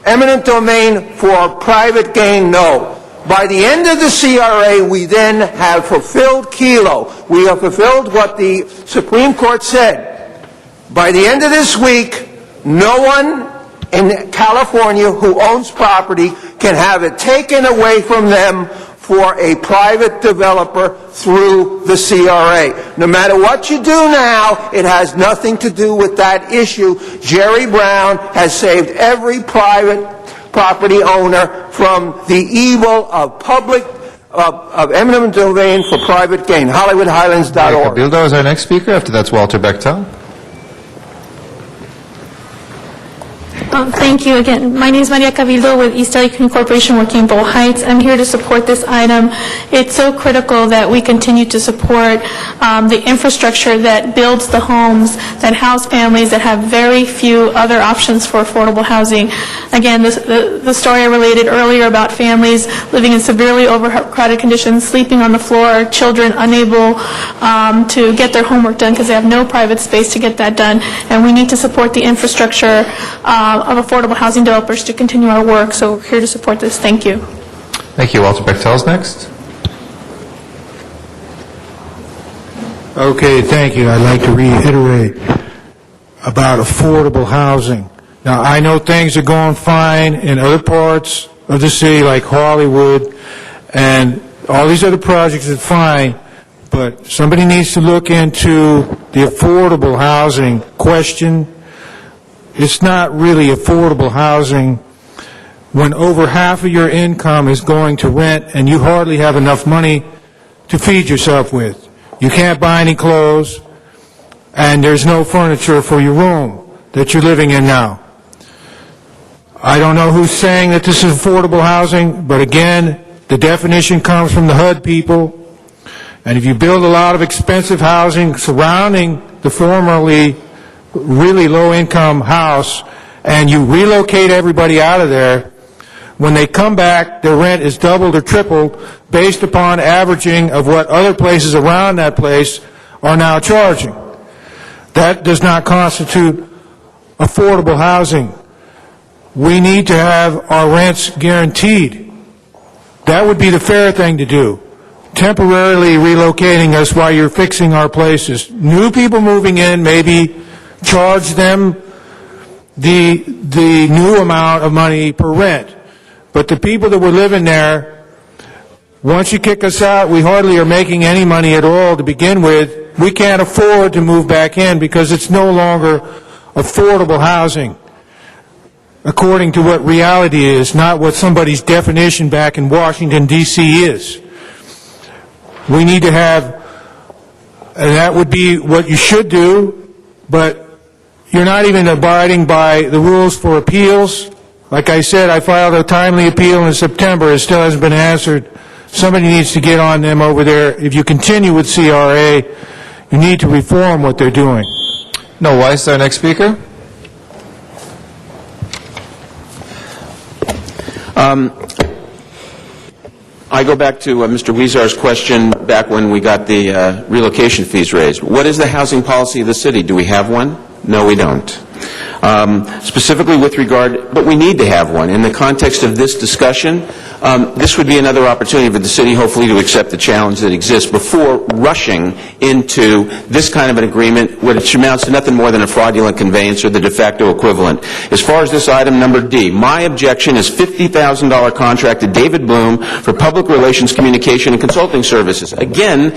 Eminent domain for private gain, no. By the end of the CRA, we then have fulfilled Kelo. We have fulfilled what the Supreme Court said. By the end of this week, no one in California who owns property can have it taken away from them for a private developer through the CRA. No matter what you do now, it has nothing to do with that issue. Jerry Brown has saved every private property owner from the evil of of eminent domain for private gain. HollywoodHighlands.org. Cabildo is our next speaker. After that's Walter Bechtel. Thank you again. My name is Maria Cabildo with East LA Community Corporation working in Bow Heights. I'm here to support this item. It's so critical that we continue to support the infrastructure that builds the homes that house families that have very few other options for affordable housing. Again, the story I related earlier about families living in severely overcrowded conditions, sleeping on the floor, children unable to get their homework done because they have no private space to get that done. And we need to support the infrastructure of affordable housing developers to continue our work. So we're here to support this. Thank you. Thank you. Walter Bechtel's next. Okay, thank you. I'd like to reiterate about affordable housing. Now, I know things are going fine in other parts of the city, like Hollywood, and all these other projects are fine, but somebody needs to look into the affordable housing question. It's not really affordable housing when over half of your income is going to rent and you hardly have enough money to feed yourself with. You can't buy any clothes, and there's no furniture for your room that you're living in now. I don't know who's saying that this is affordable housing, but again, the definition comes from the HUD people. And if you build a lot of expensive housing surrounding the formerly really low-income house, and you relocate everybody out of there, when they come back, their rent is doubled or tripled based upon averaging of what other places around that place are now charging. That does not constitute affordable housing. We need to have our rents guaranteed. That would be the fair thing to do. Temporarily relocating us while you're fixing our places. New people moving in, maybe charge them the new amount of money per rent. But the people that were living there, once you kick us out, we hardly are making any money at all to begin with. We can't afford to move back in because it's no longer affordable housing, according to what reality is, not what somebody's definition back in Washington, D.C. is. We need to have, and that would be what you should do, but you're not even abiding by the rules for appeals. Like I said, I filed a timely appeal in September. It still hasn't been answered. Somebody needs to get on them over there. If you continue with CRA, you need to reform what they're doing. No Weiss, our next speaker. I go back to Mr. Weezar's question back when we got the relocation fees raised. What is the housing policy of the city? Do we have one? No, we don't. Specifically with regard, but we need to have one. In the context of this discussion, this would be another opportunity for the city hopefully to accept the challenge that exists before rushing into this kind of an agreement which amounts to nothing more than a fraudulent conveyance or the de facto equivalent. As far as this item number D, my objection is $50,000 contract to David Bloom for public relations, communication, and consulting services. Again,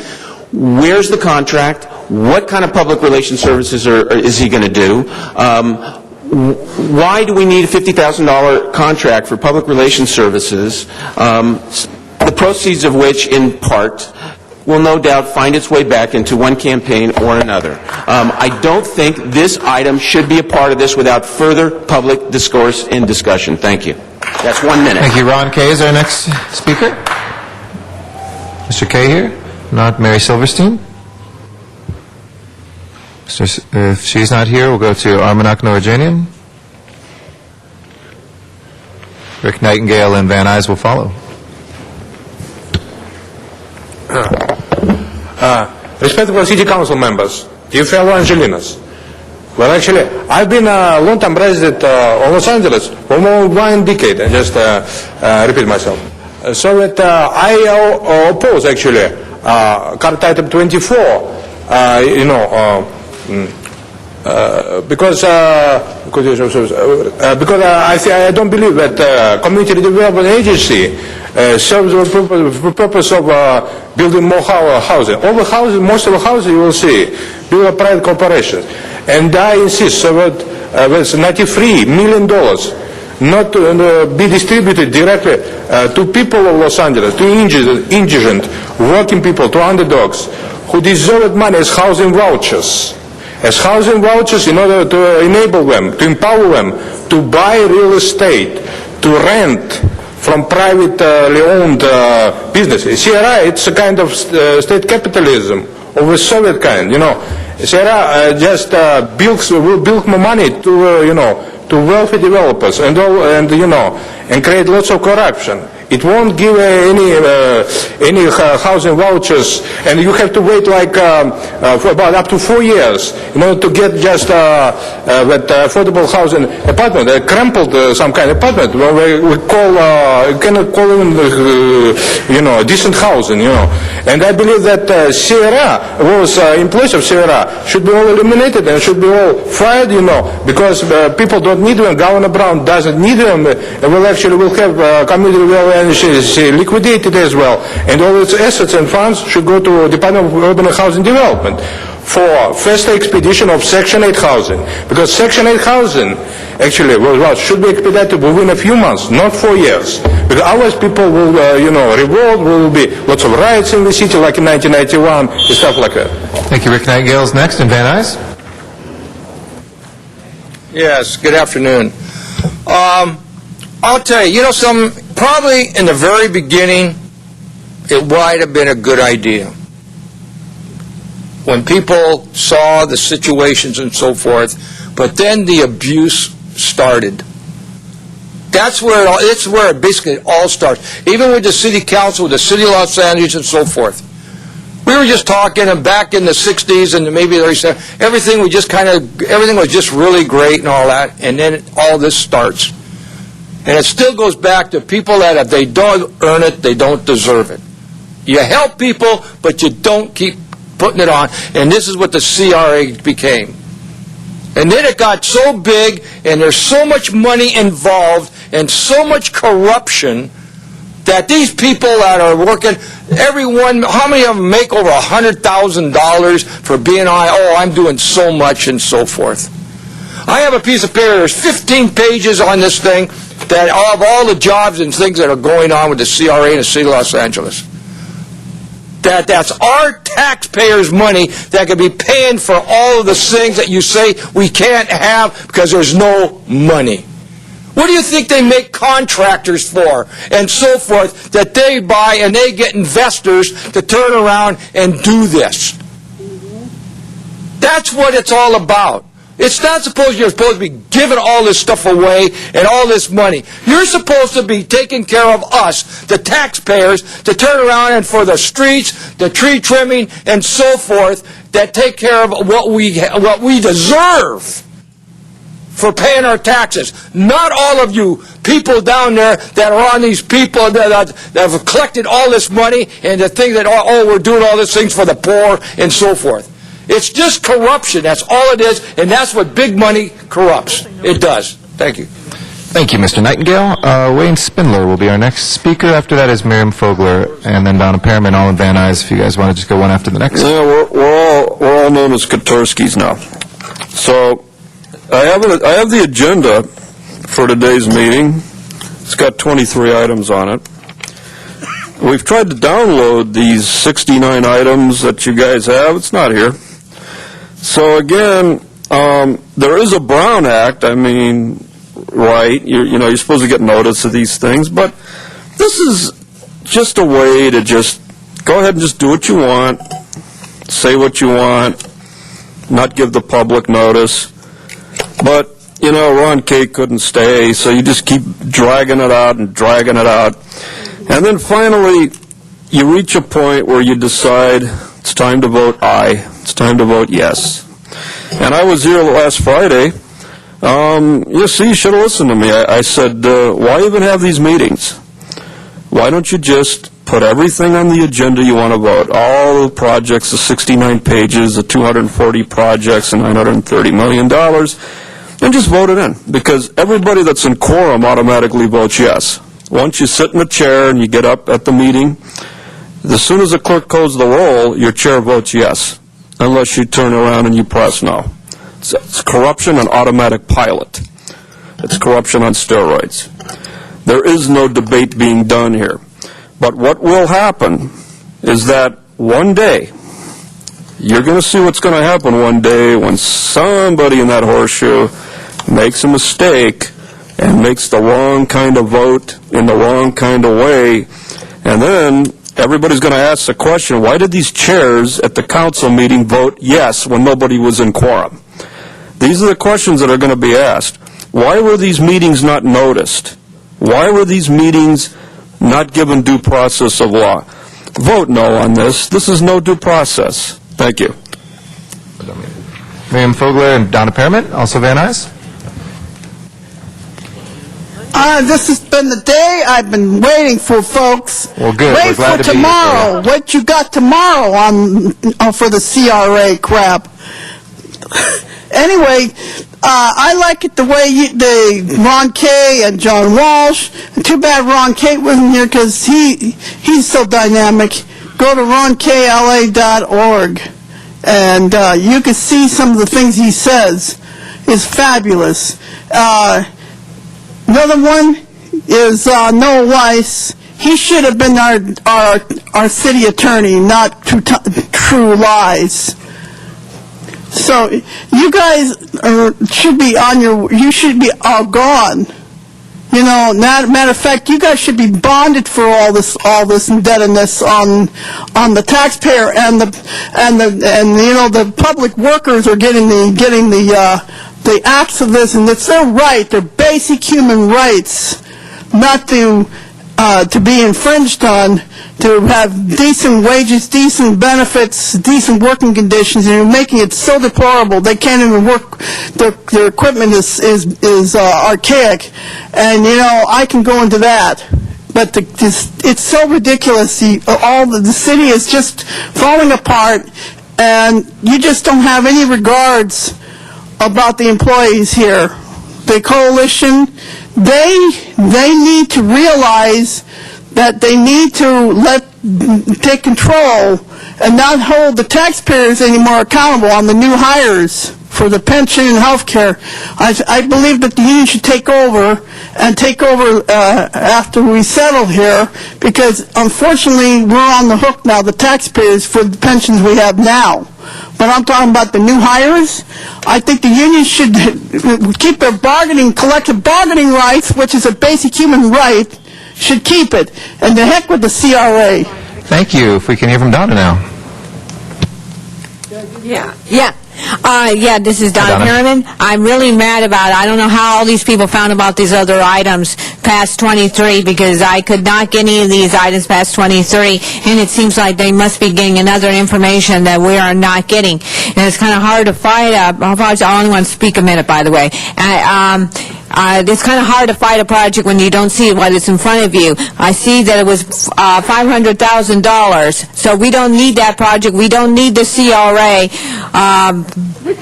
where's the contract? What kind of public relations services is he going to do? Why do we need a $50,000 contract for public relations services, the proceeds of which, in part, will no doubt find its way back into one campaign or another? I don't think this item should be a part of this without further public discourse and discussion. Thank you. That's 1 minute. Thank you. Ron Kay is our next speaker. Mr. Kay here, not Mary Silverstein. If she's not here, we'll go to Armanak Norajanian. Rick Nightingale and Van Nuys will follow. Respectable City Council members, dear fellow Angelinos, Well, actually, I've been a long-time resident of Los Angeles for more than 1 decade. I just repeat myself. So that I oppose, actually, card item 24, because I don't believe that community development agency serves the purpose of building more housing. All the houses, most of the houses you will see, built by private corporations. And I insist that it's $93 million not to be distributed directly to people of Los Angeles, to indigent, working people, to underdogs, who deserve money as housing vouchers. As housing vouchers in order to enable them, to empower them to buy real estate, to rent from privately owned businesses. CRI, it's a kind of state capitalism of the Soviet kind, CRI just will build more money to wealthy developers and create lots of corruption. It won't give any housing vouchers, and you have to wait for about up to 4 years in order to get just that affordable housing apartment, a crumpled some kind of apartment where we cannot call even decent housing, And I believe that Sierra employees of Sierra should be all eliminated and should be all fired, because people don't need them. Governor Brown doesn't need them. Will have community development agency liquidated as well, and all its assets and funds should go to Department of Urban and Housing Development for faster expedition of Section 8 housing, because Section 8 housing actually should be expedited within a few months, not 4 years, because otherwise people will, revolt, will be lots of riots in the city like in 1991 and stuff like that. Thank you. Rick Nightingale's next, and Van Nuys. Yes, good afternoon. I'll tell you, probably in the very beginning, it might have been a good idea. When people saw the situations and so forth, but then the abuse started. It's where it basically all starts. Even with the city council, with the city of Los Angeles and so forth. We were just talking, and back in the 60s and maybe the 70s, everything was just really great and all that, and then all this starts. And it still goes back to people that if they don't earn it, they don't deserve it. You help people, but you don't keep putting it on. And this is what the CRA became. And then it got so big, and there's so much money involved, and so much corruption, that these people that are working, how many of them make over $100,000 for being I'm doing so much and so forth. I have a piece of paper, there's 15 pages on this thing, that of all the jobs and things that are going on with the CRA in the city of Los Angeles. That's our taxpayers' money that could be paying for all of the things that you say we can't have because there's no money. What do you think they make contractors for and so forth, that they buy and they get investors to turn around and do this? That's what it's all about. It's not you're supposed to be giving all this stuff away and all this money. You're supposed to be taking care of us, the taxpayers, to turn around and for the streets, the tree trimming, and so forth, that take care of what we deserve for paying our taxes. Not all of you people down there that are on these people that have collected all this money and to think that, we're doing all these things for the poor and so forth. It's just corruption. That's all it is, and that's what big money corrupts. It does. Thank you. Thank you, Mr. Nightingale. Wayne Spindler will be our next speaker. After that is Miriam Fogler, and then Donna Perriman, all in Van Nuys, if you guys want to just go one after the next. Yeah, we're all known as Katurskis now. So I have the agenda for today's meeting. It's got 23 items on it. We've tried to download these 69 items that you guys have. It's not here. So again, there is a Brown Act. I mean, right? You're supposed to get notice of these things, but this is just a way to just go ahead and just do what you want, say what you want, not give the public notice. But Ron K. couldn't stay, so you just keep dragging it out and dragging it out. And then finally, you reach a point where you decide it's time to vote aye, it's time to vote yes. And I was here last Friday. You should have listened to me. I said, why even have these meetings? Why don't you just put everything on the agenda you want to vote? All the projects, the 69 pages, the 240 projects, and $930 million, and just vote it in. Because everybody that's in quorum automatically votes yes. Once you sit in the chair and you get up at the meeting, as soon as the clerk calls the roll, your chair votes yes, unless you turn around and you press no. It's corruption on automatic pilot. It's corruption on steroids. There is no debate being done here. But what will happen is that one day, you're going to see what's going to happen one day when somebody in that horseshoe makes a mistake and makes the wrong kind of vote in the wrong kind of way, and then everybody's going to ask the question, why did these chairs at the council meeting vote yes when nobody was in quorum? These are the questions that are going to be asked. Why were these meetings not noticed? Why were these meetings not given due process of law? Vote no on this. This is no due process. Thank you. Miriam Fogler and Donna Perriman, also Van Nuys. This has been the day I've been waiting for, folks. Well, good. Wait We're glad for to be here for tomorrow. What you got tomorrow for the CRA crap? Anyway, I like it the way Ron Kay and John Walsh. Too bad Ron Kay wasn't here because he's so dynamic. Go to ronkla.org and you can see some of the things he says. It's fabulous. Another one is Noah Weiss. He should have been our city attorney, not True Lies. So you guys should be you should be all gone. You know, matter of fact, you guys should be bonded for all this indebtedness on the taxpayer and the public workers are getting the acts of this, and it's their right, their basic human rights, not to be infringed on, to have decent wages, decent benefits, decent working conditions, and you're making it so deplorable they can't even work. Their equipment is archaic, and I can go into that. But it's so ridiculous. The city is just falling apart, and you just don't have any regards about the employees here. The coalition, they need to realize that they need to take control and not hold the taxpayers anymore accountable on the new hires for the pension and health care. I believe that the union should take over after we settle here, because unfortunately we're on the hook now, the taxpayers, for the pensions we have now. But I'm talking about the new hires. I think the union should keep their collective bargaining rights, which is a basic human right, should keep it. And the heck with the CRA. Thank you. If we can hear from Donna now. Yeah, this is Donna Perriman. I'm really mad about it. I don't know how all these people found about these other items past 23, because I could not get any of these items past 23, and it seems like they must be getting another information that we are not getting. And it's kind of hard to fight. I only want to speak a minute, by the way. It's kind of hard to fight a project when you don't see what is in front of you. I see that it was $500,000, so we don't need that project. We don't need the CRA. We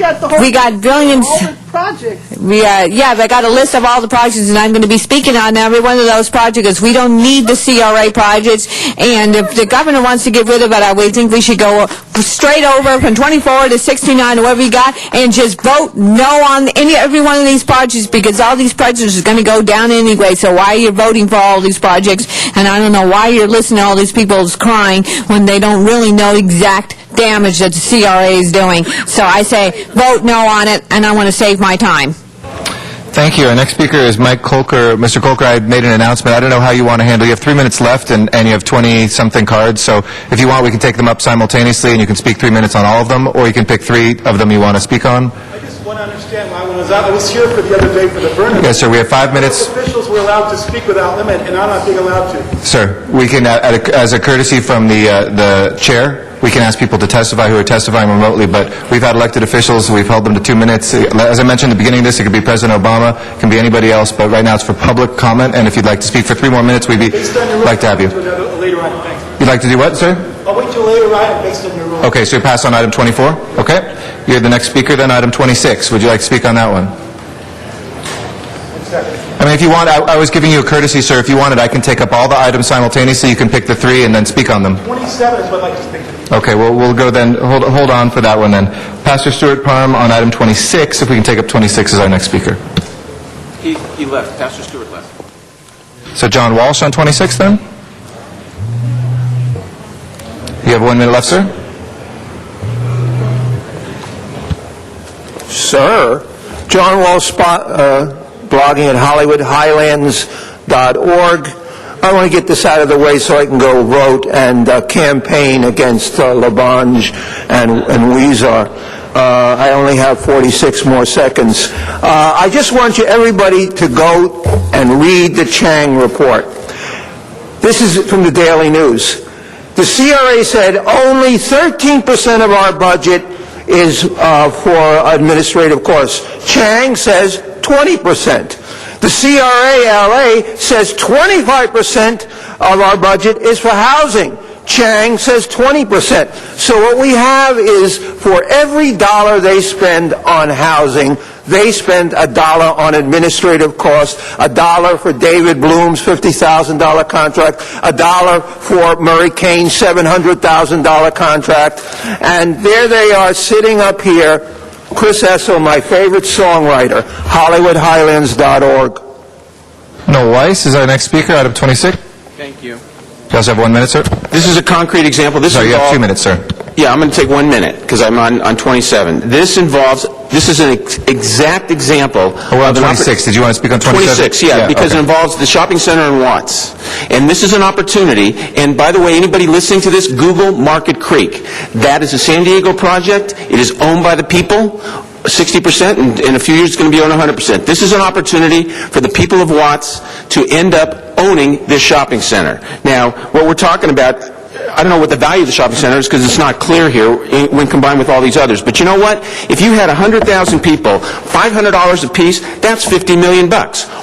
got billions. They got a list of all the projects, and I'm going to be speaking on every one of those projects. We don't need the CRA projects, and if the governor wants to get rid of it, I would think we should go straight over from 24 to 69 or whatever you got, and just vote no on every one of these projects, because all these projects are going to go down anyway. So why are you voting for all these projects? And I don't know why you're listening to all these people crying when they don't really know exact damage that the CRA is doing. So I say vote no on it, and I want to save my time. Thank you. Our next speaker is Mike Kolker. Mr. Kolker, I made an announcement. I don't know how you want to handle it. You have 3 minutes left, and you have 20-something cards. So if you want, we can take them up simultaneously, and you can speak 3 minutes on all of them, or you can pick 3 of them you want to speak on. I just want to understand why I was here for the other day for the burn. Yes, sir. We have 5 minutes. Officials were allowed to speak without limit, and I'm not being allowed to. Sir, we can, as a courtesy from the chair, we can ask people to testify who are testifying remotely, but we've had elected officials, we've held them to 2 minutes. As I mentioned at the beginning of this, it could be President Obama, it can be anybody else, but right now it's for public comment, and if you'd like to speak for 3 more minutes, we'd like to have you. Later on, thanks. You'd like to do what, sir? I'll wait till later on, based on your rule. Okay, so you pass on item 24? Okay. You're the next speaker, then item 26. Would you like to speak on that one? I mean, if you want, I was giving you a courtesy, sir. If you wanted, I can take up all the items simultaneously. You can pick the 3 and then speak on them. 27 is what I'd like to speak to. Okay, well, we'll go then. Hold on for that one then. Pastor Stuart Parham on item 26, if we can take up 26 as our next speaker. He left. Pastor Stewart left. So John Walsh on 26 then? You have 1 minute left, sir? Sir, John Walsh, blogging at HollywoodHighlands.org. I want to get this out of the way so I can go vote and campaign against Labange and Weezer. I only have 46 more seconds. I just want everybody to go and read the Chang report. This is from the Daily News. The CRA said only 13% of our budget is for administrative costs. Chang says 20%. The CRA-LA says 25% of our budget is for housing. Chang says 20%. So what we have is for every dollar they spend on housing, they spend $1 on administrative costs, $1 for David Bloom's $50,000 contract, $1 for Murray Kane's $700,000 contract, and there they are sitting up here. Chris Essel, my favorite songwriter, HollywoodHighlands.org. Noel Weiss is our next speaker, item 26. Thank you. You also have 1 minute, sir? This is a concrete example. Sorry, you have 2 minutes, sir. Yeah, I'm going to take 1 minute because I'm on 27. This is an exact example. Oh, we're on 26. Did you want to speak on 27? 26, yeah, because it involves the shopping center in Watts. And this is an opportunity, and by the way, anybody listening to this, Google Market Creek. That is a San Diego project. It is owned by the people, 60%, and in a few years it's going to be owned 100%. This is an opportunity for the people of Watts to end up owning this shopping center. Now, what we're talking about, I don't know what the value of the shopping center is because it's not clear here when combined with all these others. But you know what? If you had 100,000 people, $500 apiece, that's $50 million.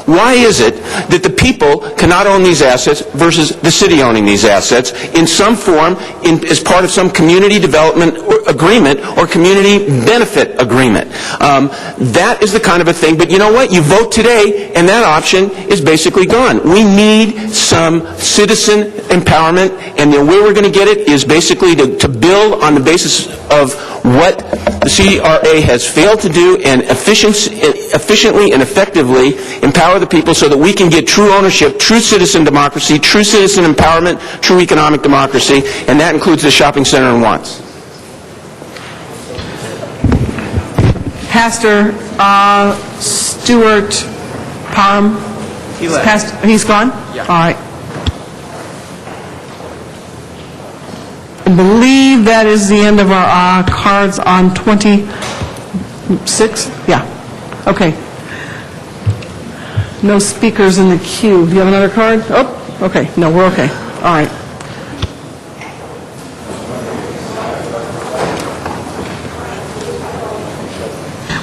Why is it that the people cannot own these assets versus the city owning these assets in some form as part of some community development agreement or community benefit agreement? That is the kind of a thing. But you know what? You vote today, and that option is basically gone. We need some citizen empowerment, and the way we're going to get it is basically to build on the basis of what the CRA has failed to do and efficiently and effectively empower the people so that we can get true ownership, true citizen democracy, true citizen empowerment, true economic democracy, and that includes the shopping center in Watts. Pastor Stuart Parham. He left. He's gone? Yeah. All right. I believe that is the end of our cards on 26? Yeah. Okay. No speakers in the queue. Do you have another card? Oh, okay. No, we're okay. All right.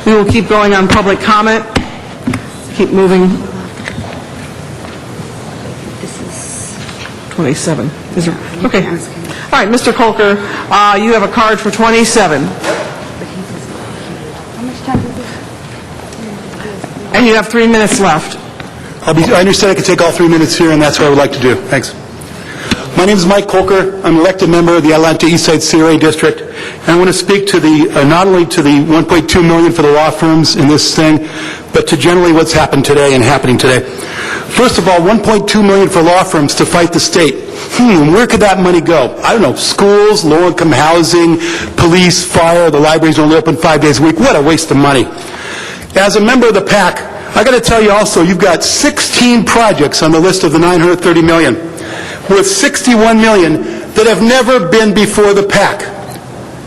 We will keep going on public comment. Keep moving. This is 27. Is there, okay. All right, Mr. Colker, you have a card for 27. And you have 3 minutes left. I understand I can take all 3 minutes here, and that's what I would like to do. Thanks. My name is Mike Colker. I'm an elected member of the Atlanta Eastside CRA District, and I want to speak to not only to the $1.2 million for the law firms in this thing, but to generally what's happened today and happening today. First of all, $1.2 million for law firms to fight the state. Where could that money go? I don't know, schools, low-income housing, police, fire, the libraries only open 5 days a week. What a waste of money. As a member of the PAC, I got to tell you also, you've got 16 projects on the list of the $930 million, with $61 million that have never been before the PAC.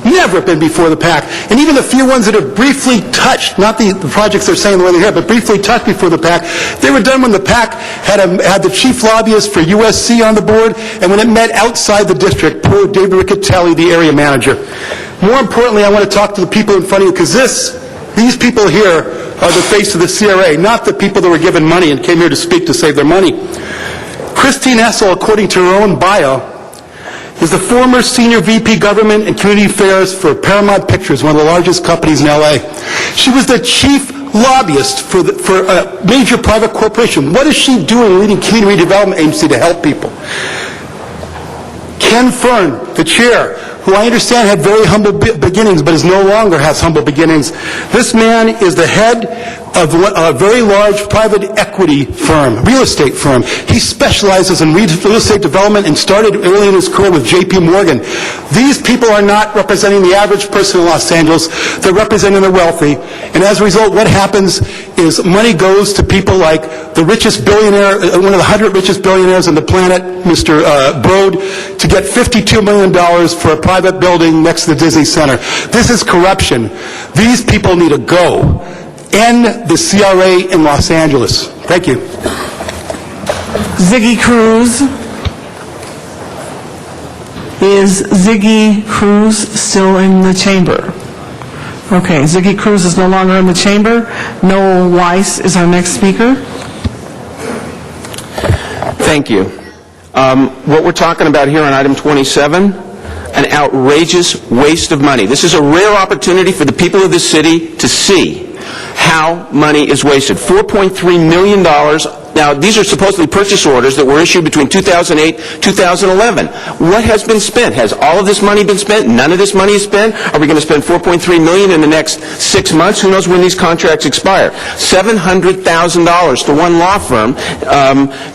Never. never been before the PAC. And even the few ones that are briefly touched, not the projects they're saying the way they're here, but briefly touched before the PAC, they were done when the PAC had the chief lobbyist for USC on the board, and when it met outside the district, poor David Riccatelli, the area manager. More importantly, I want to talk to the people in front of you, because these people here are the face of the CRA, not the people that were given money and came here to speak to save their money. Christine Essel, according to her own bio, is the former senior VP Government and Community Affairs for Paramount Pictures, one of the largest companies in L.A. She was the chief lobbyist for a major private corporation. What is she doing leading community redevelopment agency to help people? Ken Fern, the chair, who I understand had very humble beginnings, but is no longer has humble beginnings. This man is the head of a very large private equity firm, real estate firm. He specializes in real estate development and started early in his career with J.P. Morgan. These people are not representing the average person in Los Angeles. They're representing the wealthy. And as a result, what happens is money goes to people like the richest billionaire, one of the 100 richest billionaires on the planet, Mr. Broad, to get $52 million for a private building next to the Disney Center. This is corruption. These people need to go. End the CRA in Los Angeles. Thank you. Ziggy Cruz. Is Ziggy Cruz still in the chamber? Okay, Ziggy Cruz is no longer in the chamber. Noel Weiss is our next speaker. Thank you. What we're talking about here on item 27, an outrageous waste of money. This is a rare opportunity for the people of this city to see how money is wasted. $4.3 million. Now, these are supposedly purchase orders that were issued between 2008 2011. What has been spent? Has all of this money been spent? None of this money is spent? Are we going to spend $4.3 million in the next 6 months? Who knows when these contracts expire? $700,000 to one law firm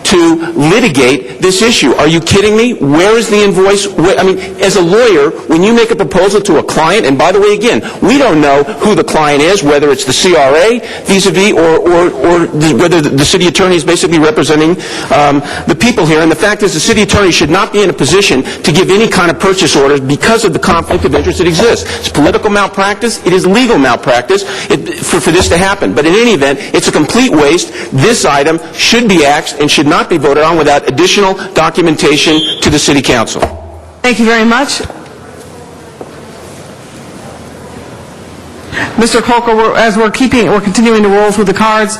to litigate this issue. Are you kidding me? Where is the invoice? I mean, as a lawyer, when you make a proposal to a client, and by the way, again, we don't know who the client is, whether it's the CRA vis-a-vis or whether the city attorney is basically representing the people here. And the fact is the city attorney should not be in a position to give any kind of purchase orders because of the conflict of interest that exists. It's political malpractice. It is legal malpractice for this to happen. But in any event, it's a complete waste. This item should be axed and should not be voted on without additional documentation to the City Council. Thank you very much. Mr. Kolker, as we're continuing to roll through the cards,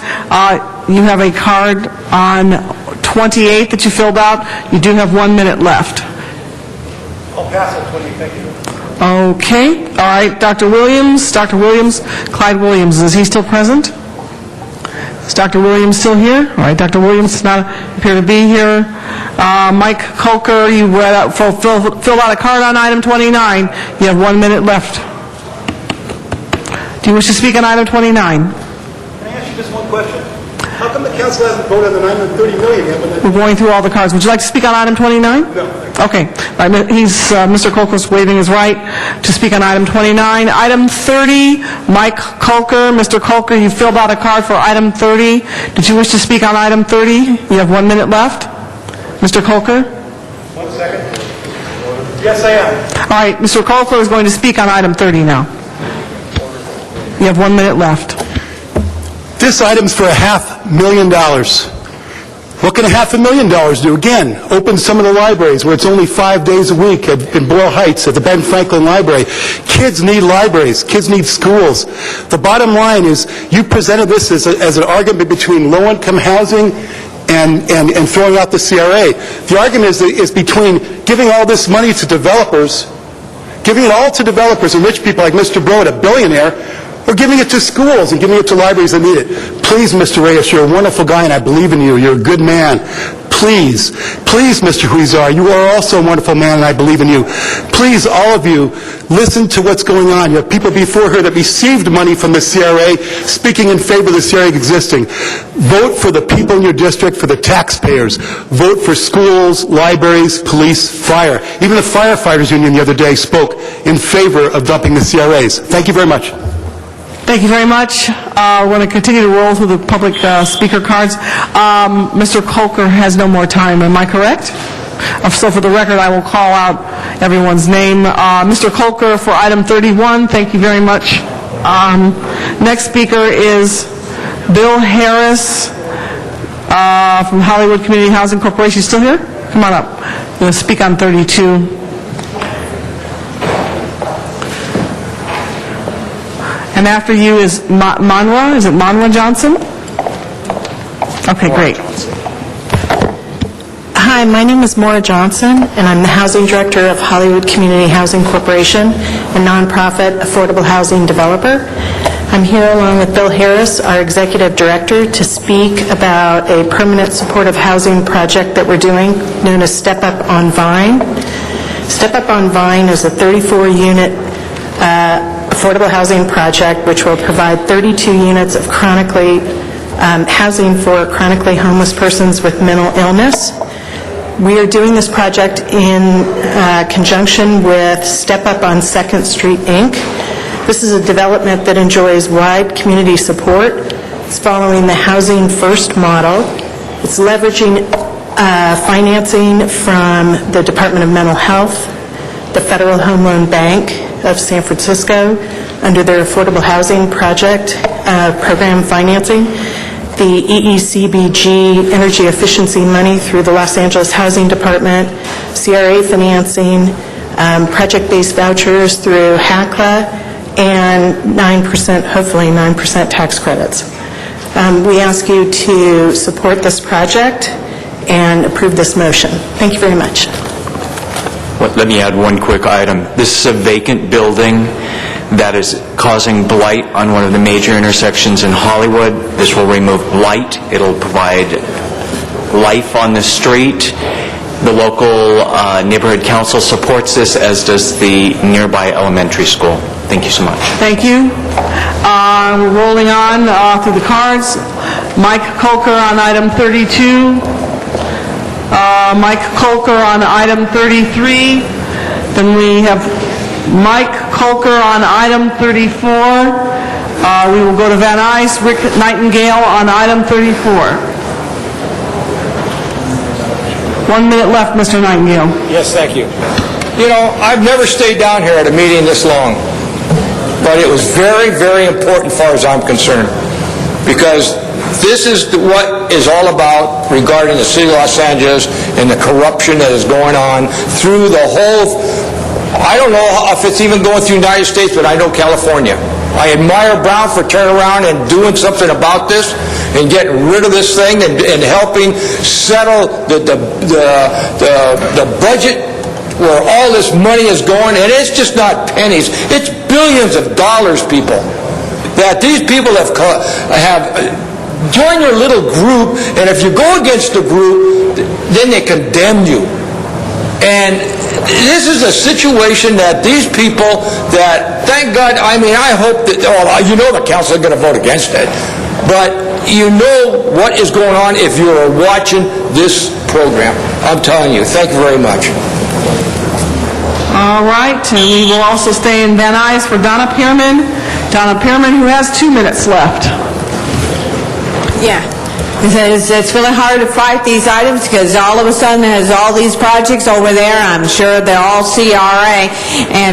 you have a card on 28 that you filled out. You do have 1 minute left. I'll pass it, 20. Thank you. Okay. All right. Dr. Williams, Clyde Williams, is he still present? Is Dr. Williams still here? All right. Dr. Williams does not appear to be here. Mike Kolker, you filled out a card on item 29. You have 1 minute left. Do you wish to speak on item 29? Can I ask you just one question? How come the council hasn't voted on the $930 million yet? We're going through all the cards. Would you like to speak on item 29? No. Okay. All right. Mr. Kolker's waiving his right to speak on item 29. Item 30, Mike Kolker. Mr. Kolker, you filled out a card for item 30. Did you wish to speak on item 30? You have 1 minute left. Mr. Kolker? 1 second. Yes, I am. All right. Mr. Kolker is going to speak on item 30 now. You have 1 minute left. This item's for $500,000. What can $500,000 do? Again, open some of the libraries where it's only 5 days a week in Boyle Heights at the Ben Franklin Library. Kids need libraries. Kids need schools. The bottom line is you presented this as an argument between low-income housing and throwing out the CRA. The argument is between giving all this money to developers, giving it all to developers and rich people like Mr. Broad, a billionaire, or giving it to schools and giving it to libraries that need it. Please, Mr. Reyes, you're a wonderful guy and I believe in you. You're a good man. Please, Mr. Huizar, you are also a wonderful man and I believe in you. Please, all of you, listen to what's going on. You have people before here that received money from the CRA speaking in favor of the CRA existing. Vote for the people in your district, for the taxpayers. Vote for schools, libraries, police, fire. Even the firefighters union the other day spoke in favor of dumping the CRAs. Thank you very much. Thank you very much. We're going to continue to roll through the public speaker cards. Mr. Kolker has no more time. Am I correct? So for the record, I will call out everyone's name. Mr. Kolker for item 31, thank you very much. Next speaker is Bill Harris from Hollywood Community Housing Corporation. You still here? Come on up. You're going to speak on 32. And after you is Manwa. Is it Manwa Johnson? Okay, great. Hi, my name is Maura Johnson, and I'm the Housing Director of Hollywood Community Housing Corporation, a nonprofit affordable housing developer. I'm here along with Bill Harris, our Executive Director, to speak about a permanent supportive housing project that we're doing known as Step Up on Vine. Step Up on Vine is a 34-unit affordable housing project which will provide 32 units of housing for chronically homeless persons with mental illness. We are doing this project in conjunction with Step Up on 2nd Street, Inc. This is a development that enjoys wide community support. It's following the Housing First model. It's leveraging financing from the Department of Mental Health, the Federal Home Loan Bank of San Francisco, under their Affordable Housing Project program financing, the EECBG energy efficiency money through the Los Angeles Housing Department, CRA financing, project-based vouchers through HACLA, and 9%, hopefully 9% tax credits. We ask you to support this project and approve this motion. Thank you very much. Let me add one quick item. This is a vacant building that is causing blight on one of the major intersections in Hollywood. This will remove blight. It'll provide life on the street. The local neighborhood council supports this, as does the nearby elementary school. Thank you so much. Thank you. We're rolling on through the cards. Mike Kolker on item 32. Mike Kolker on item 33. Then we have Mike Kolker on item 34. We will go to Van Nuys. Rick Nightingale on item 34. 1 minute left, Mr. Nightingale. Yes, thank you. You know, I've never stayed down here at a meeting this long, but it was very, very important as far as I'm concerned, because this is what is all about regarding the city of Los Angeles and the corruption that is going on through the whole, I don't know if it's even going through the United States, but I know California. I admire Brown for turning around and doing something about this and getting rid of this thing and helping settle the budget where all this money is going, and it's just not pennies, it's billions of dollars, people, that these people have joined your little group, and if you go against the group, then they condemn you. And this is a situation that these people that, thank God, I mean, I hope that, you know the council is going to vote against it, but you know what is going on if you are watching this program. I'm telling you. Thank you very much. All right, and we will also stay in Van Nuys for Donna Pearman. Donna Pearman, who has 2 minutes left. Yeah. It's really hard to fight these items because all of a sudden there's all these projects over there. I'm sure they're all CRA.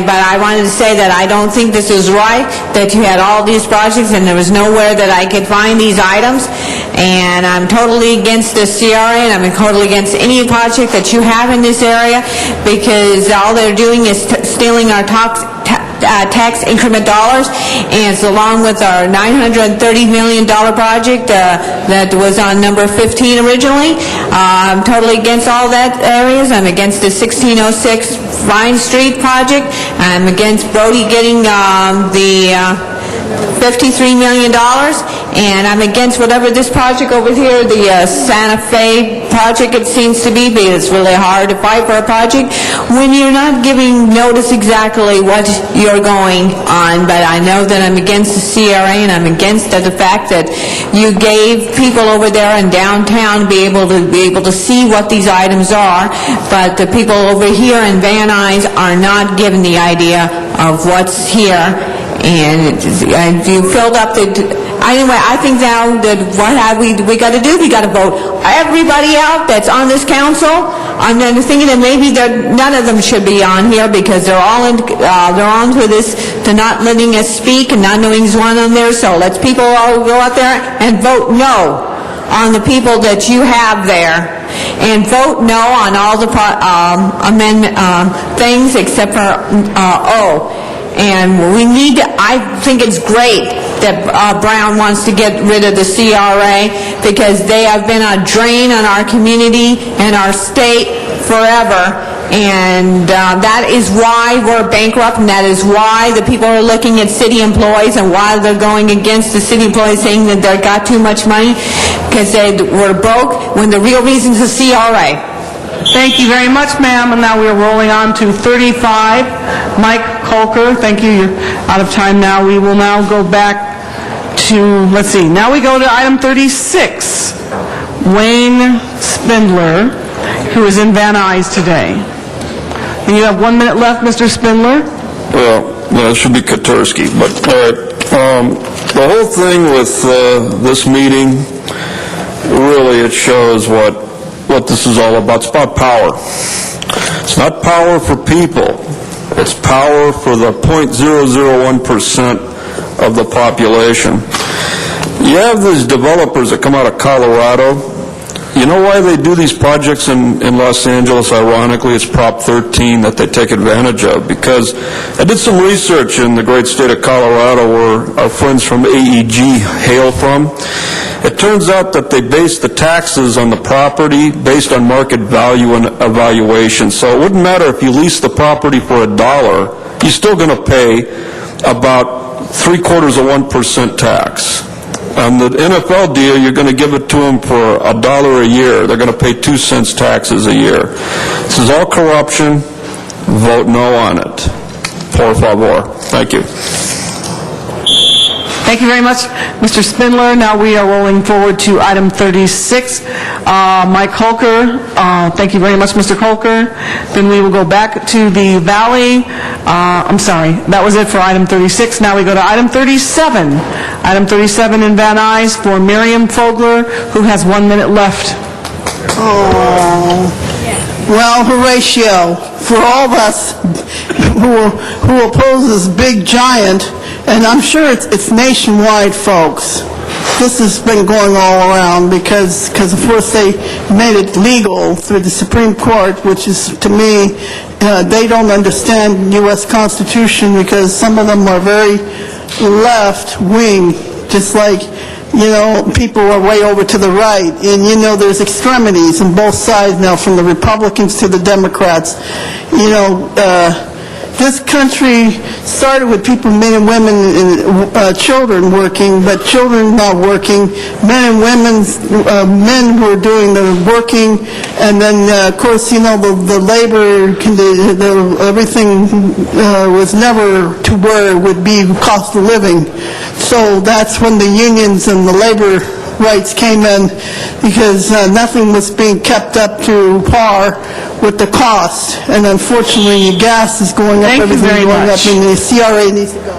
But I wanted to say that I don't think this is right, that you had all these projects and there was nowhere that I could find these items. And I'm totally against the CRA, and I'm totally against any project that you have in this area, because all they're doing is stealing our tax increment dollars, and it's along with our $930 million project that was on number 15 originally. I'm totally against all that areas. I'm against the 1606 Vine Street project. I'm against Brody getting the $53 million, and I'm against whatever this project over here, the Santa Fe project, it seems to be, because it's really hard to fight for a project when you're not giving notice exactly what you're going on. But I know that I'm against the CRA, and I'm against the fact that you gave people over there in downtown be able to see what these items are, but the people over here in Van Nuys are not given the idea of what's here. And you filled up the... Anyway, I think now that what have we got to do? We got to vote everybody out that's on this council. I'm then thinking that maybe none of them should be on here because they're all into this, to not letting us speak and not knowing who's one on there. So let's people all go out there and vote no on the people that you have there, and vote no on all the amendment things except for O. And we need to, I think it's great that Brown wants to get rid of the CRA because they have been a drain on our community and our state forever. And that is why we're bankrupt, and that is why the people are looking at city employees and why they're going against the city employees, saying that they've got too much money because they were broke, when the real reason is the CRA. Thank you very much, ma'am. And now we are rolling on to 35. Mike Colker, thank you. You're out of time now. We will now go back to, let's see, now we go to item 36. Wayne Spindler, who is in Van Nuys today. And you have 1 minute left, Mr. Spindler. Well, it should be Kotarski, but the whole thing with this meeting, really it shows what this is all about. It's about power. It's not power for people. It's power for the 0.001% of the population. You have these developers that come out of Colorado. You know why they do these projects in Los Angeles? Ironically, it's Prop 13 that they take advantage of, because I did some research in the great state of Colorado where our friends from AEG hail from. It turns out that they base the taxes on the property based on market value and evaluation. So it wouldn't matter if you lease the property for $1, you're still going to pay about 0.75% tax. On the NFL deal, you're going to give it to them for $1 a year. They're going to pay 2 cents taxes a year. This is all corruption. Vote no on it. Por favor. Thank you. Thank you very much, Mr. Spindler. Now we are rolling forward to item 36. Mike Colker, thank you very much, Mr. Colker. Then we will go back to the Valley. I'm sorry, that was it for item 36. Now we go to item 37. Item 37 in Van Nuys for Miriam Fogler, who has 1 minute left. Oh, well, Horatio, for all of us who oppose this big giant, and I'm sure it's nationwide, folks. This has been going all around because of course they made it legal through the Supreme Court, which is, to me, they don't understand U.S. Constitution because some of them are very left-wing, just like, you know, people are way over to the right. And, you know, there's extremities on both sides now, from the Republicans to the Democrats. You know, this country started with people, men and women, and children working, but children not working. Men and women, men were doing the working, and then, of course, you know, the labor, everything was never to where it would be cost of living. So that's when the unions and the labor rights came in, because nothing was being kept up to par with the cost. And unfortunately, gas is going up, everything's going up, and the CRA needs to go.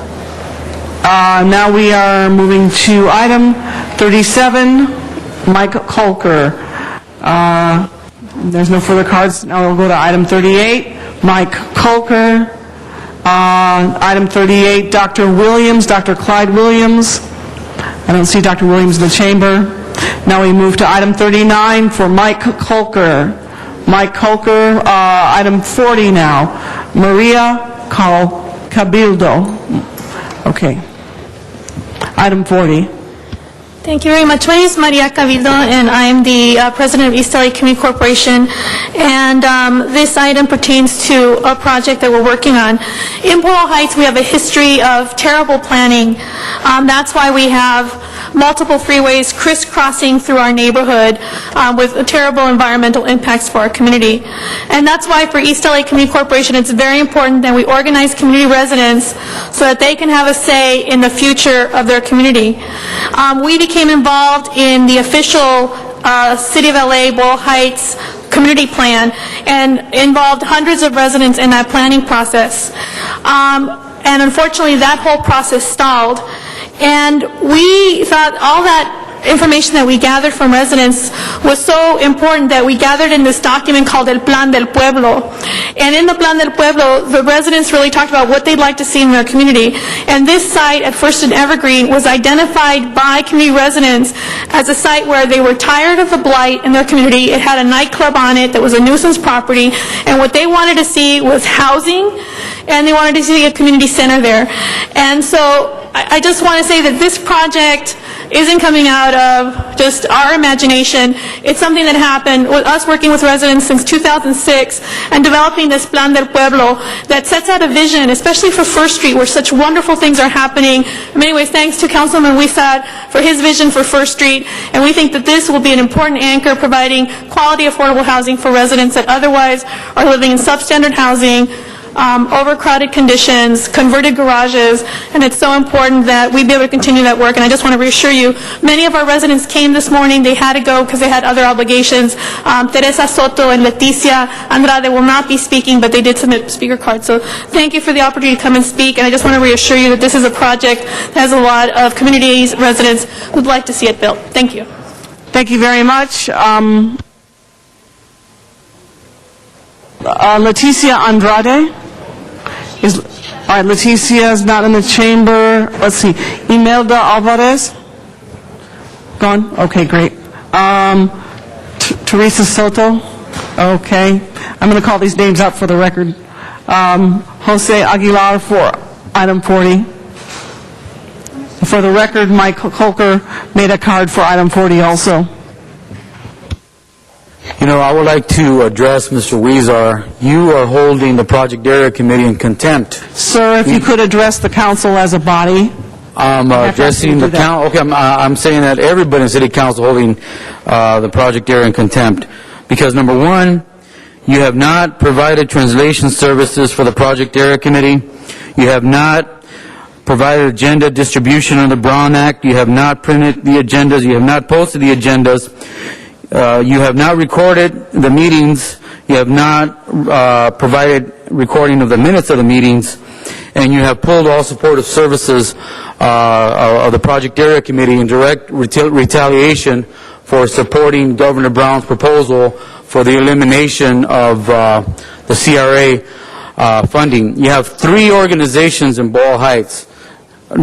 Now we are moving to item 37, Mike Colker. There's no further cards. Now we'll go to item 38, Mike Colker. Item 38, Dr. Williams, Dr. Clyde Williams. I don't see Dr. Williams in the chamber. Now we move to item 39 for Mike Colker. Mike Colker, item 40 now. Maria Cabildo. Okay. Item 40. Thank you very much. My name is Maria Cabildo, and I am the president of East LA Community Corporation. And this item pertains to a project that we're working on. In Boyle Heights, we have a history of terrible planning. That's why we have multiple freeways crisscrossing through our neighborhood with terrible environmental impacts for our community. And that's why for East LA Community Corporation, it's very important that we organize community residents so that they can have a say in the future of their community. We became involved in the official City of LA Boyle Heights community plan and involved hundreds of residents in that planning process. And unfortunately, that whole process stalled. And we thought all that information that we gathered from residents was so important that we gathered in this document called El Plan del Pueblo. And in the Plan del Pueblo, the residents really talked about what they'd like to see in their community. And this site at First and Evergreen was identified by community residents as a site where they were tired of the blight in their community. It had a nightclub on it that was a nuisance property, and what they wanted to see was housing, and they wanted to see a community center there. And so I just want to say that this project isn't coming out of just our imagination. It's something that happened with us working with residents since 2006 and developing this Plan del Pueblo that sets out a vision, especially for First Street, where such wonderful things are happening. In many ways, thanks to Councilman Huizar for his vision for First Street, and we think that this will be an important anchor providing quality, affordable housing for residents that otherwise are living in substandard housing, overcrowded conditions, converted garages, and it's so important that we be able to continue that work. And I just want to reassure you, many of our residents came this morning. They had to go because they had other obligations. Teresa Soto and Leticia Andrade will not be speaking, but they did submit speaker cards. So thank you for the opportunity to come and speak, and I just want to reassure you that this is a project that has a lot of communities, residents who'd like to see it built. Thank you. Thank you very much. Leticia Andrade? All right, Leticia is not in the chamber. Let's see. Imelda Alvarez? Gone? Okay, great. Teresa Soto? Okay. I'm going to call these names out for the record. Jose Aguilar for item 40. For the record, Mike Colker made a card for item 40 also. You know, I would like to address Mr. Huizar. You are holding the Project Area Committee in contempt. Sir, if you could address the council as a body. I'm addressing the council. Okay, I'm saying that everybody in City Council holding the Project Area in contempt. Because number one, you have not provided translation services for the Project Area Committee. You have not provided agenda distribution under the Brown Act. You have not printed the agendas. You have not posted the agendas. You have not recorded the meetings. You have not provided recording of the minutes of the meetings. And you have pulled all supportive services of the Project Area Committee in direct retaliation for supporting Governor Brown's proposal for the elimination of the CRA funding. You have three organizations in Boyle Heights.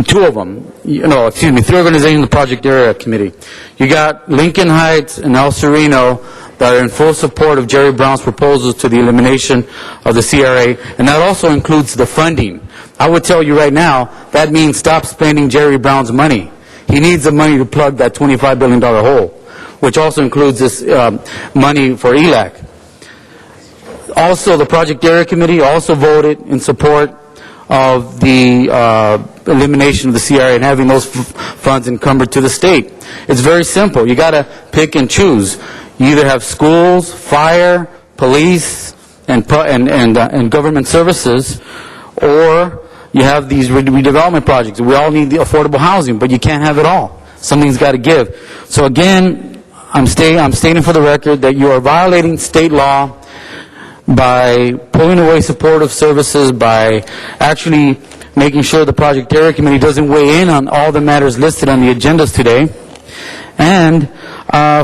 Two of them, three organizations in the Project Area Committee. You got Lincoln Heights and El Sereno that are in full support of Jerry Brown's proposals to the elimination of the CRA, and that also includes the funding. I would tell you right now, that means stop spending Jerry Brown's money. He needs the money to plug that $25 billion hole, which also includes this money for ELAC. Also, the Project Area Committee also voted in support of the elimination of the CRA and having those funds encumbered to the state. It's very simple. You got to pick and choose. You either have schools, fire, police, and government services, or you have these redevelopment projects. We all need the affordable housing, but you can't have it all. Something's got to give. So again, I'm stating for the record that you are violating state law by pulling away supportive services, by actually making sure the Project Area Committee doesn't weigh in on all the matters listed on the agendas today. And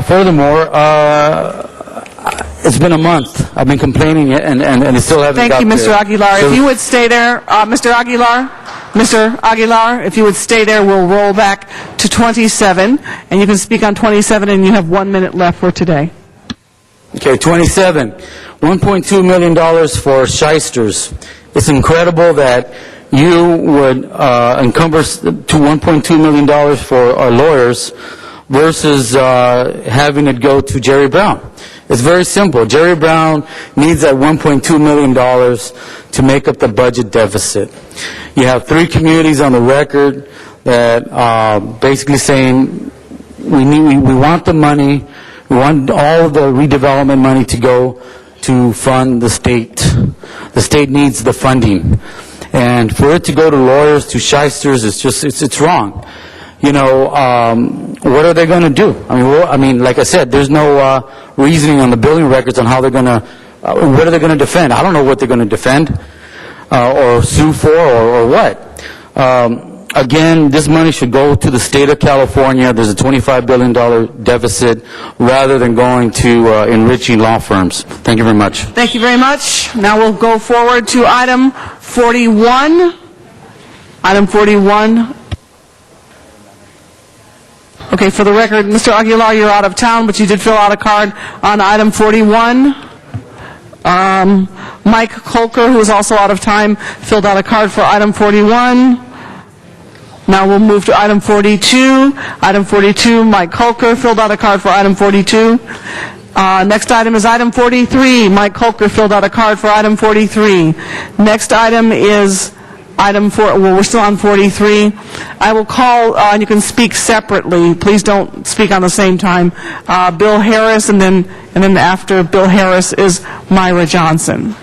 furthermore, it's been a month. I've been complaining, and it still hasn't got there. Thank you, Mr. Aguilar. If you would stay there, Mr. Aguilar, if you would stay there, we'll roll back to 27, and you can speak on 27, and you have 1 minute left for today. Okay, 27. $1.2 million for shysters. It's incredible that you would encumber to $1.2 million for our lawyers versus having it go to Jerry Brown. It's very simple. Jerry Brown needs that $1.2 million to make up the budget deficit. You have three communities on the record that basically saying we want the money, we want all of the redevelopment money to go to fund the state. The state needs the funding. And for it to go to lawyers, to shysters, it's wrong. You know, what are they going to do? I mean, like I said, there's no reasoning on the building records on how they're going to, what are they going to defend? I don't know what they're going to defend or sue for or what. Again, this money should go to the state of California. There's a $25 billion deficit, rather than going to enriching law firms. Thank you very much. Thank you very much. Now we'll go forward to item 41. Item 41. Okay, for the record, Mr. Aguilar, you're out of town, but you did fill out a card on item 41. Mike Colker, who is also out of time, filled out a card for item 41. Now we'll move to item 42. Item 42, Mike Colker filled out a card for item 42. Next item is item 43. Mike Colker filled out a card for item 43. Next item is item 4. Well, we're still on 43. I will call, and you can speak separately. Please don't speak on the same time. Bill Harris, and then after Bill Harris is Myra Johnson.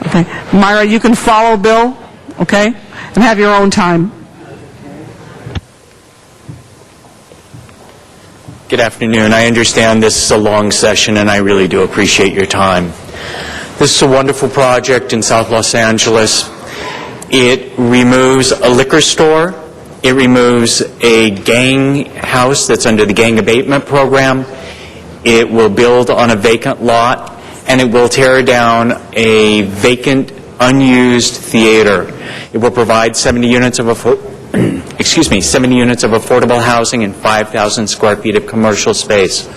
Okay, Myra, you can follow Bill, okay, and have your own time. Good afternoon. I understand this is a long session, and I really do appreciate your time. This is a wonderful project in South Los Angeles. It removes a liquor store. It removes a gang house that's under the gang abatement program. It will build on a vacant lot, and it will tear down a vacant, unused theater. It will provide 70 units of 70 units of affordable housing and 5,000 square feet of commercial space.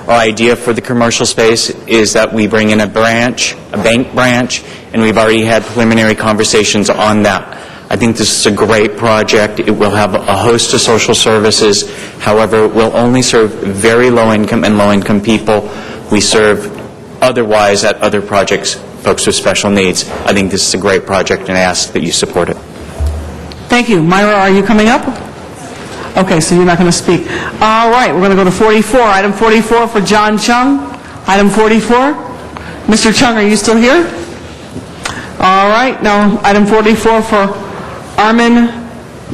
Our idea for the commercial space is that we bring in a bank branch, and we've already had preliminary conversations on that. I think this is a great project. It will have a host of social services. However, it will only serve very low-income and low-income people. We serve otherwise at other projects folks with special needs. I think this is a great project, and I ask that you support it. Thank you. Myra, are you coming up? Okay, so you're not going to speak. All right, we're going to go to 44. Item 44 for John Chung. Item 44. Mr. Chung, are you still here? All right, now item 44 for Armin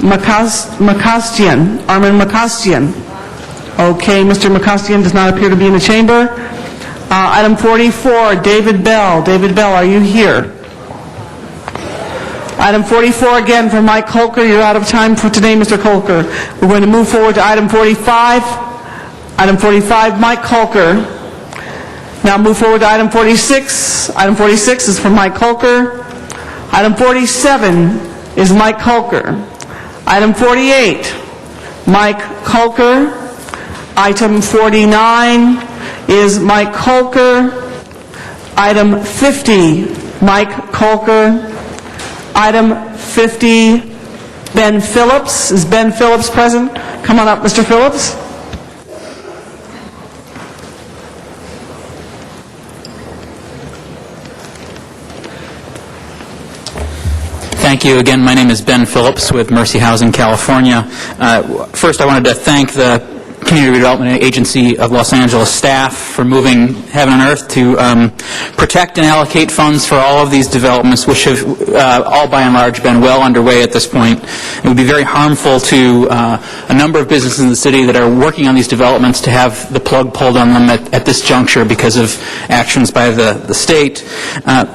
Makastian. Armin Makastian. Okay, Mr. Makastian does not appear to be in the chamber. Item 44, David Bell. David Bell, are you here? Item 44 again for Mike Colker. You're out of time for today, Mr. Colker. We're going to move forward to item 45. Item 45, Mike Colker. Now move forward to item 46. Item 46 is for Mike Colker. Item 47 is Mike Colker. Item 48, Mike Colker. Item 49 is Mike Colker. Item 50, Mike Colker. Item 50, Ben Phillips. Is Ben Phillips present? Come on up, Mr. Phillips. Thank you. Again, my name is Ben Phillips with Mercy Housing California. First, I wanted to thank the Community Redevelopment Agency of Los Angeles staff for moving heaven and earth to protect and allocate funds for all of these developments, which have all by and large been well underway at this point. It would be very harmful to a number of businesses in the city that are working on these developments to have the plug pulled on them at this juncture because of actions by the state.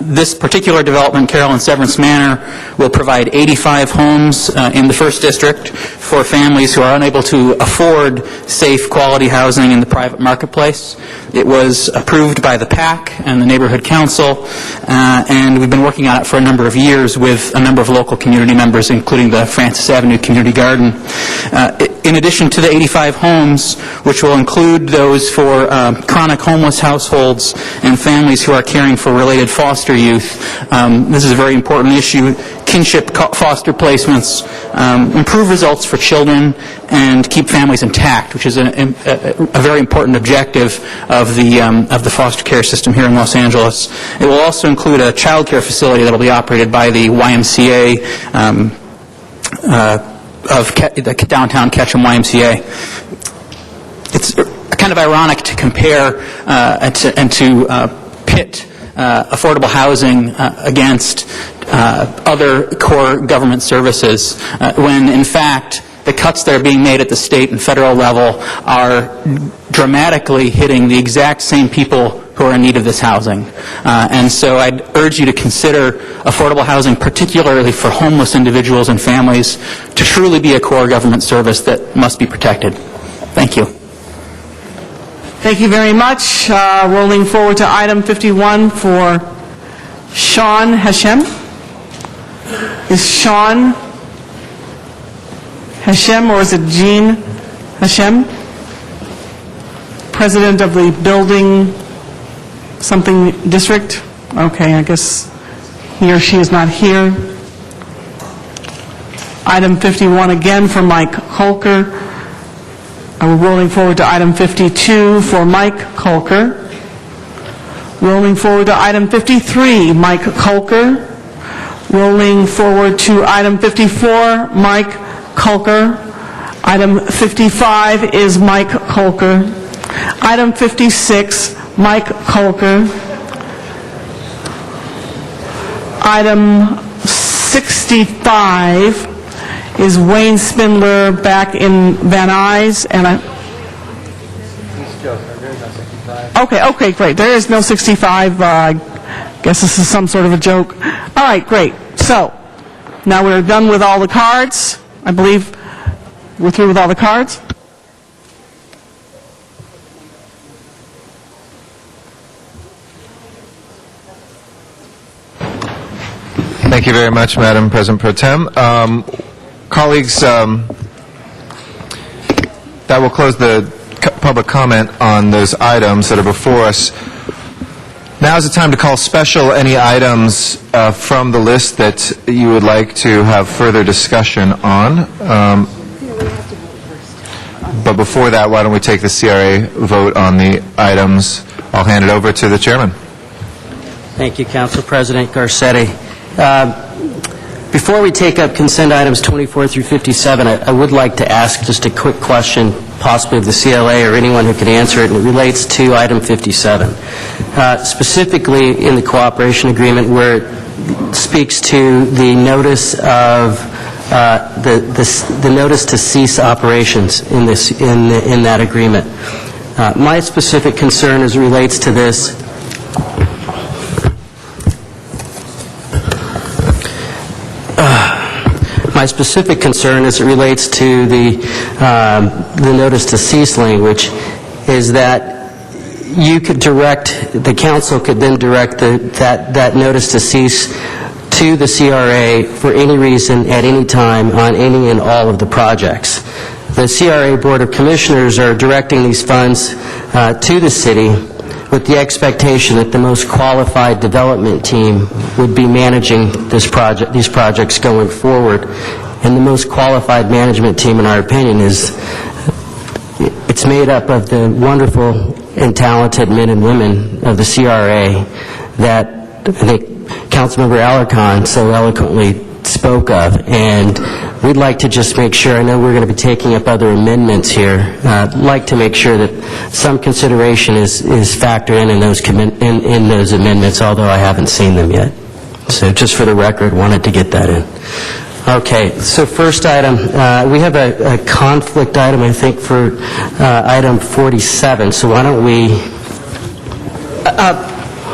This particular development, Carroll and Severance Manor, will provide 85 homes in the First District for families who are unable to afford safe, quality housing in the private marketplace. It was approved by the PAC and the Neighborhood Council, and we've been working on it for a number of years with a number of local community members, including the Francis Avenue Community Garden. In addition to the 85 homes, which will include those for chronic homeless households and families who are caring for related foster youth, this is a very important issue. Kinship foster placements improve results for children and keep families intact, which is a very important objective of the foster care system here in Los Angeles. It will also include a child care facility that will be operated by the YMCA of the downtown Ketchum YMCA. It's kind of ironic to compare and to pit affordable housing against other core government services when, in fact, the cuts that are being made at the state and federal level are dramatically hitting the exact same people who are in need of this housing. And so I'd urge you to consider affordable housing, particularly for homeless individuals and families, to truly be a core government service that must be protected. Thank you. Thank you very much. Rolling forward to item 51 for Sean Hashem. Is Sean Hashem, or is it Jean Hashem? President of the Building something district? Okay, I guess he or she is not here. Item 51 again for Mike Colker. We're rolling forward to item 52 for Mike Colker. Rolling forward to item 53, Mike Colker. Rolling forward to item 54, Mike Colker. Item 55 is Mike Colker. Item 56, Mike Colker. Item 65 is Wayne Spindler back in Van Nuys, and Okay, great. There is no 65. I guess this is some sort of a joke. All right, great. So, now we're done with all the cards. I believe we're through with all the cards. Thank you very much, Madam President Pro Tem. Colleagues, that will close the public comment on those items that are before us. Now is the time to call special any items from the list that you would like to have further discussion on. But before that, why don't we take the CRA vote on the items? I'll hand it over to the chairman. Thank you, Council President Garcetti. Before we take up consent items 24 through 57, I would like to ask just a quick question, possibly of the CLA or anyone who can answer it, and it relates to item 57. Specifically in the cooperation agreement where it speaks to the notice of the notice to cease operations in that agreement. My specific concern as it relates to this My specific concern as it relates to the notice to cease language is that you could direct, the council could then direct that notice to cease to the CRA for any reason at any time on any and all of the projects. The CRA Board of Commissioners are directing these funds to the city with the expectation that the most qualified development team would be managing these projects going forward. And the most qualified management team, in our opinion, it's made up of the wonderful and talented men and women of the CRA that I think Councilmember Alarcon so eloquently spoke of. And we'd like to just make sure, I know we're going to be taking up other amendments here, I'd like to make sure that some consideration is factored in those amendments, although I haven't seen them yet. So just for the record, wanted to get that in. Okay, so first item, we have a conflict item, I think, for item 47, so why don't we...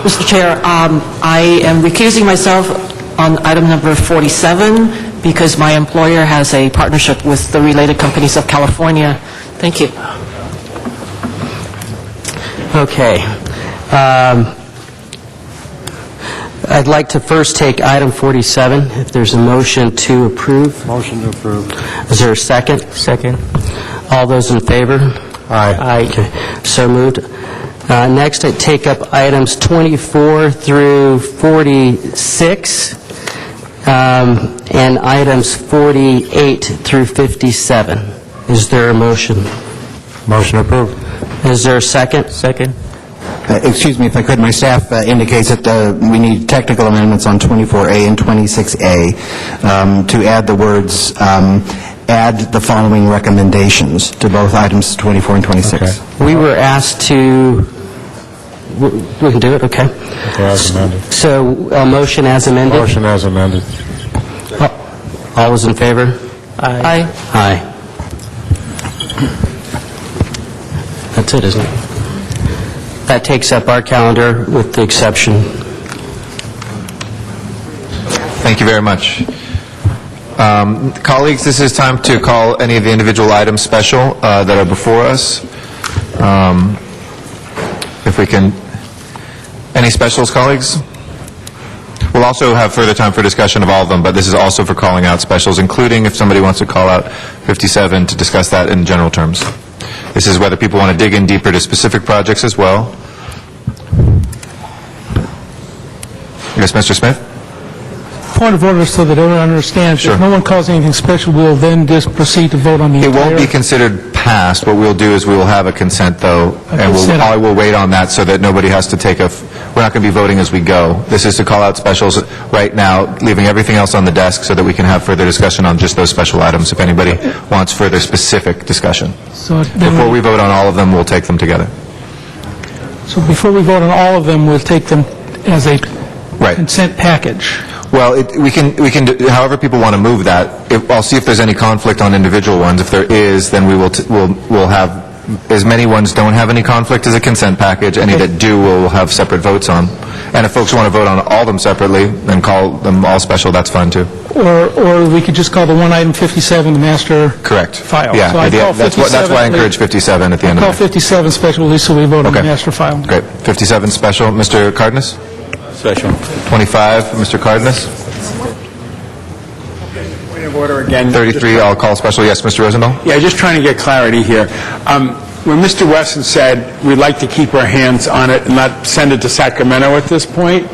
Mr. Chair, I am recusing myself on item number 47 because my employer has a partnership with the Related Companies of California. Thank you. Okay. I'd like to first take item 47, if there's a motion to approve. Motion to approve. Is there a second? Second. All those in favor? Aye. Aye. Okay. So moved. Next, I take up items 24 through 46, and items 48 through 57. Is there a motion? Motion approved. Is there a second? Second. Excuse me, if I could, my staff indicates that we need technical amendments on 24A and 26A to add the words, add the following recommendations to both items 24 and 26. Okay. We were asked to... We can do it? Okay. Okay, as amended. So, a motion as amended? Motion as amended. All those in favor? Aye. Aye. That's it, isn't it? That takes up our calendar with the exception. Thank you very much. Colleagues, this is time to call any of the individual items special that are before us. If we can, any specials, colleagues? We'll also have further time for discussion of all of them, but this is also for calling out specials, including if somebody wants to call out 57 to discuss that in general terms. This is whether people want to dig in deeper to specific projects as well. Yes, Mr. Smith? Point of order so that everyone understands. Sure. If no one calls anything special, we'll then just proceed to vote on the It entire... won't be considered passed. What we'll do is we will have a consent, though, and I will wait on that so that nobody has to take we're not going to be voting as we go. This is to call out specials right now, leaving everything else on the desk so that we can have further discussion on just those special items if anybody wants further specific discussion. So then Before we vote on all of them, we'll take them together. So before we vote on all of them, we'll take them as a Right. consent package. Well, we can do, however people want to move that. I'll see if there's any conflict on individual ones. If there is, then we'll have, as many ones don't have any conflict as a consent package. Any that do, we'll have separate votes on. And if folks want to vote on all of them separately and call them all special, that's fine too. Or we could just call the one item 57 the master Correct. file. Yeah, So I call that's 57 why I encourage 57 at the end of Call it. 57 special, at least so we vote on the Okay. master file. Great. 57 special. Mr. Cardenas? Special. 25, Mr. Cardenas? Point of order again. 33, I'll call special. Yes, Mr. Rosendahl? Yeah, just trying to get clarity here. When Mr. Wesson said we'd like to keep our hands on it and not send it to Sacramento at this point,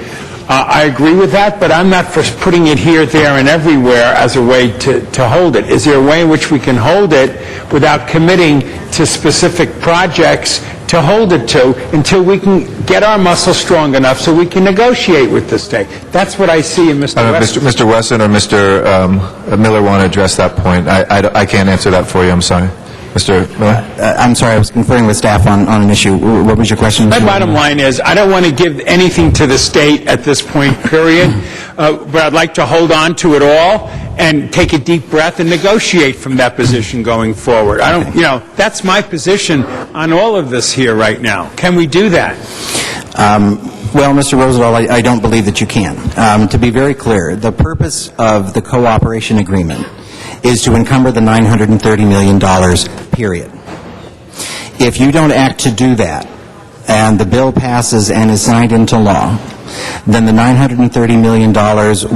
I agree with that, but I'm not for putting it here, there, and everywhere as a way to hold it. Is there a way in which we can hold it without committing to specific projects to hold it to until we can get our muscles strong enough so we can negotiate with the state? That's what I see in Mr. Wesson. Mr. Wesson or Mr. Miller want to address that point? I can't answer that for you. I'm sorry. Mr. Miller? I'm sorry, I was conferring with staff on an issue. What was your question? My bottom line is, I don't want to give anything to the state at this point, period, but I'd like to hold on to it all and take a deep breath and negotiate from that position going forward. I don't, that's my position on all of this here right now. Can we do that? Well, Mr. Rosendahl, I don't believe that you can. To be very clear, the purpose of the cooperation agreement is to encumber the $930 million, period. If you don't act to do that, and the bill passes and is signed into law, then the $930 million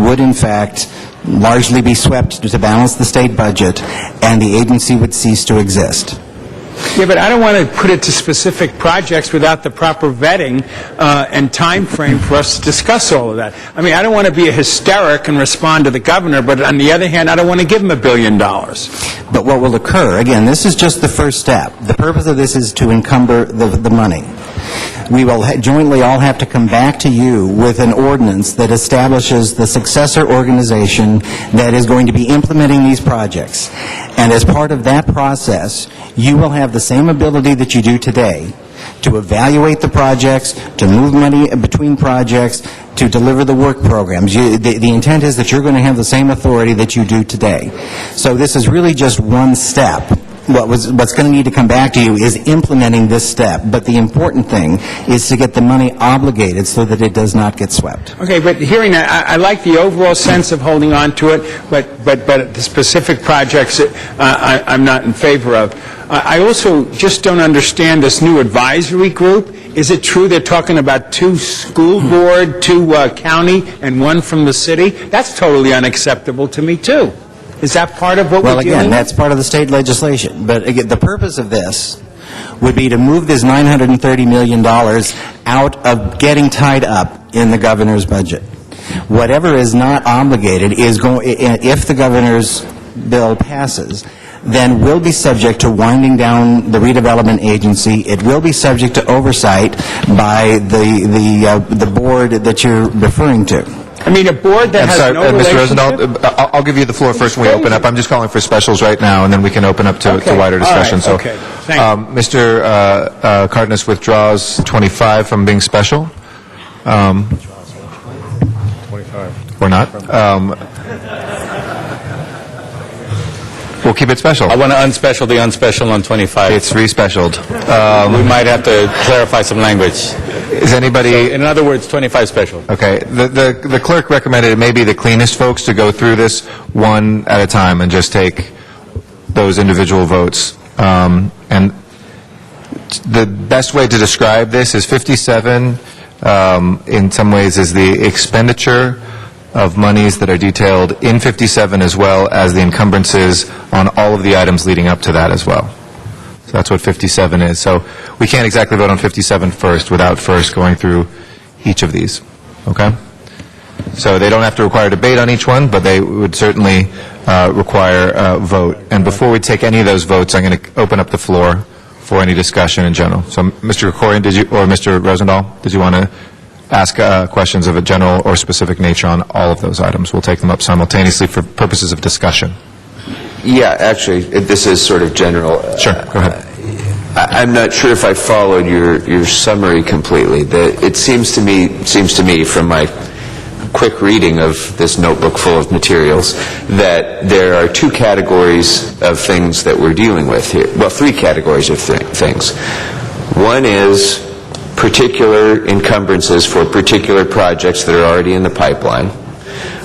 would, in fact, largely be swept to balance the state budget, and the agency would cease to exist. Yeah, but I don't want to put it to specific projects without the proper vetting and time frame for us to discuss all of that. I mean, I don't want to be a hysteric and respond to the governor, but on the other hand, I don't want to give him $1 billion. But what will occur, again, this is just the first step. The purpose of this is to encumber the money. We will jointly all have to come back to you with an ordinance that establishes the successor organization that is going to be implementing these projects. And as part of that process, you will have the same ability that you do today to evaluate the projects, to move money between projects, to deliver the work programs. The intent is that you're going to have the same authority that you do today. So this is really just one step. What's going to need to come back to you is implementing this step. But the important thing is to get the money obligated so that it does not get swept. Okay, but hearing that, I like the overall sense of holding on to it, but the specific projects I'm not in favor of. I also just don't understand this new advisory group. Is it true they're talking about 2 school board, 2 county, and 1 from the city? That's totally unacceptable to me, too. Is that part of what we're doing? Well, again, that's part of the state legislation. But again, the purpose of this would be to move this $930 million out of getting tied up in the governor's budget. Whatever is not obligated is if the governor's bill passes, then will be subject to winding down the redevelopment agency. It will be subject to oversight by the board that you're referring to. I mean, a board that has no Mr. relationship? Rosendahl, I'll give you the floor first when we open up. I'm just calling for specials right now, and then we can open up to wider discussion. All right. Okay. Thank you. Mr. Cardenas withdraws 25 from being special. 25. Or not. We'll keep it special. I want to unspecial the unspecial on 25. It's re-specialed. We might have to clarify some language. Is anybody... In other words, 25 special. Okay. The clerk recommended it may be the cleanest folks to go through this one at a time and just take those individual votes. And the best way to describe this is 57, in some ways, is the expenditure of monies that are detailed in 57 as well as the encumbrances on all of the items leading up to that as well. So that's what 57 is. So we can't exactly vote on 57 first without first going through each of these. Okay? So they don't have to require debate on each one, but they would certainly require a vote. And before we take any of those votes, I'm going to open up the floor for any discussion in general. So Mr. Krikorian, or Mr. Rosendahl, did you want to ask questions of a general or specific nature on all of those items? We'll take them up simultaneously for purposes of discussion. Yeah, actually, this is sort of general. Sure, go ahead. I'm not sure if I followed your summary completely. It seems to me from my quick reading of this notebook full of materials that there are two categories of things that we're dealing with here. Well, three categories of things. One is particular encumbrances for particular projects that are already in the pipeline.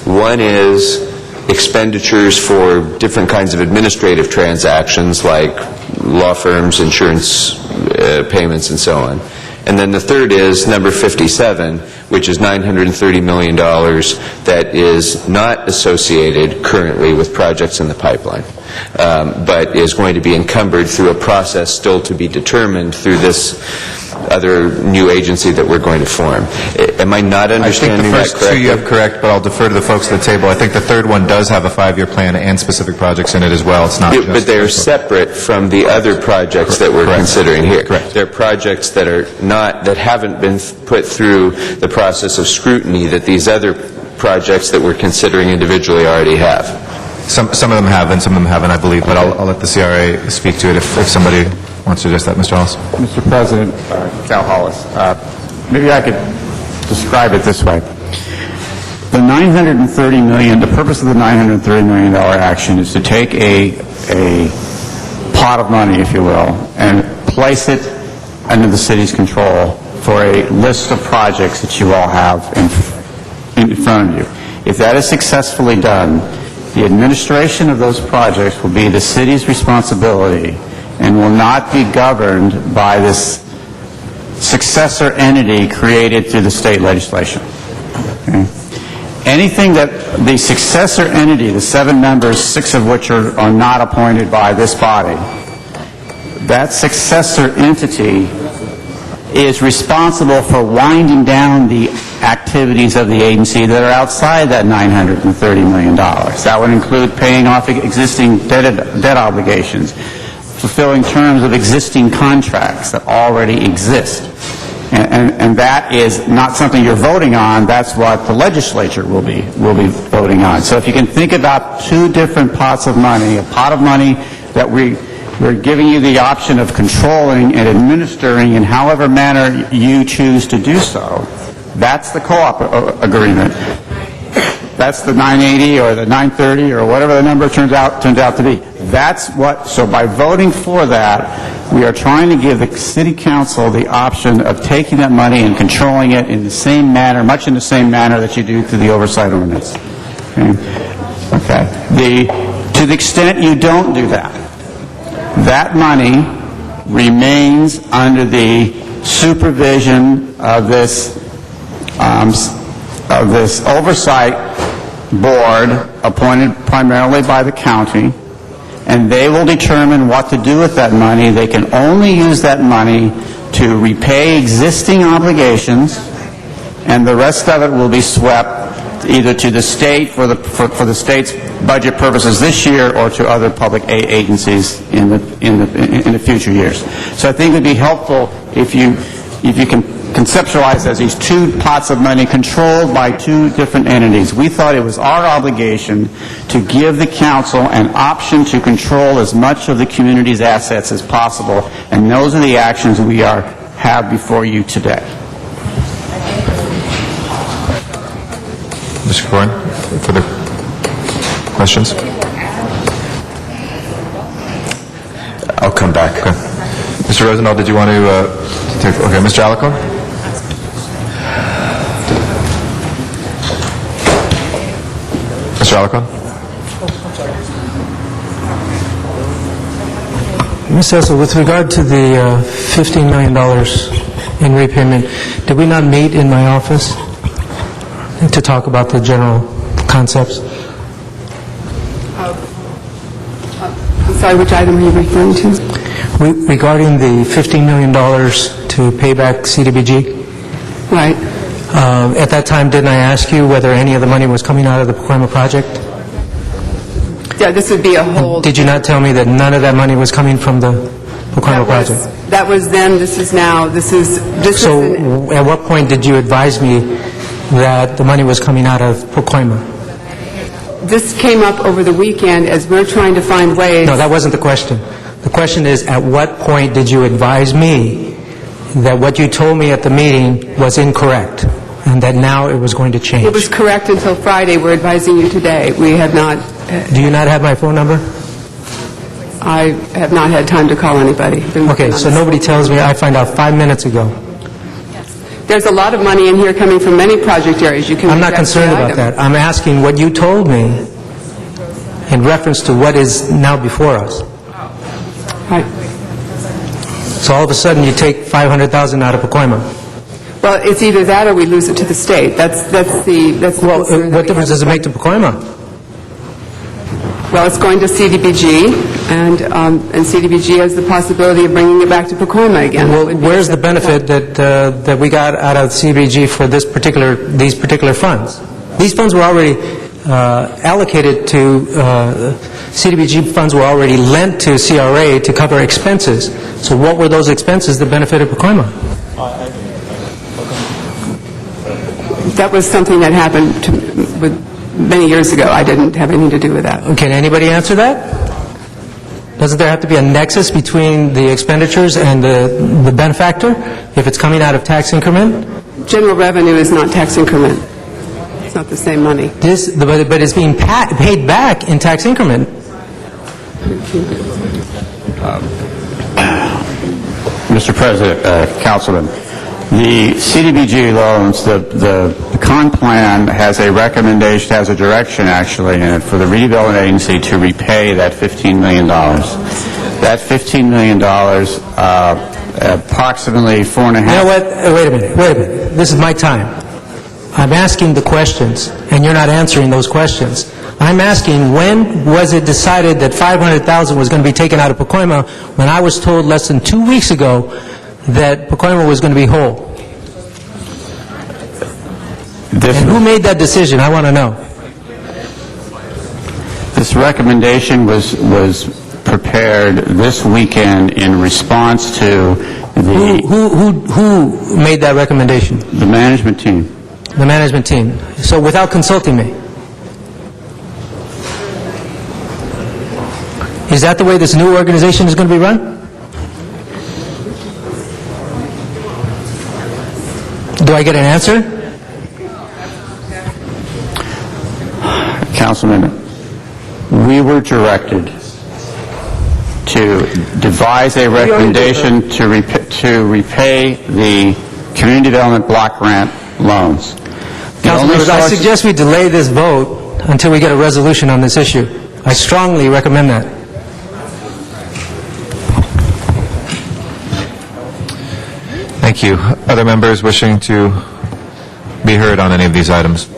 One is expenditures for different kinds of administrative transactions like law firms, insurance payments, and so on. And then the third is number 57, which is $930 million that is not associated currently with projects in the pipeline, but is going to be encumbered through a process still to be determined through this other new agency that we're going to form. Am I not understanding that correctly? I think the first two you have correct, but I'll defer to the folks at the table. I think the third one does have a 5-year plan and specific projects in it as well. It's not just... But they're separate from the other projects that we're considering here. Correct. They're projects that are not, that haven't been put through the process of scrutiny that these other projects that we're considering individually already have. Some of them have, and some of them haven't, I believe, but I'll let the CRA speak to it if somebody wants to address that. Mr. Hollis. Mr. President, Cal Hollis, maybe I could describe it this way. The $930 million, the purpose of the $930 million action is to take a pot of money, if you will, and place it under the city's control for a list of projects that you all have in front of you. If that is successfully done, the administration of those projects will be the city's responsibility and will not be governed by this successor entity created through the state legislation. Okay? Anything that the successor entity, the 7 members, 6 of which are not appointed by this body, that successor entity is responsible for winding down the activities of the agency that are outside that $930 million. That would include paying off existing debt obligations, fulfilling terms of existing contracts that already exist. And that is not something you're voting on, that's what the legislature will be voting on. So if you can think about two different pots of money, a pot of money that we're giving you the option of controlling and administering in however manner you choose to do so, that's the co-op agreement. That's the 980 or the 930 or whatever the number turns out to be. That's what, so by voting for that, we are trying to give the city council the option of taking that money and controlling it in the same manner, much in the same manner that you do through the oversight ordinance. Okay. To the extent you don't do that, that money remains under the supervision of this oversight board appointed primarily by the county, and they will determine what to do with that money. They can only use that money to repay existing obligations, and the rest of it will be swept either to the state for the state's budget purposes this year or to other public aid agencies in the future years. So I think it would be helpful if you can conceptualize as these two pots of money controlled by two different entities. We thought it was our obligation to give the council an option to control as much of the community's assets as possible, and those are the actions we have before you today. Mr. Corin, further questions? come back. Okay. Mr. Rosendahl, did you want to take... Okay, Mr. Alacon? Mr. Alacon? Ms. Cecil, with regard to the $15 million in repayment, did we not meet in my office to talk about the general concepts? I'm sorry, which item are you referring to? Regarding the $15 million to pay back CDBG? Right. At that time, didn't I ask you whether any of the money was coming out of the Pacoima project? Yeah, this would be a whole... Did you not tell me that none of that money was coming from the Pacoima project? That was then, this is now, So at what point did you advise me that the money was coming out of Pacoima? This came up over the weekend as we're trying to find ways... No, that wasn't the question. The question is, at what point did you advise me that what you told me at the meeting was incorrect, and that now it was going to change? It was correct until Friday. We're advising you today. We have not... Do you not have my phone number? I have not had time to call anybody. Okay, so nobody tells me. I find out 5 minutes ago. There's a lot of money in here coming from many project areas. You can... I'm not concerned about that. I'm asking what you told me in reference to what is now before us. Right. So all of a sudden you take $500,000 out of Pacoima. Well, it's either that or we lose it to the state. That's the concern. What difference does it make to Pacoima? Well, it's going to CDBG, and CDBG has the possibility of bringing it back to Pacoima again. Well, where's the benefit that we got out of CDBG for these particular funds? These funds were already allocated to, CDBG funds were already lent to CRA to cover expenses. So what were those expenses that benefited Pacoima? That was something that happened many years ago. I didn't have anything to do with that. Can anybody answer that? Doesn't there have to be a nexus between the expenditures and the benefactor if it's coming out of tax increment? General revenue is not tax increment. It's not the same money. But it's being paid back in tax increment. Mr. President, Councilman, the CDBG loans, the con plan has a recommendation, has a direction actually in it for the redevelopment agency to repay that $15 million. That $15 million, approximately 4.5... You know what? Wait a minute. This is my time. I'm asking the questions, and you're not answering those questions. I'm asking, when was it decided that $500,000 was going to be taken out of Pacoima when I was told less than 2 weeks ago that Pacoima was going to be whole? And who made that decision? I want to know. This recommendation was prepared this weekend in response to the... Who made that recommendation? The management team. The management team. So without consulting me. Is that the way this new organization is going to be run? Do I get an answer? Councilman, we were directed to devise a recommendation to repay the community development block grant loans. Councilman, I suggest we delay this vote until we get a resolution on this issue. I strongly recommend that. Thank you. Other members wishing to be heard on any of these items?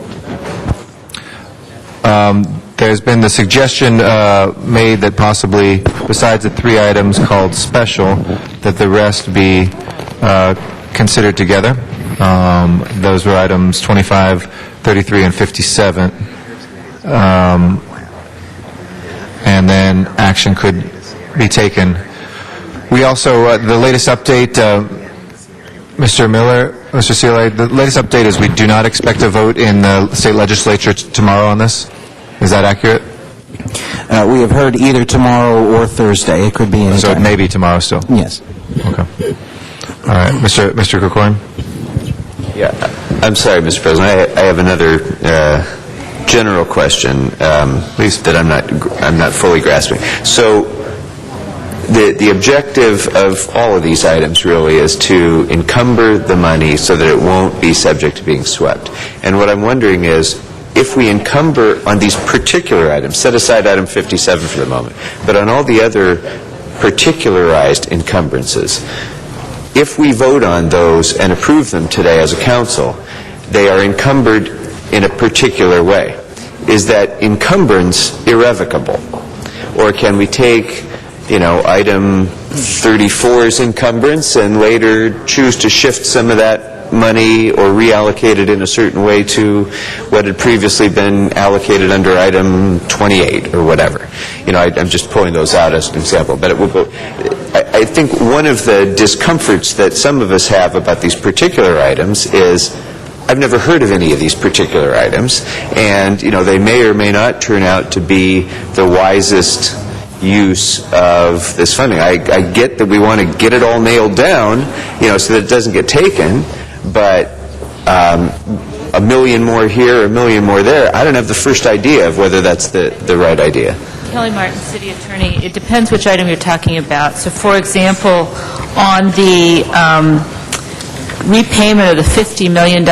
There's been the suggestion made that possibly, besides the 3 items called special, that the rest be considered together. Those were items 25, 33, and 57. And then action could be taken. We also, the latest update, Mr. Miller, Mr. Seeley, the latest update is we do not expect a vote in the state legislature tomorrow on this. Is that accurate? We have heard either tomorrow or Thursday. It could be any So time. it may be tomorrow still? Yes. Okay. All right. Mr. Kirkorn? Yeah. I'm sorry, Mr. President. I have another general question, please, that I'm not fully grasping. So the objective of all of these items really is to encumber the money so that it won't be subject to being swept. And what I'm wondering is, if we encumber on these particular items, set aside item 57 for the moment, but on all the other particularized encumbrances, if we vote on those and approve them today as a council, they are encumbered in a particular way. Is that encumbrance irrevocable? Or can we take, item 34's encumbrance and later choose to shift some of that money or reallocate it in a certain way to what had previously been allocated under item 28 or whatever? I'm just pulling those out as an example. But I think one of the discomforts that some of us have about these particular items is, I've never heard of any of these particular items, and they may or may not turn out to be the wisest use of this funding. I get that we want to get it all nailed down, so that it doesn't get taken, but $1 million more here, $1 million more there, I don't have the first idea of whether that's the right idea. Kelly Martin, City Attorney. It depends which item you're talking about. So, for example, on the repayment of the $50 million,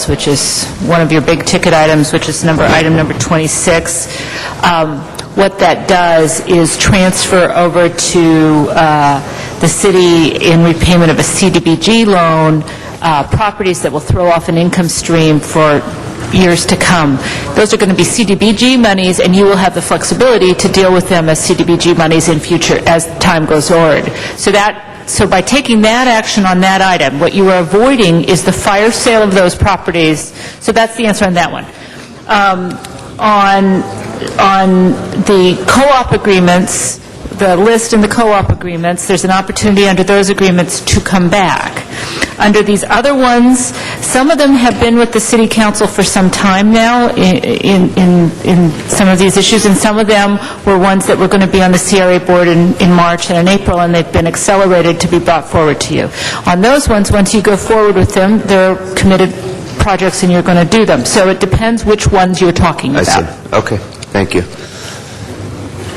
which is one of your big ticket items, which is item number 26, what that does is transfer over to the city in repayment of a CDBG loan properties that will throw off an income stream for years to come. Those are going to be CDBG monies, and you will have the flexibility to deal with them as CDBG monies in future as time goes forward. So by taking that action on that item, what you are avoiding is the fire sale of those properties. So that's the answer on that one. On the co-op agreements, the list in the co-op agreements, there's an opportunity under those agreements to come back. Under these other ones, some of them have been with the City Council for some time now in some of these issues, and some of them were ones that were going to be on the CRA board in March and in April, and they've been accelerated to be brought forward to you. On those ones, once you go forward with them, they're committed projects and you're going to do them. So it depends which ones you're talking about. I see. Okay. Thank you.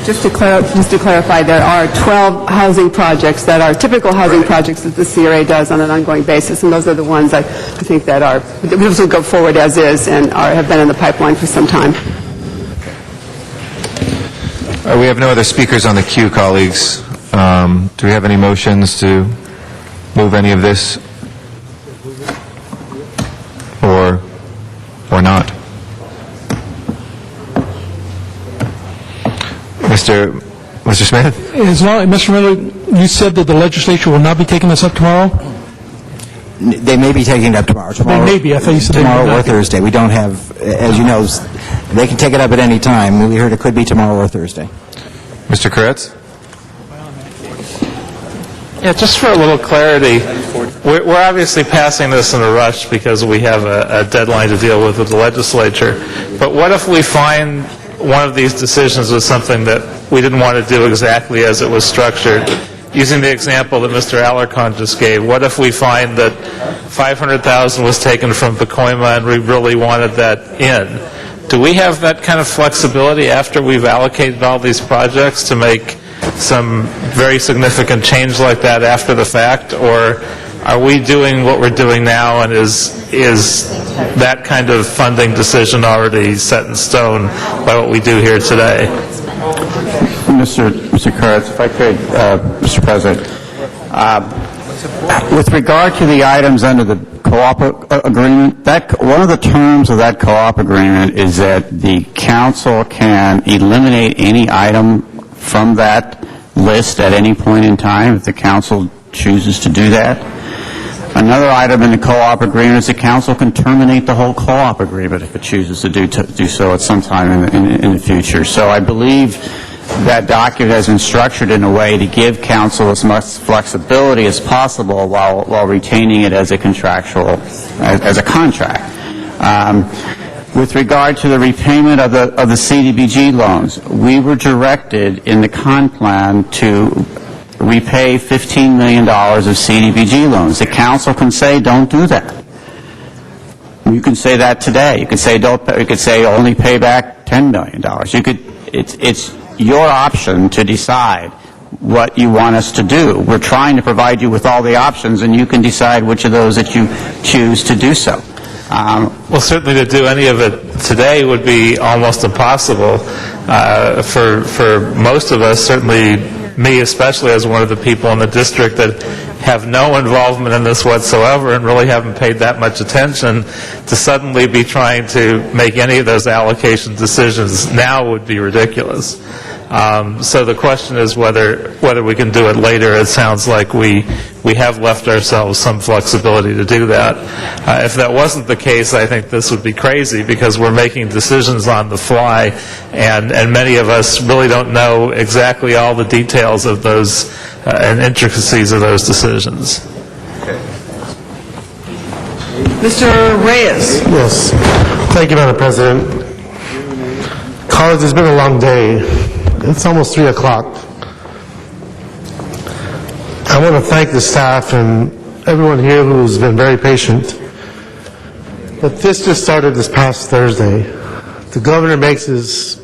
Just to clarify, there are 12 housing projects that are typical housing projects that the CRA does on an ongoing basis, and those are the ones I think that will go forward as is and have been in the pipeline for some time. We have no other speakers on the queue, colleagues. Do we have any motions to move any of this, or not? Mr. Smith? Mr. Miller, you said that the legislature will not be taking this up tomorrow? They may be taking it up tomorrow. They may be. I thought you said tomorrow or Thursday. We don't have, as you know, they can take it up at any time. We heard it could be tomorrow or Thursday. Mr. Koretz? Yeah, just for a little clarity, we're obviously passing this in a rush because we have a deadline to deal with the legislature. But what if we find one of these decisions was something that we didn't want to do exactly as it was structured? Using the example that Mr. Alarcon just gave, what if we find that $500,000 was taken from Pacoima and we really wanted that in? Do we have that kind of flexibility after we've allocated all these projects to make some very significant change like that after the fact? Or are we doing what we're doing now, and is that kind of funding decision already set in stone by what we do here today? Mr. Koretz, if I could, Mr. President, with regard to the items under the co-op agreement, one of the terms of that co-op agreement is that the council can eliminate any item from that list at any point in time if the council chooses to do that. Another item in the co-op agreement is the council can terminate the whole co-op agreement if it chooses to do so at some time in the future. So I believe that document has been structured in a way to give council as much flexibility as possible while retaining it as a contract. With regard to the repayment of the CDBG loans, we were directed in the con plan to repay $15 million of CDBG loans. The council can say, don't do that. You can say that today. You could say you could say only pay back $10 million. It's your option to decide what you want us to do. We're trying to provide you with all the options, and you can decide which of those that you choose to do so. Well, certainly to do any of it today would be almost impossible for most of us, certainly me especially as one of the people in the district that have no involvement in this whatsoever and really haven't paid that much attention. To suddenly be trying to make any of those allocation decisions now would be ridiculous. So the question is whether we can do it later. It sounds like we have left ourselves some flexibility to do that. If that wasn't the case, I think this would be crazy because we're making decisions on the fly, and many of us really don't know exactly all the details of those and intricacies of those decisions. Mr. Reyes. Yes. Thank you, Madam President. Colleagues, it's been a long day. It's almost 3 o'clock. I want to thank the staff and everyone here who's been very patient. But this just started this past Thursday. The governor makes his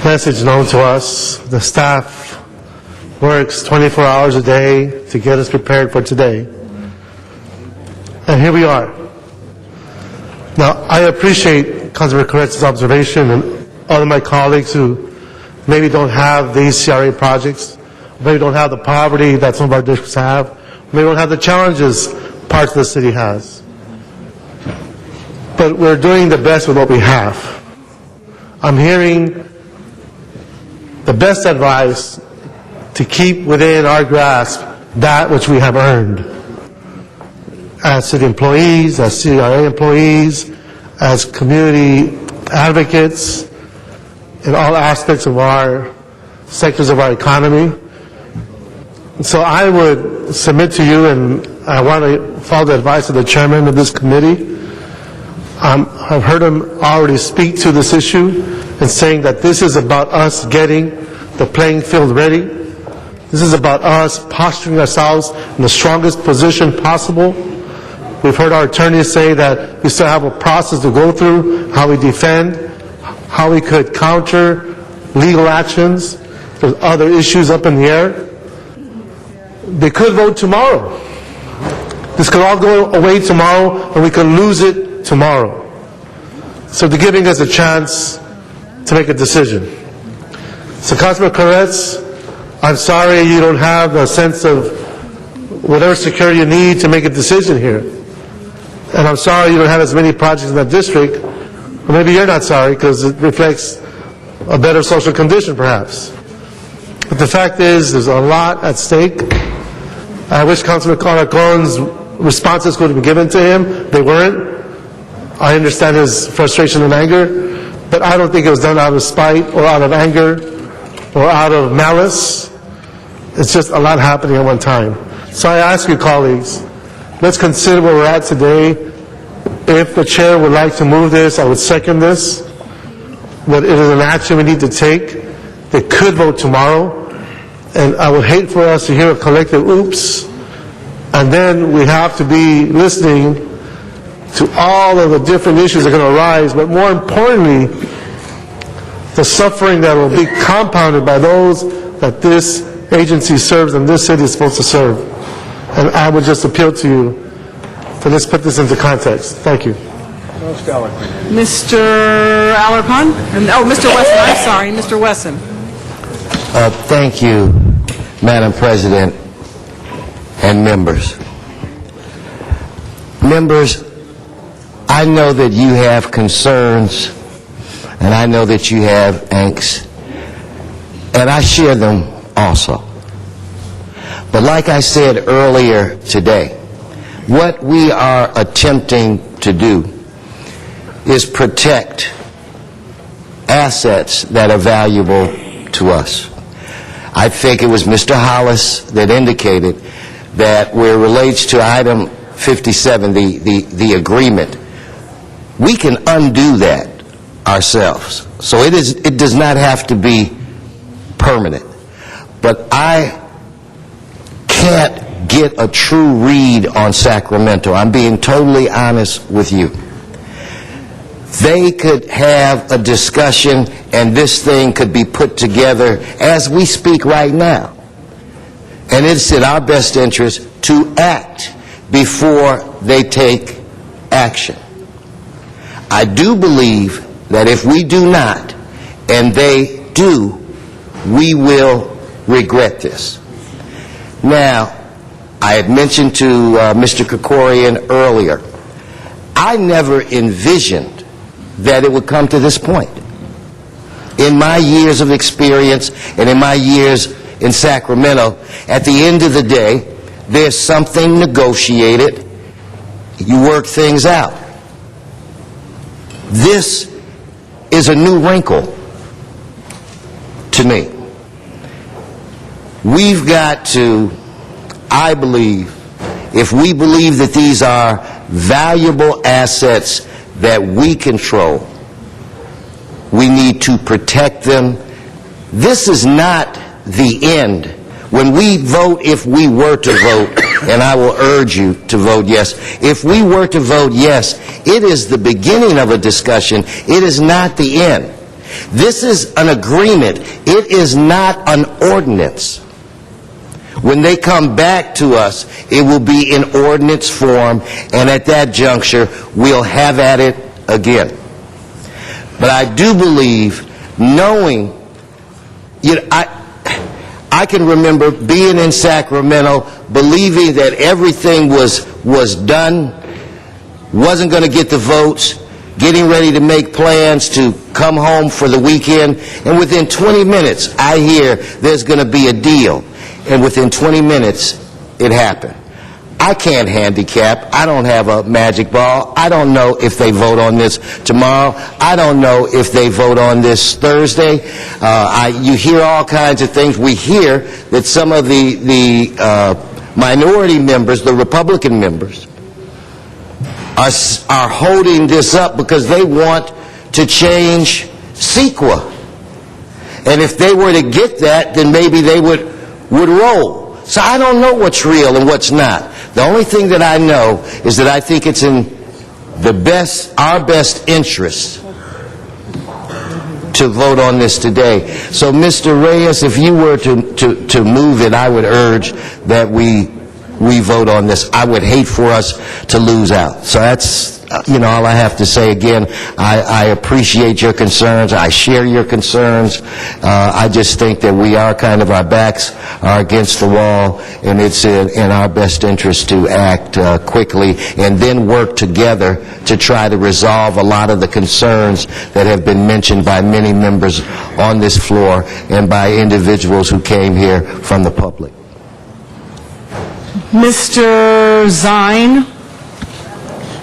message known to us. The staff works 24 hours a day to get us prepared for today. And here we are. Now, I appreciate Councilor Corretz's observation and all of my colleagues who maybe don't have these CRA projects, maybe don't have the poverty that some of our districts have, maybe don't have the challenges parts of the city has. But we're doing the best with what we have. I'm hearing the best advice to keep within our grasp that which we have earned as city employees, as CRA employees, as community advocates, in all aspects of our sectors of our economy. So I would submit to you, and I want to follow the advice of the chairman of this committee. I've heard him already speak to this issue and saying that this is about us getting the playing field ready. This is about us posturing ourselves in the strongest position possible. We've heard our attorneys say that we still have a process to go through, how we defend, how we could counter legal actions. There's other issues up in the air. They could vote tomorrow. This could all go away tomorrow, and we could lose it tomorrow. So they're giving us a chance to make a decision. So Councilman Koretz, I'm sorry you don't have a sense of whatever security you need to make a decision here. And I'm sorry you don't have as many projects in that district. Or maybe you're not sorry because it reflects a better social condition, perhaps. But the fact is, there's a lot at stake. I wish Councilman Cohen's responses could have been given to him. They weren't. I understand his frustration and anger, but I don't think it was done out of spite or out of anger or out of malice. It's just a lot happening at one time. So I ask you, colleagues, let's consider where we're at today. If the chair would like to move this, I would second this. But it is an action we need to take. They could vote tomorrow, and I would hate for us to hear a collective oops, and then we have to be listening to all of the different issues that are going to arise, but more importantly, the suffering that will be compounded by those that this agency serves and this city is supposed to serve. And I would just appeal to you to let's put this into context. Thank you. Most eloquent. Mr. Alarcon? Oh, Mr. Wesson, I'm sorry, Mr. Wesson. Thank you, Madam President and members. Members, I know that you have concerns, and I know that you have angst, and I share them also. But like I said earlier today, what we are attempting to do is protect assets that are valuable to us. I think it was Mr. Hollis that indicated that where it relates to item 57, the agreement, we can undo that ourselves. So it does not have to be permanent. But I can't get a true read on Sacramento. I'm being totally honest with you. they could have a discussion and this thing could be put together as we speak right now. And it's in our best interest to act before they take action. I do believe that if we do not, and they do, we will regret this. Now, I had mentioned to Mr. Krikorian earlier, I never envisioned that it would come to this point. In my years of experience and in my years in Sacramento, at the end of the day, there's something negotiated. You work things out. This is a new wrinkle to me. We've got to, I believe, if we believe that these are valuable assets that we control, we need to protect them. This is not the end. When we vote, if we were to vote, and I will urge you to vote yes, if we were to vote yes, it is the beginning of a discussion. It is not the end. This is an agreement. It is not an ordinance. When they come back to us, it will be in ordinance form, and at that juncture, we'll have at it again. But I do believe, knowing, I can remember being in Sacramento, believing that everything was done, wasn't going to get the votes, getting ready to make plans to come home for the weekend, and within 20 minutes, I hear there's going to be a deal. And within 20 minutes, it happened. I can't handicap. I don't have a magic ball. I don't know if they vote on this tomorrow. I don't know if they vote on this Thursday. You hear all kinds of things. We hear that some of the minority members, the Republican members, are holding this up because they want to change CEQA. And if they were to get that, then maybe they would roll. So I don't know what's real and what's not. The only thing that I know is that I think it's in our best interest to vote on this today. So, Mr. Reyes, if you were to move it, I would urge that we vote on this. I would hate for us to lose out. So that's, all I have to say. Again, I appreciate your concerns. I share your concerns. I just think that our backs are against the wall, and it's in our best interest to act quickly and then work together to try to resolve a lot of the concerns that have been mentioned by many members on this floor and by individuals who came here from the public. Mr. Zine.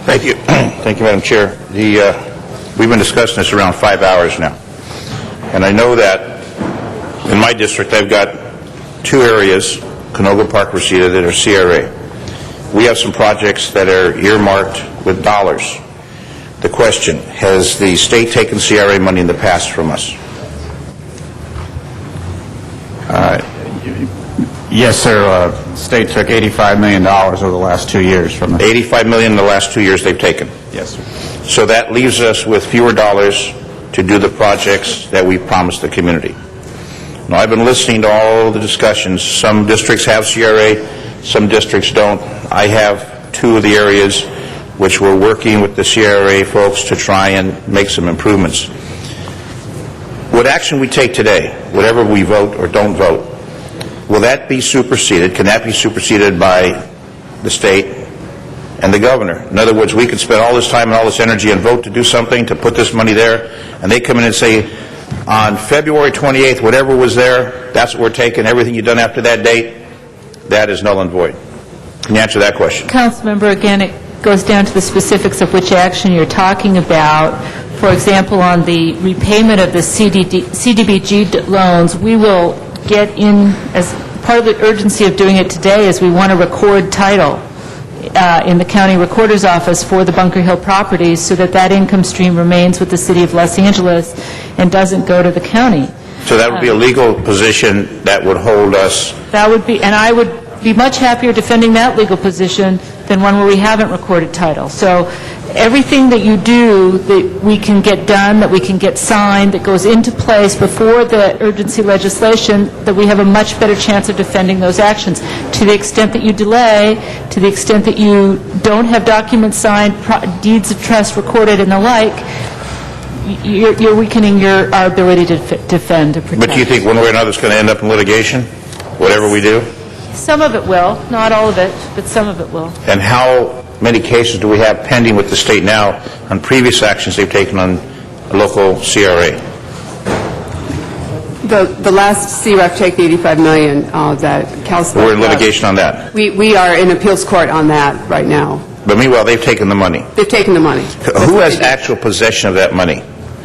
Thank you. Thank you, Madam Chair. We've been discussing this around 5 hours now. And I know that in my district I've got two areas, Canoga Park, Reseda, that are CRA. We have some projects that are earmarked with dollars. The question, has the state taken CRA money in the past from us? Yes, sir. State took $85 million over the last 2 years from us. $85 million in the last 2 years they've taken. Yes, sir. So that leaves us with fewer dollars to do the projects that we promised the community. Now, I've been listening to all the discussions. Some districts have CRA, some districts don't. I have two of the areas which we're working with the CRA folks to try and make some improvements. What action we take today, whatever we vote or don't vote, will that be superseded? Can that be superseded by the state and the governor? In other words, we could spend all this time and all this energy and vote to do something, to put this money there, and they come in and say, on February 28th, whatever was there, that's what we're taking. Everything you've done after that date, that is null and void. Can you answer that question? Councilmember, again, it goes down to the specifics of which action you're talking about. For example, on the repayment of the CDBG loans, we will get in, as part of the urgency of doing it today, is we want to record title in the county recorder's office for the Bunker Hill properties so that that income stream remains with the city of Los Angeles and doesn't go to the county. So that would be a legal position that would hold us. That would be, and I would be much happier defending that legal position than one where we haven't recorded title. So everything that you do that we can get done, that we can get signed, that goes into place before the urgency legislation, that we have a much better chance of defending those actions. To the extent that you delay, to the extent that you don't have documents signed, deeds of trust recorded and the like, you're weakening our ability to defend and protect. But do you think one way or another it's going to end up in litigation, whatever we do? Some of it will, not all of it, but some of it will. And how many cases do we have pending with the state now on previous actions they've taken on local CRA? The last CREF take, the $85 million that Cal spoke We're in about. litigation on that. We are in appeals court on that right now. But meanwhile, they've taken the money. They've taken the money. Who has actual possession of that money?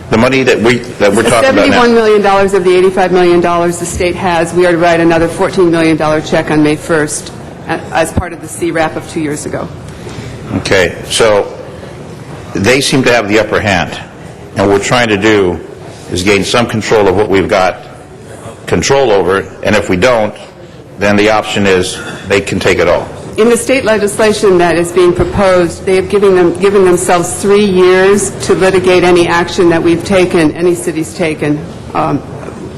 The money that we're talking about now? $71 million of the $85 million the state has. We are to write another $14 million check on May 1st as part of the CREF of 2 years ago. Okay, so they seem to have the upper hand, and what we're trying to do is gain some control of what we've got control over, and if we don't, then the option is they can take it all. In the state legislation that is being proposed, they have given themselves 3 years to litigate any action that we've taken, any city's taken,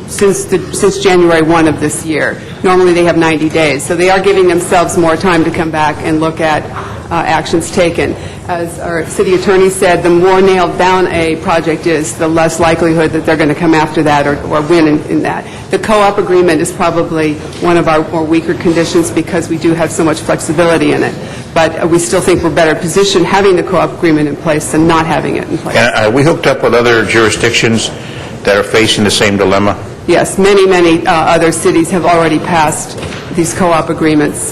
since January 1 of this year. Normally they have 90 days. So they are giving themselves more time to come back and look at actions taken. As our city attorney said, the more nailed down a project is, the less likelihood that they're going to come after that or win in that. The co-op agreement is probably one of our more weaker conditions because we do have so much flexibility in it. But we still think we're better positioned having the co-op agreement in place than not having it in place. And are we hooked up with other jurisdictions that are facing the same dilemma? Yes, many other cities have already passed these co-op agreements.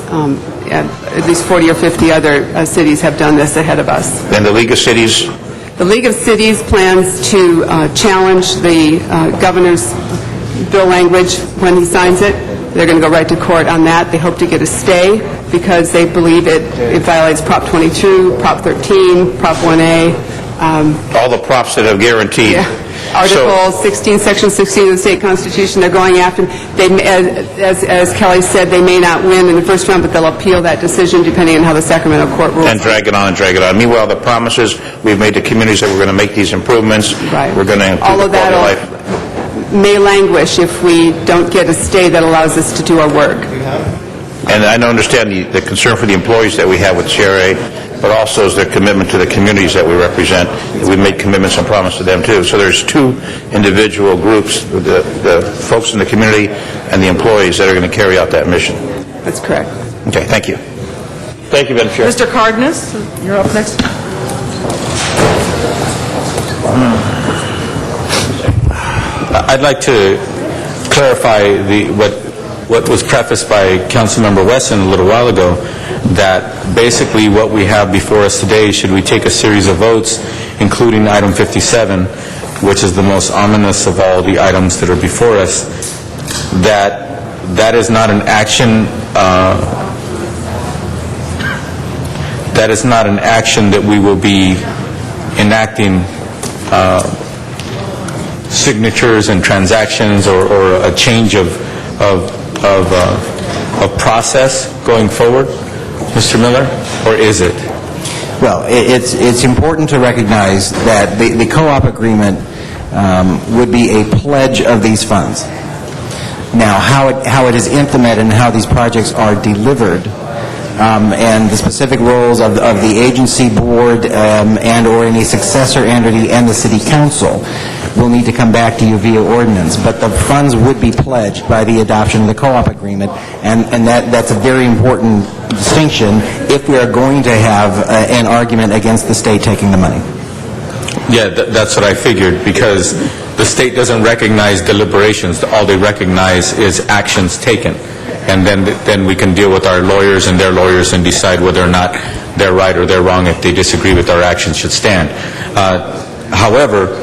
At least 40 or 50 other cities have done this ahead of us. And the League of Cities? The League of Cities plans to challenge the governor's bill language when he signs it. They're going to go right to court on that. They hope to get a stay because they believe it violates Prop 22, Prop 13, Prop 1A. All the props that have guaranteed. Yeah. Article 16, Section 16 of the state constitution, they're going after. As Kelly said, they may not win in the first round, but they'll appeal that decision depending on how the Sacramento court rules. And drag it on and drag it on. Meanwhile, the promises we've made to communities that we're going to make these improvements, Right. we're going to improve All the of quality of that life. may languish if we don't get a stay that allows us to do our work. And I understand the concern for the employees that we have with CRA, but also is their commitment to the communities that we represent. We've made commitments and promises to them, too. So there's two individual groups, the folks in the community and the employees that are going to carry out that mission. That's correct. Okay, thank you. Thank you, Madam Chair. Mr. Cardenas, you're up next. I'd like to clarify what was prefaced by Councilmember Wesson a little while ago, that basically what we have before us today, should we take a series of votes, including item 57, which is the most ominous of all the items that are before us, that is not an action that we will be enacting signatures and transactions or a change of process going forward, Mr. Miller, or is it? Well, it's important to recognize that the co-op agreement would be a pledge of these funds. Now, how it is implemented and how these projects are delivered, and the specific roles of the agency board and/or any successor entity and the city council will need to come back to you via ordinance. But the funds would be pledged by the adoption of the co-op agreement, and that's a very important distinction if we are going to have an argument against the state taking the money. Yeah, that's what I figured, because the state doesn't recognize deliberations. All they recognize is actions taken. And then we can deal with our lawyers and their lawyers and decide whether or not they're right or they're wrong, if they disagree with our actions should stand. However,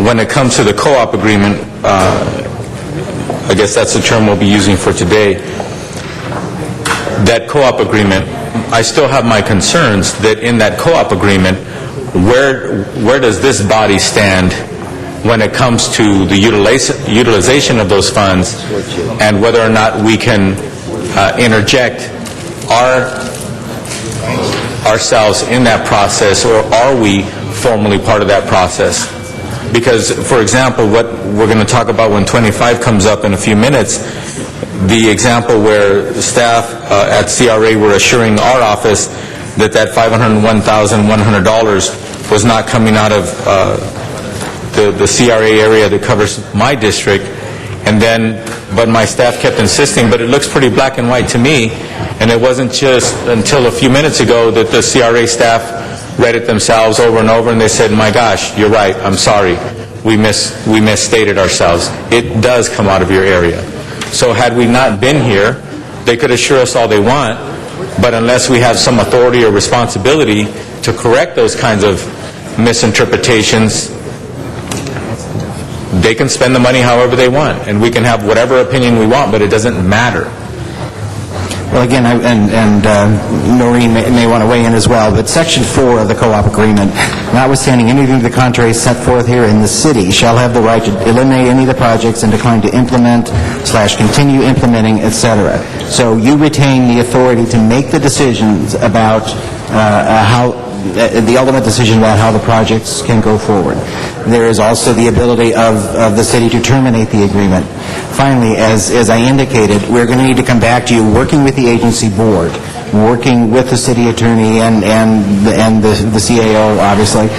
when it comes to the co-op agreement, I guess that's the term we'll be using for today, that co-op agreement, I still have my concerns that in that co-op agreement, where does this body stand when it comes to the utilization of those funds, and whether or not we can interject ourselves in that process, or are we formally part of that process? Because, for example, what we're going to talk about when 25 comes up in a few minutes, the example where staff at CRA were assuring our office that $501,100 was not coming out of the CRA area that covers my district, but my staff kept insisting, but it looks pretty black and white to me, and it wasn't just until a few minutes ago that the CRA staff read it themselves over and over, and they said, my gosh, you're right, I'm sorry, we misstated ourselves. It does come out of your area. So had we not been here, they could assure us all they want, but unless we have some authority or responsibility to correct those kinds of misinterpretations, they can spend the money however they want, and we can have whatever opinion we want, but it doesn't matter. Well, again, Noreen may want to weigh in as well, but Section 4 of the co-op agreement, notwithstanding anything to the contrary set forth here in the city, shall have the right to eliminate any of the projects and decline to implement/continue implementing, etc. So you retain the authority to make the decisions about the ultimate decision about how the projects can go forward. There is also the ability of the city to terminate the agreement. Finally, as I indicated, we're going to need to come back to you, working with the agency board, working with the city attorney and the CAO, obviously.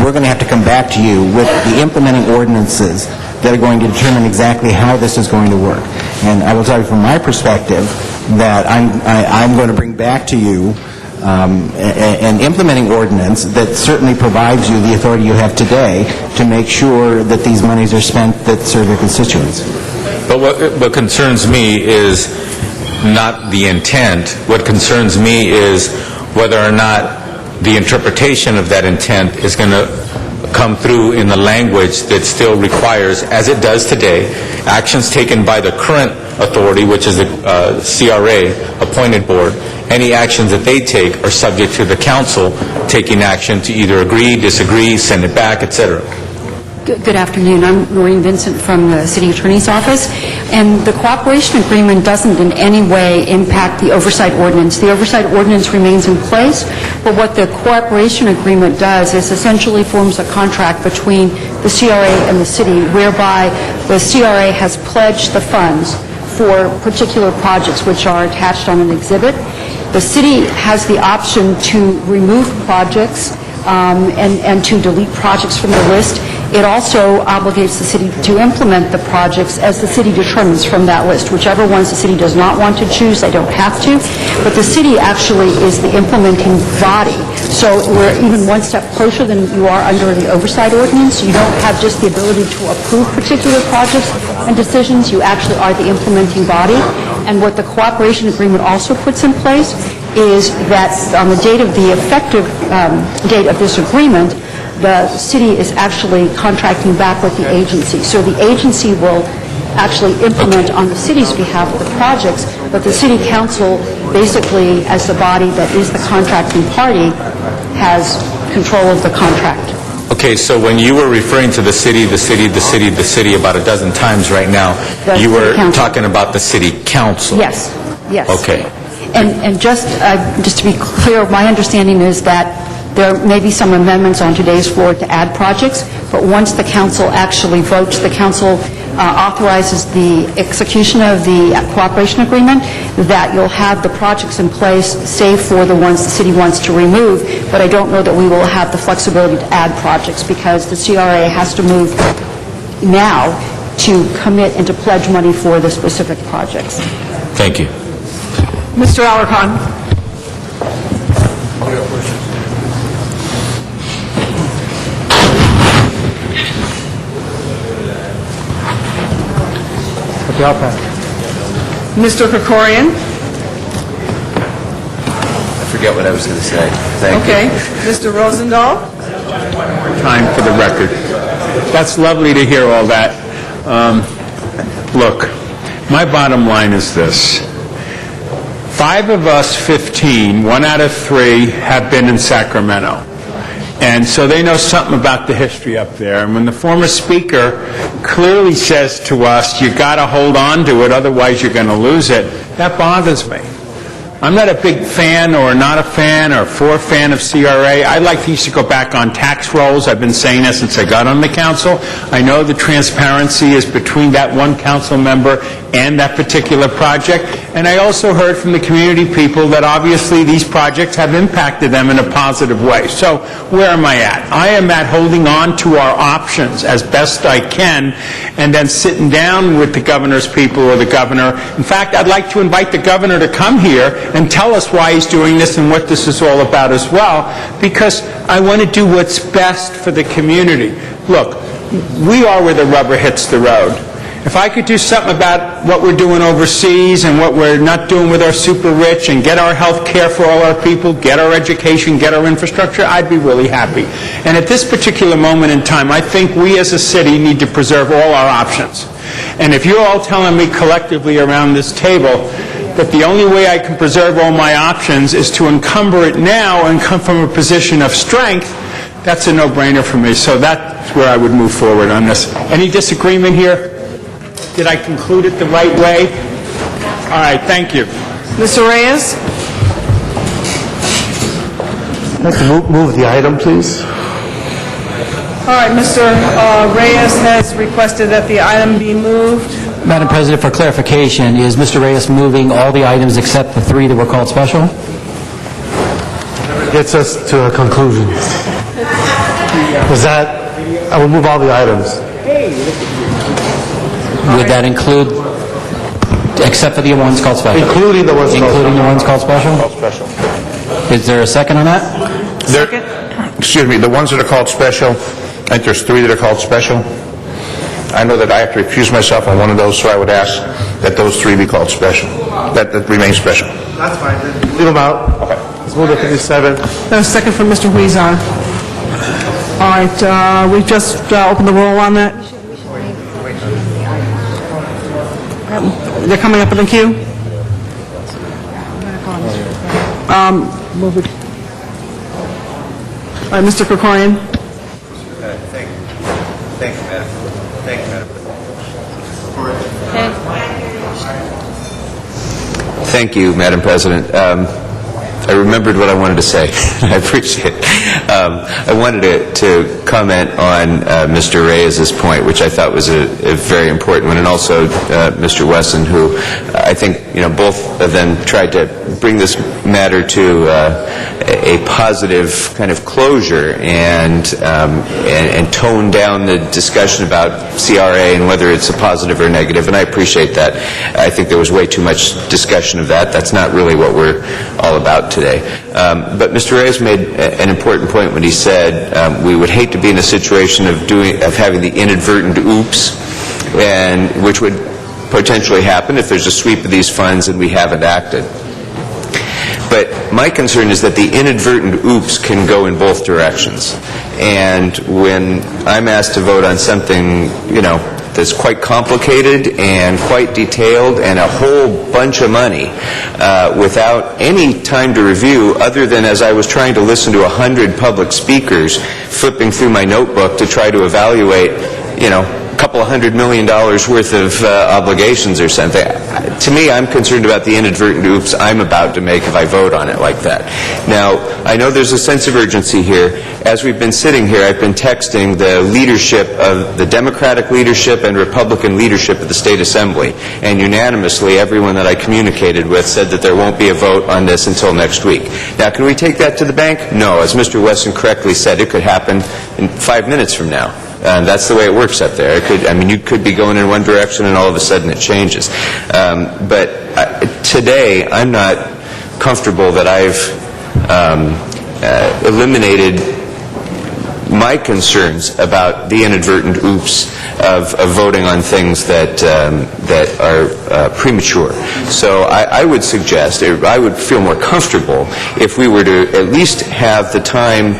We're going to have to come back to you with the implementing ordinances that are going to determine exactly how this is going to work. And I will tell you from my perspective that I'm going to bring back to you an implementing ordinance that certainly provides you the authority you have today to make sure that these monies are spent that serve your constituents. But what concerns me is not the intent. What concerns me is whether or not the interpretation of that intent is going to come through in the language that still requires, as it does today, actions taken by the current authority, which is the CRA appointed board. Any actions that they take are subject to the council taking action to either agree, disagree, send it back, etc. Good afternoon. I'm Noreen Vincent from the City Attorney's Office, and the cooperation agreement doesn't in any way impact the oversight ordinance. The oversight ordinance remains in place, but what the cooperation agreement does is essentially forms a contract between the CRA and the city, whereby the CRA has pledged the funds for particular projects which are attached on an exhibit. The city has the option to remove projects and to delete projects from the list. It also obligates the city to implement the projects as the city determines from that list. Whichever ones the city does not want to choose, they don't have to. But the city actually is the implementing body. So we're even one step closer than you are under the oversight ordinance. You don't have just the ability to approve particular projects and decisions. You actually are the implementing body. And what the cooperation agreement also puts in place is that on the date of the effective date of this agreement, the city is actually contracting back with the agency. So the agency will actually implement on the city's behalf the projects, but the city council, basically as the body that is the contracting party, has control of the contract. Okay, so when you were referring to the city about a dozen times right now, you were talking about the city council? Yes, yes. Okay. And just to be clear, my understanding is that there may be some amendments on today's floor to add projects, but once the council actually votes, the council authorizes the execution of the cooperation agreement, that you'll have the projects in place, save for the ones the city wants to remove, but I don't know that we will have the flexibility to add projects because the CRA has to move now to commit and to pledge money for the specific projects. Thank you. Mr. Alarcon. Mr. Krikorian. I forget what I was going to say. Thank Okay. you. Mr. Rosendahl. Time for the record. That's lovely to hear all that. Look, my bottom line is this. 5 of us, 15, 1 out of 3, have been in Sacramento. And so they know something about the history up there. And when the former speaker clearly says to us, you got to hold on to it, otherwise you're going to lose it, that bothers me. I'm not a big fan or not a fan or for a fan of CRA. I'd like these to go back on tax rolls. I've been saying that since I got on the council. I know the transparency is between that one council member and that particular project. And I also heard from the community people that obviously these projects have impacted them in a positive way. So where am I at? I am at holding on to our options as best I can and then sitting down with the governor's people or the governor. In fact, I'd like to invite the governor to come here and tell us why he's doing this and what this is all about as well, because I want to do what's best for the community. Look, we are where the rubber hits the road. If I could do something about what we're doing overseas and what we're not doing with our super rich and get our health care for all our people, get our education, get our infrastructure, I'd be really happy. And at this particular moment in time, I think we as a city need to preserve all our options. And if you're all telling me collectively around this table that the only way I can preserve all my options is to encumber it now and come from a position of strength, that's a no-brainer for me. So that's where I would move forward on this. Any disagreement here? Did I conclude it the right way? All right, thank you. Mr. Reyes? I'd like to move the item, please. All right, Mr. Reyes has requested that the item be moved. Madam President, for clarification, is Mr. Reyes moving all the items except the 3 that were called special? Gets us to a conclusion. Is that, I will move all the items. Would that include, except for the ones called special? Including the ones called special. Including the ones called special? Special. Is there a second on that? Excuse me, the ones that are called special, I think there's 3 that are called special. I know that I have to recuse myself on one of those, so I would ask that those 3 be called special, that remain special. That's fine, then leave them out. Okay. Let's move to 57. A second from Mr. Huizar. All right, we've just opened the roll on that. They're coming up in the queue. Move it. All right, Mr. Krikorian. Thank you, Madam. Thank you, Madam. Thank you, Madam President. I remembered what I wanted to say. I appreciate it. I wanted to comment on Mr. Reyes's point, which I thought was a very important one, and also Mr. Wesson, who I think, both of them tried to bring this matter to a positive kind of closure and tone down the discussion about CRA and whether it's a positive or negative, and I appreciate that. I think there was way too much discussion of that. That's not really what we're all about today. But Mr. Reyes made an important point when he said we would hate to be in a situation of having the inadvertent oops, and which would potentially happen if there's a sweep of these funds and we haven't acted. But my concern is that the inadvertent oops can go in both directions. And when I'm asked to vote on something, that's quite complicated and quite detailed and a whole bunch of money without any time to review, other than as I was trying to listen to 100 public speakers flipping through my notebook to try to evaluate, a couple of $100 million worth of obligations or something. To me, I'm concerned about the inadvertent oops I'm about to make if I vote on it like that. Now, I know there's a sense of urgency here. As we've been sitting here, I've been texting the leadership of the Democratic leadership and Republican leadership of the State Assembly, and unanimously, everyone that I communicated with said that there won't be a vote on this until next week. Now, can we take that to the bank? No. As Mr. Wesson correctly said, it could happen in 5 minutes from now. And that's the way it works up there. You could be going in one direction and all of a sudden it changes. But today, I'm not comfortable that I've eliminated my concerns about the inadvertent oops of voting on things that are premature. So I would suggest, I would feel more comfortable if we were to at least have the time,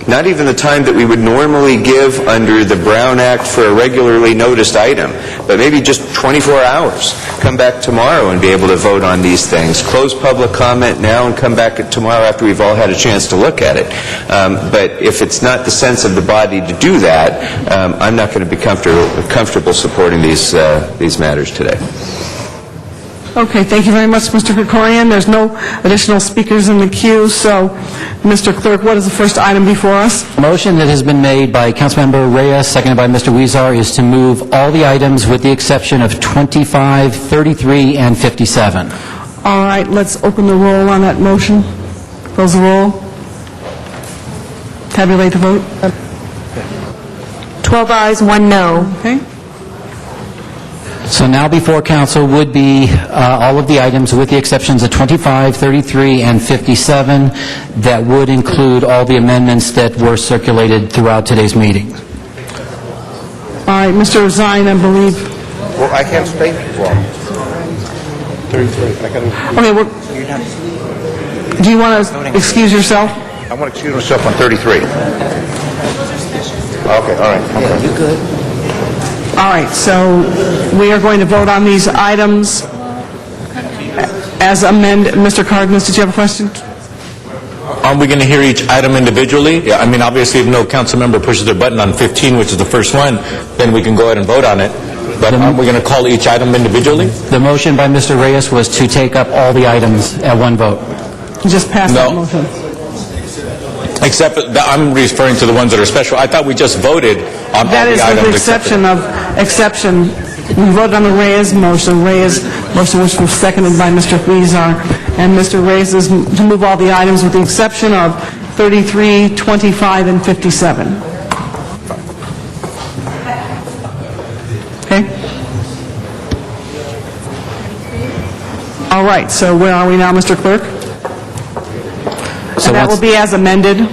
not even the time that we would normally give under the Brown Act for a regularly noticed item, but maybe just 24 hours. Come back tomorrow and be able to vote on these things. Close public comment now and come back tomorrow after we've all had a chance to look at it. But if it's not the sense of the body to do that, I'm not going to be comfortable supporting these matters today. Okay, thank you very much, Mr. Krikorian. There's no additional speakers in the queue, so, Mr. Clerk, what is the first item before us? Motion that has been made by Councilmember Reyes, seconded by Mr. Weezer, is to move all the items with the exception of 25, 33, and 57. All right, let's open the roll on that motion. Close the roll. Tabulate the vote. 12 ayes, 1 no. Okay. So now before council would be all of the items with the exceptions of 25, 33, and 57 that would include all the amendments that were circulated throughout today's meeting. All right, Mr. Zine, I believe. Well, I can't state wrong. 33. Okay, do you want to excuse yourself? I want to excuse myself on 33. Okay, all right. Okay. You good? All right, so we are going to vote on these items as amended. Mr. Cardenas, did you have a question? Are we going to hear each item individually? Yeah, I mean, obviously, if no council member pushes their button on 15, which is the first one, then we can go ahead and vote on it. But are we going to call each item individually? The motion by Mr. Reyes was to take up all the items at one vote. You just passed that motion. Except that I'm referring to the ones that are special. I thought we just voted on all That the is items. with the exception. We voted on the Reyes motion, which was seconded by Mr. Weezer, and Mr. Reyes is to move all the items with the exception of 33, 25, and 57. Okay? All right, so where are we now, Mr. Clerk? So that will be as amended.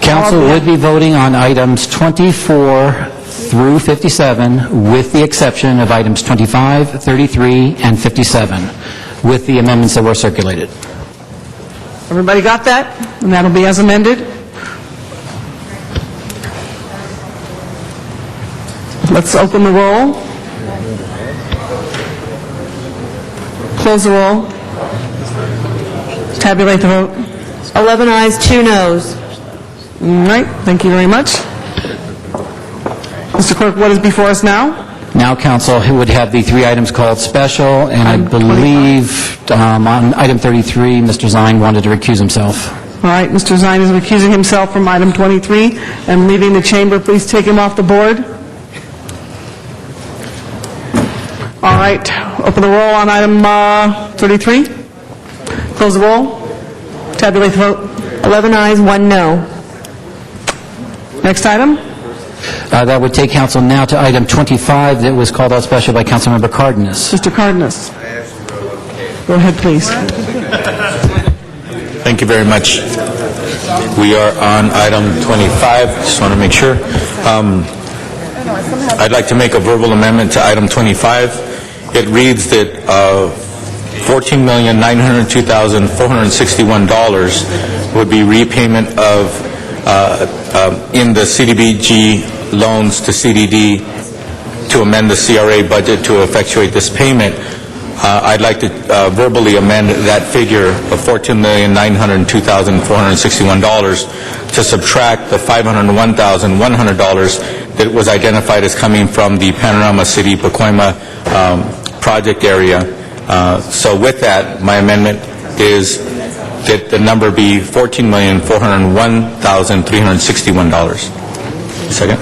Council would be voting on items 24 through 57 with the exception of items 25, 33, and 57 with the amendments that were circulated. Everybody got that? And that'll be as amended? Let's open the roll. Close the roll. Tabulate the vote. 11 ayes, 2 noes. All right, thank you very much. Mr. Clerk, what is before us now? Now, council would have the three items called special, and I believe on item 33, Mr. Zine wanted to recuse himself. All right, Mr. Zine is recusing himself from item 23 and leaving the chamber. Please take him off the board. All right, open the roll on item 33. Close the roll. Tabulate the vote. 11 ayes, 1 no. Next item. That would take council now to item 25 that was called out special by Councilmember Cardenas. Mr. Cardenas. Go ahead, please. Thank you very much. We are on item 25. Just want to make sure. I'd like to make a verbal amendment to item 25. It reads that $14,902,461 would be repayment of in the CDBG loans to CDD to amend the CRA budget to effectuate this payment. I'd like to verbally amend that figure of $14,902,461 to subtract the $501,100 that was identified as coming from the Panorama City Pacoima project area. So with that, my amendment is that the number be $14,401,361. Second.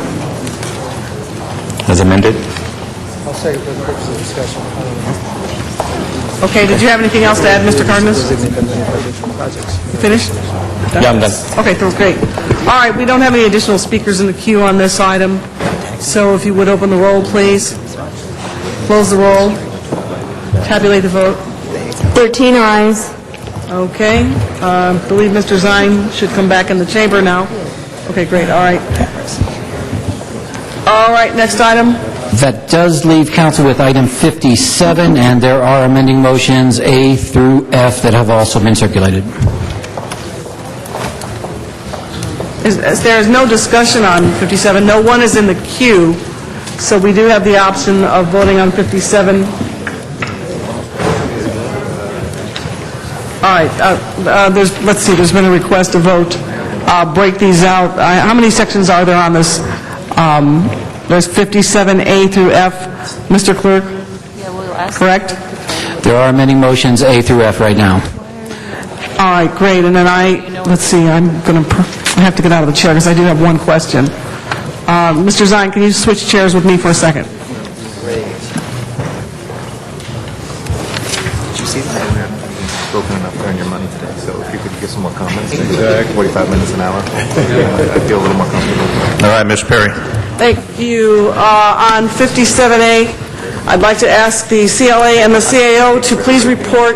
As amended. I'll second for the purpose of discussion. Okay, did you have anything else to add, Mr. Cardenas? You finished? Done? Yeah, I'm done. Okay, great. All right, we don't have any additional speakers in the queue on this item, so if you would open the roll, please. Close the roll. Tabulate the vote. 13 ayes. Okay, I believe Mr. Zine should come back in the chamber now. Okay, great, all right. All right, next item. That does leave council with item 57, and there are amending motions A through F that have also been circulated. There is no discussion on 57. No one is in the queue, so we do have the option of voting on 57. All right, let's see, there's been a request to vote, break these out. How many sections are there on this There's 57A through F. Mr. Clerk? Correct? There are amending motions A through F right now. All right, great. And then let's see, I have to get out of the chair because I do have one question. Mr. Zine, can you switch chairs with me for a second? Did you see that we haven't spoken enough to earn your money today? So if you could give some more comments, maybe like 45 minutes an hour, I feel a little more comfortable. All right, Ms. Perry. Thank you. On 57A, I'd like to ask the CLA and the CAO to please report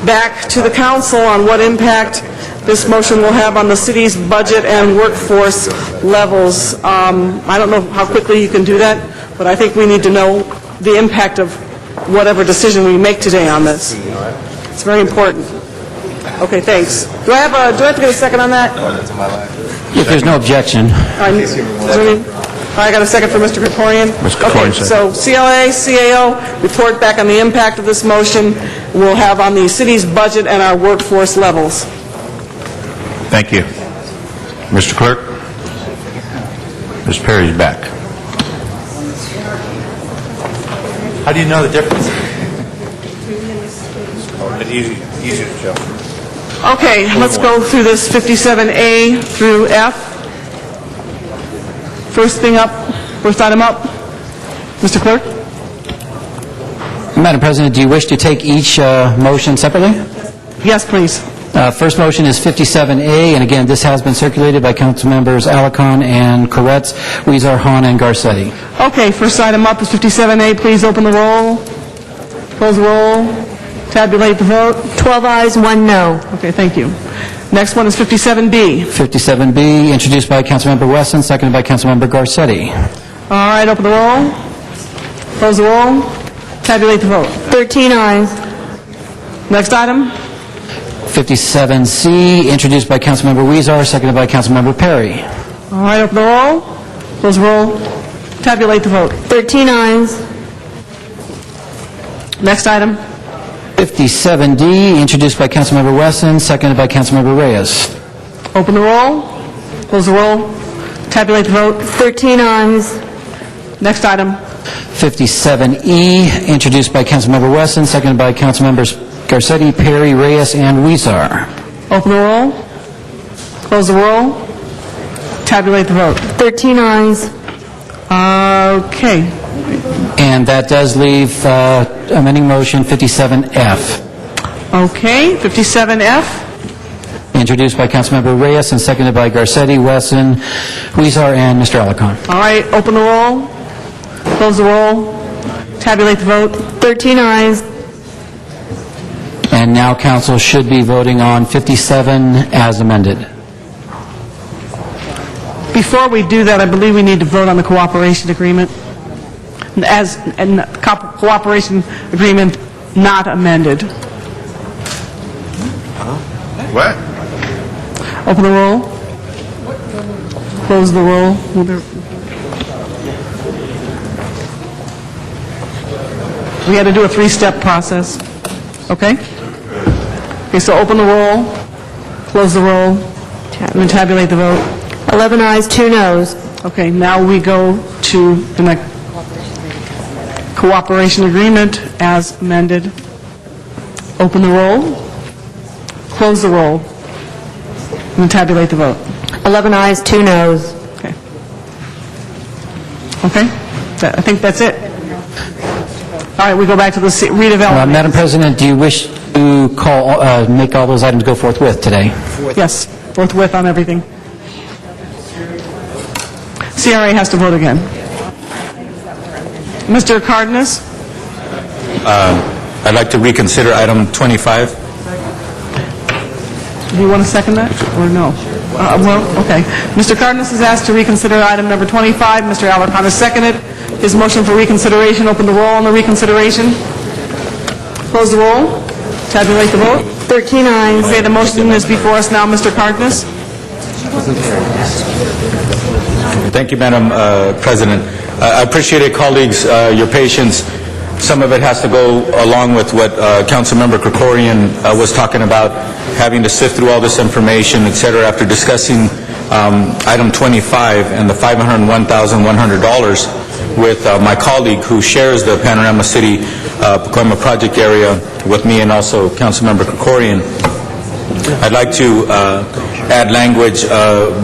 back to the council on what impact this motion will have on the city's budget and workforce levels. I don't know how quickly you can do that, but I think we need to know the impact of whatever decision we make today on this. It's very important. Okay, thanks. Do I have to get a second on that? If there's no objection. I got a second for Mr. Krikorian. Okay, so CLA, CAO, report back on the impact of this motion we'll have on the city's budget and our workforce levels. Thank you. Mr. Clerk? Ms. Perry's back. How do you know the difference? Easy to show. Okay, let's go through this 57A through F. First item up. Mr. Clerk? Madam President, do you wish to take each motion separately? Yes, please. First motion is 57A, and again, this has been circulated by Council Members Alarcon and Koretz, Weezer, Hahn, and Garcetti. Okay, first item up is 57A. Please open the roll. Close the roll. Tabulate the vote. 12 ayes, 1 no. Okay, thank you. Next one is 57B. 57B, introduced by Councilmember Wesson, seconded by Councilmember Garcetti. All right, open the roll. Close the roll. Tabulate the vote. 13 ayes. Next item. 57C, introduced by Councilmember Weezer, seconded by Councilmember Perry. All right, open the roll. Close the roll. Tabulate the vote. 13 ayes. Next item. 57D, introduced by Councilmember Wesson, seconded by Councilmember Reyes. Open the roll. Close the roll. Tabulate the vote. 13 ayes. Next item. 57E, introduced by Councilmember Wesson, seconded by Councilmembers Garcetti, Perry, Reyes, and Weezer. Open the roll. Close the roll. Tabulate the vote. 13 ayes. Okay. And that does leave amending motion 57F. Okay, 57F. Introduced by Councilmember Reyes and seconded by Garcetti, Wesson, Weezer, and Mr. Alarcon. All right, open the roll. Close the roll. Tabulate the vote. 13 ayes. And now council should be voting on 57 as amended. Before we do that, I believe we need to vote on the cooperation agreement. Cooperation agreement not amended. What? Open the roll. Close the roll. We had to do a three-step process. Okay? Okay, so open the roll, close the roll, and then tabulate the vote. 11 ayes, 2 noes. Okay, now we go to the next cooperation agreement as amended. Open the roll, close the roll, and then tabulate the vote. 11 ayes, 2 noes. Okay. Okay? I think that's it. All right, we go back to the redevelopment. Madam President, do you wish to make all those items go forthwith today? Yes, forthwith on everything. CRA has to vote again. Mr. Cardenas? I'd like to reconsider item 25. Do you want to second that, or no? Well, okay. Mr. Cardenas is asked to reconsider item number 25. Mr. Alarcon has seconded his motion for reconsideration. Open the roll on the reconsideration. Close the roll. Tabulate the vote. 13 ayes. Okay, the motion is before us now, Mr. Cardenas. Thank you, Madam President. I appreciate it, colleagues, your patience. Some of it has to go along with what Councilmember Krikorian was talking about, having to sift through all this information, et cetera, after discussing item 25 and the $501,100. with my colleague who shares the Panorama City Pacoima project area with me and also Councilmember Krikorian, I'd like to add language,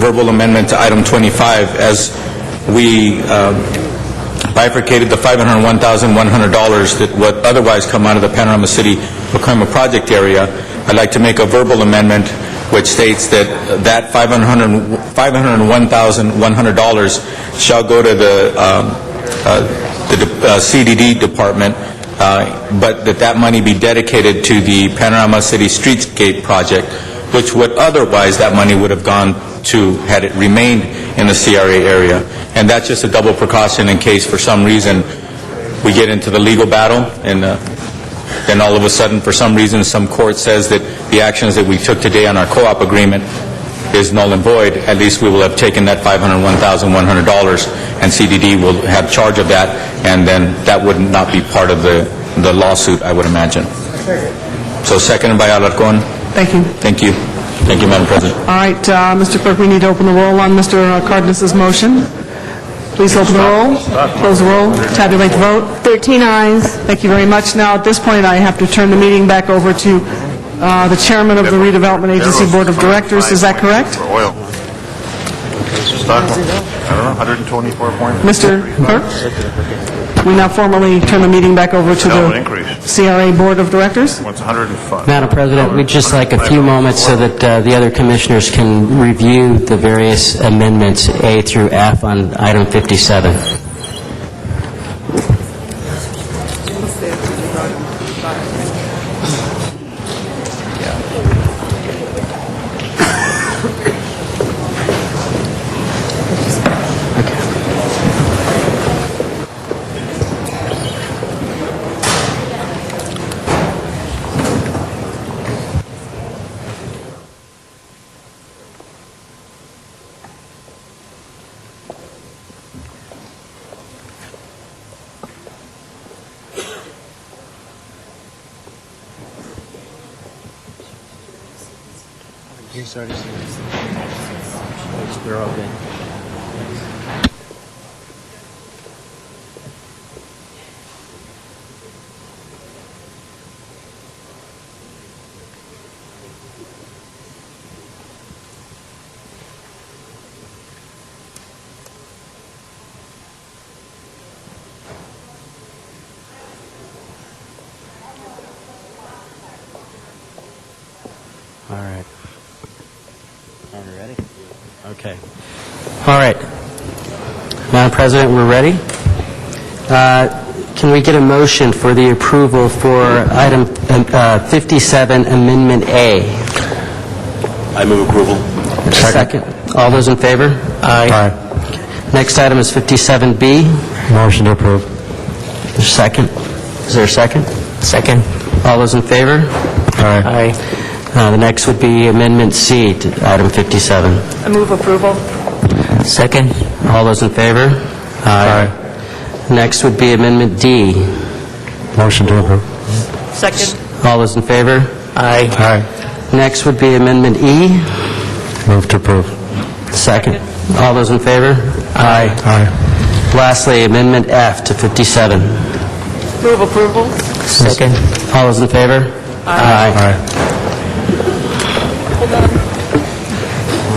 verbal amendment to item 25, as we bifurcated the $501,100 that would otherwise come out of the Panorama City Pacoima project area. I'd like to make a verbal amendment which states that $501,100 shall go to the CDD department, but that money be dedicated to the Panorama City Streetscape project, which would otherwise, that money would have gone to, had it remained in the CRA area. And that's just a double precaution in case for some reason we get into the legal battle and then all of a sudden, for some reason, some court says that the actions that we took today on our co-op agreement is null and void. At least we will have taken that $501,100 and CDD will have charge of that, and then that would not be part of the lawsuit, I would imagine. So seconded by Alarcon. Thank you. Thank you. Thank you, Madam President. All right, Mr. Clerk, we need to open the roll on Mr. Cardenas's motion. Please open the roll, close the roll, tabulate the vote. 13 ayes. Thank you very much. Now, at this point, I have to turn the meeting back over to the chairman of the Redevelopment Agency Board of Directors. Is that correct? Oil. I don't know, 124 points. Mr. Clerk? We now formally turn the meeting back over to the CRA Board of Directors. What's 105? Madam President, we'd just like a few moments so that the other commissioners can review the various amendments A through F on item 57. They're all good. All right. Are we ready? Okay. All right. Madam President, we're ready. Can we get a motion for the approval for item 57, Amendment A? I move approval. Second. All those in favor? Aye. Next item is 57B. Motion to approve. Second. Is there a second? Second. All those in favor? Aye. The next would be Amendment C to item 57. I move approval. Second. All those in favor? Aye. Next would be Amendment D. Motion to approve. Second. All those in favor? Aye. Next would be Amendment E. Move to approve. Second. All those in favor? Aye. Lastly, Amendment F to 57. Move approval. Second. All those in favor? Aye.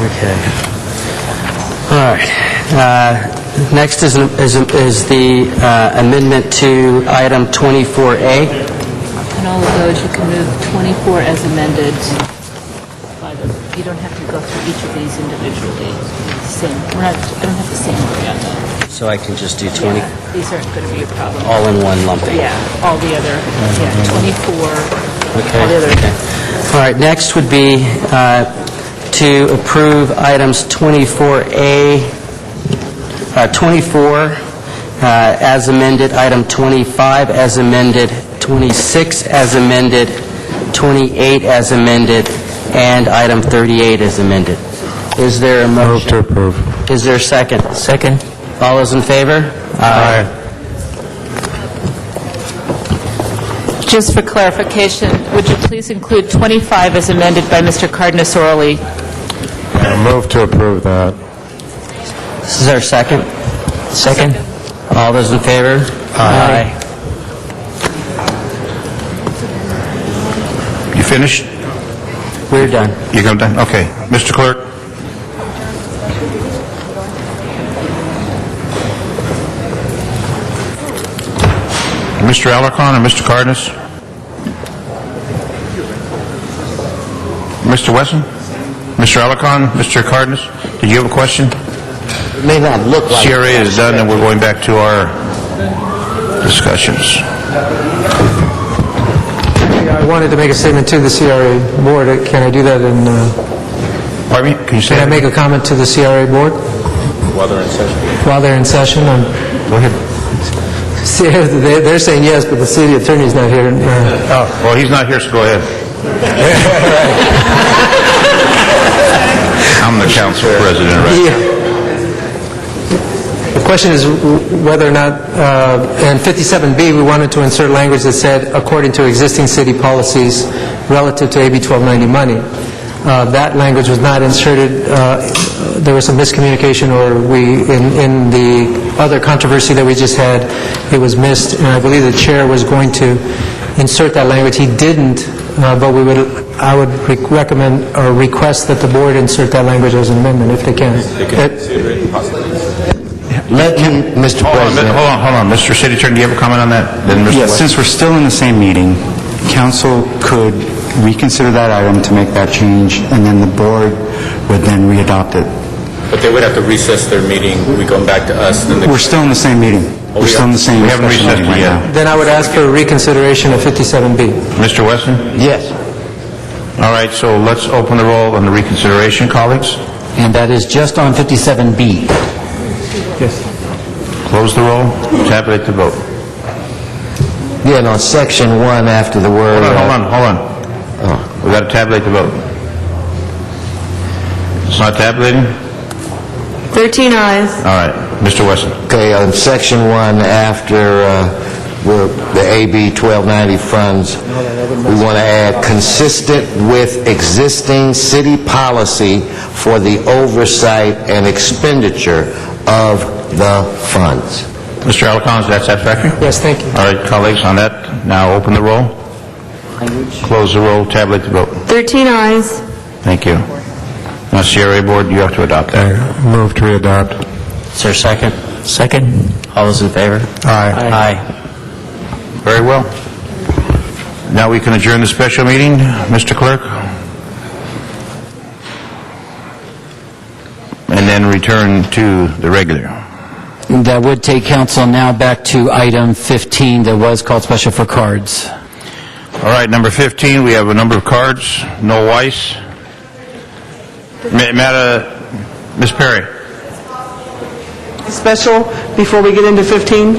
Okay. All right. Next is the amendment to item 24A. And all of those, you can move 24 as amended. You don't have to go through each of these individually. I don't have to say anything on that. So I can just do 20? Yeah, these aren't going to be a problem. All in one lumping? Yeah, all the other, 24, Okay. all the other. Okay. All right, next would be to approve items 24A, 24 as amended, item 25 as amended, 26 as amended, 28 as amended, and item 38 as amended. Is there a motion? Move to approve. Is there a second? Second. All those in favor? Aye. Just for clarification, would you please include 25 as amended by Mr. Cardenas orally? Move to approve that. Is there a second? Second. All those in favor? Aye. You finished? We're done. You're done? Okay. Mr. Clerk? Mr. Alarcon or Mr. Cardenas? Mr. Wesson? Mr. Alarcon, Mr. Cardenas, did you have a question? It may not look like... CRA is done, and we're going back to our discussions. I wanted to make a statement to the CRA board. Can I do that in... Pardon me? Can you say Can I that? make a comment to the CRA board? While they're in session. While they're in session? Go ahead. See, they're saying yes, but the city attorney's not here. Oh, well, he's not here, so go ahead. I'm the council president, right? The question is whether or not, in 57B, we wanted to insert language that said, according to existing city policies relative to AB 1290 money. That language was not inserted. There was some miscommunication, or in the other controversy that we just had, it was missed, and I believe the chair was going to insert that language. He didn't, but I would recommend or request that the board insert that language as an amendment, if they can. Let me, Mr. President... Hold on. Mr. City Attorney, do you have a comment on that? Then Mr. Yes, Wesson. since we're still in the same meeting, council could reconsider that item to make that change, and then the board would then re-adopt it. But they would have to recess their meeting, we come back to us, then We're still in the same meeting. We're still in the same We haven't discussion recessed meeting it right yet. now. Then I would ask for reconsideration of 57B. Mr. Wesson? Yes. All right, so let's open the roll on the reconsideration, colleagues. And that is just on 57B. Yes. Close the roll, tabulate the vote. Yeah, and on section 1 after the word... Hold on. We got to tabulate the vote. It's not tabulating? 13 ayes. All right, Mr. Wesson. Okay, on section 1 after the AB 1290 funds, we want to add consistent with existing city policy for the oversight and expenditure of the funds. Mr. Alarcon, is that satisfactory? Yes, thank you. All right, colleagues, on that, now open the roll. Close the roll, tabulate the vote. 13 ayes. Thank you. Now, CRA Board, you have to adopt that. Move to readopt. Is there a second? Second. All those in favor? Aye. Aye. Very well. Now we can adjourn the special meeting, Mr. Clerk. And then return to the regular. That would take council now back to item 15 that was called special for cards. All right, number 15, we have a number of cards. Noel Weiss. Ms. Perry. Special before we get into 15?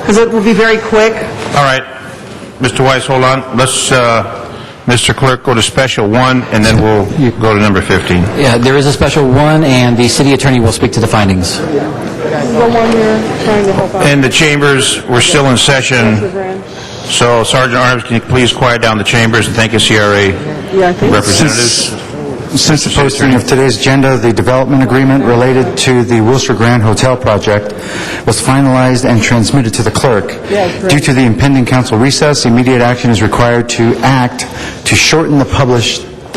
Because it will be very quick. All right. Mr. Weiss, hold on. Let's, Mr. Clerk, go to special 1, and then we'll go to number 15. Yeah, there is a special one, and the city attorney will speak to the findings. The one you're trying to help out. In the chambers, we're still in session, so Sergeant Arms, can you please quiet down the chambers, and thank you, CRA representatives. Since the posting of today's agenda, the development agreement related to the Wilshire Grand Hotel project was finalized and transmitted to the clerk. Due to the impending council recess, immediate action is required to act to shorten the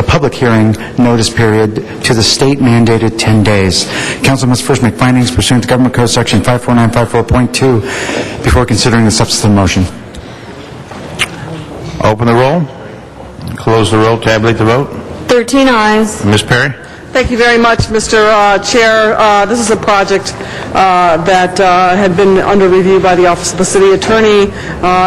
public hearing notice period to the state-mandated 10 days. Council must first make findings pursuant to Government Code Section 54954.2 before considering the substantive motion. Open the roll, close the roll, tabulate the vote. 13 ayes. Ms. Perry? Thank you very much, Mr. Chair. This is a project that had been under review by the Office of the City Attorney.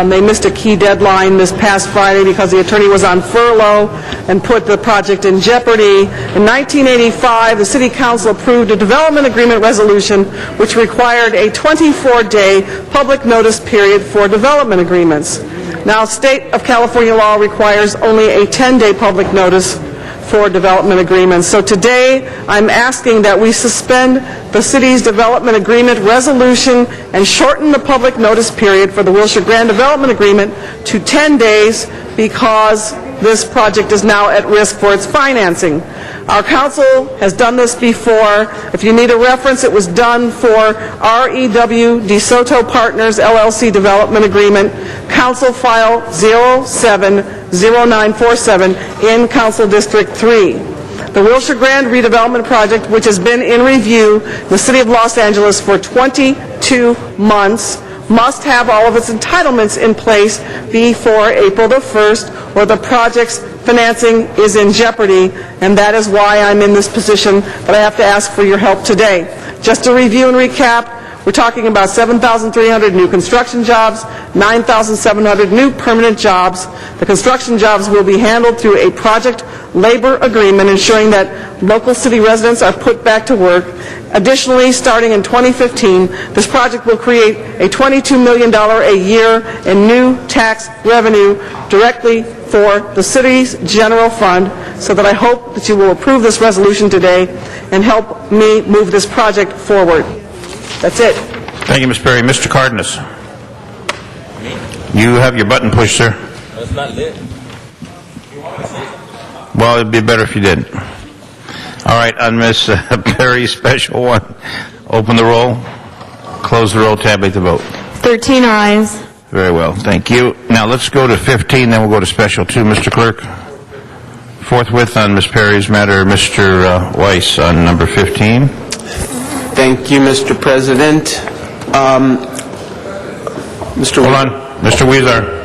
They missed a key deadline this past Friday because the attorney was on furlough and put the project in jeopardy. In 1985, the City Council approved a development agreement resolution which required a 24-day public notice period for development agreements. Now, State of California law requires only a 10-day public notice for development agreements. So today, I'm asking that we suspend the city's development agreement resolution and shorten the public notice period for the Wilshire Grand Development Agreement to 10 days because this project is now at risk for its financing. Our council has done this before. If you need a reference, it was done for REW DeSoto Partners LLC Development Agreement, Council File 070947 in Council District 3. The Wilshire Grand redevelopment project, which has been in review in the City of Los Angeles for 22 months, must have all of its entitlements in place before April the 1st, or the project's financing is in jeopardy, and that is why I'm in this position that I have to ask for your help today. Just to review and recap, we're talking about 7,300 new construction jobs, 9,700 new permanent jobs. The construction jobs will be handled through a project labor agreement, ensuring that local city residents are put back to work. Additionally, starting in 2015, this project will create a $22 million a year in new tax revenue directly for the city's general fund, so that I hope that you will approve this resolution today and help me move this project forward. That's it. Thank you, Ms. Perry. Mr. Cardenas. You have your button pushed, sir. That's not lit. Well, it'd be better if you didn't. All right, on Ms. Perry's special one, open the roll, close the roll, tabulate the vote. 13 ayes. Very well, thank you. Now, let's go to 15, then we'll go to special 2, Mr. Clerk. Forthwith on Ms. Perry's matter, Mr. Weiss on number 15. Thank you, Mr. President. Hold on, Mr. Weezer.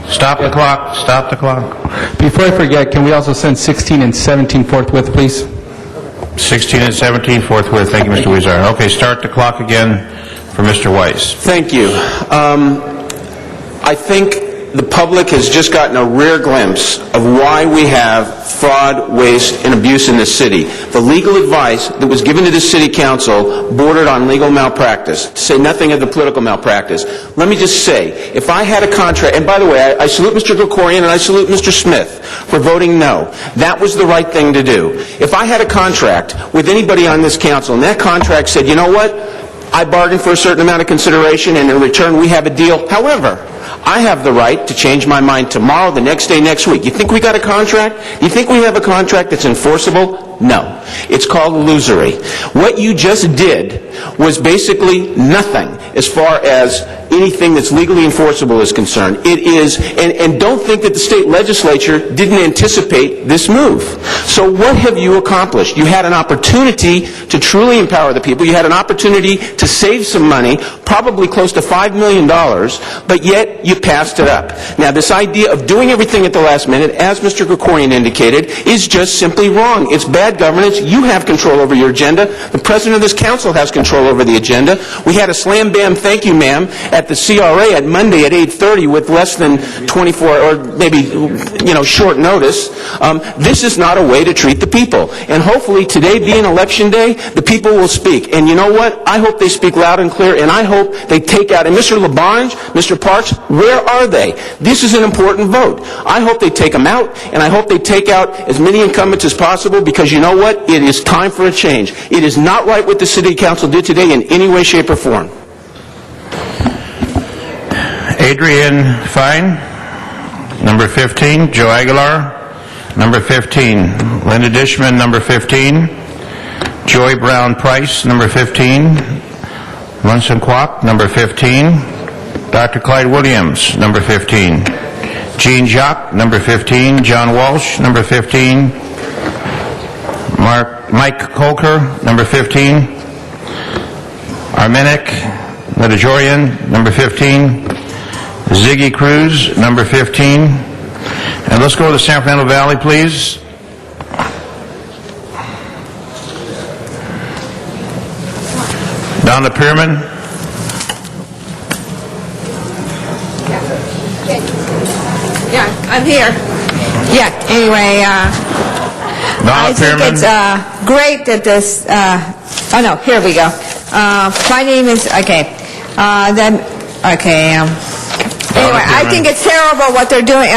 Stop the clock, stop the clock. Before I forget, can we also send 16 and 17 forthwith, please? 16 and 17 forthwith, thank you, Mr. Weezer. Okay, start the clock again for Mr. Weiss. Thank you. I think the public has just gotten a rare glimpse of why we have fraud, waste, and abuse in this city. The legal advice that was given to the City Council bordered on legal malpractice, to say nothing of the political malpractice. Let me just say, if I had a contract, and by the way, I salute Mr. Gregorian and I salute Mr. Smith for voting no. That was the right thing to do. If I had a contract with anybody on this council, and that contract said, you know what, I bargained for a certain amount of consideration, and in return we have a deal. However, I have the right to change my mind tomorrow, the next day, next week. You think we got a contract? You think we have a contract that's enforceable? No. It's called illusory. What you just did was basically nothing as far as anything that's legally enforceable is concerned. It is, and don't think that the state legislature didn't anticipate this move. So what have you accomplished? You had an opportunity to truly empower the people. You had an opportunity to save some money, probably close to $5 million, but yet you passed it up. Now, this idea of doing everything at the last minute, as Mr. Gregorian indicated, is just simply wrong. It's bad governance. You have control over your agenda. The president of this council has control over the agenda. We had a slam-bam thank you, ma'am, at the CRA at Monday at 8:30 with less than 24, or maybe, short notice. This is not a way to treat the people. And hopefully, today being election day, the people will speak. And you know what? I hope they speak loud and clear, and I hope they take out, and Mr. LaBonge, Mr. Parks, where are they? This is an important vote. I hope they take them out, and I hope they take out as many incumbents as possible, because you know what? It is time for a change. It is not right what the City Council did today in any way, shape, or form. Adrian Fine, number 15. Joe Aguilar, number 15. Linda Dishman, number 15. Joy Brown Price, number 15. Munson Kwok, number 15. Dr. Clyde Williams, number 15. Jean Jacques, number 15. John Walsh, number 15. Mike Kolker, number 15. Armenic Medjugorje, number 15. Ziggy Cruz, number 15. And let's go to the San Fernando Valley, please. Donna Pearman. Yeah, I'm here. Yeah, anyway, I think it's great that this, here we go. My name is, anyway, I think it's terrible what they're doing.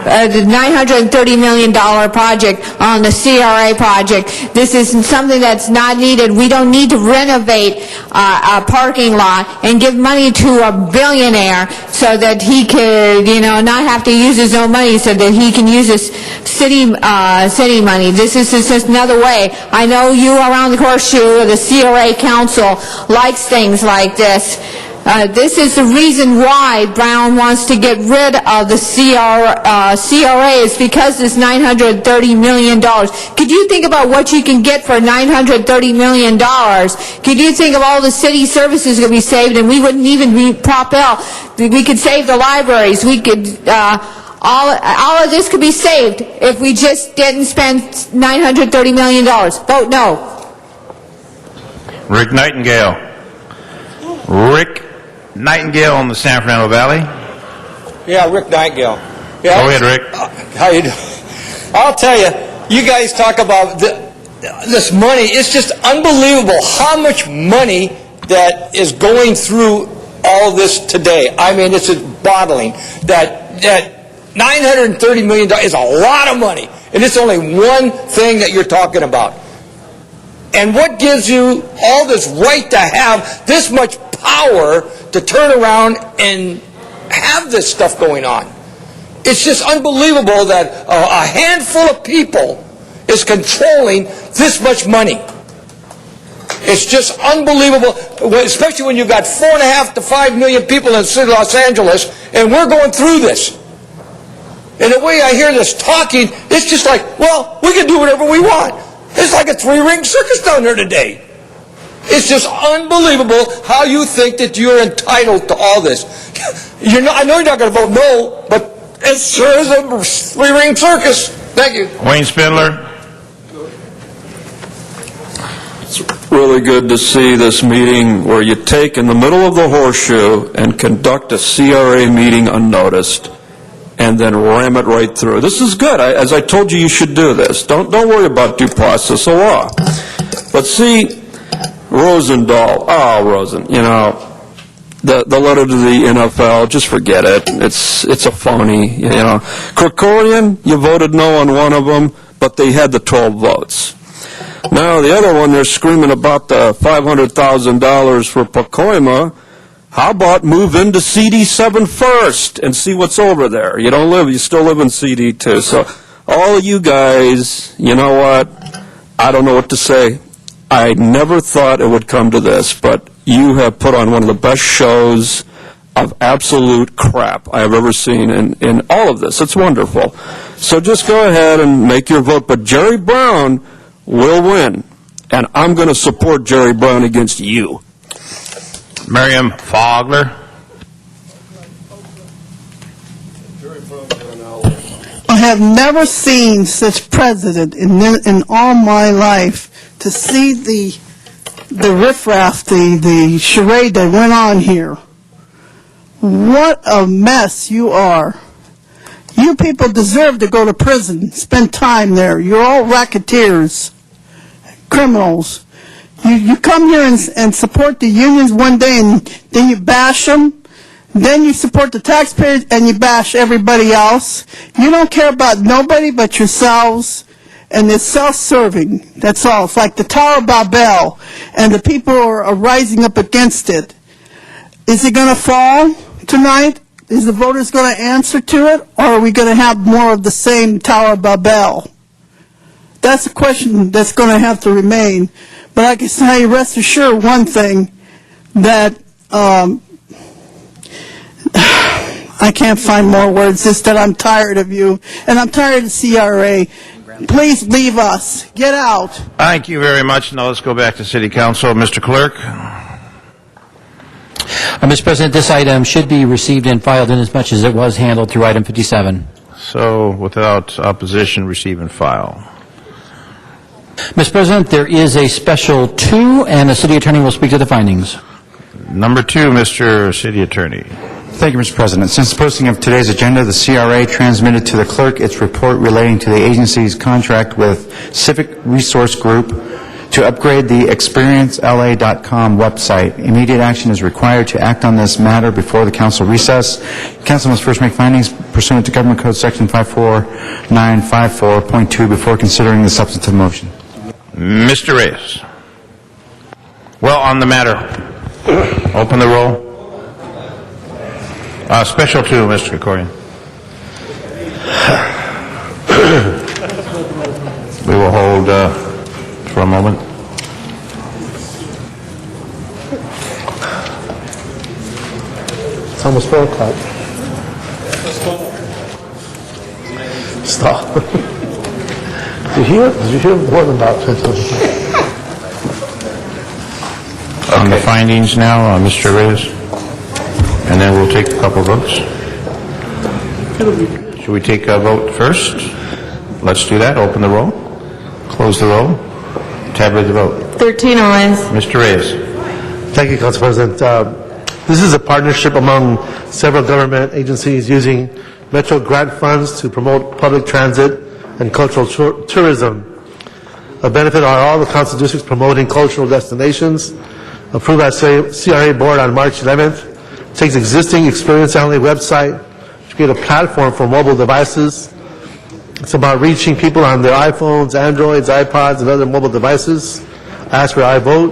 the $930 million project on the CRA project. This is something that's not needed. We don't need to renovate a parking lot and give money to a billionaire so that he could, not have to use his own money, so that he can use his city money. This is just another way. I know you around the horseshoe, the CRA council, likes things like this. This is the reason why Brown wants to get rid of the CRA is because this $930 million. Could you think about what you can get for $930 million? Could you think of all the city services that could be saved, and we wouldn't even be Prop L. We could save the libraries. We could, all of this could be saved if we just didn't spend $930 million. Vote no. Rick Nightingale. Rick Nightingale on the San Fernando Valley. Yeah, Rick Nightingale. Yeah, Go ahead, Rick. How you doing? I'll tell you, you guys talk about this money. It's just unbelievable how much money that is going through all this today. I mean, it's just boggling. That $930 million is a lot of money, and it's only one thing that you're talking about. And what gives you all this right to have this much power to turn around and have this stuff going on? It's just unbelievable that a handful of people is controlling this much money. It's just unbelievable, especially when you've got 4.5 to 5 million people in the city of Los Angeles, and we're going through this. And the way I hear this talking, it's just like, well, we can do whatever we want. It's like a three-ring circus down there today. It's just unbelievable how you think that you're entitled to all this. I know you're not going to vote no, but it sure is a three-ring circus. Thank you. Wayne Spindler. It's really good to see this meeting where you take in the middle of the horseshoe and conduct a CRA meeting unnoticed and then ram it right through. This is good. As I told you, you should do this. Don't worry about due process of law. But see, Rosendahl, the letter to the NFL, just forget it. It's a phony, Krikorian, you voted no on one of them, but they had the 12 votes. Now, the other one, they're screaming about the $500,000 for Pacoima. How about move into CD7 first and see what's over there? You still live in CD2. So all of you guys, you know what? I don't know what to say. I never thought it would come to this, but you have put on one of the best shows of absolute crap I have ever seen in all of this. It's wonderful. So just go ahead and make your vote. But Jerry Brown will win, and I'm going to support Jerry Brown against you. Miriam Fogler. I have never seen such president in all my life. To see the riffraff, the charade that went on here. What a mess you are. You people deserve to go to prison, spend time there. You're all racketeers, criminals. You come here and support the unions one day, and then you bash them. Then you support the taxpayers, and you bash everybody else. You don't care about nobody but yourselves, and it's self-serving. That's all. It's like the Tower of Babel, and the people are rising up against it. Is it going to fall tonight? Is the voters going to answer to it, or are we going to have more of the same Tower of Babel? That's a question that's going to have to remain. But I can tell you, rest assured, one thing, that I can't find more words, just that I'm tired of you, and I'm tired of CRA. Please leave us. Get out. Thank you very much. Now let's go back to City Council. Mr. Clerk. Mr. President, this item should be received and filed in as much as it was handled through item 57. So, without opposition, receive and file. Mr. President, there is a special 2, and the city attorney will speak to the findings. Number 2, Mr. City Attorney. Thank you, Mr. President. Since the posting of today's agenda, the CRA transmitted to the clerk its report relating to the agency's contract with Civic Resource Group to upgrade the experiencela.com website. Immediate action is required to act on this matter before the council recess. Council must first make findings pursuant to Government Code Section 54954.2 before considering the substantive motion. Mr. Reyes. Well, on the matter, open the roll. Special two, Mr. Krikorian. We will hold for a moment. It's almost 4 o'clock. Stop. Did you hear more than about 15? On the findings now, Mr. Reyes, and then we'll take a couple votes. Should we take a vote first? Let's do that. Open the roll. Close the roll. Tabulate the vote. 13 ayes. Mr. Reyes. Thank you, Council President. This is a partnership among several government agencies using Metro grant funds to promote public transit and cultural tourism. A benefit are all the council districts promoting cultural destinations. Approved by CRA Board on March 11th. Takes existing Experience LA website to create a platform for mobile devices. It's about reaching people on their iPhones, Androids, iPods, and other mobile devices. Ask for iVote.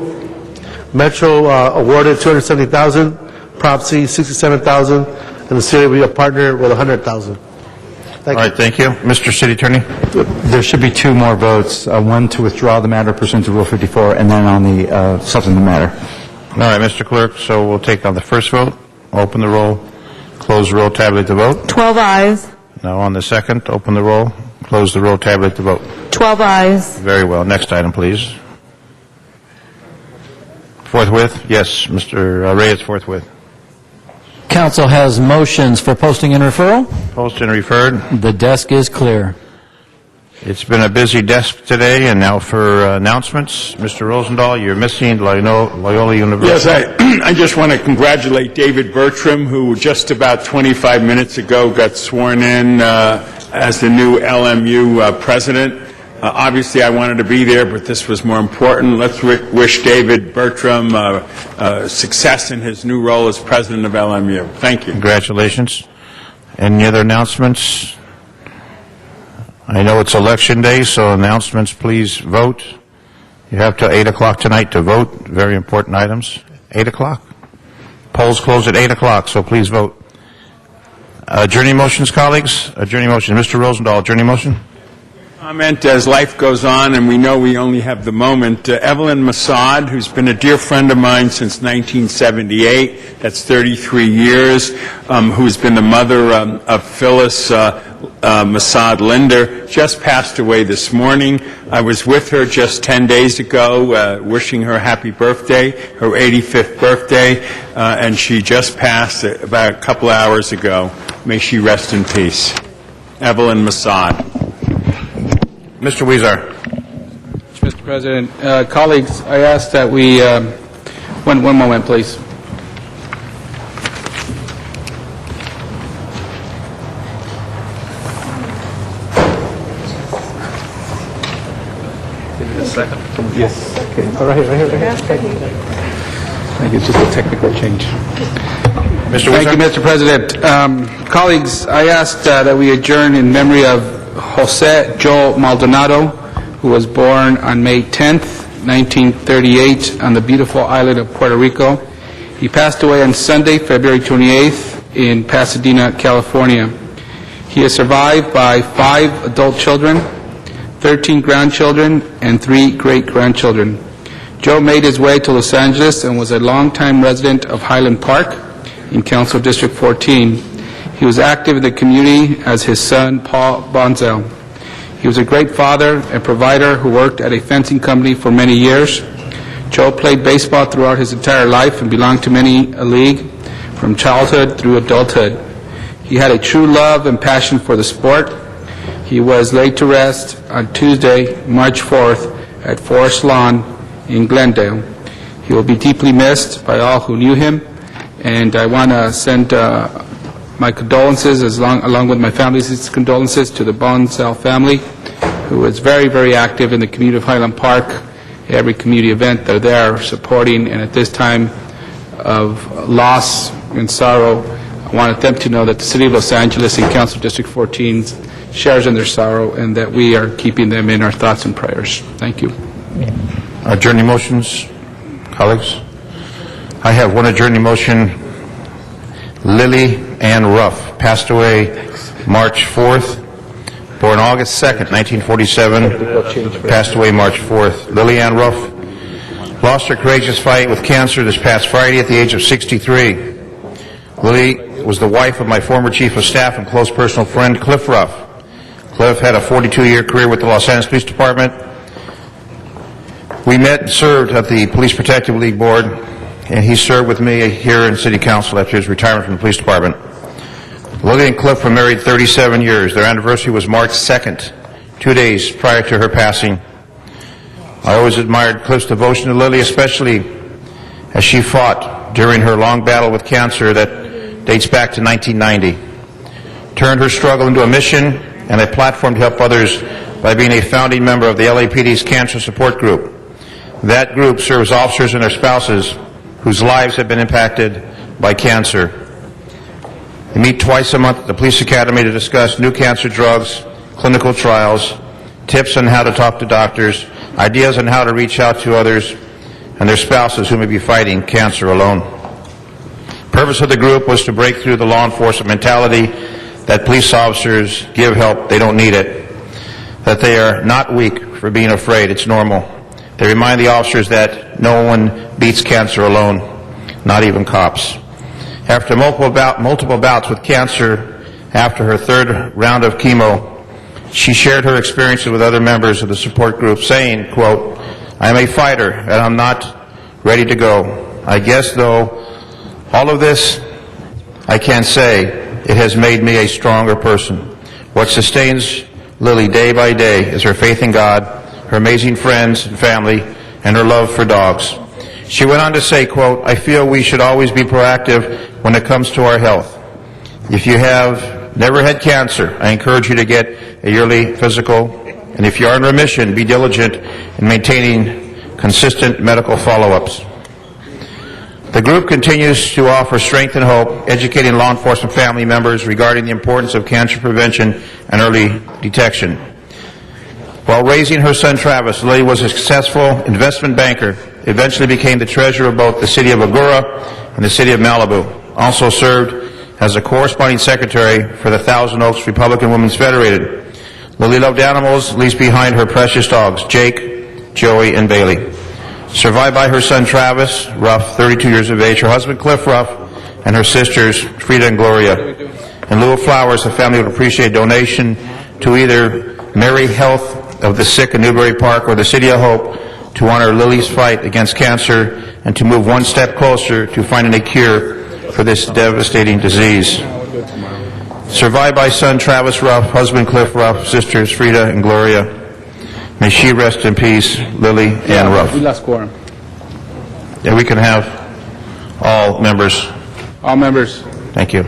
Metro awarded $270,000, Prop C $67,000, and the city will be a partner with $100,000. All right, thank you. Mr. City Attorney? There should be two more votes, one to withdraw the matter pursuant to Rule 54, and then on the substantive matter. All right, Mr. Clerk, so we'll take on the first vote. Open the roll, close the roll, tabulate the vote. 12 ayes. Now on the second, open the roll, close the roll, tabulate the vote. 12 ayes. Very well. Next item, please. Forthwith? Yes, Mr. Reyes, forthwith. Council has motions for posting and referral. Post and referred. The desk is clear. It's been a busy desk today, and now for announcements. Mr. Rosendahl, you're missing Loyola University. Yes, I just want to congratulate David Bertram, who just about 25 minutes ago got sworn in as the new LMU president. Obviously, I wanted to be there, but this was more important. Let's wish David Bertram success in his new role as president of LMU. Thank you. Congratulations. Any other announcements? I know it's Election Day, so announcements, please vote. You have till 8 o'clock tonight to vote. Very important items. 8 o'clock. Polls close at 8 o'clock, so please vote. Adjourning motions, colleagues? Adjourning motion. Mr. Rosendahl, adjourning motion? Comment as life goes on, and we know we only have the moment. Evelyn Masad, who's been a dear friend of mine since 1978, that's 33 years, who's been the mother of Phyllis Masad Linder, just passed away this morning. I was with her just 10 days ago, wishing her happy birthday, her 85th birthday, and she just passed about a couple hours ago. May she rest in peace. Evelyn Masad. Mr. Weezer. Mr. President, colleagues, I ask that we, one moment, please. Give me a second. Yes. Okay. Right here. I think it's just a technical change. Mr. Thank you, Mr. President. Colleagues, I ask that we adjourn in memory of Jose Joe Maldonado, who was born on May 10th, 1938, on the beautiful island of Puerto Rico. He passed away on Sunday, February 28th, in Pasadena, California. He is survived by 5 adult children, 13 grandchildren, and 3 great-grandchildren. Joe made his way to Los Angeles and was a longtime resident of Highland Park in Council District 14. He was active in the community as his son, Paul Bonzel. He was a great father and provider who worked at a fencing company for many years. Joe played baseball throughout his entire life and belonged to many a league, from childhood through adulthood. He had a true love and passion for the sport. He was laid to rest on Tuesday, March 4th, at Forest Lawn in Glendale. He will be deeply missed by all who knew him, and I want to send my condolences, along with my family's condolences, to the Bonzel family, who was very, very active in the community of Highland Park every community event. They're there supporting, and at this time of loss and sorrow, I wanted them to know that the City of Los Angeles and Council District 14 shares in their sorrow, and that we are keeping them in our thoughts and prayers. Thank you. Adjourning motions, colleagues? I have one adjourning motion. Lily Ann Ruff passed away March 4th, born August 2nd, 1947, passed away March 4th. Lily Ann Ruff lost her courageous fight with cancer this past Friday at the age of 63. Lily was the wife of my former Chief of Staff and close personal friend, Cliff Ruff. Cliff had a 42-year career with the Los Angeles Police Department. We met and served at the Police Protective League Board, and he served with me here in City Council after his retirement from the Police Department. Lily and Cliff were married 37 years. Their anniversary was March 2nd, 2 days prior to her passing. I always admired Cliff's devotion to Lily, especially as she fought during her long battle with cancer that dates back to 1990. Turned her struggle into a mission and a platform to help others by being a founding member of the LAPD's Cancer Support Group. That group serves officers and their spouses whose lives have been impacted by cancer. They meet twice a month at the Police Academy to discuss new cancer drugs, clinical trials, tips on how to talk to doctors, ideas on how to reach out to others and their spouses who may be fighting cancer alone. The purpose of the group was to break through the law enforcement mentality that police officers give help, they don't need it, that they are not weak for being afraid, it's normal. They remind the officers that no one beats cancer alone, not even cops. After multiple bouts with cancer, after her third round of chemo, she shared her experiences with other members of the support group, saying, quote, "I am a fighter and I'm not ready to go. I guess, though, all of this I can't say. It has made me a stronger person. What sustains Lily day by day is her faith in God, her amazing friends and family, and her love for dogs." She went on to say, quote, "I feel we should always be proactive when it comes to our health. If you have never had cancer, I encourage you to get a yearly physical, and if you are in remission, be diligent in maintaining consistent medical follow-ups." The group continues to offer strength and hope, educating law enforcement family members regarding the importance of cancer prevention and early detection. While raising her son Travis, Lily was a successful investment banker, eventually became the treasurer of both the City of Agoura and the City of Malibu. Also served as a corresponding secretary for the Thousand Oaks Republican Women's Federated. Lily loved animals, leaves behind her precious dogs, Jake, Joey, and Bailey. Survived by her son Travis Ruff, 32 years of age, her husband Cliff Ruff, and her sisters Frida and Gloria. In lieu of flowers, the family would appreciate a donation to either Mary Health of the Sick in Newbury Park or the City of Hope to honor Lily's fight against cancer and to move one step closer to finding a cure for this devastating disease. Survived by son Travis Ruff, husband Cliff Ruff, sisters Frida and Gloria. May she rest in peace, Lily Ann Ruff. We lost quorum. Yeah, we can have all members. All members. Thank you.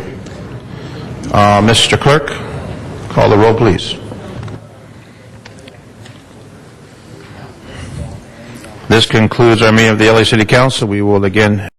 Mr. Clerk, call the roll, please. This concludes our meeting of the LA City Council. We will again